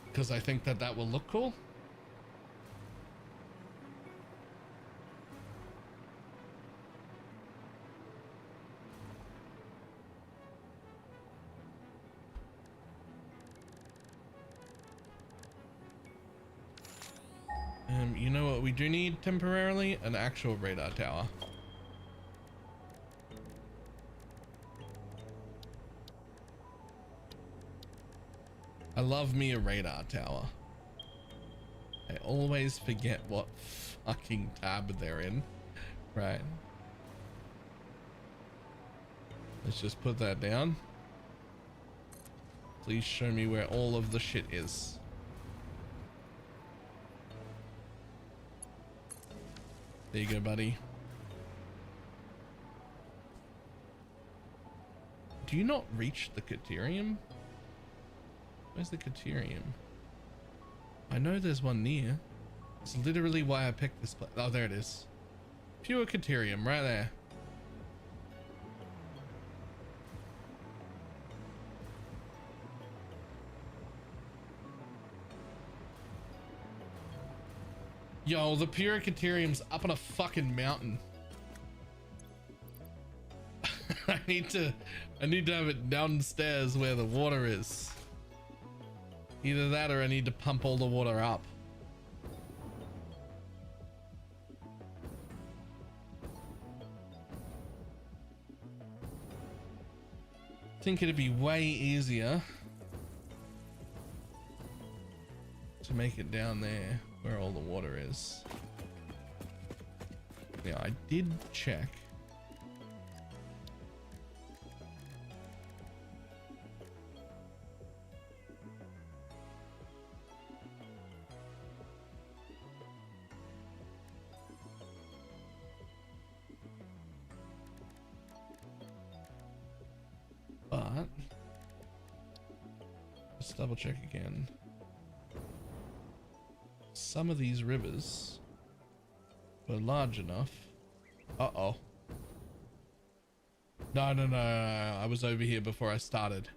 Because I think that that will look cool. You know what we do need temporarily? An actual radar tower. I love me a radar tower. I always forget what fucking tab they're in. Right. Let's just put that down. Please show me where all of the shit is. There you go, buddy. Do you not reach the Caterium? Where's the Caterium? I know there's one near. It's literally why I picked this place. Oh, there it is. Pure Caterium right there. Yo, the pure Caterium's up on a fucking mountain. I need to have it downstairs where the water is. Either that or I need to pump all the water up. I think it'd be way easier to make it down there where all the water is. Now I did check. But let's double check again. Some of these rivers were large enough. Uh-oh. No. I was over here before I started.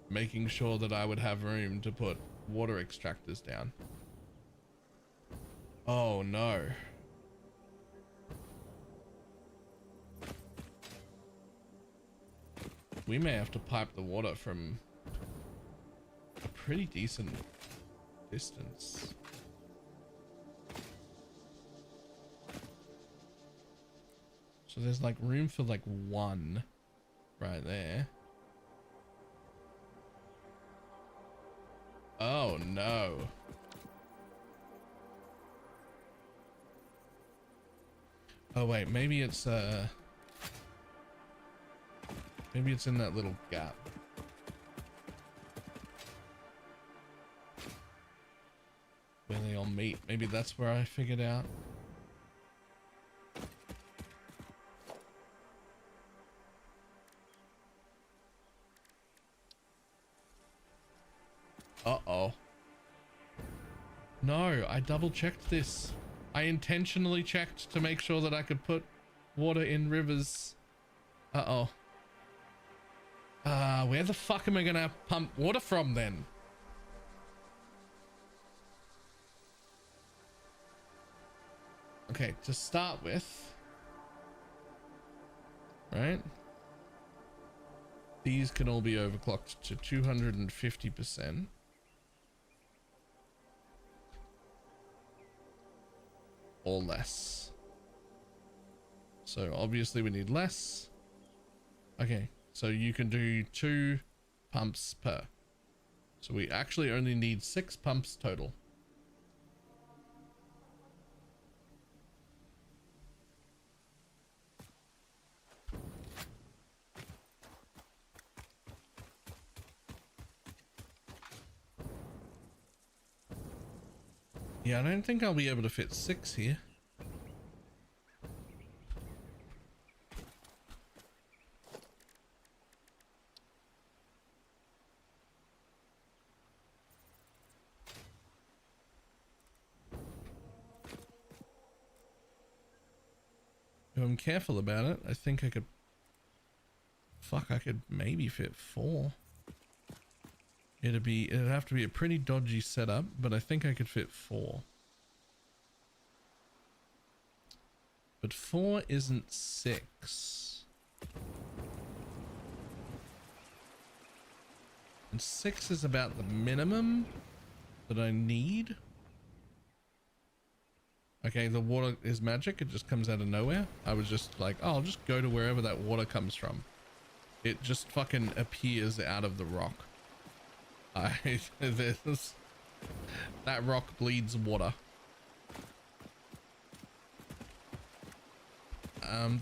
Making sure that I would have room to put water extractors down. Oh no. We may have to pipe the water from a pretty decent distance. So there's like room for like one right there. Oh no. Oh wait, maybe it's in that little gap. Where they all meet. Maybe that's where I figured out. No, I double checked this. I intentionally checked to make sure that I could put water in rivers. Uh-oh. Where the fuck am I gonna pump water from then? Okay, to start with, right? These can all be overclocked to 250%. Or less. So obviously we need less. Okay, so you can do 2 pumps per. So we actually only need 6 pumps total. Yeah, I don't think I'll be able to fit 6 here. If I'm careful about it, I think I could... Fuck, I could maybe fit 4. It'd have to be a pretty dodgy setup, but I think I could fit 4. But 4 isn't 6. And 6 is about the minimum that I need. Okay, the water is magic. It just comes out of nowhere. I was just like, oh, I'll just go to wherever that water comes from. It just fucking appears out of the rock. That rock bleeds water.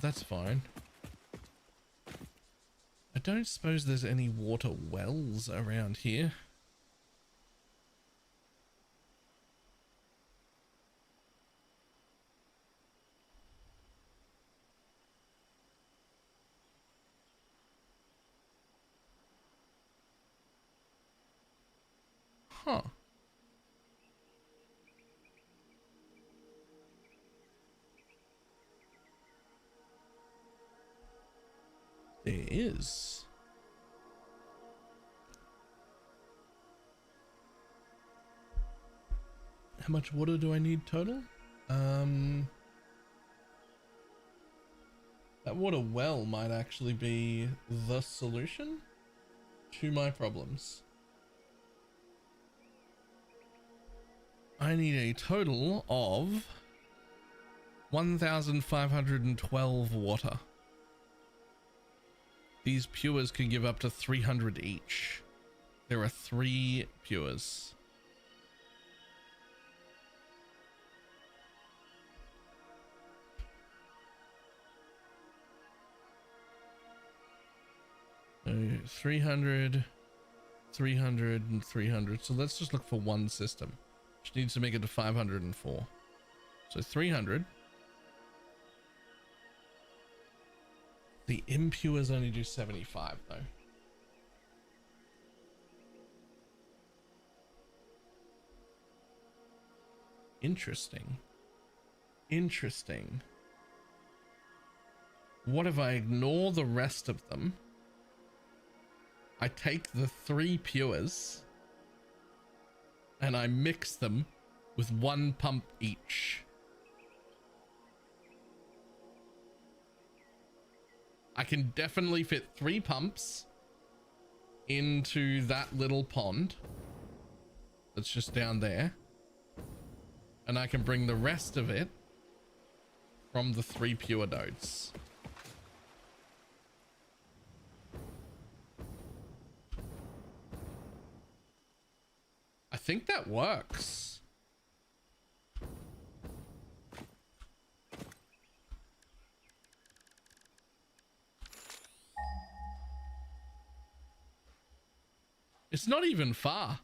That's fine. I don't suppose there's any water wells around here. Huh. There is. How much water do I need total? That water well might actually be the solution to my problems. I need a total of 1,512 water. These pures can give up to 300 each. There are 3 pures. So 300, 300, and 300. So let's just look for one system. Which needs to make it to 504. So 300. The impures only do 75 though. Interesting. Interesting. What if I ignore the rest of them? I take the 3 pures and I mix them with 1 pump each. I can definitely fit 3 pumps into that little pond that's just down there. And I can bring the rest of it from the 3 pure nodes. I think that works. It's not even far.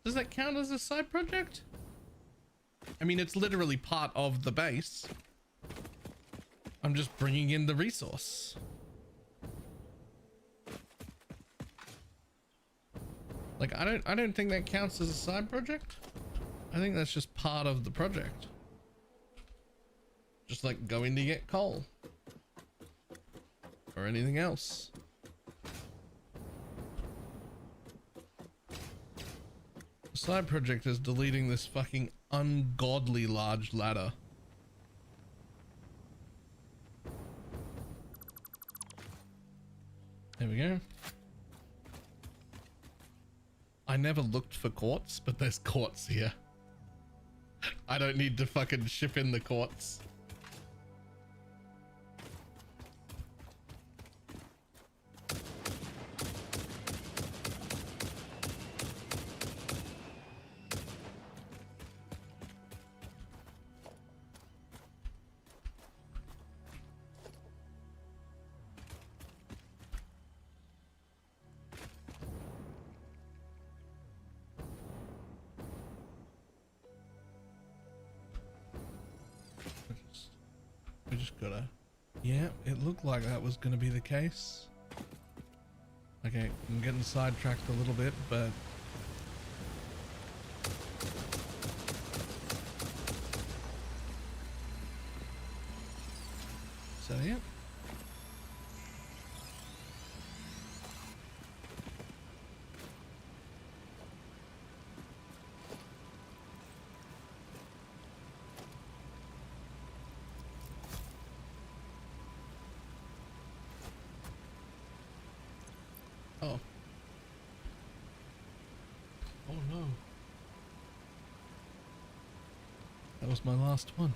Does that count as a side project? I mean, it's literally part of the base. I'm just bringing in the resource. Like, I don't think that counts as a side project. I think that's just part of the project. Just like going to get coal or anything else. The side project is deleting this fucking ungodly large ladder. There we go. I never looked for quartz, but there's quartz here. I don't need to fucking ship in the quartz. We just gotta... Yeah, it looked like that was gonna be the case. Okay, I'm getting sidetracked a little bit, but... Is that it? Oh. Oh no. That was my last one.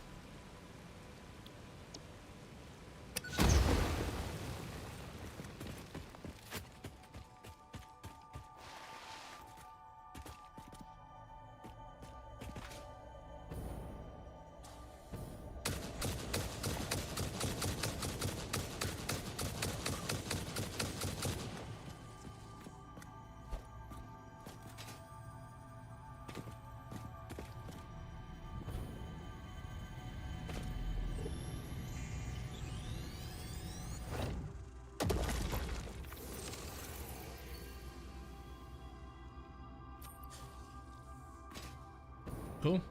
Cool.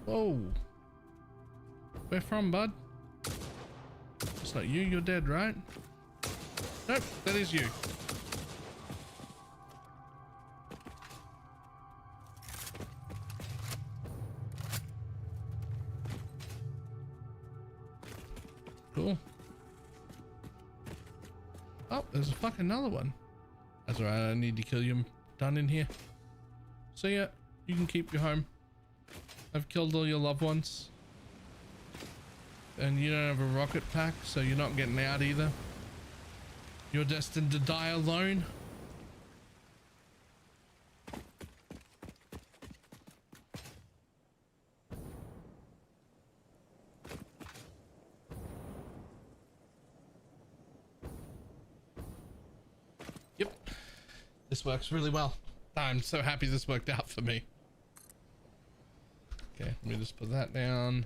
Whoa. Where from, bud? It's not you, you're dead, right? Nope, that is you. Cool. Oh, there's a fucking another one. That's alright, I don't need to kill you. Done in here. So yeah, you can keep your home. I've killed all your loved ones. And you don't have a rocket pack, so you're not getting out either. You're destined to die alone. Yep. This works really well. I'm so happy this worked out for me. Okay, let me just put that down.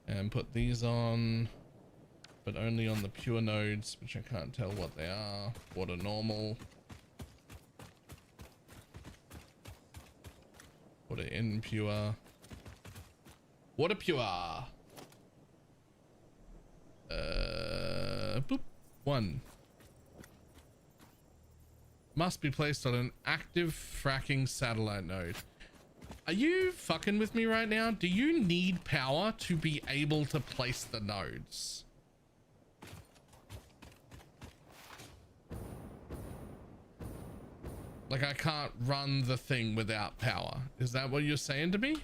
And put these on. But only on the pure nodes, which I can't tell what they are. Water normal. Water impure. Water pure. Boop. 1. Must be placed on an active fracking satellite node. Are you fucking with me right now? Do you need power to be able to place the nodes? Like, I can't run the thing without power. Is that what you're saying to me?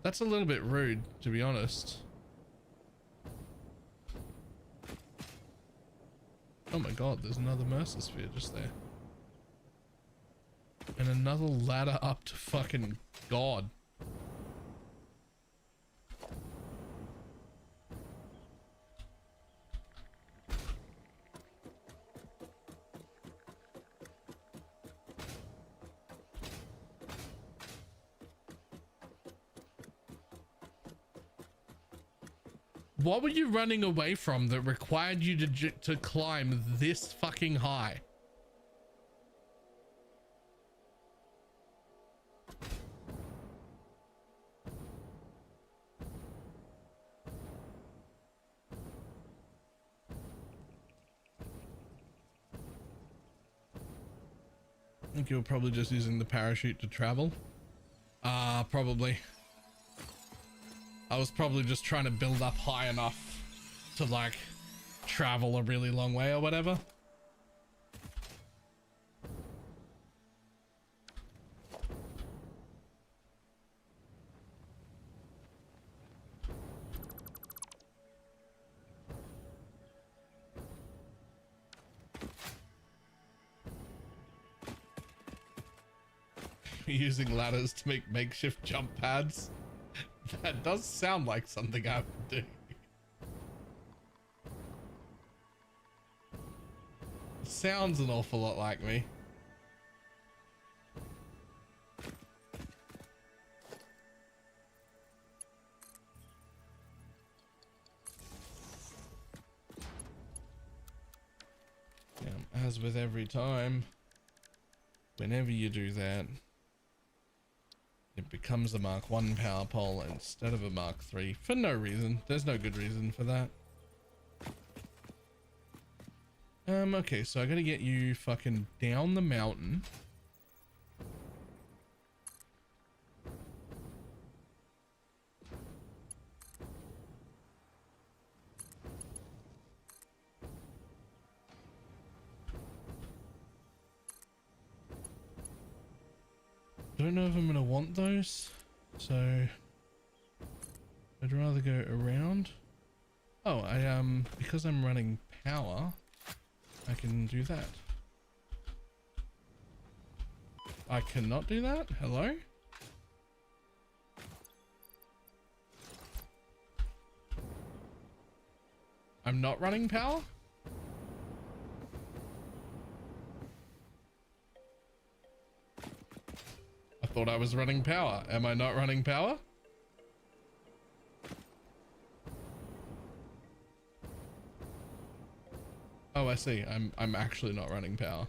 That's a little bit rude, to be honest. Oh my god, there's another Mercer sphere just there. And another ladder up to fucking God. What were you running away from that required you to climb this fucking high? I think you were probably just using the parachute to travel. Probably. I was probably just trying to build up high enough to like travel a really long way or whatever. Using ladders to make makeshift jump pads. That does sound like something I would do. Sounds an awful lot like me. As with every time, whenever you do that, it becomes a Mark 1 power pole instead of a Mark 3 for no reason. There's no good reason for that. Okay, so I gotta get you fucking down the mountain. I don't know if I'm gonna want those, so I'd rather go around. Oh, because I'm running power, I can do that. I cannot do that? Hello? I'm not running power? I thought I was running power. Am I not running power? Oh, I see. I'm actually not running power.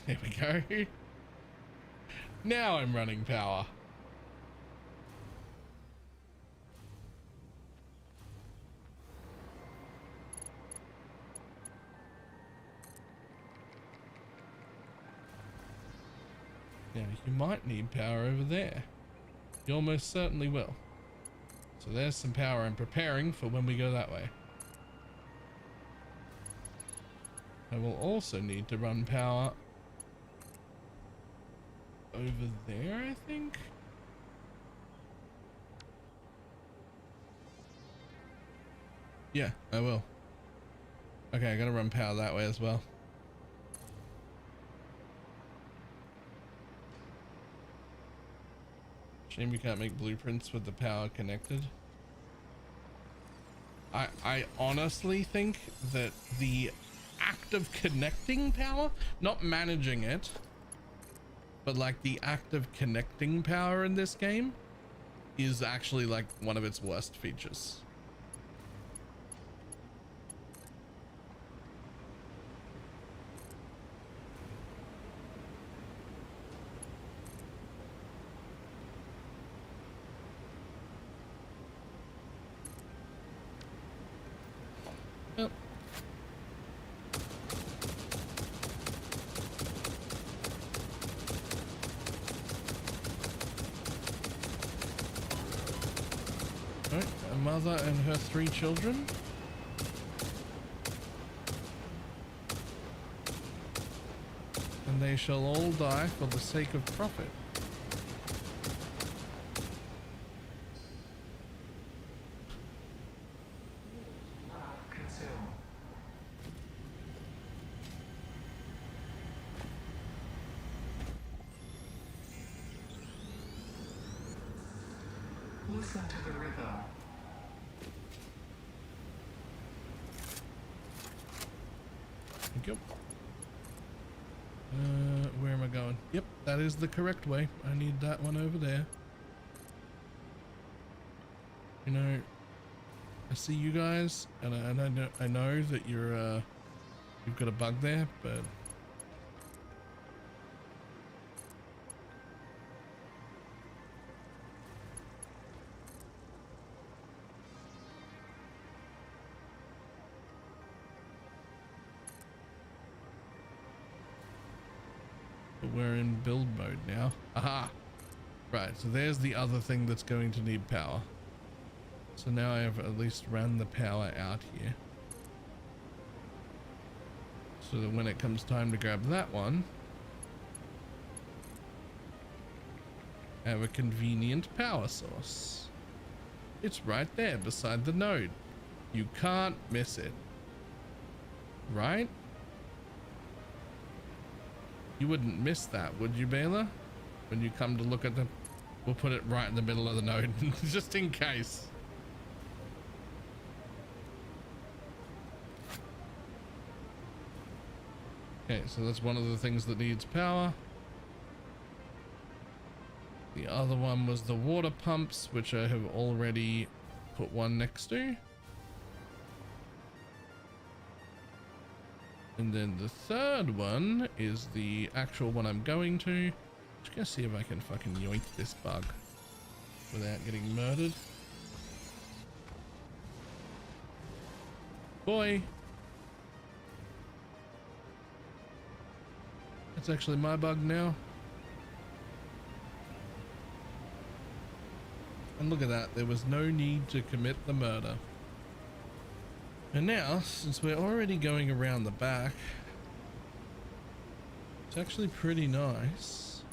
There we go. Now I'm running power. Now you might need power over there. You almost certainly will. So there's some power I'm preparing for when we go that way. I will also need to run power over there, I think. Yeah, I will. Okay, I gotta run power that way as well. Shame we can't make blueprints with the power connected. I honestly think that the act of connecting power, not managing it, but like the act of connecting power in this game is actually like one of its worst features. Yep. Right, a mother and her 3 children. And they shall all die for the sake of profit. Consume. Listen to the rhythm. Thank you. Where am I going? Yep, that is the correct way. I need that one over there. You know, I see you guys, and I know that you're you've got a bug there, but we're in build mode now. Aha! Right, so there's the other thing that's going to need power. So now I have at least ran the power out here. So that when it comes time to grab that one, I have a convenient power source. It's right there beside the node. You can't miss it. Right? You wouldn't miss that, would you, Baylor? When you come to look at the... We'll put it right in the middle of the node, just in case. Okay, so that's one of the things that needs power. The other one was the water pumps, which I have already put one next to. And then the third one is the actual one I'm going to. Just gonna see if I can fucking yoink this bug without getting murdered. Boy. It's actually my bug now. And look at that, there was no need to commit the murder. And now, since we're already going around the back, it's actually pretty nice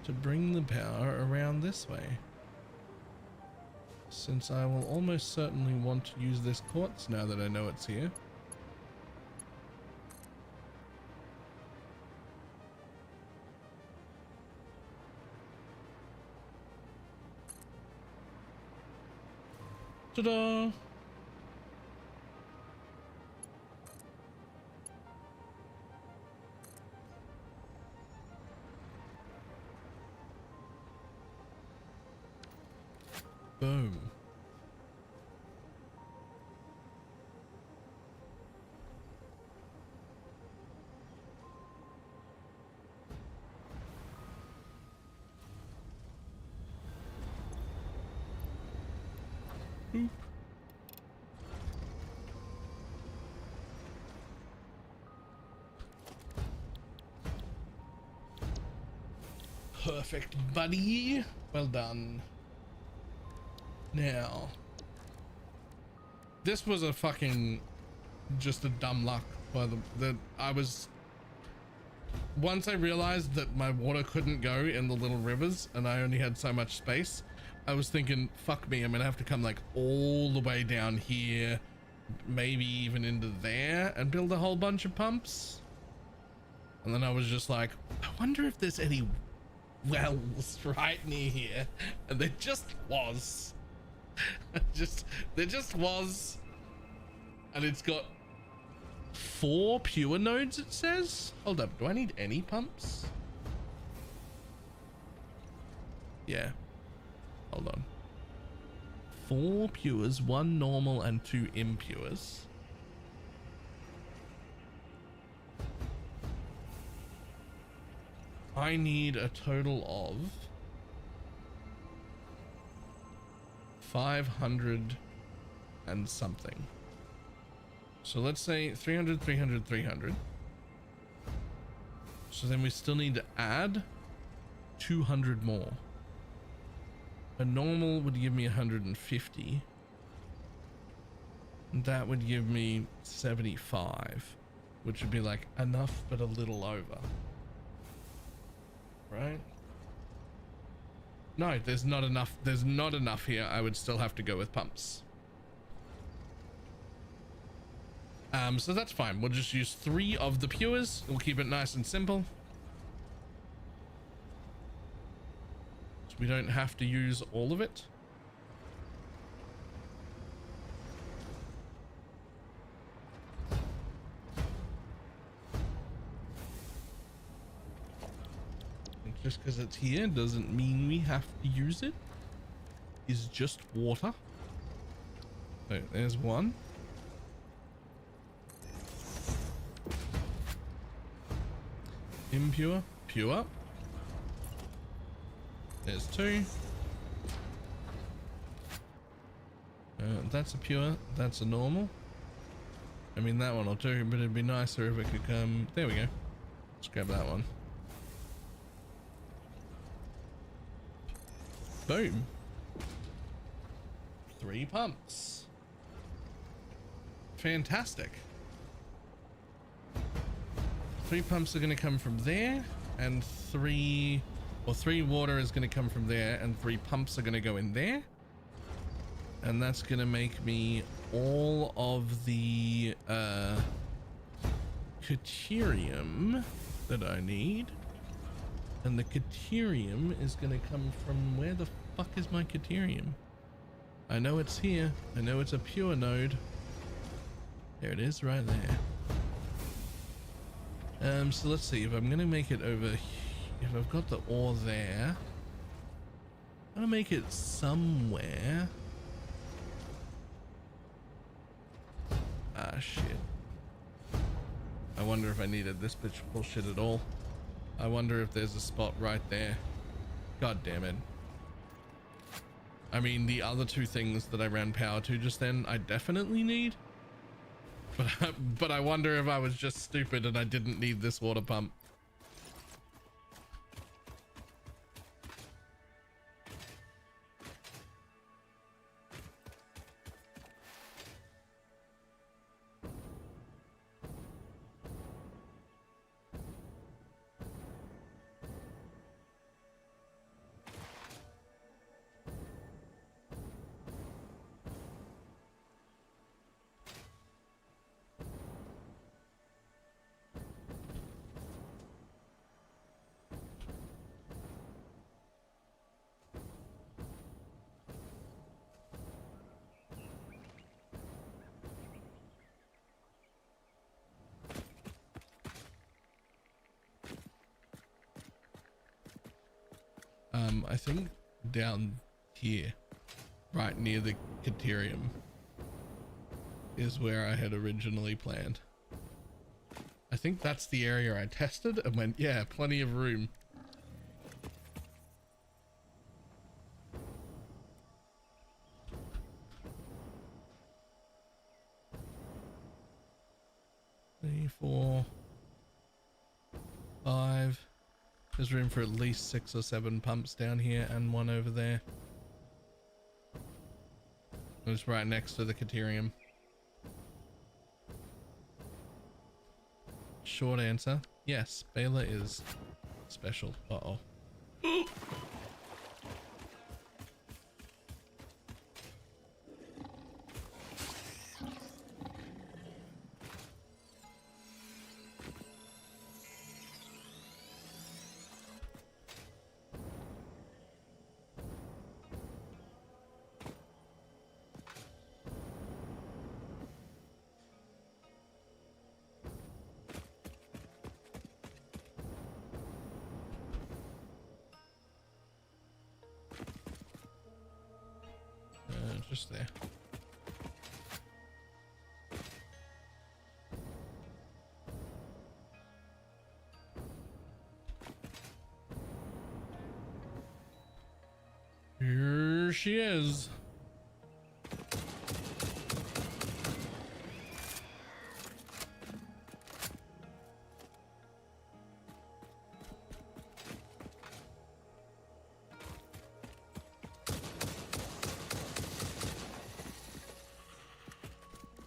to bring the power around this way. Since I will almost certainly want to use this quartz now that I know it's here. Ta-da! Boom. Boop. Perfect, buddy. Well done. Now, this was a fucking just a dumb luck by the I was once I realized that my water couldn't go in the little rivers and I only had so much space, I was thinking, fuck me, I'm gonna have to come like all the way down here, maybe even into there, and build a whole bunch of pumps. And then I was just like, I wonder if there's any wells right near here. And there just was. There just was. And it's got 4 pure nodes, it says. Hold up, do I need any pumps? Yeah, hold on. 4 pures, 1 normal and 2 impures. I need a total of 500 and something. So let's say 300, 300, 300. So then we still need to add 200 more. A normal would give me 150. That would give me 75, which would be like enough, but a little over. Right? No, there's not enough. There's not enough here. I would still have to go with pumps. So that's fine. We'll just use 3 of the pures. We'll keep it nice and simple. So we don't have to use all of it. Just because it's here doesn't mean we have to use it. It's just water. So there's one. Impure, pure. There's two. That's a pure, that's a normal. I mean, that one will do, but it'd be nicer if it could come. There we go. Let's grab that one. Boom. 3 pumps. Fantastic. 3 pumps are going to come from there, and 3 water is going to come from there, and 3 pumps are going to go in there. And that's going to make me all of the Caterium that I need. And the Caterium is going to come from, where the fuck is my Caterium? I know it's here. I know it's a pure node. There it is, right there. So let's see if I'm going to make it over here. If I've got the ore there, I'm going to make it somewhere. Ah, shit. I wonder if I needed this bitch bullshit at all. I wonder if there's a spot right there. God damn it. I mean, the other 2 things that I ran power to just then, I definitely need. But I wonder if I was just stupid and I didn't need this water pump. I think down here, right near the Caterium, is where I had originally planned. I think that's the area I tested and went, yeah, plenty of room. Three, 4, 5. There's room for at least 6 or 7 pumps down here and 1 over there. It's right next to the Caterium. Short answer, yes, Baylor is special. Uh-oh. Just there. Here she is.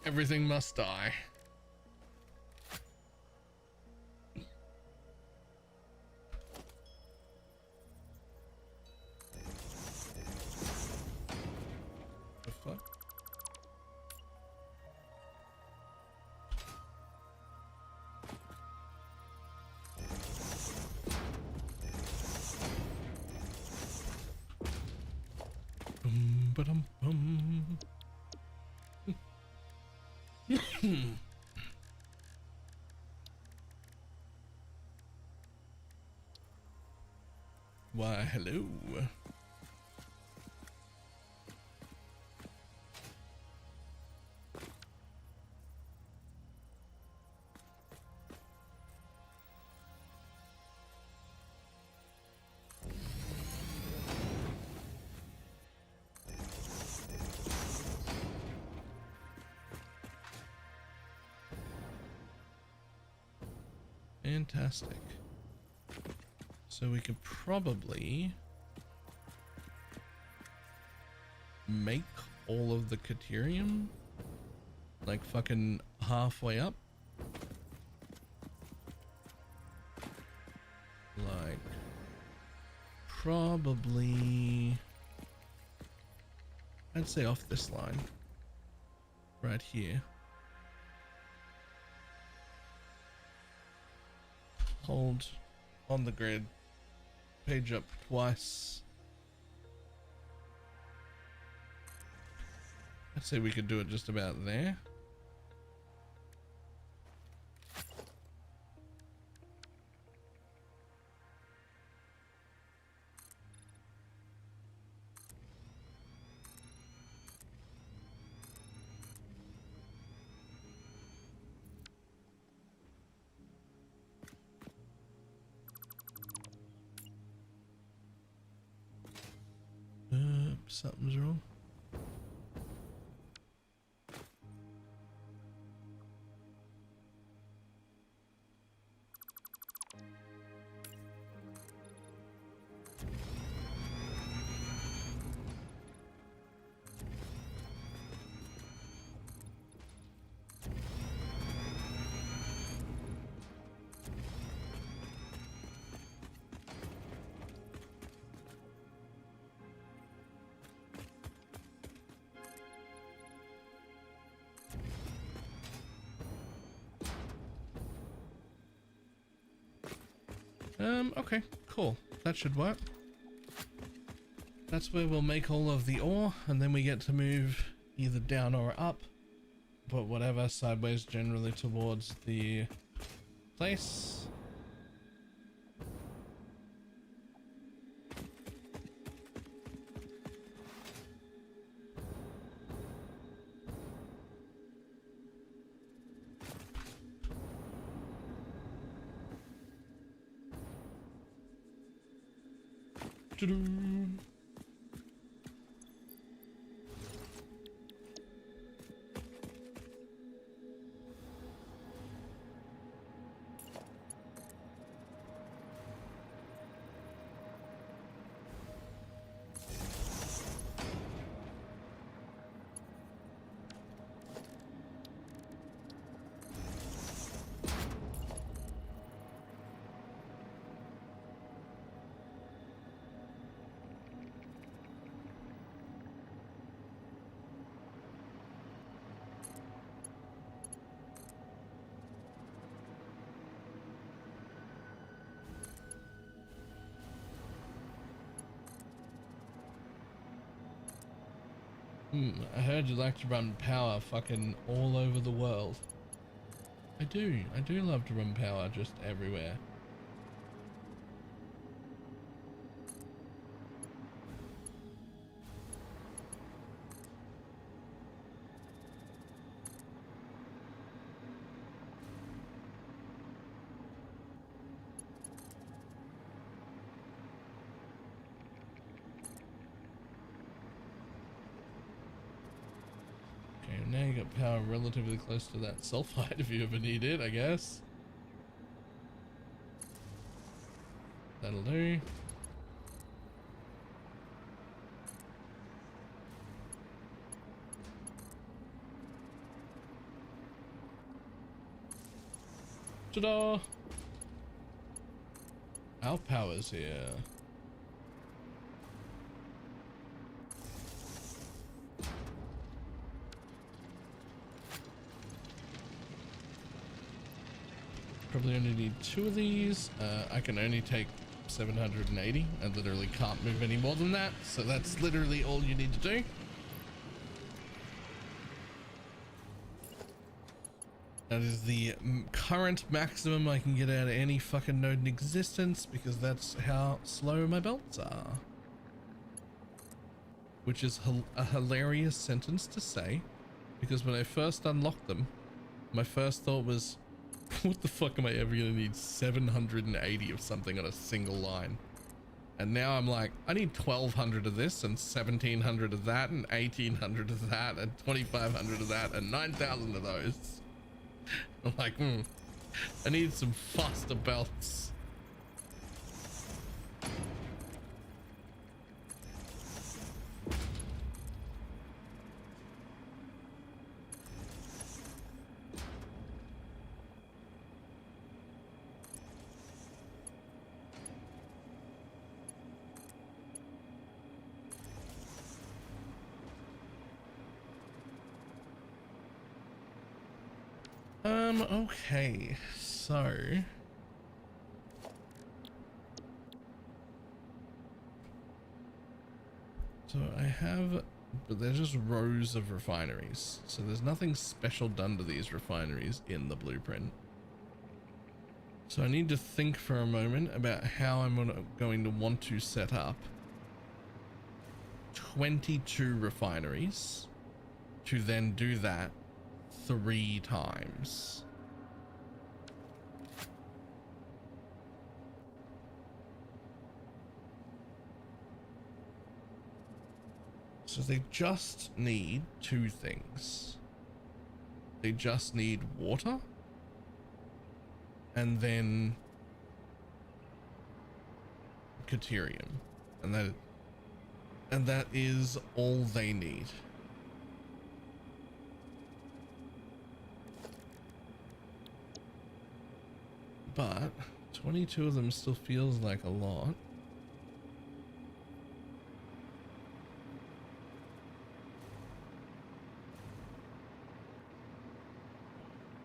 Everything must die. The fuck? Ba-dum-bum. Why, hello. Fantastic. So we could probably make all of the Caterium like fucking halfway up. Like probably, I'd say off this line right here. Hold on the grid, page up twice. I'd say we could do it just about there. Something's wrong. Okay, cool. That should work. That's where we'll make all of the ore, and then we get to move either down or up, but whatever, sideways generally towards the place. I heard you like to run power fucking all over the world. I do love to run power just everywhere. Now you got power relatively close to that sulfide if you ever need it, I guess. That'll do. Ta-da! Our power's here. Probably only need 2 of these. I can only take 780. I literally can't move any more than that. So that's literally all you need to do. That is the current maximum I can get out of any fucking node in existence because that's how slow my belts are. Which is a hilarious sentence to say because when I first unlocked them, my first thought was, what the fuck am I ever gonna need 780 of something on a single line? And now I'm like, I need 1200 of this and 1700 of that and 1800 of that and 2500 of that and 9000 of those. I'm like, I need some faster belts. Okay, so I have, but they're just rows of refineries, so there's nothing special done to these refineries in the blueprint. So I need to think for a moment about how I'm going to want to set up 22 refineries to then do that 3 times. So they just need 2 things. They just need water and then Caterium, and that is all they need. But 22 of them still feels like a lot.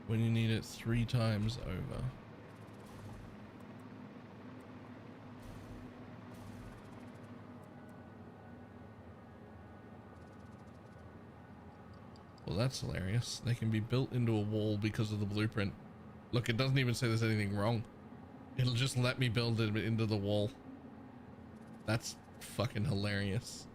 When you need it 3 times over. Well, that's hilarious. They can be built into a wall because of the blueprint. Look, it doesn't even say there's anything wrong. It'll just let me build it into the wall. That's fucking hilarious.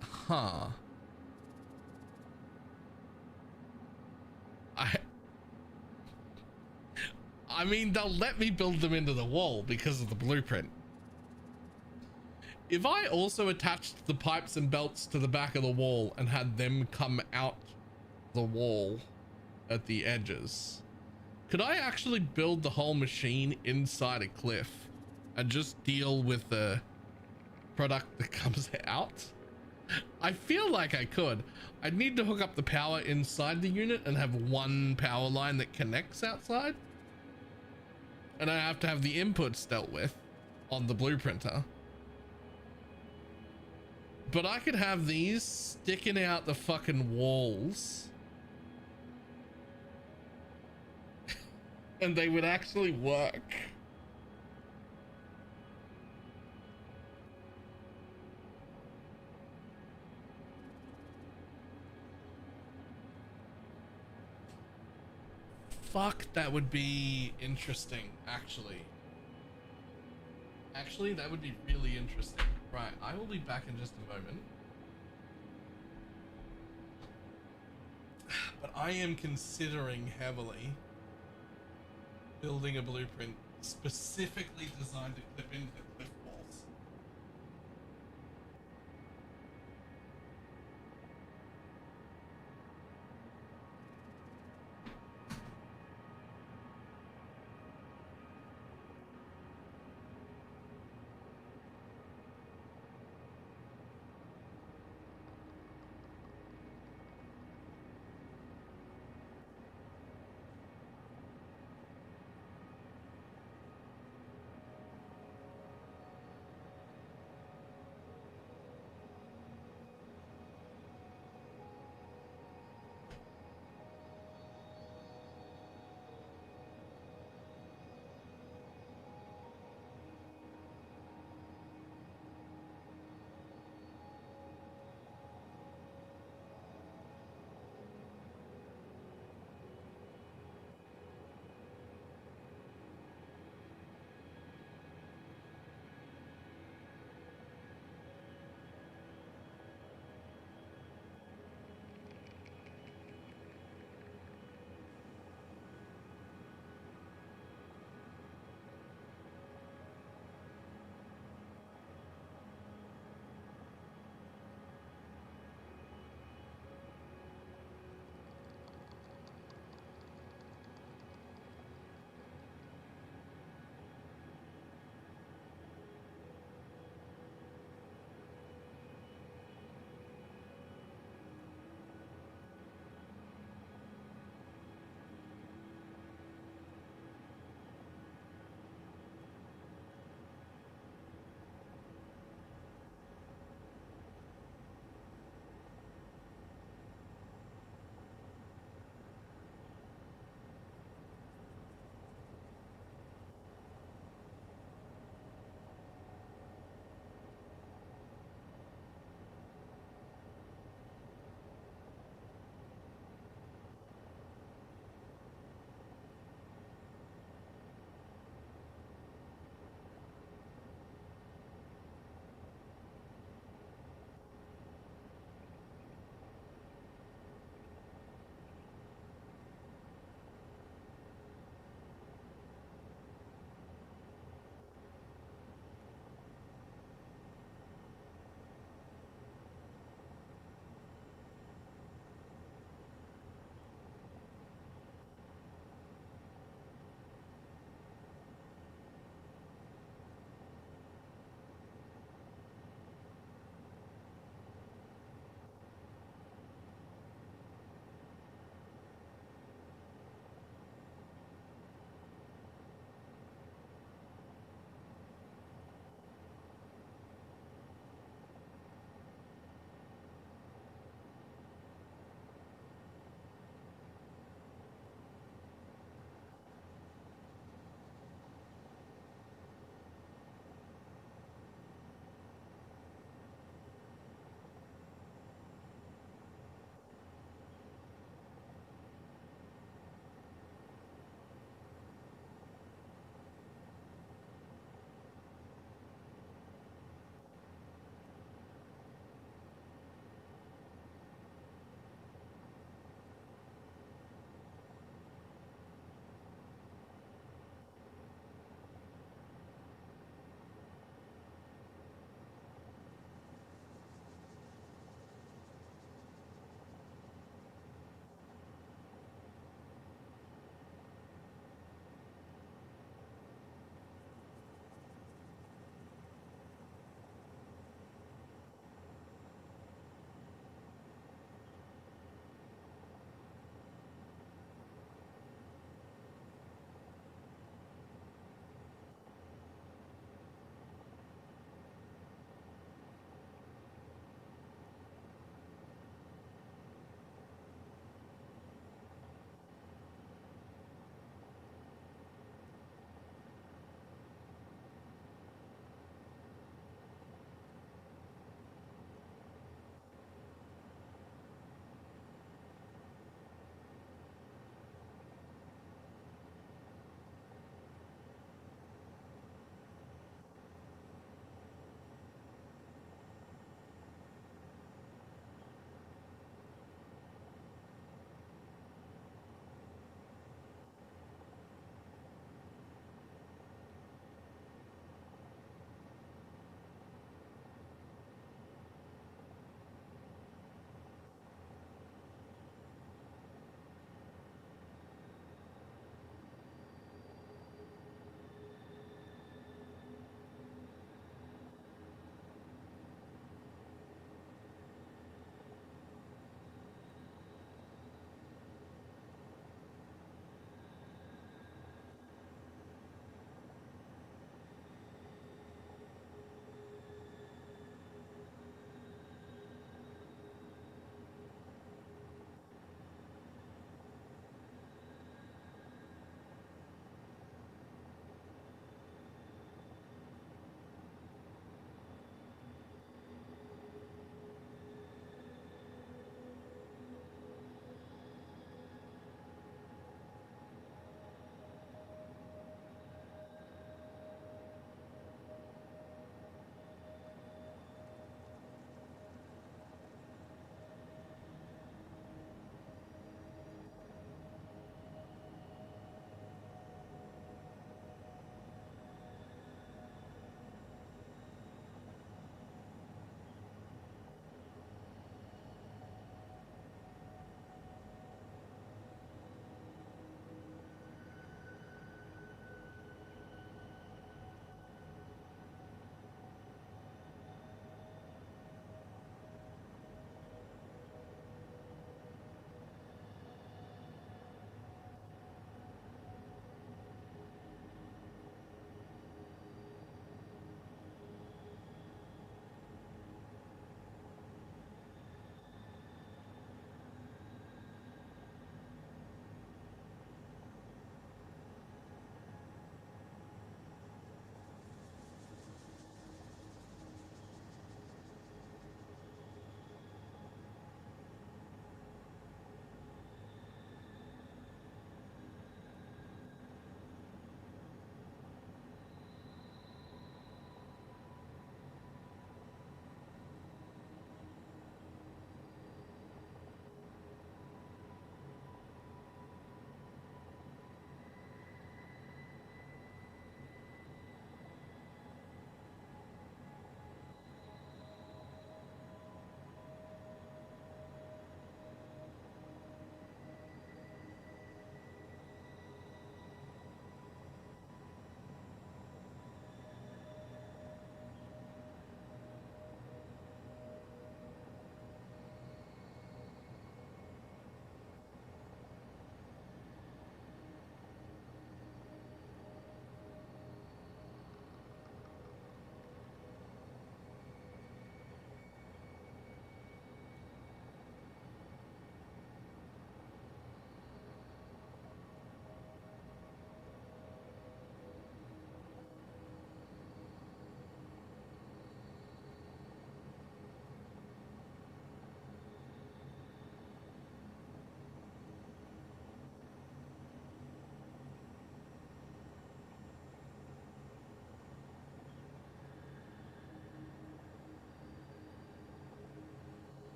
Huh. I mean, they'll let me build them into the wall because of the blueprint. If I also attached the pipes and belts to the back of the wall and had them come out the wall at the edges, could I actually build the whole machine inside a cliff and just deal with the product that comes out? I feel like I could. I'd need to hook up the power inside the unit and have one power line that connects outside. And I have to have the inputs dealt with on the blueprinter. But I could have these sticking out the fucking walls. And they would actually work. Fuck, that would be interesting, actually. Actually, that would be really interesting. Right, I will be back in just a moment. But I am considering heavily building a blueprint specifically designed to clip into the cliff walls.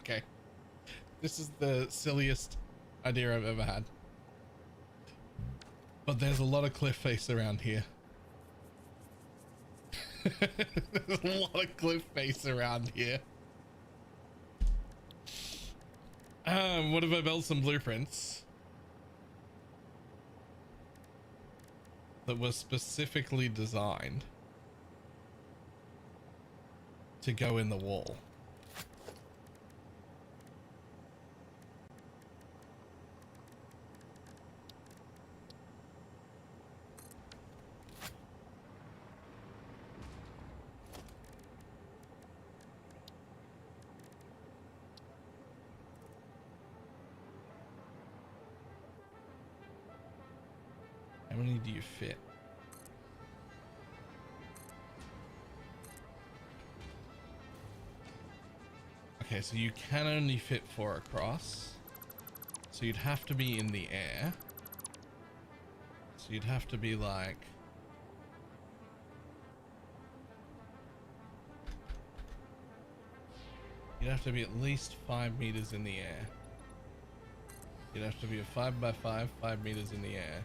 Okay. This is the silliest idea I've ever had. But there's a lot of cliff face around here. There's a lot of cliff face around here. What if I built some blueprints that were specifically designed to go in the wall? How many do you fit? Okay, so you can only fit 4 across. So you'd have to be in the air. So you'd have to be like... You'd have to be at least 5 meters in the air. You'd have to be a 5 by 5, 5 meters in the air.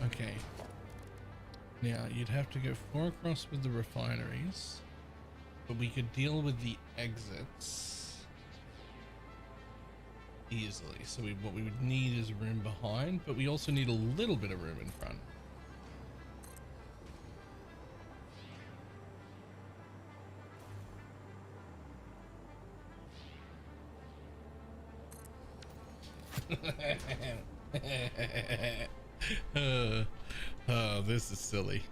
Okay. Now, you'd have to go 4 across with the refineries, but we could deal with the exits easily. So what we would need is room behind, but we also need a little bit of room in front. Oh, this is silly.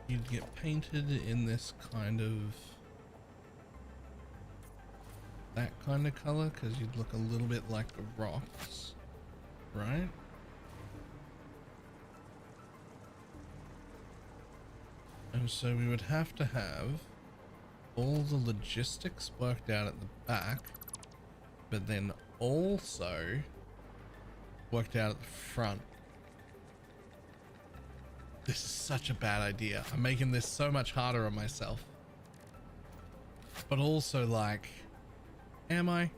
You'd get painted in this kind of, that kind of color, because you'd look a little bit like the rocks, right? And so we would have to have all the logistics worked out at the back, but then also worked out at the front. This is such a bad idea. I'm making this so much harder on myself. But also, like, am I?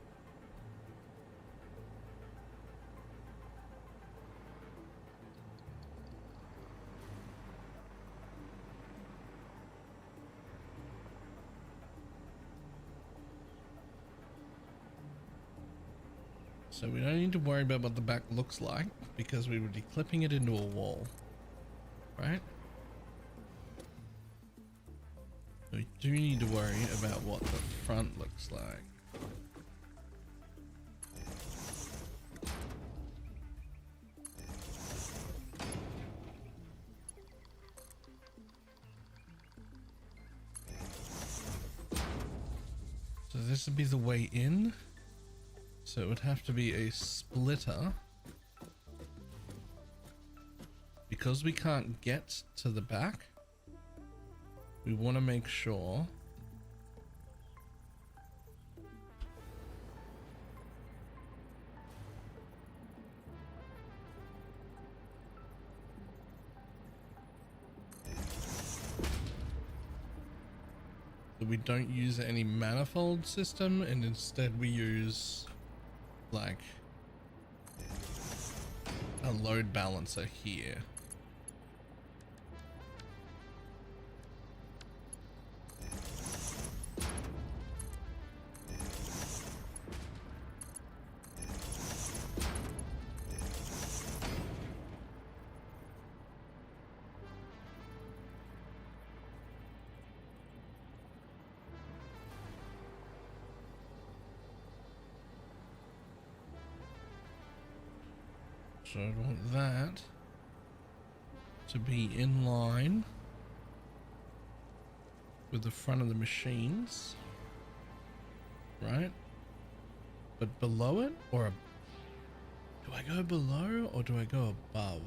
So we don't need to worry about what the back looks like, because we would be clipping it into a wall. Right? We do need to worry about what the front looks like. So this would be the way in. So it would have to be a splitter. Because we can't get to the back, we want to make sure that we don't use any manifold system, and instead we use like a load balancer here. So I want that to be in line with the front of the machines, right? But below it, or do I go below or do I go above?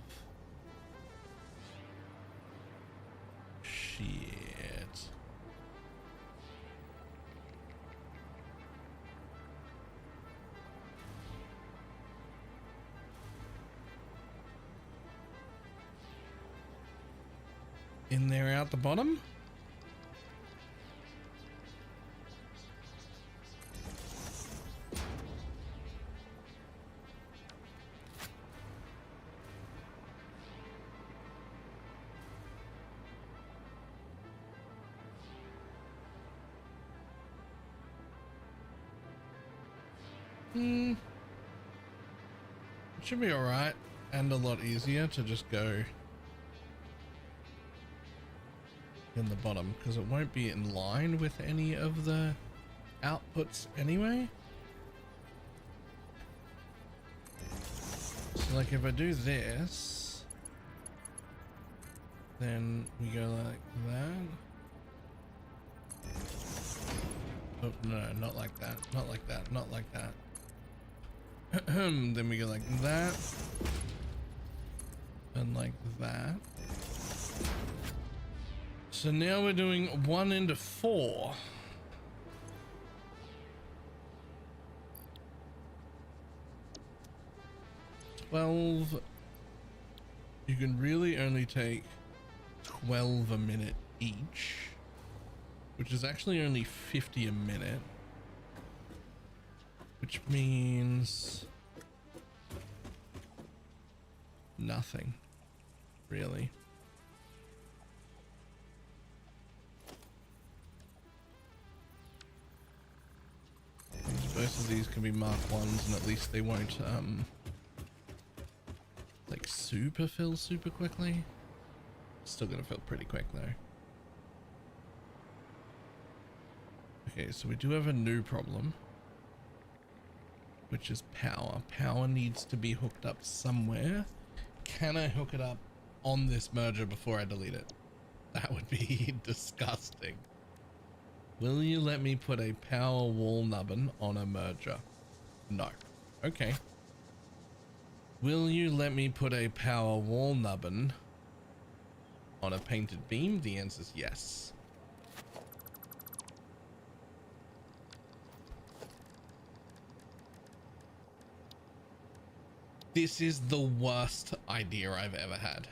Shit. In there, out the bottom. It should be alright, and a lot easier to just go in the bottom, because it won't be in line with any of the outputs anyway. So like if I do this, then we go like that. Oh no, not like that, not like that, not like that. Then we go like that and like that. So now we're doing 1 into 4. You can really only take 12 a minute each, which is actually only 50 a minute, which means nothing really. Both of these can be Mark 1s, and at least they won't like super fill super quickly. Still gonna fill pretty quick though. Okay, so we do have a new problem, which is power. Power needs to be hooked up somewhere. Can I hook it up on this merger before I delete it? That would be disgusting. Will you let me put a power wall nubbin on a merger? No. Okay. Will you let me put a power wall nubbin on a painted beam? The answer is yes. This is the worst idea I've ever had.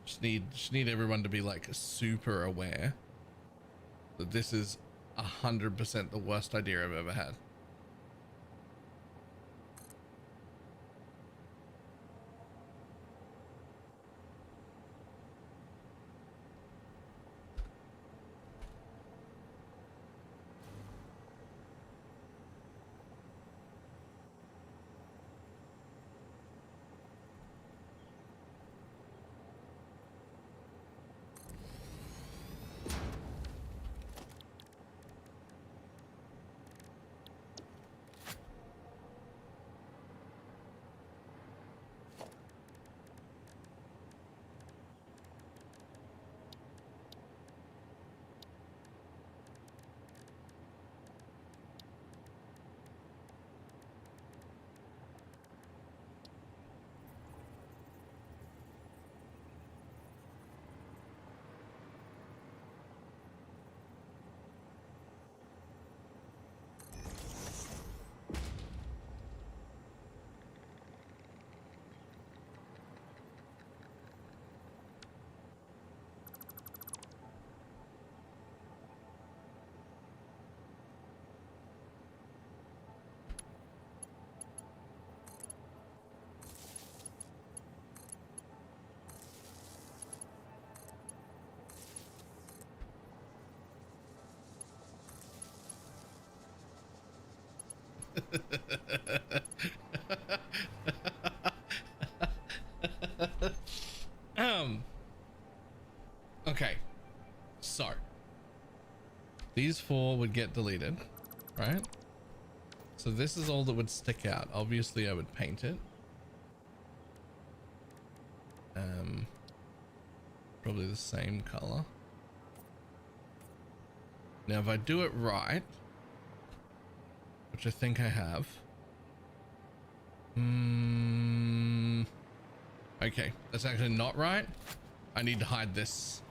Just need everyone to be like super aware that this is 100% the worst idea I've ever had. Okay, so these 4 would get deleted, right? So this is all that would stick out. Obviously I would paint it. Probably the same color. Now if I do it right, which I think I have. Okay, that's actually not right. I need to hide this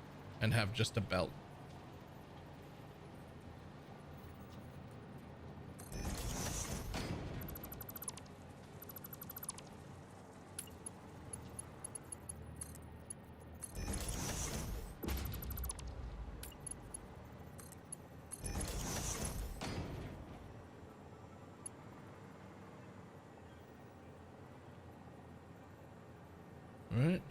and have just a belt. Right.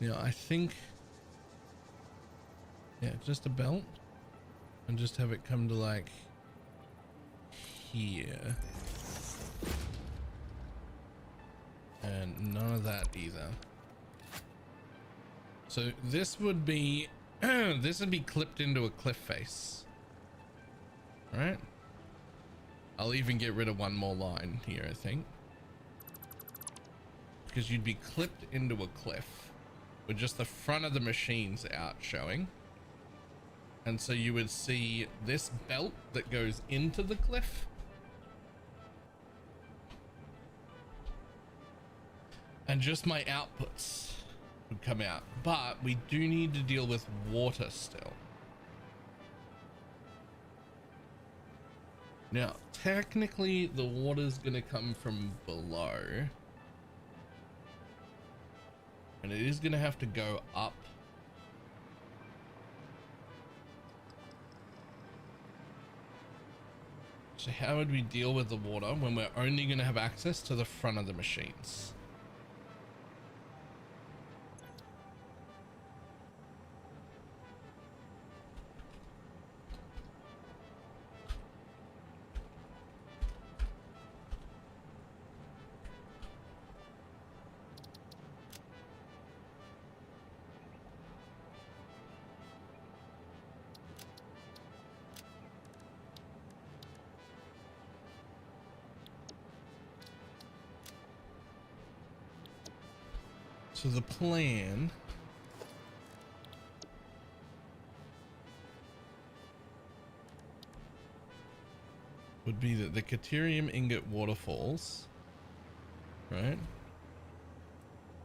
Yeah, I think, yeah, just a belt and just have it come to like here. And none of that either. So this would be, this would be clipped into a cliff face. Right? I'll even get rid of one more line here, I think. Because you'd be clipped into a cliff with just the front of the machines out showing. And so you would see this belt that goes into the cliff. And just my outputs would come out. But we do need to deal with water still. Now, technically the water's gonna come from below. And it is gonna have to go up. So how would we deal with the water when we're only gonna have access to the front of the machines? So the plan would be that the Caterium ingot waterfalls, right,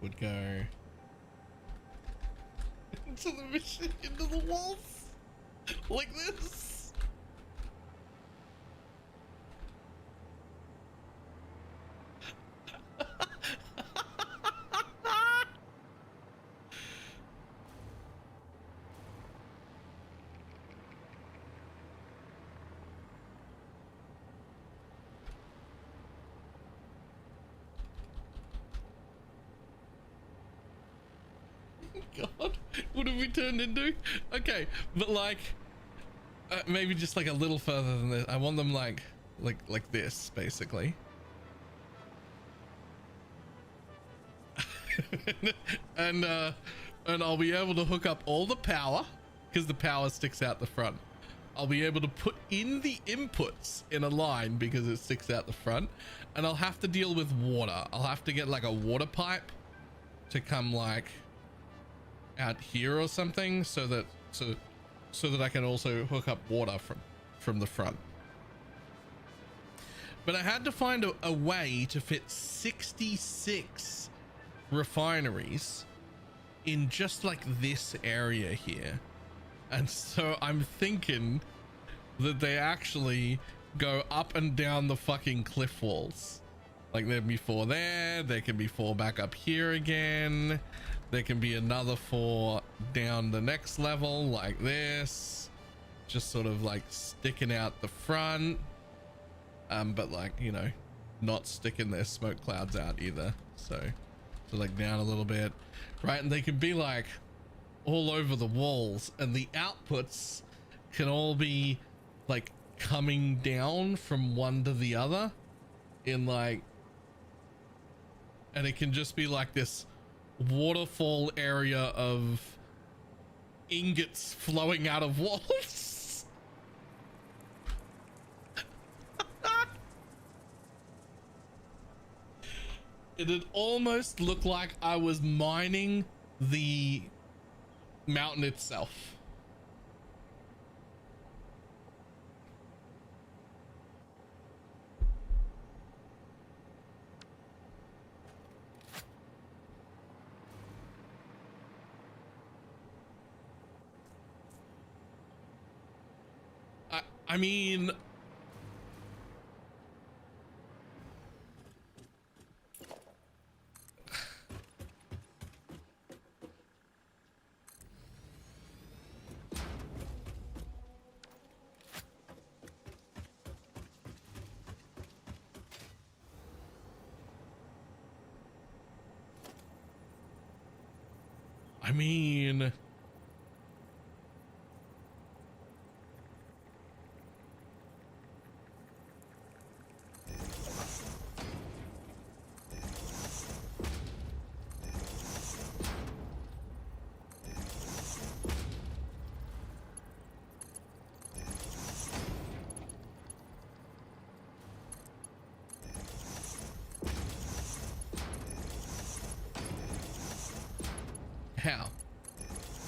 would go into the machine, into the walls, like this. God, what have we turned into? Okay, but like maybe just like a little further than this. I want them like this basically. and I'll be able to hook up all the power because the power sticks out the front. I'll be able to put in the inputs in a line because it sticks out the front, and I'll have to deal with water. I'll have to get like a water pipe to come like out here or something so that I can also hook up water from the front. But I had to find a way to fit 66 refineries in just like this area here. And so I'm thinking that they actually go up and down the fucking cliff walls. Like there'd be 4 there, there can be 4 back up here again. There can be another 4 down the next level like this, just sort of like sticking out the front, but like, you know, not sticking their smoke clouds out either. So like down a little bit, right? And they can be like all over the walls, and the outputs can all be like coming down from one to the other in like, and it can just be like this waterfall area of ingots flowing out of walls. It'd almost look like I was mining the mountain itself. I mean, I mean,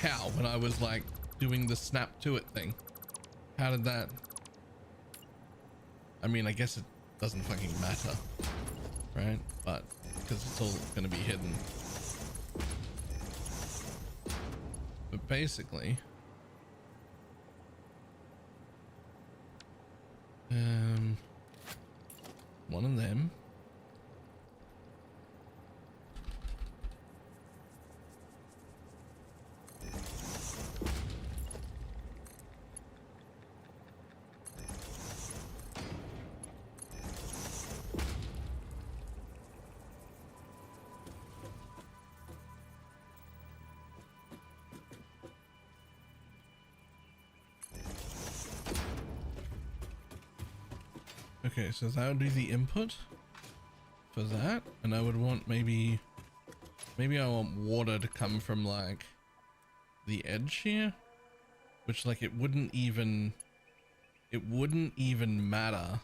how when I was like doing the snap to it thing, how did that, I mean, I guess it doesn't fucking matter, right? But because it's all going to be hidden. But basically, one of them. Okay, so that would be the input for that, and I would want maybe I want water to come from like the edge here, which like it wouldn't even matter.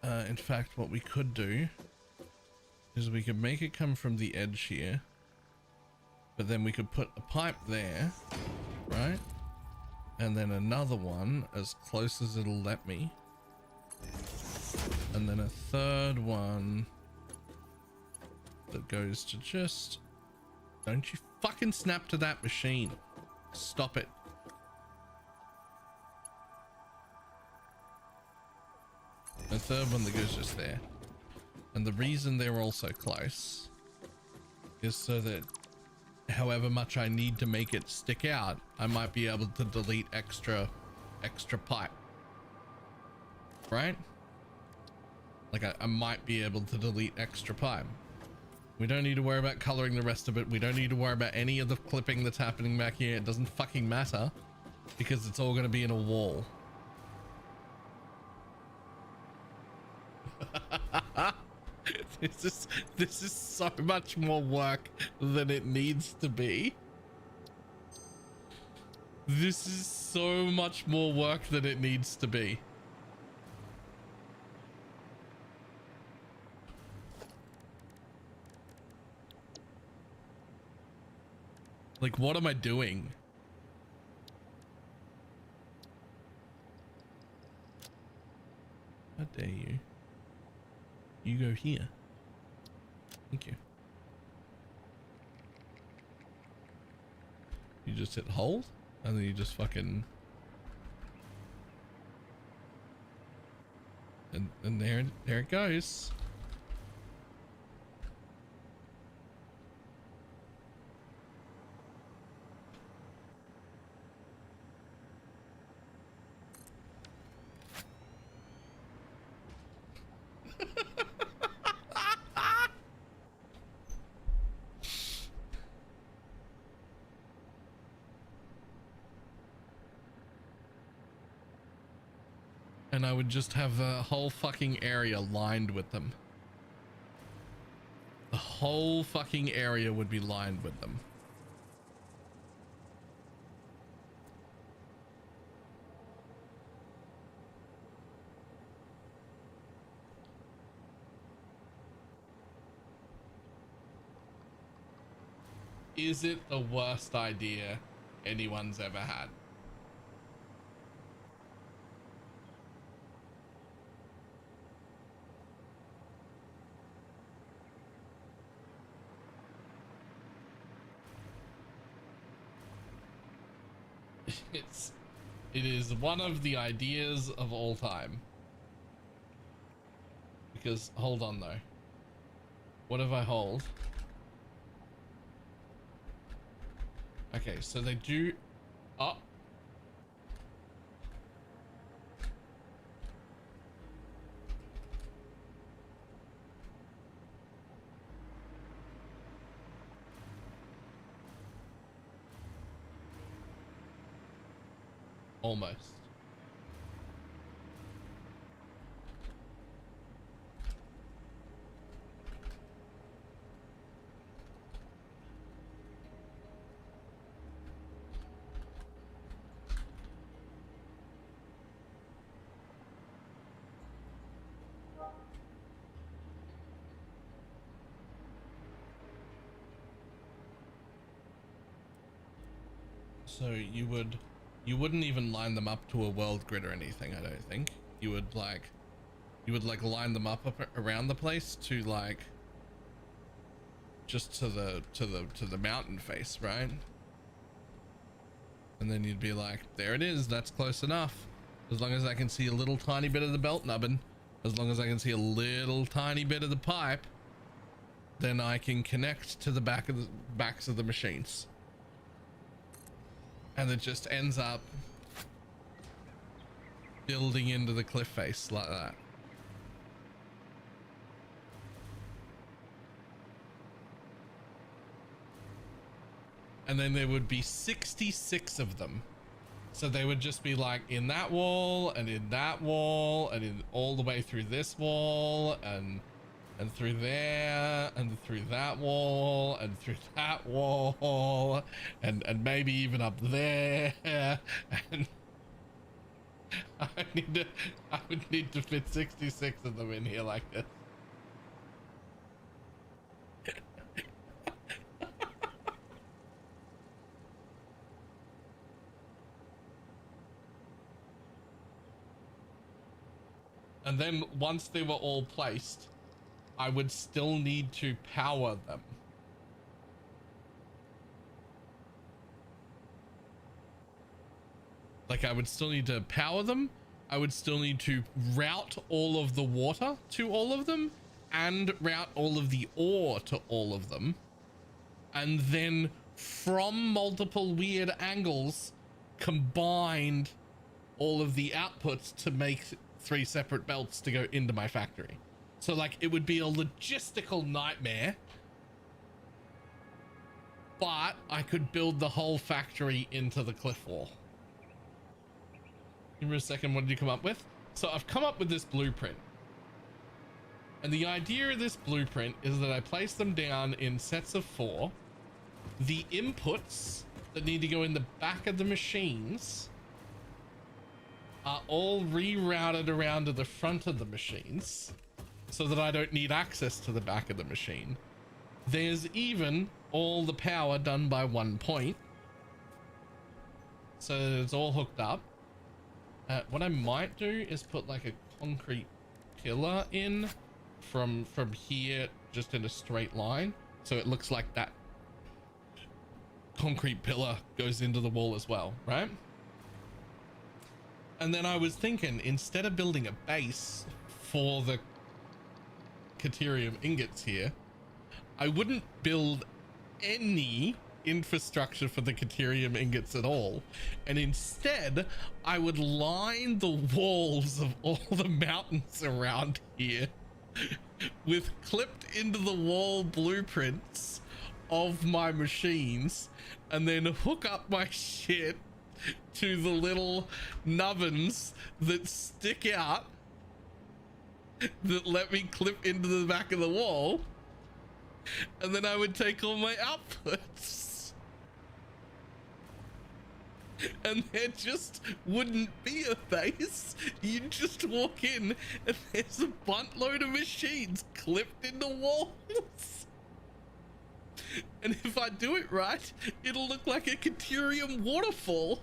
In fact, what we could do is we could make it come from the edge here, but then we could put a pipe there, right? And then another one as close as it'll let me. And then a third one that goes to just... Don't you fucking snap to that machine. Stop it. A third one that goes just there. And the reason they're all so close is so that however much I need to make it stick out, I might be able to delete extra pipe, right? Like I might be able to delete extra pipe. We don't need to worry about coloring the rest of it. We don't need to worry about any of the clipping that's happening back here. It doesn't fucking matter because it's all going to be in a wall. This is so much more work than it needs to be. This is so much more work than it needs to be. Like, what am I doing? How dare you? You go here. Thank you. You just hit hold and then you just fucking... And there it goes. And I would just have a whole fucking area lined with them. The whole fucking area would be lined with them. Is it the worst idea anyone's ever had? It is one of the ideas of all time. Because, hold on though. What if I hold? Okay, so they do... Oh. Almost. So you wouldn't even line them up to a world grid or anything, I don't think. You would like line them up around the place to like just to the mountain face, right? And then you'd be like, there it is, that's close enough. As long as I can see a little tiny bit of the belt nubbin, as long as I can see a little tiny bit of the pipe, then I can connect to the backs of the machines. And it just ends up building into the cliff face like that. And then there would be 66 of them. So they would just be like in that wall and in that wall and in all the way through this wall and through there and through that wall and through that wall and maybe even up there. And I would need to fit 66 of them in here like this. And then once they were all placed, I would still need to power them. Like I would still need to power them. I would still need to route all of the water to all of them and route all of the ore to all of them. And then from multiple weird angles, combined all of the outputs to make 3 separate belts to go into my factory. So like it would be a logistical nightmare, but I could build the whole factory into the cliff wall. Give me a second, what did you come up with? So I've come up with this blueprint. And the idea of this blueprint is that I place them down in sets of 4. The inputs that need to go in the back of the machines are all rerouted around to the front of the machines, so that I don't need access to the back of the machine. There's even all the power done by one point, so that it's all hooked up. What I might do is put like a concrete pillar in from here, just in a straight line, so it looks like that concrete pillar goes into the wall as well, right? And then I was thinking, instead of building a base for the Caterium ingots here, I wouldn't build any infrastructure for the Caterium ingots at all. And instead, I would line the walls of all the mountains around here with clipped into the wall blueprints of my machines, and then hook up my shit to the little nubbins that stick out that let me clip into the back of the wall, and then I would take all my outputs, and there just wouldn't be a face. You'd just walk in and there's a buttload of machines clipped into walls. And if I do it right, it'll look like a Caterium waterfall.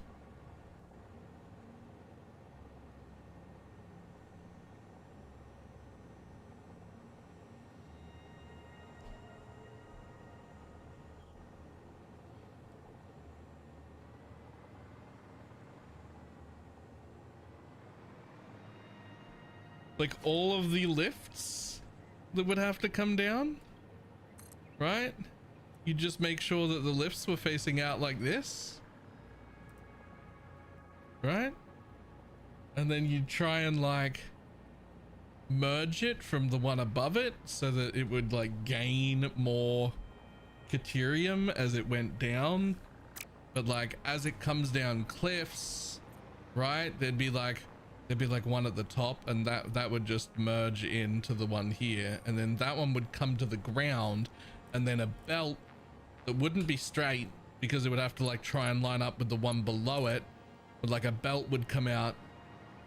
Like all of the lifts that would have to come down, right? You just make sure that the lifts were facing out like this, right? And then you try and like merge it from the one above it so that it would like gain more Caterium as it went down. But like as it comes down cliffs, right, there'd be like one at the top, and that would just merge into the one here, and then that one would come to the ground, and then a belt that wouldn't be straight because it would have to like try and line up with the one below it, but like a belt would come out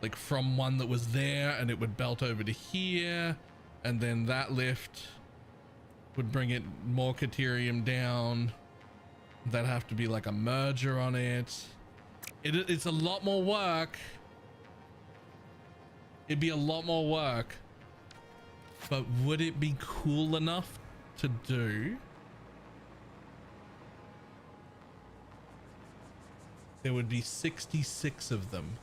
like from one that was there, and it would belt over to here, and then that lift would bring it more Caterium down. That'd have to be like a merger on it. It's a lot more work. It'd be a lot more work, but would it be cool enough to do? There would be 66 of them.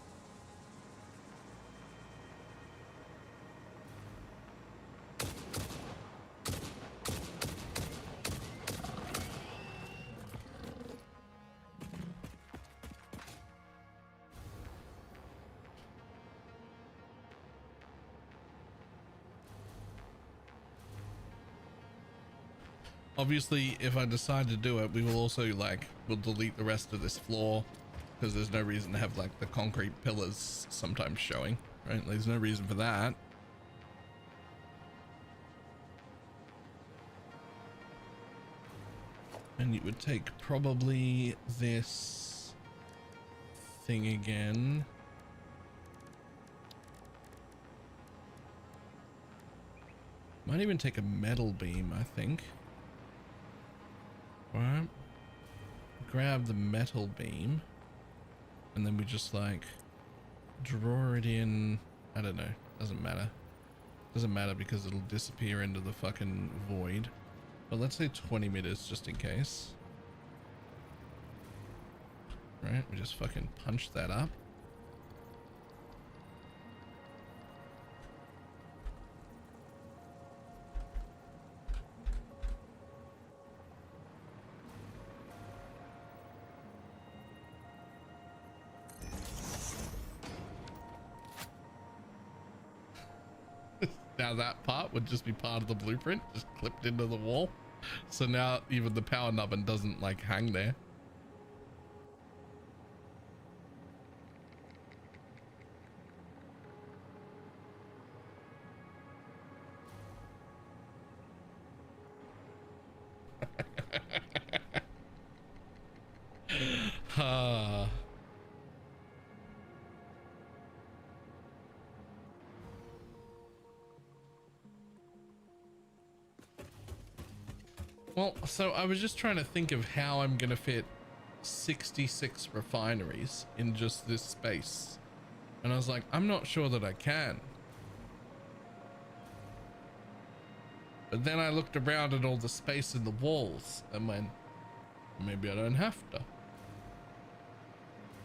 Obviously, if I decide to do it, we will also like, we'll delete the rest of this floor because there's no reason to have like the concrete pillars sometimes showing, right? There's no reason for that. And you would take probably this thing again. Might even take a metal beam, I think. Alright, grab the metal beam, and then we just like draw it in. I don't know, doesn't matter because it'll disappear into the fucking void, but let's say 20 meters just in case. Right, we just fucking punch that up. Now that part would just be part of the blueprint, just clipped into the wall. So now even the power nubbin doesn't like hang there. Well, so I was just trying to think of how I'm going to fit 66 refineries in just this space. And I was like, I'm not sure that I can. But then I looked around at all the space in the walls and went, maybe I don't have to.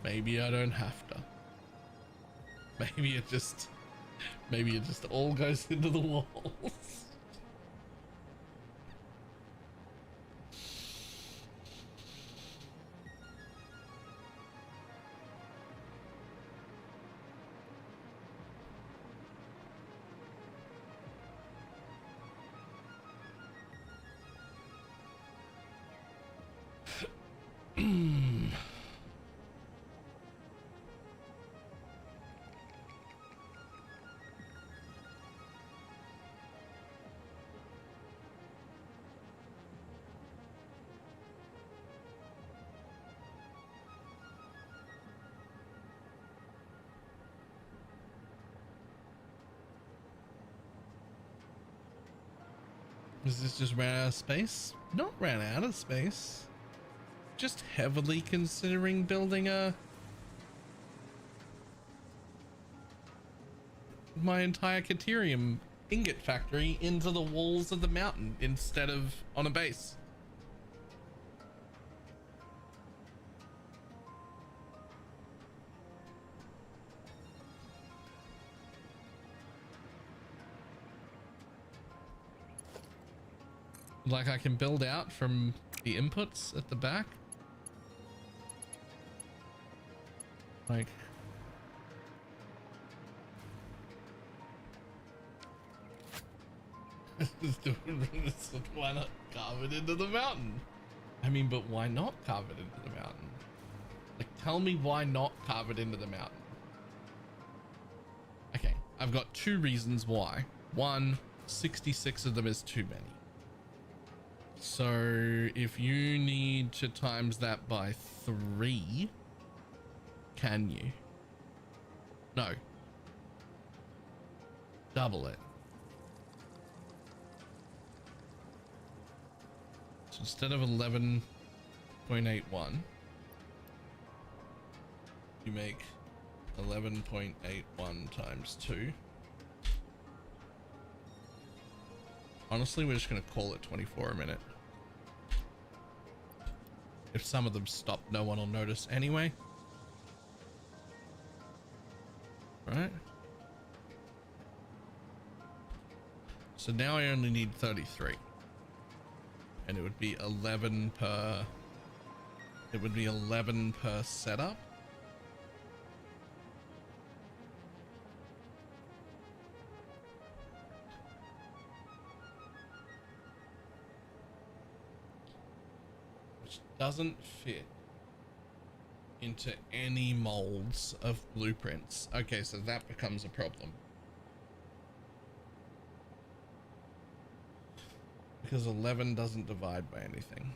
Maybe I don't have to. Maybe it just all goes into the walls. Is this just ran out of space? Not ran out of space. Just heavily considering building my entire Caterium ingot factory into the walls of the mountain instead of on a base. Like I can build out from the inputs at the back. Like why not carve it into the mountain? I mean, but why not carve it into the mountain? Like, tell me why not carve it into the mountain? Okay, I've got two reasons why. One, 66 of them is too many. So if you need to times that by 3, can you? No. Double it. So instead of 11.81, you make 11.81 times 2. Honestly, we're just going to call it 24 a minute. If some of them stop, no one will notice anyway. Right? So now I only need 33. And it would be 11 per... It would be 11 per setup. Doesn't fit into any molds of blueprints. Okay, so that becomes a problem. Because 11 doesn't divide by anything.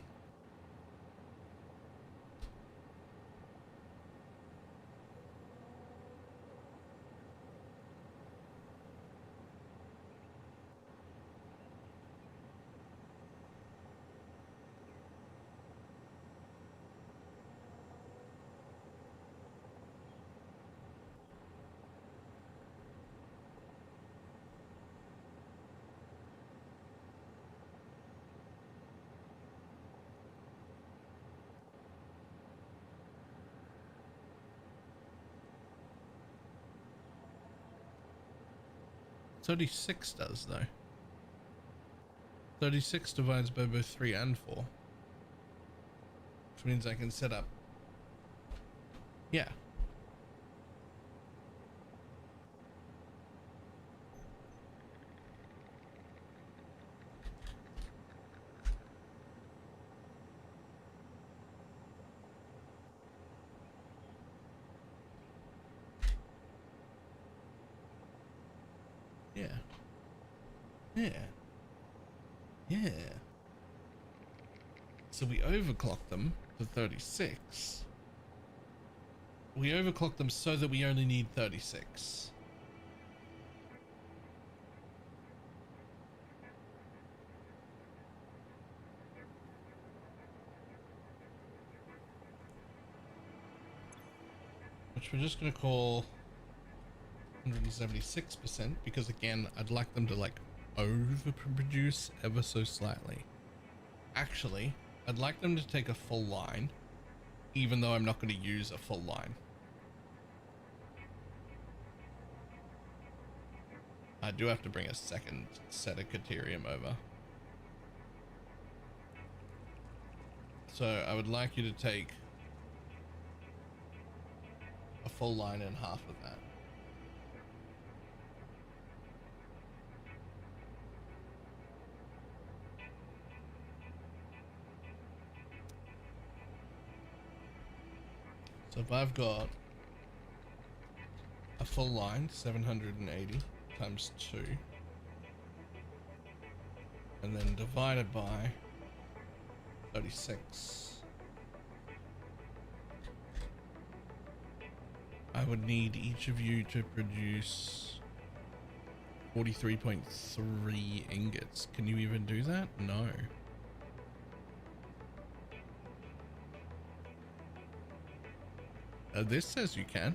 $36 does though. 36 divides by both 3 and 4. Which means I can set up. Yeah. Yeah. Yeah. Yeah. So we overclock them to 36. We overclock them so that we only need 36. Which we're just going to call 176%, because again, I'd like them to like overproduce ever so slightly. Actually, I'd like them to take a full line, even though I'm not going to use a full line. I do have to bring a second set of Caterium over. So I would like you to take a full line and half of that. So if I've got a full line, 780 times 2, and then divided by 36, I would need each of you to produce 43.3 ingots. Can you even do that? No. This says you can.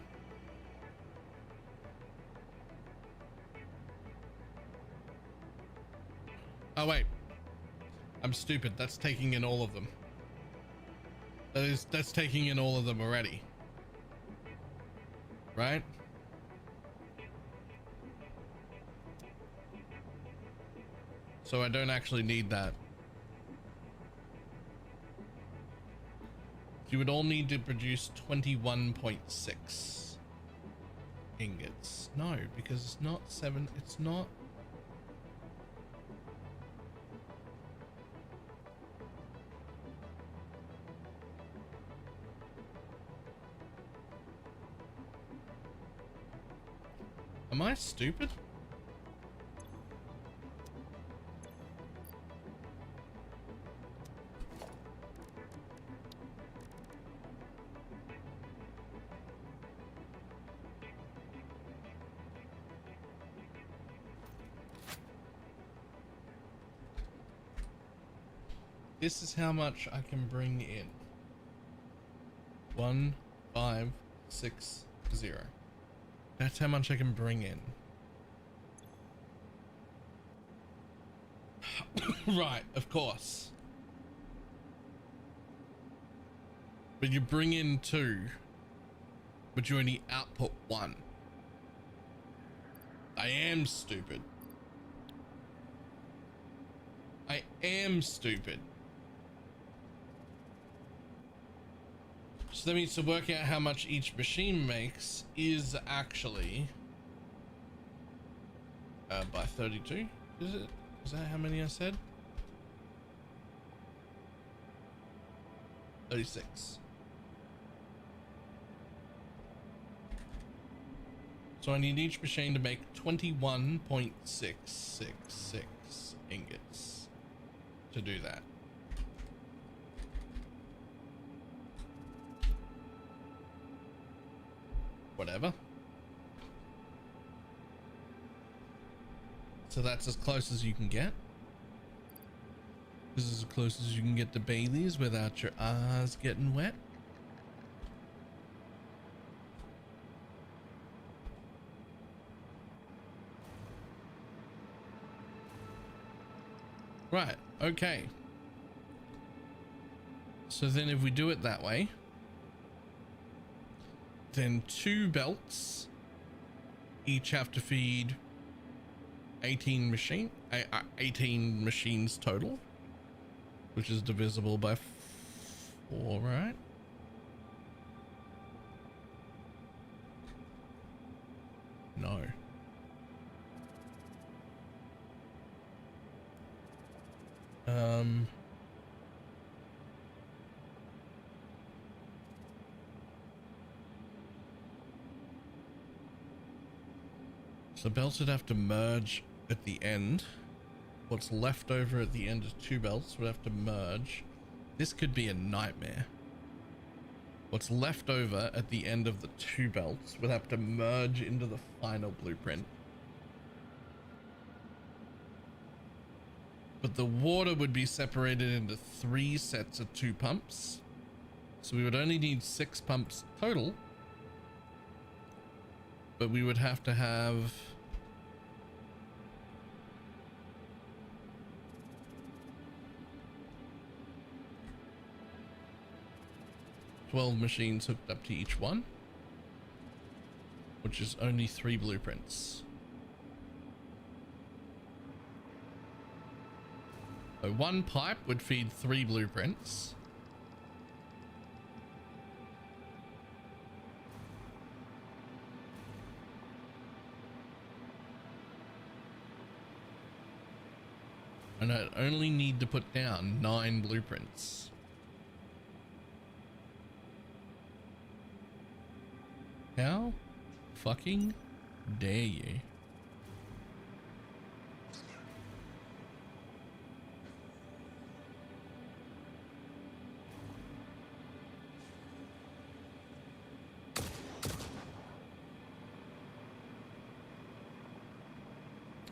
Oh wait, I'm stupid. That's taking in all of them. That's taking in all of them already, right? So I don't actually need that. You would all need to produce 21.6 ingots. No, because it's not 7. It's not. Am I stupid? This is how much I can bring in. 1560. That's how much I can bring in. Right, of course. But you bring in 2, but you only output 1. I am stupid. I am stupid. So that means to work out how much each machine makes is actually by 32. Is it? Is that how many I said? 36. So I need each machine to make 21.666 ingots to do that. Whatever. So that's as close as you can get. This is as close as you can get to Bailey's without your eyes getting wet. Right, okay. So then if we do it that way, then 2 belts each have to feed 18 machines total, which is divisible by 4, right? No. So belts would have to merge at the end. What's left over at the end of 2 belts would have to merge. This could be a nightmare. What's left over at the end of the 2 belts would have to merge into the final blueprint. But the water would be separated into 3 sets of 2 pumps. So we would only need 6 pumps total. But we would have to have 12 machines hooked up to each one, which is only 3 blueprints. So 1 pipe would feed 3 blueprints. And I only need to put down 9 blueprints. How fucking dare you?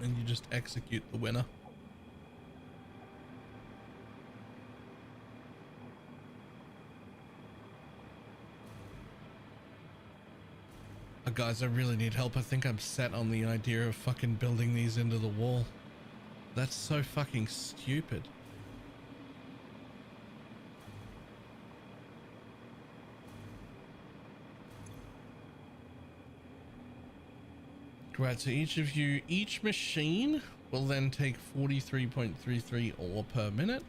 and you just execute the winner. Guys, I really need help. I think I'm set on the idea of fucking building these into the wall. That's so fucking stupid. Right, so each machine will then take 43.33 ore per minute.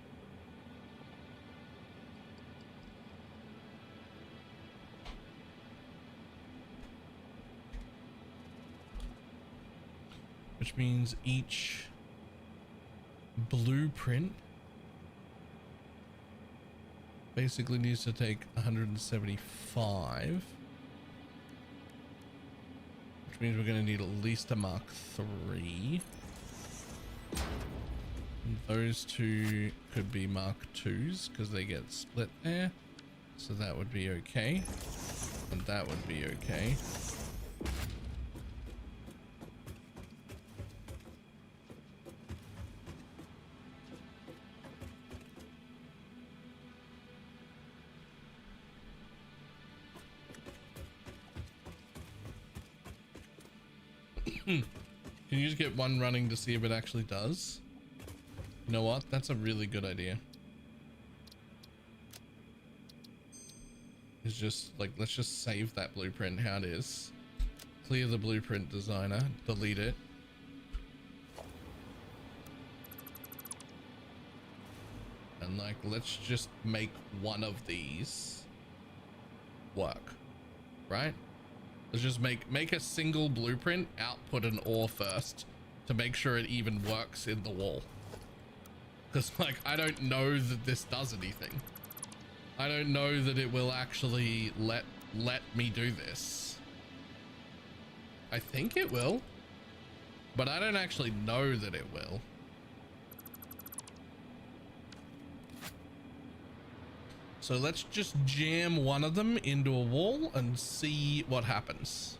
Which means each blueprint basically needs to take 175. Which means we're going to need at least a Mark III. And those two could be Mark IIs because they get split there. So that would be okay. And that would be okay. Can you just get one running to see if it actually does? You know what? That's a really good idea. It's just like, let's just save that blueprint how it is. Clear the blueprint designer, delete it. And like, let's just make one of these work, right? Let's just make a single blueprint, output an ore first to make sure it even works in the wall. Because like, I don't know that this does anything. I don't know that it will actually let me do this. I think it will, but I don't actually know that it will. So let's just jam one of them into a wall and see what happens.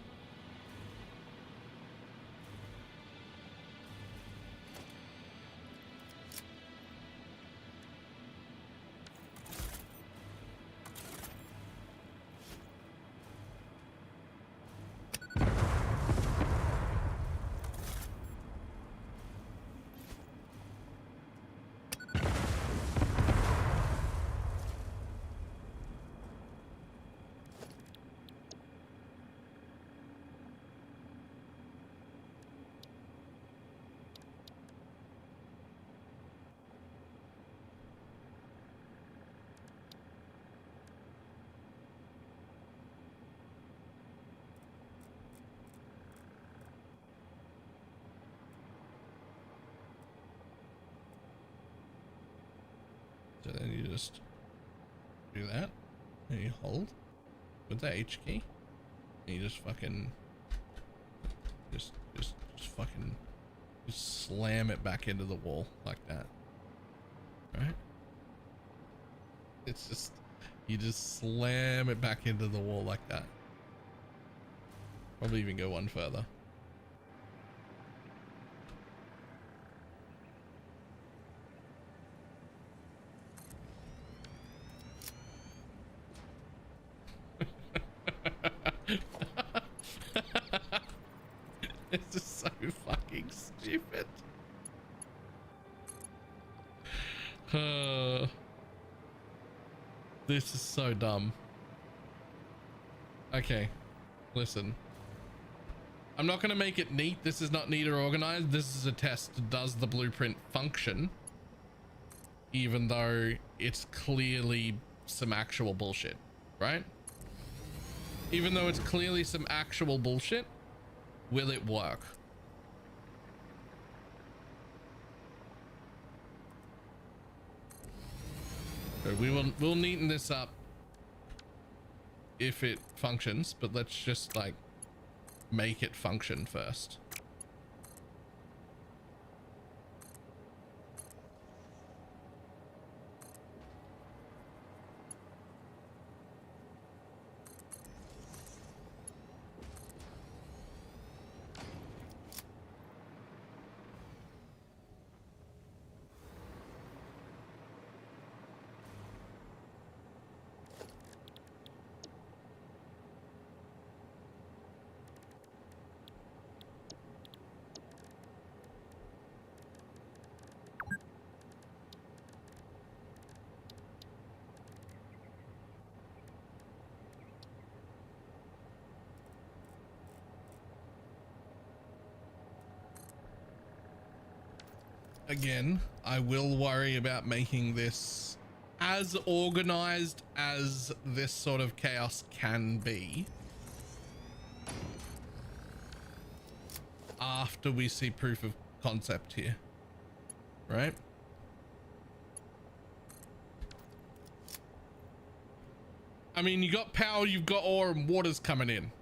So then you just do that, and you hold with the H key, and you just fucking, just fucking, just slam it back into the wall like that, right? It's just, you just slam it back into the wall like that. Probably even go one further. This is so fucking stupid. This is so dumb. Okay, listen. I'm not going to make it neat. This is not neat or organized. This is a test. Does the blueprint function? Even though it's clearly some actual bullshit, right? Even though it's clearly some actual bullshit, will it work? So we'll neaten this up if it functions, but let's just like make it function first. again, I will worry about making this as organized as this sort of chaos can be after we see proof of concept here, right? I mean, you got power, you've got ore, and water's coming in.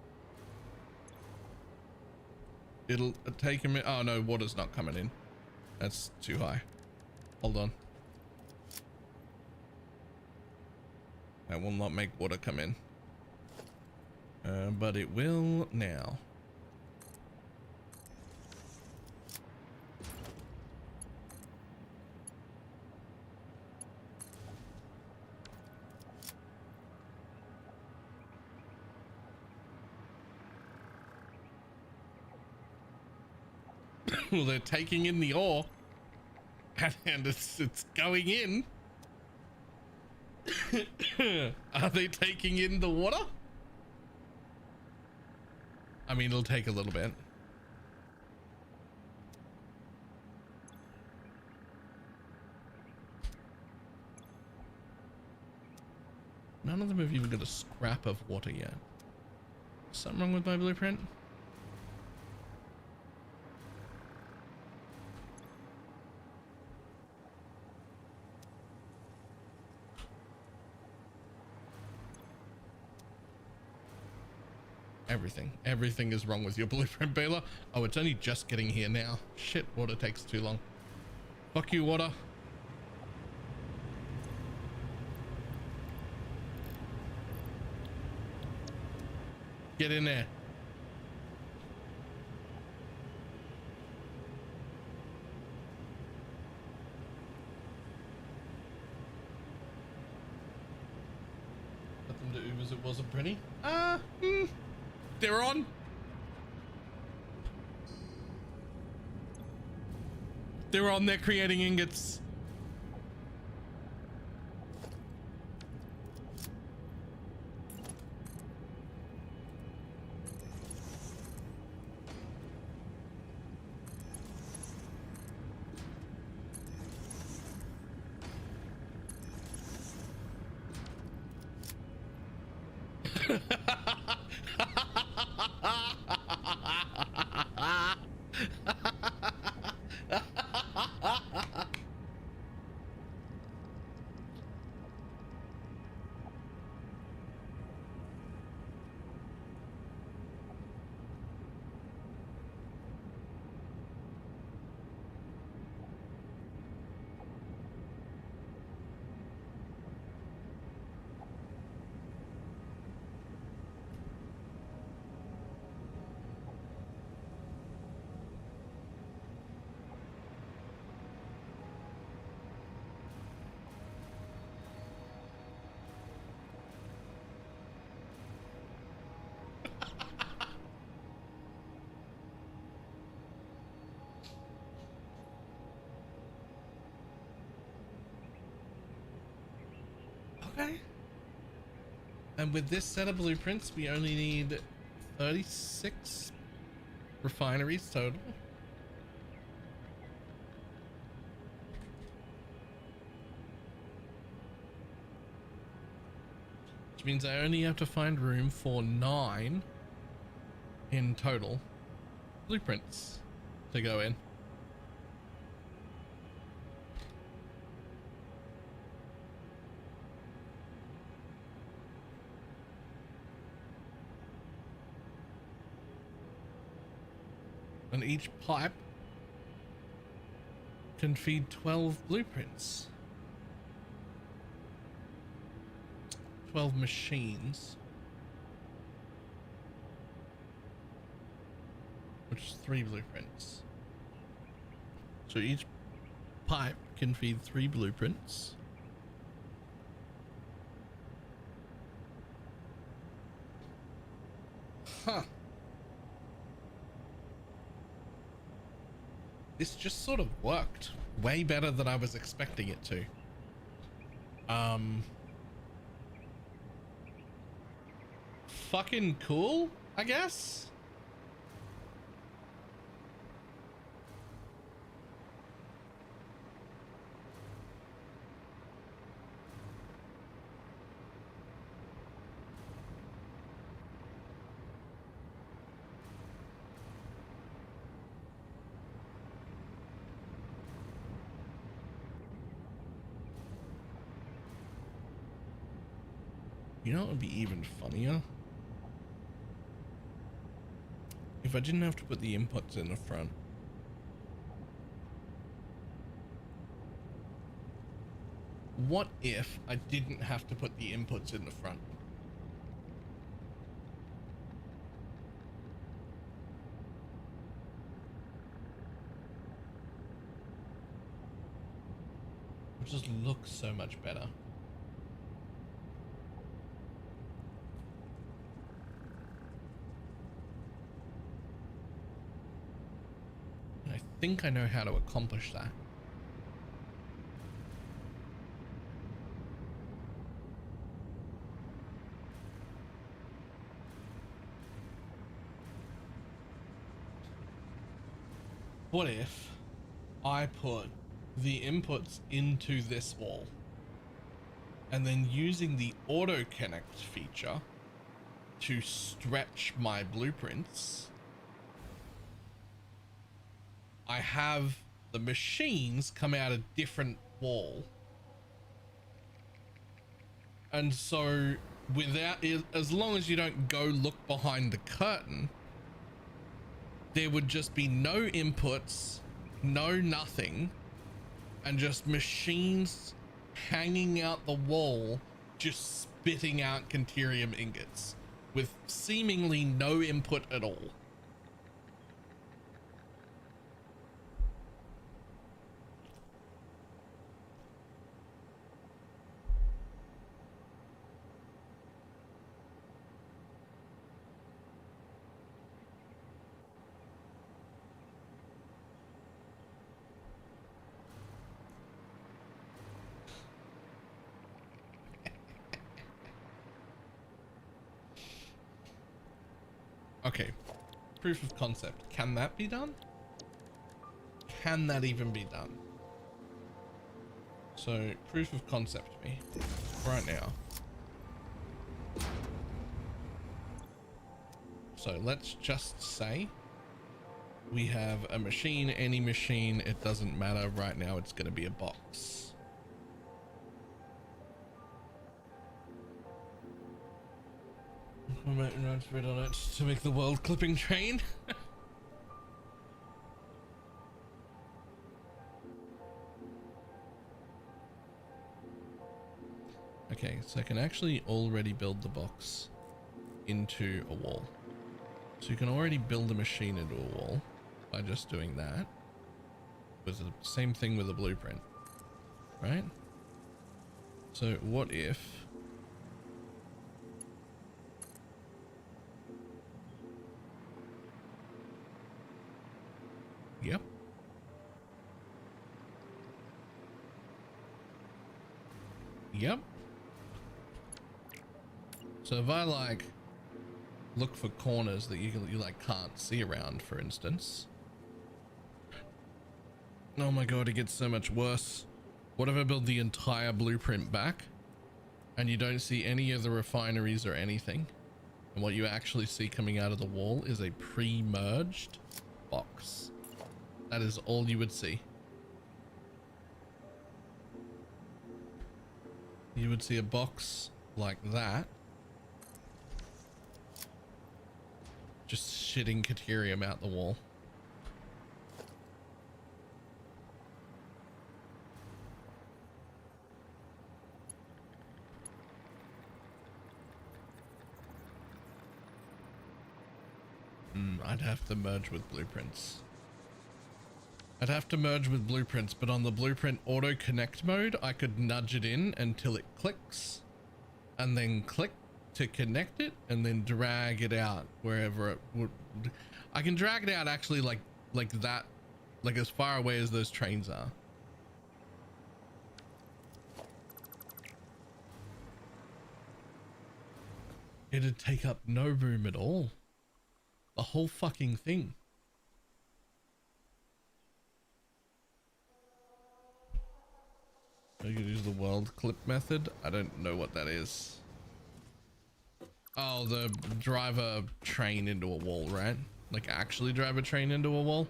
It'll take a minute. Oh no, water's not coming in. That's too high. Hold on. That will not make water come in. But it will now. Well, they're taking in the ore, and it's going in. Are they taking in the water? I mean, it'll take a little bit. None of them have even got a scrap of water yet. Something wrong with my blueprint? Everything is wrong with your blueprint, Baylor. Oh, it's only just getting here now. Shit, water takes too long. Fuck you, water. Get in there. Let them do Ubers, it wasn't pretty. They're on. They're on, they're creating ingots. Okay. And with this set of blueprints, we only need 36 refineries total. Which means I only have to find room for 9 in total blueprints to go in. And each pipe can feed 12 blueprints. 12 machines. Which is 3 blueprints. So each pipe can feed 3 blueprints. Huh. This just sort of worked way better than I was expecting it to. Fucking cool, I guess. You know what would be even funnier? If I didn't have to put the inputs in the front. What if I didn't have to put the inputs in the front? It just looks so much better. I think I know how to accomplish that. What if I put the inputs into this wall and then using the auto connect feature to stretch my blueprints, I have the machines come out a different wall, and so without, as long as you don't go look behind the curtain, there would just be no inputs, no nothing, and just machines hanging out the wall, just spitting out Canterium ingots with seemingly no input at all. Okay, proof of concept. Can that be done? Can that even be done? So, proof of concept me right now. So let's just say we have a machine, any machine, it doesn't matter. Right now it's going to be a box. On it to make the world clipping train. Okay, so I can actually already build the box into a wall. So you can already build a machine into a wall by just doing that. With the same thing with a blueprint, right? So what if Yep. Yep. So if I like look for corners that you like can't see around, for instance. Oh my god, it gets so much worse. What if I build the entire blueprint back and you don't see any of the refineries or anything, and what you actually see coming out of the wall is a pre-merged box? That is all you would see. You would see a box like that, just shitting Caterium out the wall. I'd have to merge with blueprints. I'd have to merge with blueprints, but on the blueprint auto connect mode, I could nudge it in until it clicks and then click to connect it and then drag it out wherever it would. I can drag it out actually like that, like as far away as those trains are. It'd take up no room at all. The whole fucking thing. You could use the world clip method. I don't know what that is. Oh, the drive a train into a wall, right? Like actually drive a train into a wall?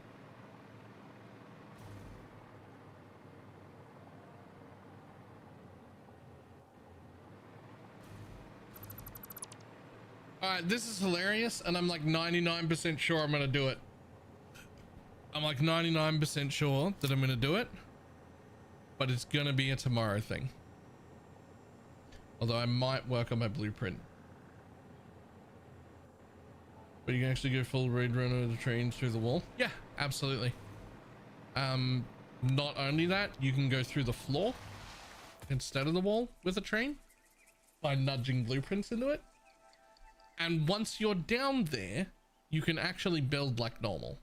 All right, this is hilarious, and I'm like 99% sure I'm gonna do it. I'm like 99% sure that I'm gonna do it, but it's gonna be a tomorrow thing. Although I might work on my blueprint. But you can actually go full raid run of the train through the wall. Yeah, absolutely. Not only that, you can go through the floor instead of the wall with a train by nudging blueprints into it. And once you're down there, you can actually build like normal.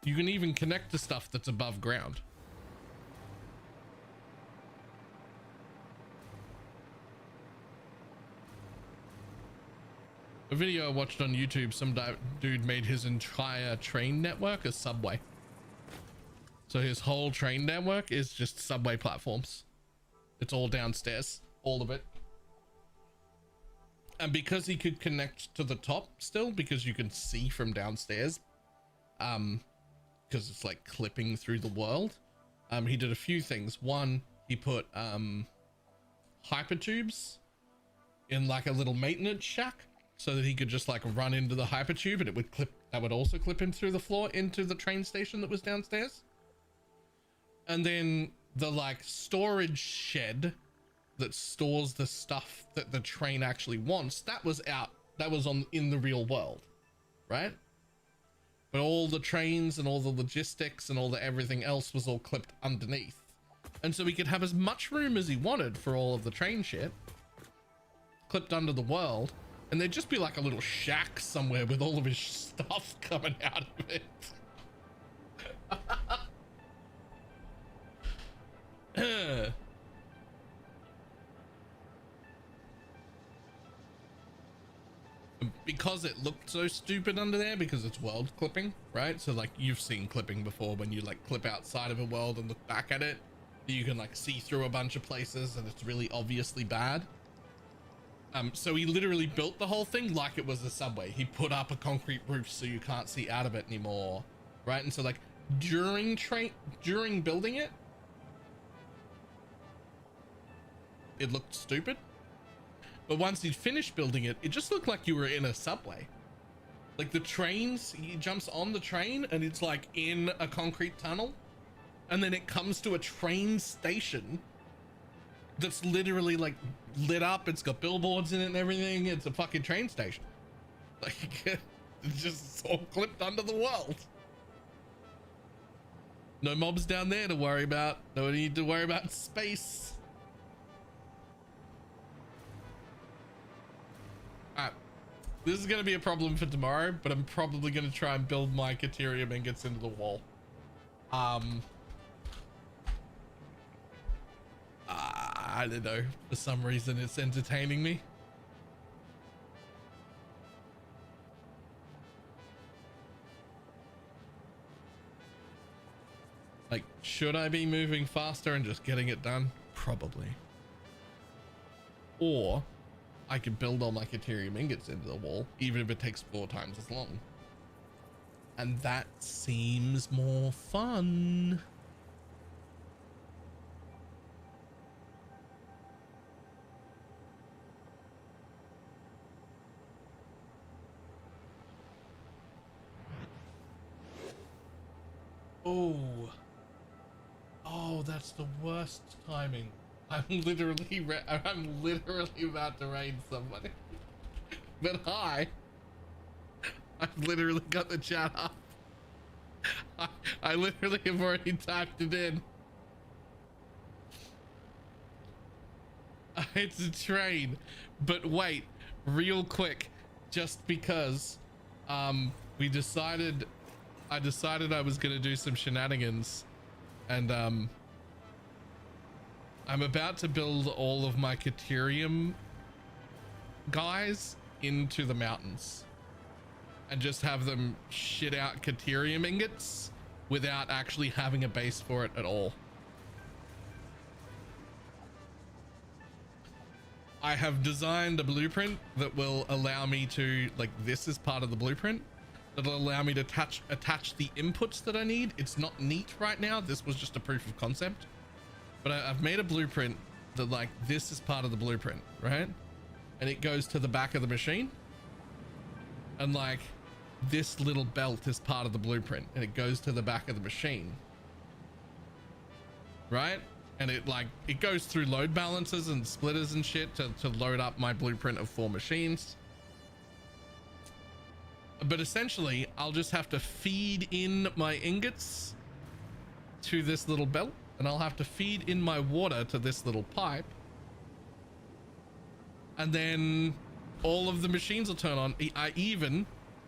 You can even connect to stuff that's above ground. A video I watched on YouTube, some dude made his entire train network a subway. So his whole train network is just subway platforms. It's all downstairs, all of it. And because he could connect to the top still, because you can see from downstairs, because it's like clipping through the world, he did a few things. One, he put hypertubes in like a little maintenance shack, so that he could just like run into the hypertube and it would clip, that would also clip him through the floor into the train station that was downstairs. And then the like storage shed that stores the stuff that the train actually wants, that was in the real world, right? But all the trains and all the logistics and all the everything else was all clipped underneath. And so he could have as much room as he wanted for all of the train shit clipped under the world. And there'd just be like a little shack somewhere with all of his stuff coming out of it. Because it looked so stupid under there, because it's world clipping, right? So like you've seen clipping before when you like clip outside of a world and look back at it, you can like see through a bunch of places and it's really obviously bad. So he literally built the whole thing like it was a subway. He put up a concrete roof so you can't see out of it anymore, right? And so like during building it, it looked stupid. But once he'd finished building it, it just looked like you were in a subway. Like the trains, he jumps on the train and it's like in a concrete tunnel. And then it comes to a train station that's literally like lit up. It's got billboards in it and everything. It's a fucking train station. Like it's just all clipped under the world. No mobs down there to worry about. No need to worry about space. Alright. This is going to be a problem for tomorrow, but I'm probably going to try and build my Caterium ingots into the wall. I don't know. For some reason, it's entertaining me. Like, should I be moving faster and just getting it done? Probably. Or I could build all my Caterium ingots into the wall, even if it takes 4 times as long. And that seems more fun. Oh, that's the worst timing. I'm literally about to raid somebody. But hi. I've literally got the chat up. I literally have already typed it in. It's a train. But wait, real quick, just because I decided I was gonna do some shenanigans, and I'm about to build all of my Caterium guys into the mountains and just have them shit out Caterium ingots without actually having a base for it at all. I have designed a blueprint that will allow me to, like, this is part of the blueprint that'll allow me to attach the inputs that I need. It's not neat right now. This was just a proof of concept. But I've made a blueprint that like this is part of the blueprint, right? And it goes to the back of the machine. And like this little belt is part of the blueprint and it goes to the back of the machine. Right? And it like, it goes through load balancers and splitters and shit to load up my blueprint of 4 machines. But essentially, I'll just have to feed in my ingots to this little belt, and I'll have to feed in my water to this little pipe. And then all of the machines will turn on. I even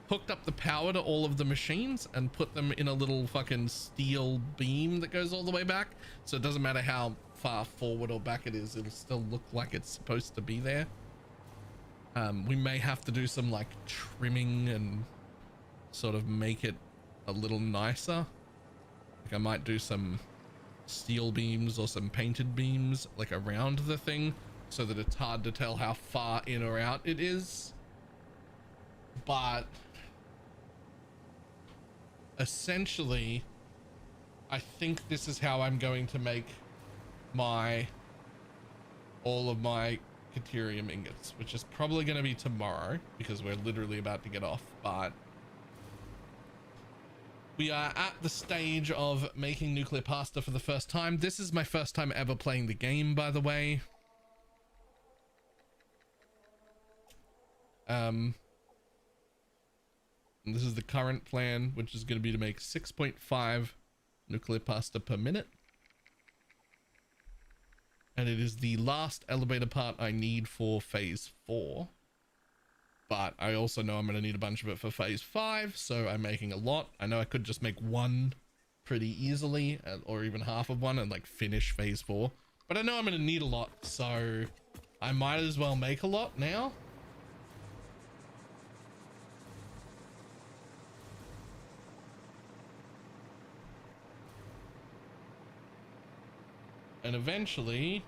hooked up the power to all of the machines and put them in a little fucking steel beam that goes all the way back. So it doesn't matter how far forward or back it is, it'll still look like it's supposed to be there. We may have to do some like trimming and sort of make it a little nicer. Like I might do some steel beams or some painted beams like around the thing so that it's hard to tell how far in or out it is. But essentially, I think this is how I'm going to make all of my Caterium ingots, which is probably going to be tomorrow because we're literally about to get off. But we are at the stage of making nuclear pasta for the first time. This is my first time ever playing the game, by the way. And this is the current plan, which is going to be to make 6.5 nuclear pasta per minute. And it is the last elevator part I need for phase 4. But I also know I'm going to need a bunch of it for phase 5, so I'm making a lot. I know I could just make one pretty easily, or even half of one, and like finish phase 4. But I know I'm going to need a lot, so I might as well make a lot now. And eventually,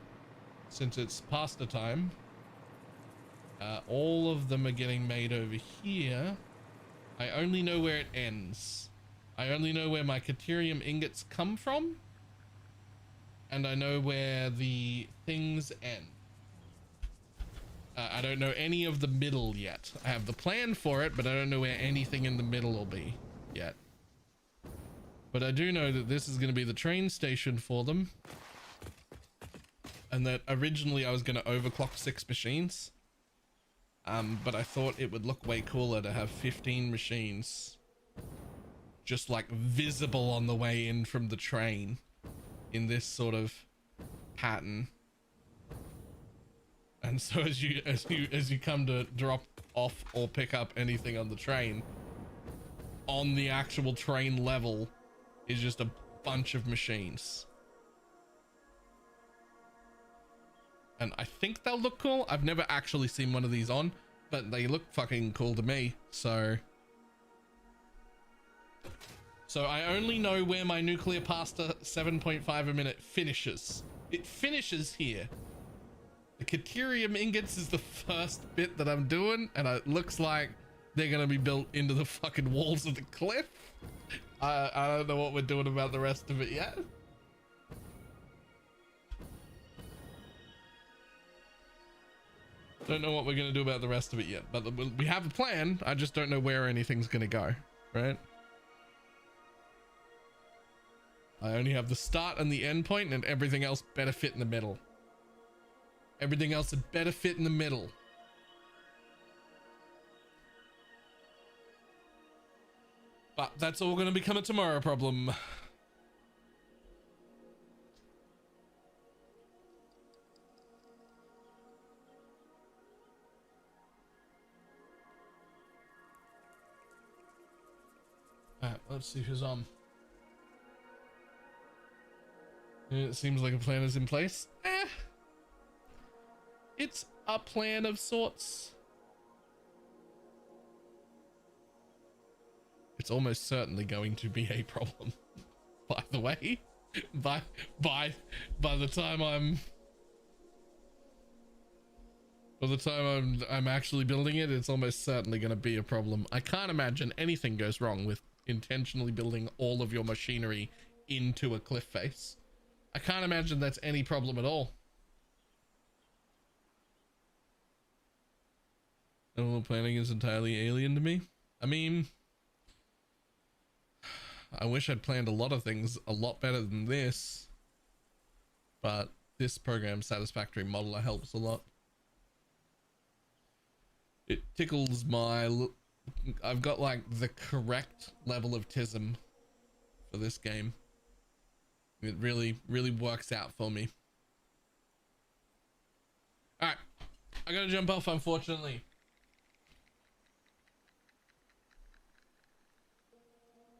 since it's pasta time, all of them are getting made over here. I only know where it ends. I only know where my Caterium ingots come from. And I know where the things end. I don't know any of the middle yet. I have the plan for it, but I don't know where anything in the middle will be yet. But I do know that this is going to be the train station for them. And that originally I was going to overclock 6 machines. But I thought it would look way cooler to have 15 machines just like visible on the way in from the train in this sort of pattern. And so as you come to drop off or pick up anything on the train, on the actual train level is just a bunch of machines. And I think they'll look cool. I've never actually seen one of these on, but they look fucking cool to me. So I only know where my nuclear pasta 7.5 a minute finishes. It finishes here. The Caterium ingots is the first bit that I'm doing, and it looks like they're going to be built into the fucking walls of the cliff. I don't know what we're doing about the rest of it yet. Don't know what we're going to do about the rest of it yet, but we have a plan. I just don't know where anything's going to go, right? I only have the start and the end point, and everything else better fit in the middle. Everything else had better fit in the middle. But that's all going to become a tomorrow problem. Alright, let's see who's on. It seems like a plan is in place. It's a plan of sorts. It's almost certainly going to be a problem. By the way, by the time I'm actually building it, it's almost certainly going to be a problem. I can't imagine anything goes wrong with intentionally building all of your machinery into a cliff face. I can't imagine that's any problem at all. Animal planning is entirely alien to me. I mean, I wish I'd planned a lot of things a lot better than this, but this program satisfactory modeler helps a lot. It tickles my... I've got like the correct level of TISM for this game. It really works out for me. All right, I gotta jump off, unfortunately.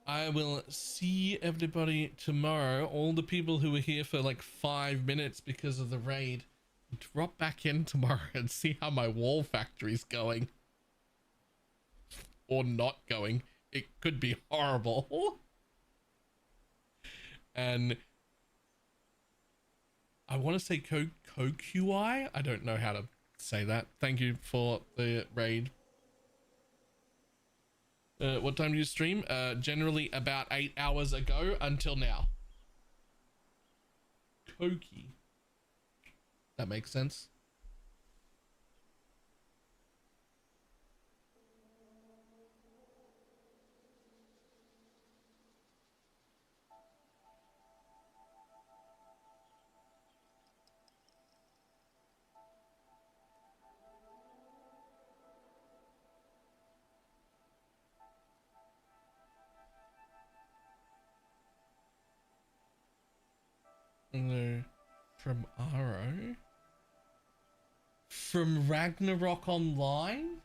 I will see everybody tomorrow. All the people who were here for like 5 minutes because of the raid, drop back in tomorrow and see how my wall factory's going. Or not going. It could be horrible. And I want to say CoQI. I don't know how to say that. Thank you for the raid. What time do you stream? Generally about 8 hours ago until now. Koki. That makes sense. No, from Aro? From Ragnarok Online?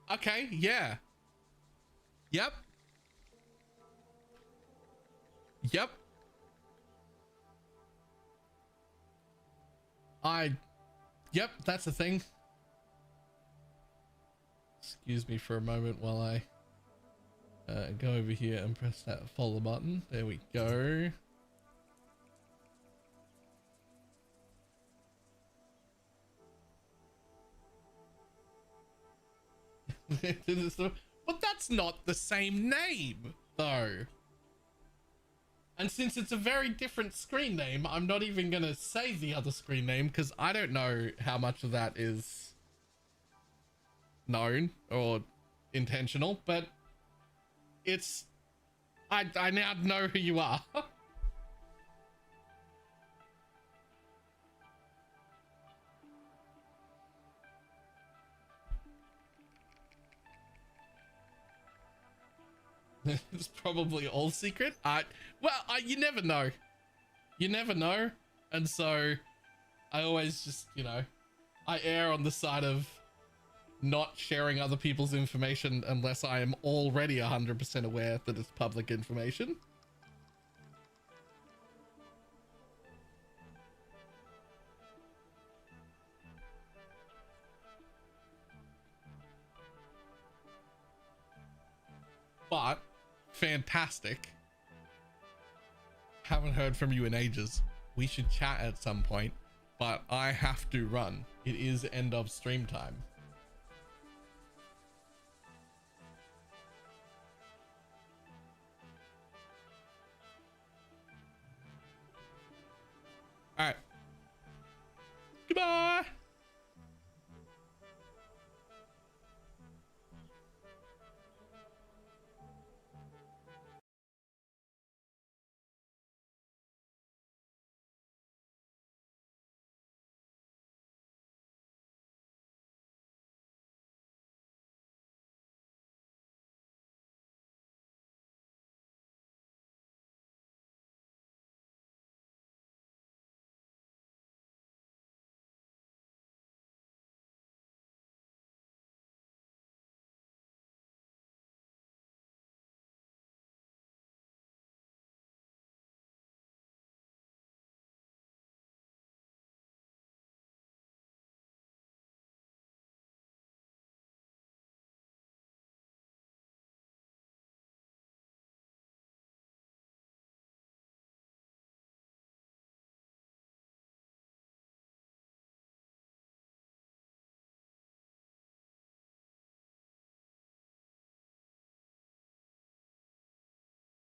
Okay, yeah. Yep. Yep. Yep, that's the thing. Excuse me for a moment while I go over here and press that follow button. There we go. But that's not the same name, though. And since it's a very different screen name, I'm not even going to say the other screen name because I don't know how much of that is known or intentional, but it's... I now know who you are. It's probably all secret. You never know. You never know. And so I always just, you know, I err on the side of not sharing other people's information unless I am already 100% aware that it's public information. But fantastic. Haven't heard from you in ages. We should chat at some point, but I have to run. It is end of stream time.